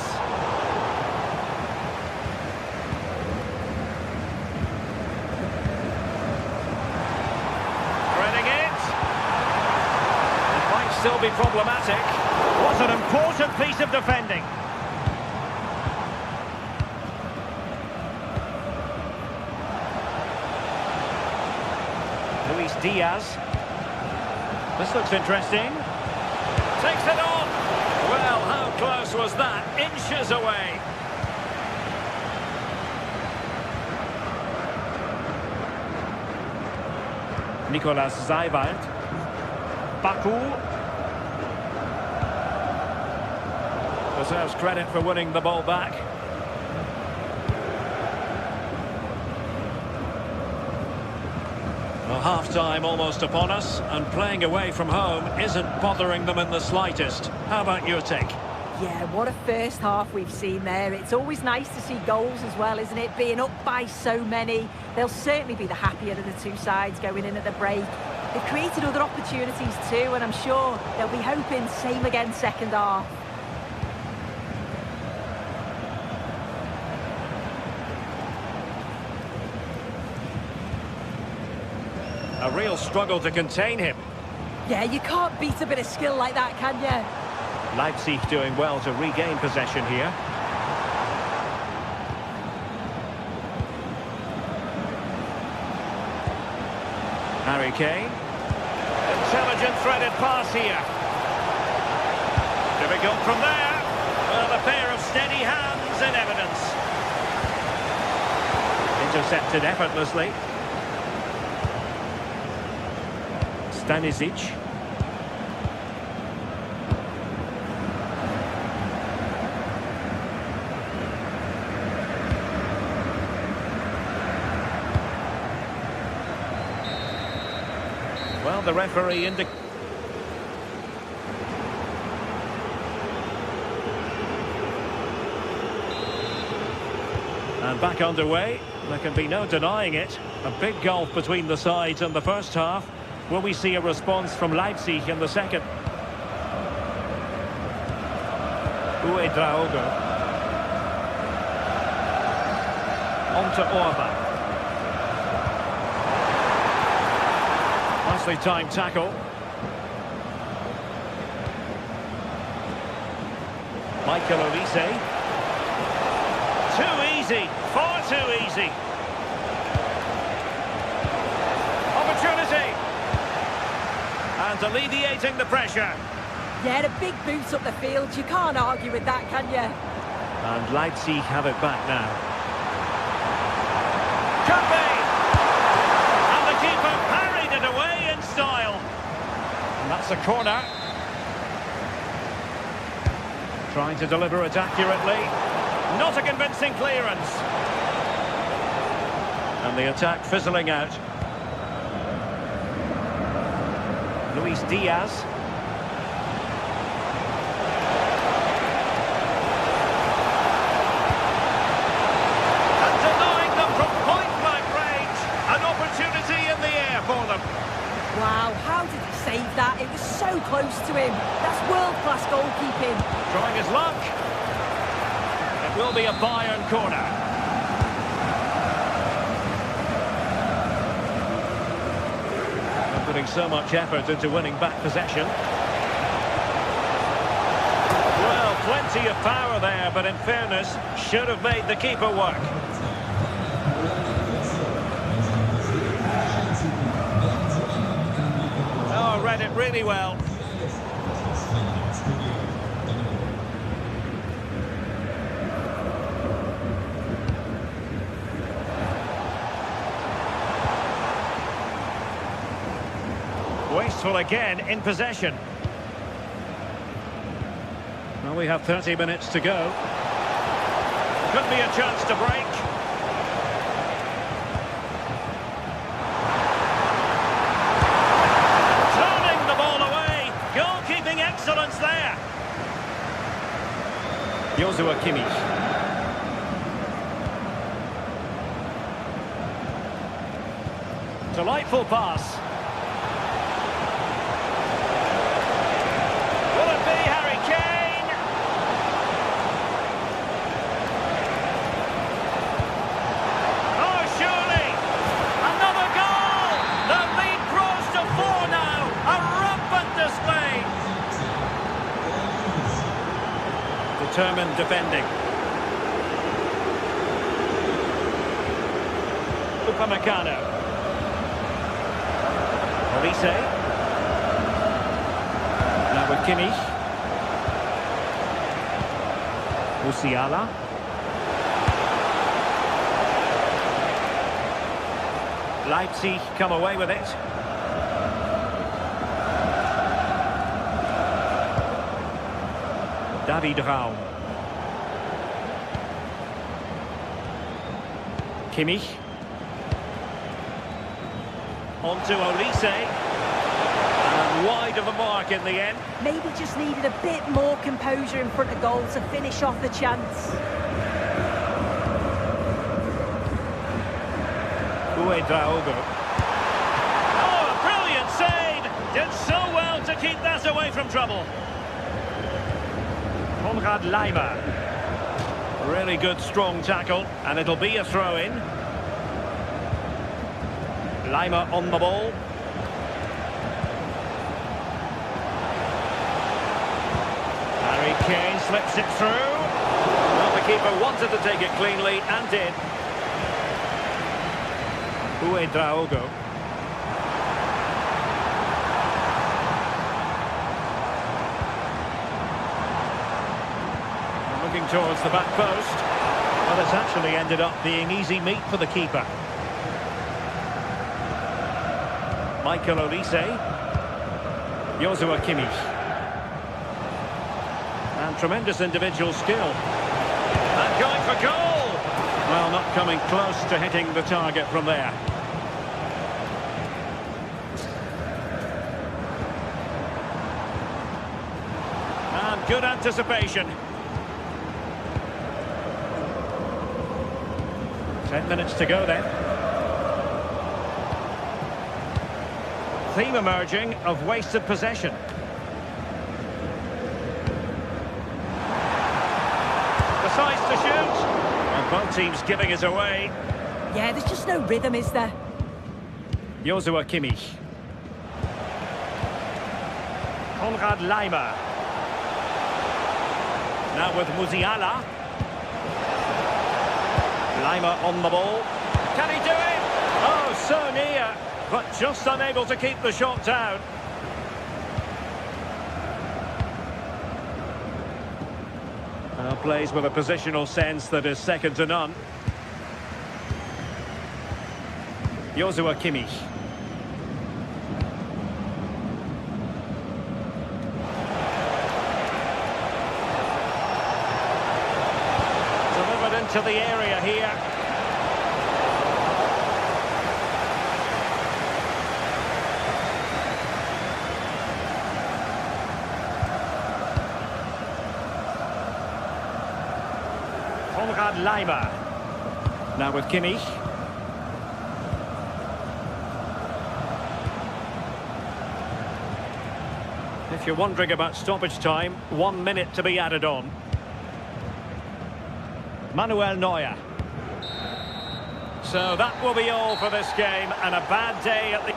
Still be problematic. What an important piece of defending. Luis Diaz. This looks interesting. Takes it on. Well, how close was that? Inches away. Nicolas Zeiwald. Baku. Deserves credit for winning the ball back. Well, half-time almost upon us, and playing away from home isn't bothering them in the slightest. How about your take? Yeah, what a first half we've seen there. It's always nice to see goals as well, isn't it? Being up by so many. They'll certainly be the happier of the two sides going in at the break. They've created other opportunities too, and I'm sure they'll be hoping same again second half. A real struggle to contain him. Yeah, you can't beat a bit of skill like that, can you? Leipzig doing well to regain possession here. Harry Kane. Intelligent threaded pass here. Difficult from there. Well, a pair of steady hands in evidence. Intercepted effortlessly. Stanisic. Well, the referee indicates. And back underway. There can be no denying it. A big gulf between the sides in the first half. Will we see a response from Leipzig in the second? Uedraogo. On to Orba. Nicely timed tackle. Michael Olise. Too easy. Far too easy. Opportunity. And alleviating the pressure. Yeah, the big boots up the field. You can't argue with that, can you? And Leipzig have it back now. Could be! And the keeper parried it away in style. And that's a corner. Trying to deliver it accurately. Not a convincing clearance. And the attack fizzling out. Luis Diaz. And denying them from point-blank range. An opportunity in the air for them. Wow, how did he save that? It was so close to him. That's world-class goalkeeping. Trying his luck. It will be a Bayern corner. Putting so much effort into winning back possession. Well, plenty of power there, but in fairness, should have made the keeper work. Oh, read it really well. Wasteful again in possession. Well, we have 30 minutes to go. Could be a chance to break. Turning the ball away. Goalkeeping excellence there. Joshua Kimmich. Delightful pass. Determined defending. Upamecano. Olise. Now with Kimmich. Musiala. Leipzig come away with it. David Raum. Kimmich. On to Olise. And wide of the mark in the end. Maybe just needed a bit more composure in front of goal to finish off the chance. Uedraogo. Oh, a brilliant save! Did so well to keep that away from trouble. Konrad Laimer. Really good, strong tackle, and it'll be a throw-in. Laimer on the ball. Harry Kane slips it through. Well, the keeper wanted to take it cleanly, and did. Uedraogo. Looking towards the back post. Well, it's actually ended up being easy meat for the keeper. Michael Olise. Joshua Kimmich. And tremendous individual skill. And going for goal! Well, not coming close to hitting the target from there. And good anticipation. 10 minutes to go then. Theme emerging of wasted possession. Decides to shoot. And both teams giving it away. Yeah, there's just no rhythm, is there? Joshua Kimmich. Konrad Laimer. Now with Musiala. Laimer on the ball. Can he do it? Oh, so near, but just unable to keep the shot down. Plays with a positional sense that is second to none. Joshua Kimmich. Delivered into the area here. Konrad Laimer. Now with Kimmich. If you're wondering about stoppage time, 1 minute to be added on. Manuel Neuer. So that will be all for this game, and a bad day at the...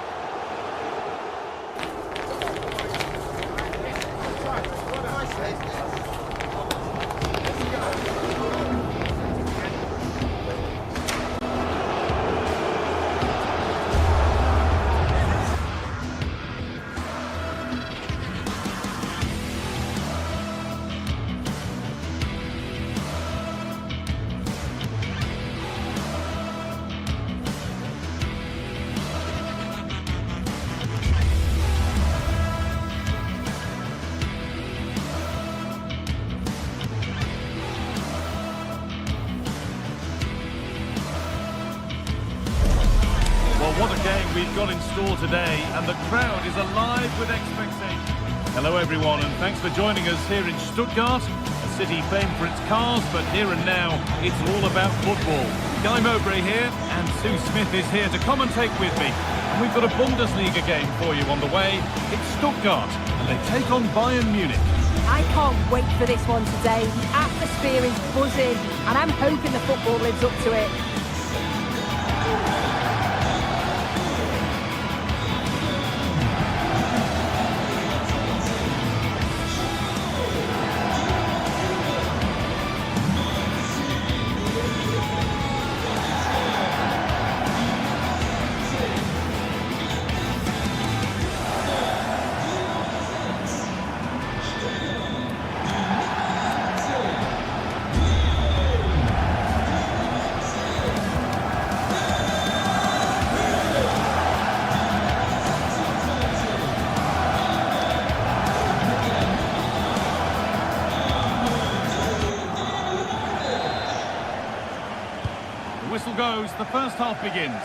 What a game we've got in store today, and the crowd is alive with expectation. Hello everyone, and thanks for joining us here in Stuttgart, a city famed for its cars, but here and now, it's all about football. Guy Mowbray here, and Sue Smith is here to commentate with me. And we've got a Bundesliga game for you on the way. It's Stuttgart, and they take on Bayern Munich. I can't wait for this one today. The atmosphere is buzzing, and I'm hoping the football lives up to it. goes, the first half begins.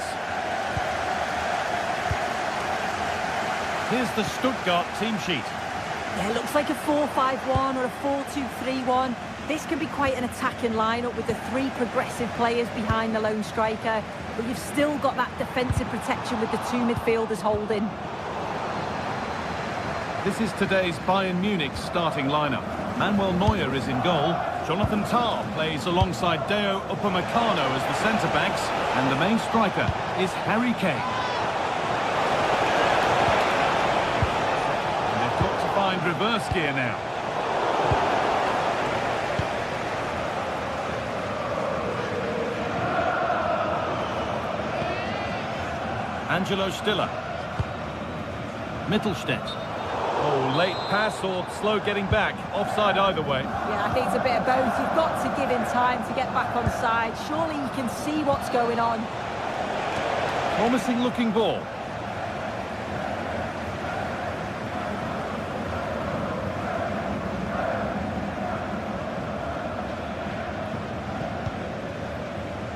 Here's the Stuttgart team sheet. Yeah, it looks like a 4-5-1 or a 4-2-3-1. This can be quite an attacking lineup with the three progressive players behind the lone striker, but you've still got that defensive protection with the two midfielders holding. This is today's Bayern Munich starting lineup. Manuel Neuer is in goal. Jonathan Tah plays alongside Deo Upamecano as the centre-backs, and the main striker is Harry Kane. And they've got to find reverse gear now. Angelo Stiller. Mittelstädt. Oh, late pass or slow getting back. Offside either way. Yeah, I think it's a bit of both. You've got to give him time to get back on side. Surely you can see what's going on. Promising looking ball.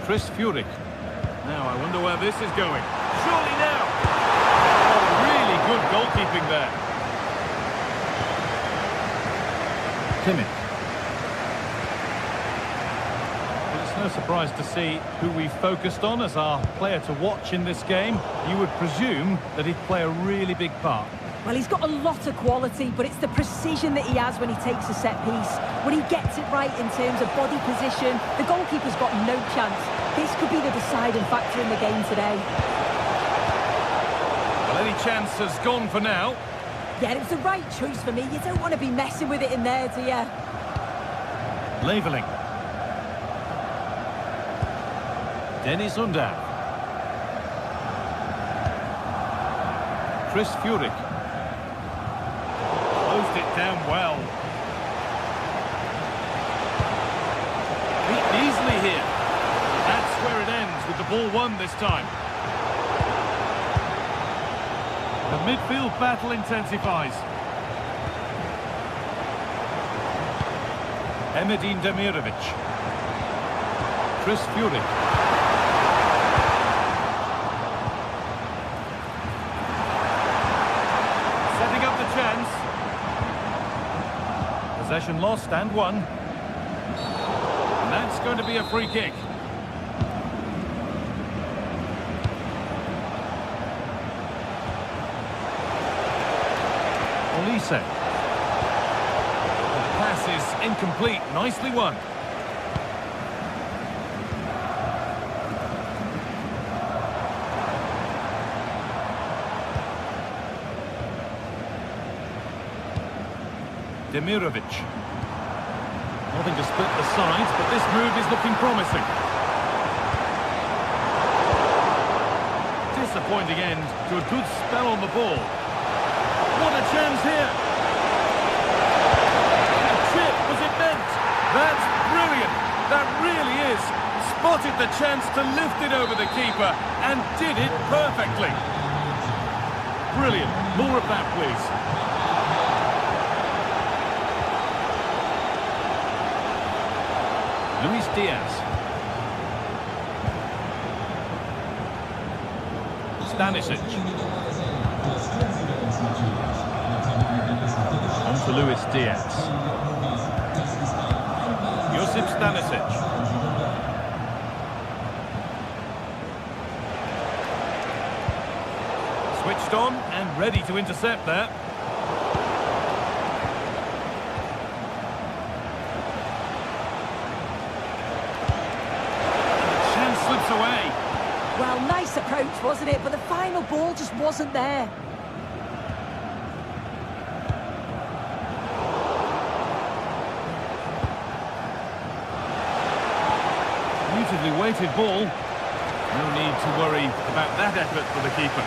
Chris Furyk. Now I wonder where this is going. Surely now! Oh, really good goalkeeping there. Kimmich. Well, it's no surprise to see who we focused on as our player to watch in this game. You would presume that he'd play a really big part. Well, he's got a lot of quality, but it's the precision that he has when he takes a set piece. When he gets it right in terms of body position, the goalkeeper's got no chance. This could be the deciding factor in the game today. Well, any chance has gone for now. Yeah, it was the right choice for me. You don't want to be messing with it in there, do you? Leveling. Dennis Undav. Chris Furyk. Closed it down well. Beaten easily here. That's where it ends with the ball won this time. The midfield battle intensifies. Emedin Demirovic. Chris Furyk. Setting up the chance. Possession lost and won. And that's going to be a free kick. Olise. The pass is incomplete. Nicely won. Demirovic. Nothing to split the sides, but this move is looking promising. Disappointing end to a good spell on the ball. What a chance here! A chip, was it meant? That's brilliant! That really is! Spotted the chance to lift it over the keeper and did it perfectly. Brilliant. More of that, please. Luis Diaz. Stanisic. On to Luis Diaz. Josip Stanisic. Switched on and ready to intercept that. Chance slips away. Well, nice approach, wasn't it? But the final ball just wasn't there. Beautifully weighted ball. No need to worry about that effort for the keeper.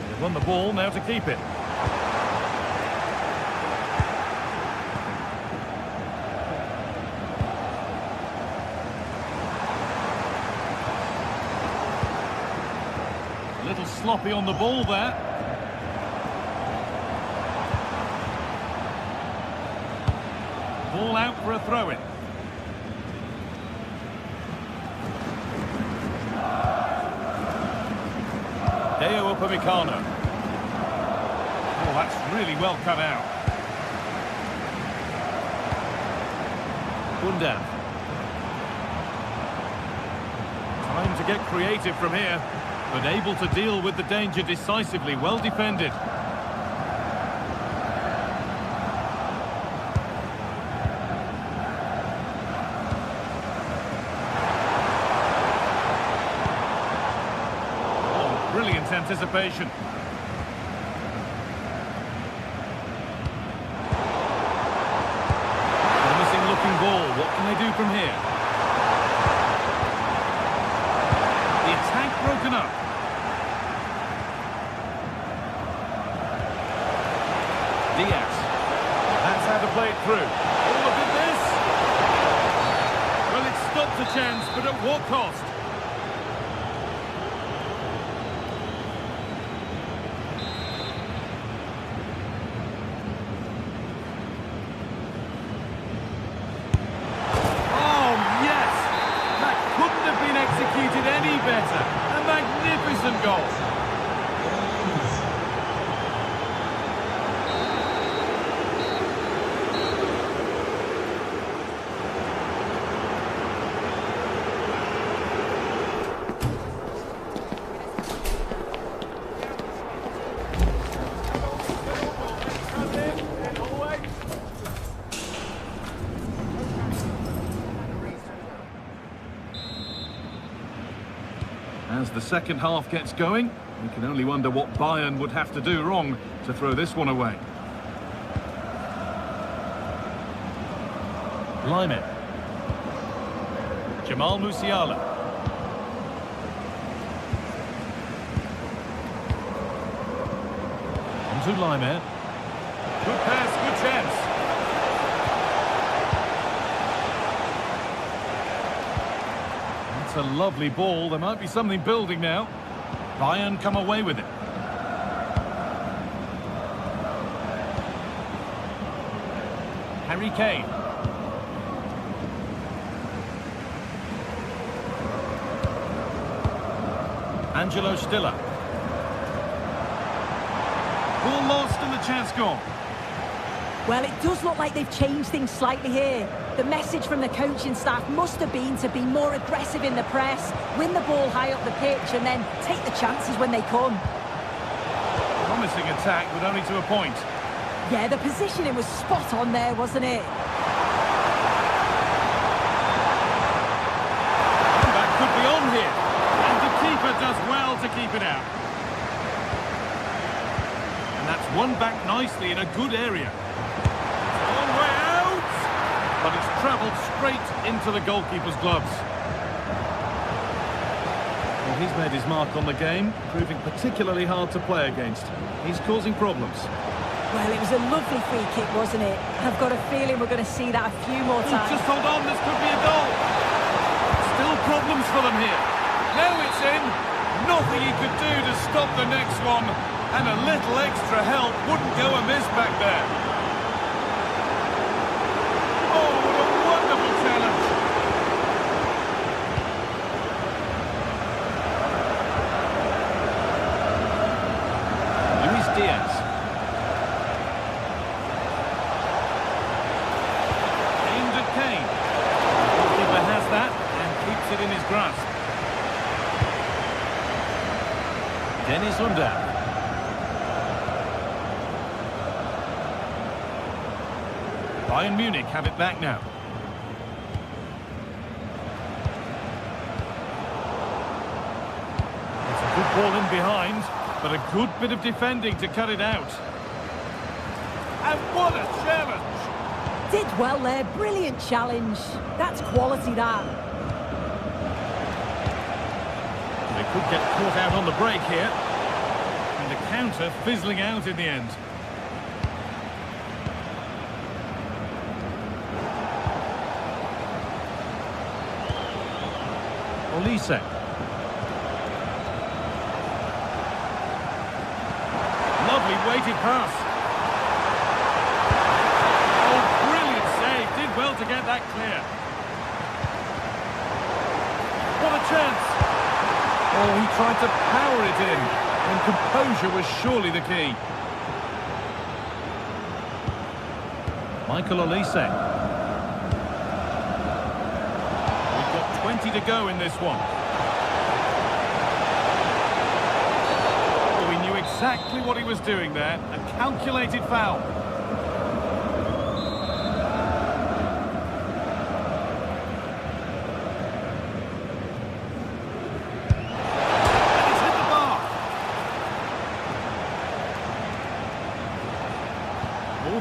They've won the ball, now to keep it. A little sloppy on the ball there. Ball out for a throw-in. Upamecano. Oh, that's really well cut out. Bundan. Time to get creative from here, but able to deal with the danger decisively. Well defended. Brilliant anticipation. Promising looking ball. What can they do from here? The attack broken up. Diaz. That's how to play it through. Oh, look at this. Well, it stopped the chance, but at what cost? Executed any better. A magnificent goal. As the second half gets going, we can only wonder what Bayern would have to do wrong to throw this one away. Lyman. Jamal Musiala. On to Lyman. Good pass, good chance. A lovely ball. There might be something building now. Bayern come away with it. Harry Kane. Angelo Stiller. Ball lost and the chance gone. Well, it does look like they've changed things slightly here. The message from the coaching staff must have been to be more aggressive in the press, win the ball high up the pitch, and then take the chances when they come. Promising attack, but only to a point. Yeah, the positioning was spot on there, wasn't it? That could be on here. And the keeper does well to keep it out. And that's won back nicely in a good area. But it's travelled straight into the goalkeeper's gloves. Well, he's made his mark on the game, proving particularly hard to play against. He's causing problems. Well, it was a lovely free kick, wasn't it? I've got a feeling we're going to see that a few more times. Just hold on, this could be a goal. Still problems for them here. Now it's in. Nothing he could do to stop the next one. And a little extra help wouldn't go amiss back there. Diaz. Aimed at Kane. The goalkeeper has that and keeps it in his grasp. Dennis Undav. Bayern Munich have it back now. It's a good ball in behind. But a good bit of defending to cut it out. And what a challenge! Did well there, brilliant challenge. That's quality, that. They could get caught out on the break here. And the counter fizzling out in the end. Olise. Lovely weighted pass. Oh, brilliant save. Did well to get that clear. What a chance! Oh, he tried to power it in, and composure was surely the key. Michael Olise. We've got 20 to go in this one. Well, we knew exactly what he was doing there. A calculated foul.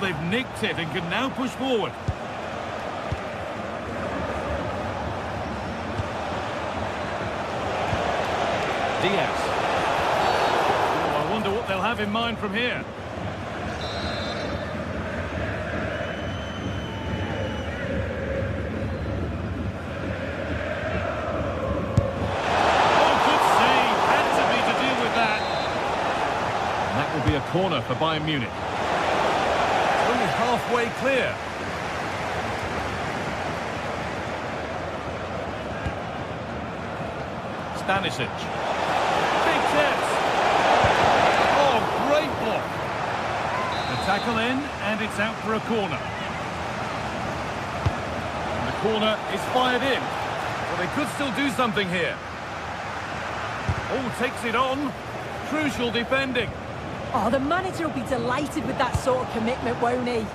They've nicked it and can now push forward. Diaz. Oh, I wonder what they'll have in mind from here. Oh, good save. Had to be to deal with that. And that will be a corner for Bayern Munich. Halfway clear. Stanisic. Big chance. Oh, great block. The tackle in, and it's out for a corner. And the corner is fired in. Well, they could still do something here. Oh, takes it on. Crucial defending. Oh, the manager will be delighted with that sort of commitment, won't he?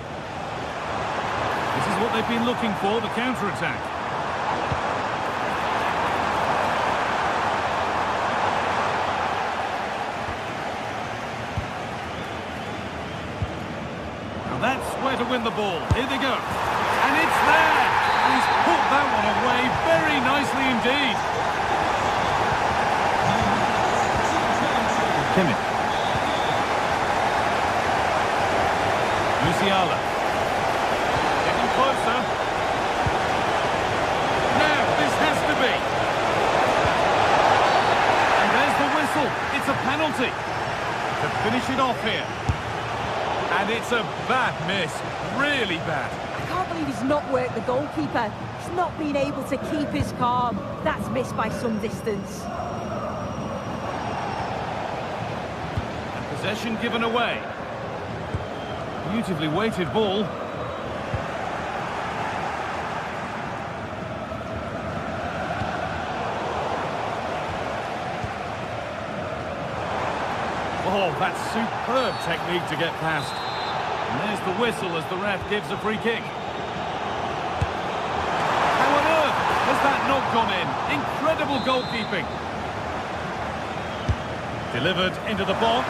This is what they've been looking for, the counter-attack. Now that's where to win the ball. Here they go. And it's there! He's put that one away very nicely indeed. Kimmich. Musiala. Getting closer. Now, this has to be. And there's the whistle. It's a penalty. To finish it off here. And it's a bad miss. Really bad. I can't believe he's not worked the goalkeeper. He's not been able to keep his calm. That's missed by some distance. And possession given away. Beautifully weighted ball. Oh, that's superb technique to get past. And there's the whistle as the ref gives a free kick. How on earth has that not gone in? Incredible goalkeeping. Delivered into the box.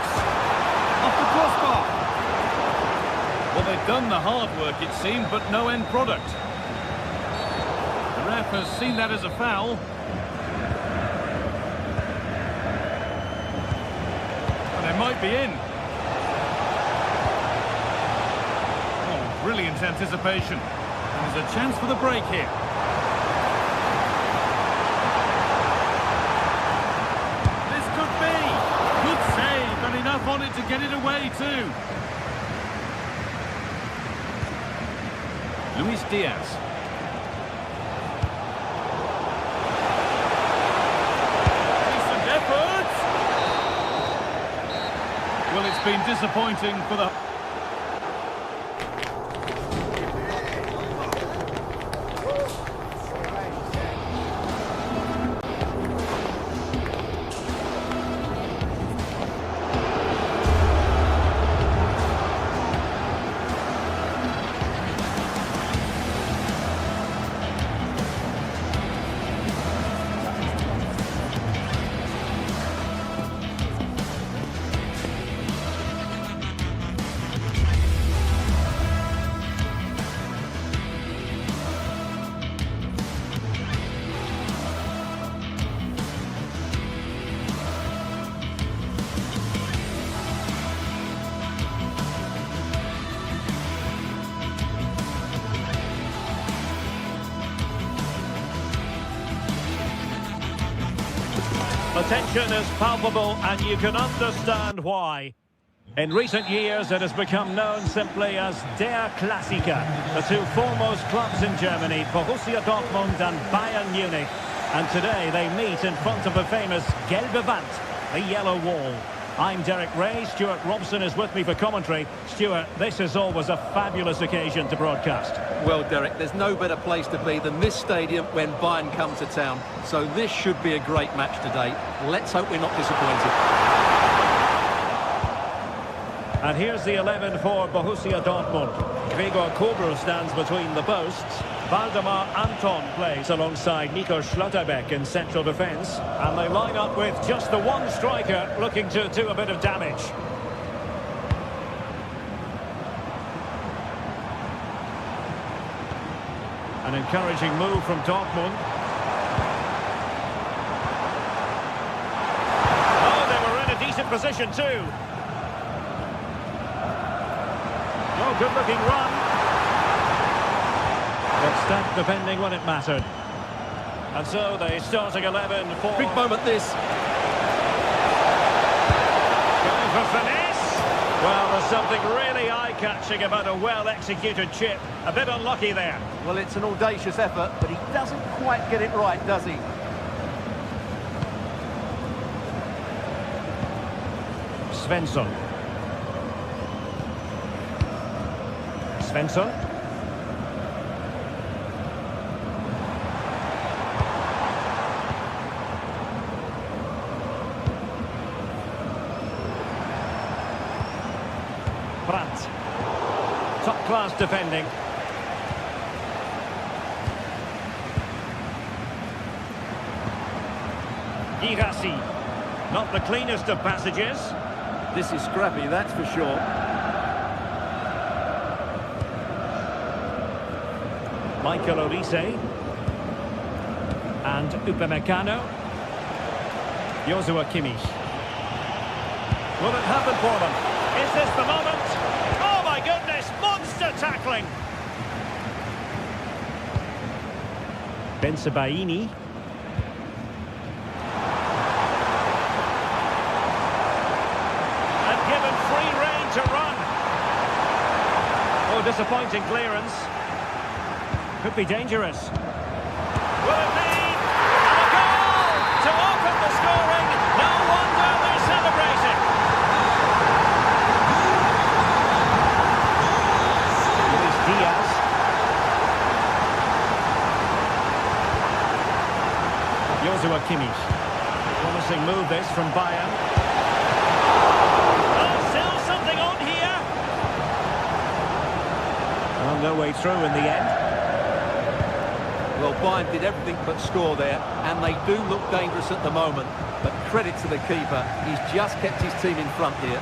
Off the crossbar. Well, they've done the hard work, it seemed, but no end product. The ref has seen that as a foul. And they might be in. Oh, brilliant anticipation. And there's a chance for the break here. This could be. Good save, and enough on it to get it away too. Luis Diaz. Decent effort. Well, it's been disappointing for the... The tension is palpable and you can understand why. In recent years, it has become known simply as Der Klassiker. The two foremost clubs in Germany, Borussia Dortmund and Bayern Munich. And today they meet in front of the famous Gelbe Wand, the yellow wall. I'm Derek Ray, Stuart Robson is with me for commentary. Stuart, this is always a fabulous occasion to broadcast. Well, Derek, there's no better place to be than this stadium when Bayern come to town. So this should be a great match today. Let's hope we're not disappointed. And here's the 11 for Borussia Dortmund. Gregor Kobel stands between the posts. Waldemar Anton plays alongside Nico Schlotterbeck in central defence. And they line up with just the one striker looking to do a bit of damage. An encouraging move from Dortmund. Oh, they were in a decent position too. Oh, good-looking run. But stacked defending when it mattered. And so the starting 11 for... Big moment this. Going for finesse. Well, there's something really eye-catching about a well-executed chip. A bit unlucky there. Well, it's an audacious effort, but he doesn't quite get it right, does he? Svensson. Svensson. Brandt. Top-class defending. Girassi. Not the cleanest of passages. This is scrappy, that's for sure. Michael Olise and Upamecano. Joshua Kimmich. Will it happen for them? Is this the moment? Oh my goodness, monster tackling! Bensebaini. And given free rein to run. Oh, disappointing clearance. Could be dangerous. Will it be? And a goal to open the scoring. No wonder they're celebrating. Luis Diaz. Joshua Kimmich. Promising move this from Bayern. Oh, still something on here. Well, no way through in the end. Well, Bayern did everything but score there, and they do look dangerous at the moment. But credit to the keeper, he's just kept his team in front here.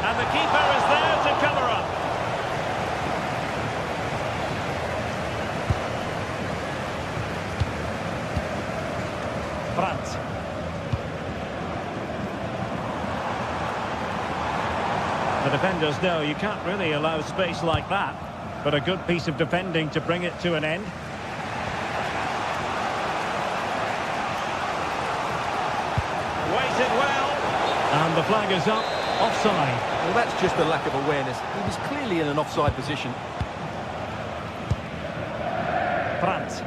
And the keeper is there to cover up. Brandt. The defenders know you can't really allow space like that, but a good piece of defending to bring it to an end. Waited well, and the flag is up, offside. Well, that's just a lack of awareness. He was clearly in an offside position. Brandt.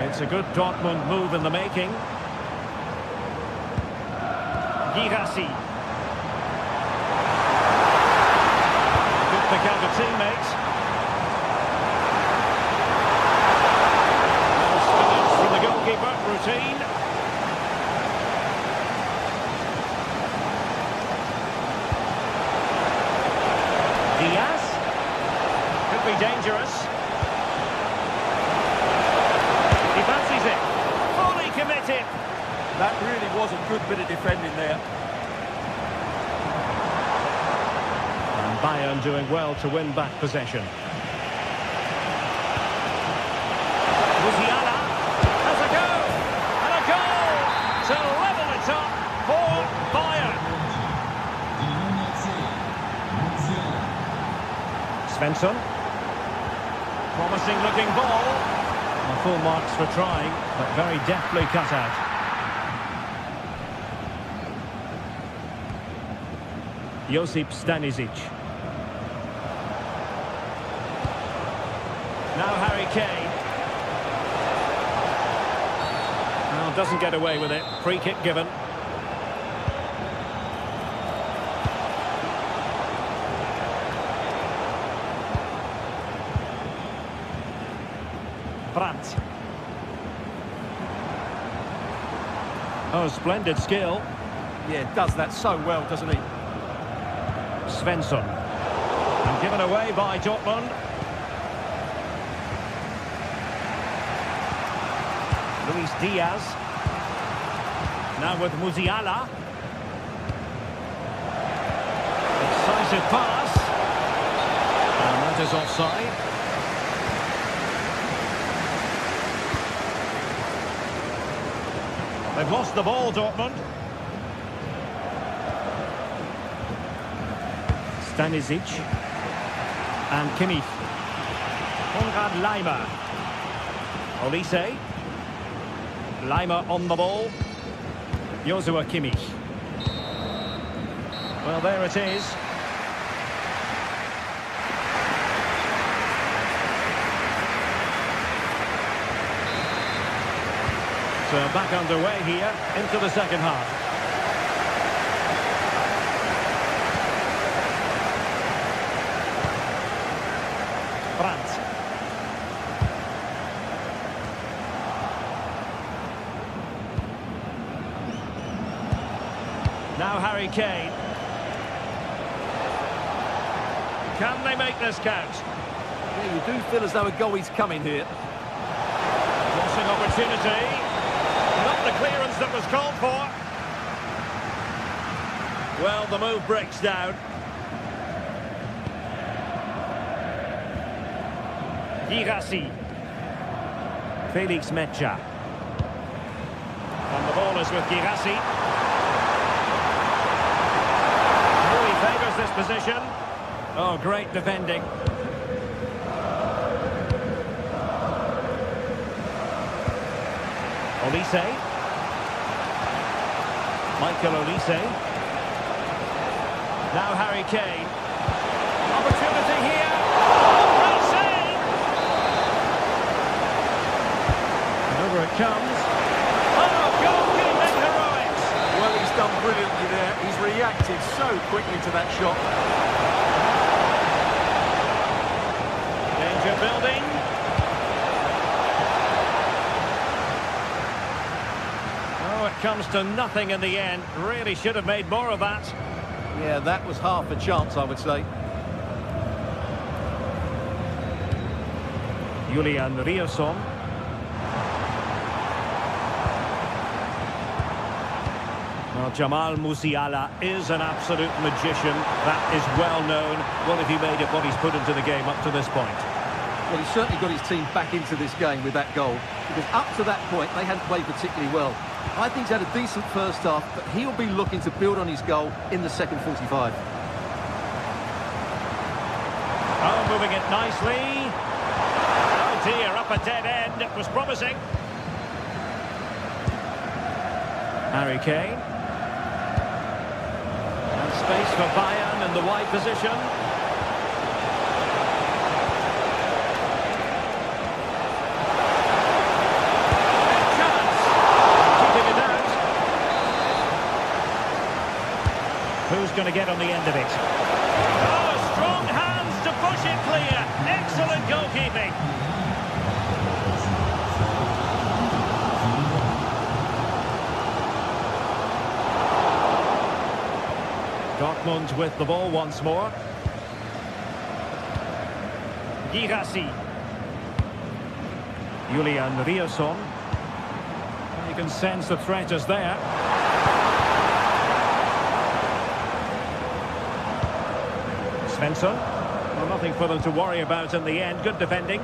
It's a good Dortmund move in the making. Girassi. Good pick out of teammates. Spillage from the goalkeeper, routine. Diaz. Could be dangerous. He fancies it. Fully committed. That really was a good bit of defending there. And Bayern doing well to win back possession. Musiala has a go. And a goal to level it up for Bayern. Svensson. Promising looking ball. Well, full marks for trying, but very deftly cut out. Josip Stanisic. Now Harry Kane. Well, doesn't get away with it. Free kick given. Brandt. Oh, splendid skill. Yeah, does that so well, doesn't he? Svensson. And given away by Dortmund. Luis Diaz. Now with Musiala. Decisive pass. And that is offside. They've lost the ball, Dortmund. Stanisic. And Kimmich. Konrad Laimer. Olise. Laimer on the ball. Joshua Kimmich. Well, there it is. So back underway here into the second half. Brandt. Now Harry Kane. Can they make this count? Yeah, you do feel as though a goal is coming here. Crossing opportunity. Not the clearance that was called for. Well, the move breaks down. Girassi. Felix Mecha. And the ball is with Girassi. Really favours this position. Oh, great defending. Olise. Michael Olise. Now Harry Kane. Opportunity here. Oh, great save! And over it comes. Oh, goalkeeping heroics! Well, he's done brilliantly there. He's reacted so quickly to that shot. Danger building. Comes to nothing in the end. Really should have made more of that. Yeah, that was half a chance, I would say. Julian Riosson. Well, Jamal Musiala is an absolute magician. That is well known. What have he made of what he's put into the game up to this point? Well, he's certainly got his team back into this game with that goal. Because up to that point, they hadn't played particularly well. I think he's had a decent first half, but he'll be looking to build on his goal in the second 45. Oh, moving it nicely. Oh dear, up a dead end. It was promising. Harry Kane. And space for Bayern in the wide position. Who's going to get on the end of it? Oh, strong hands to push it clear. Excellent goalkeeping. Dortmund with the ball once more. Girassi. Julian Riosson. You can sense the threat is there. Svensson. Well, nothing for them to worry about in the end. Good defending.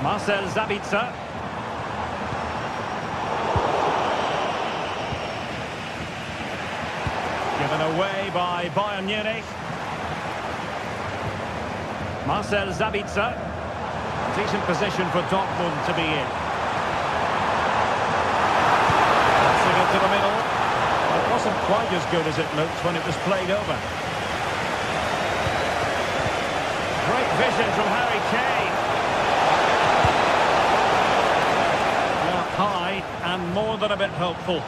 Marcel Sabitzer. Given away by Bayern Munich. Marcel Sabitzer. Decent position for Dortmund to be in. Passing it to the middle. It wasn't quite as good as it looked when it was played over. Great vision from Harry Kane. Well, high and more than a bit hopeful.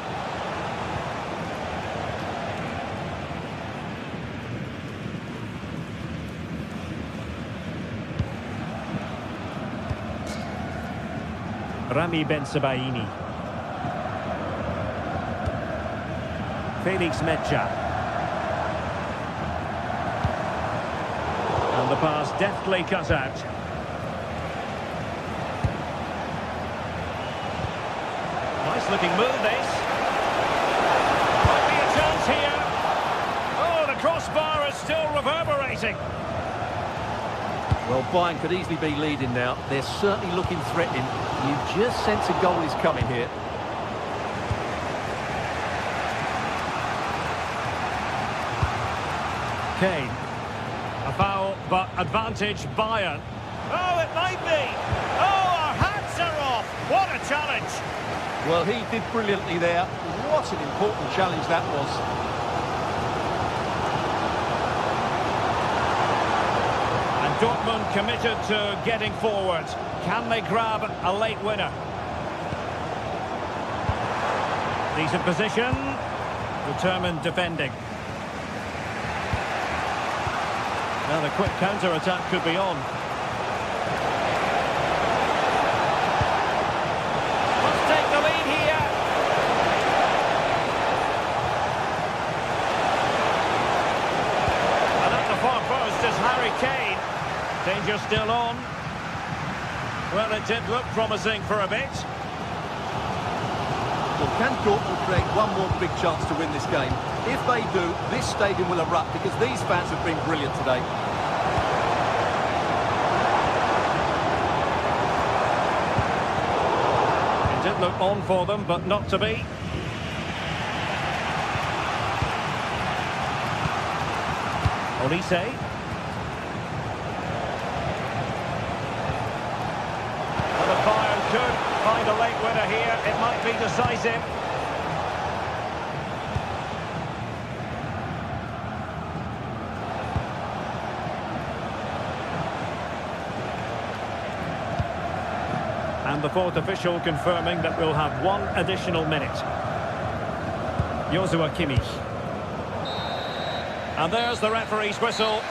Rami Ben-Sebaini. Felix Mecha. And the pass deftly cut out. Nice looking move this. Might be a chance here. Oh, the crossbar is still reverberating. Well, Bayern could easily be leading now. They're certainly looking threatening. You just sense a goal is coming here. Kane. A foul, but advantage Bayern. Oh, it might be. Oh, our hats are off. What a challenge. Well, he did brilliantly there. What an important challenge that was. And Dortmund committed to getting forward. Can they grab a late winner? Decent position. Determined defending. Now the quick counter-attack could be on. Let's take the lead here. And at the far post is Harry Kane. Danger still on. Well, it did look promising for a bit. Well, can Dortmund create one more big chance to win this game? If they do, this stadium will erupt because these fans have been brilliant today. It did look on for them, but not to be. Olise. Well, the Bayern could find a late winner here. It might be decisive. And the fourth official confirming that we'll have one additional minute. Joshua Kimmich. And there's the referee's whistle.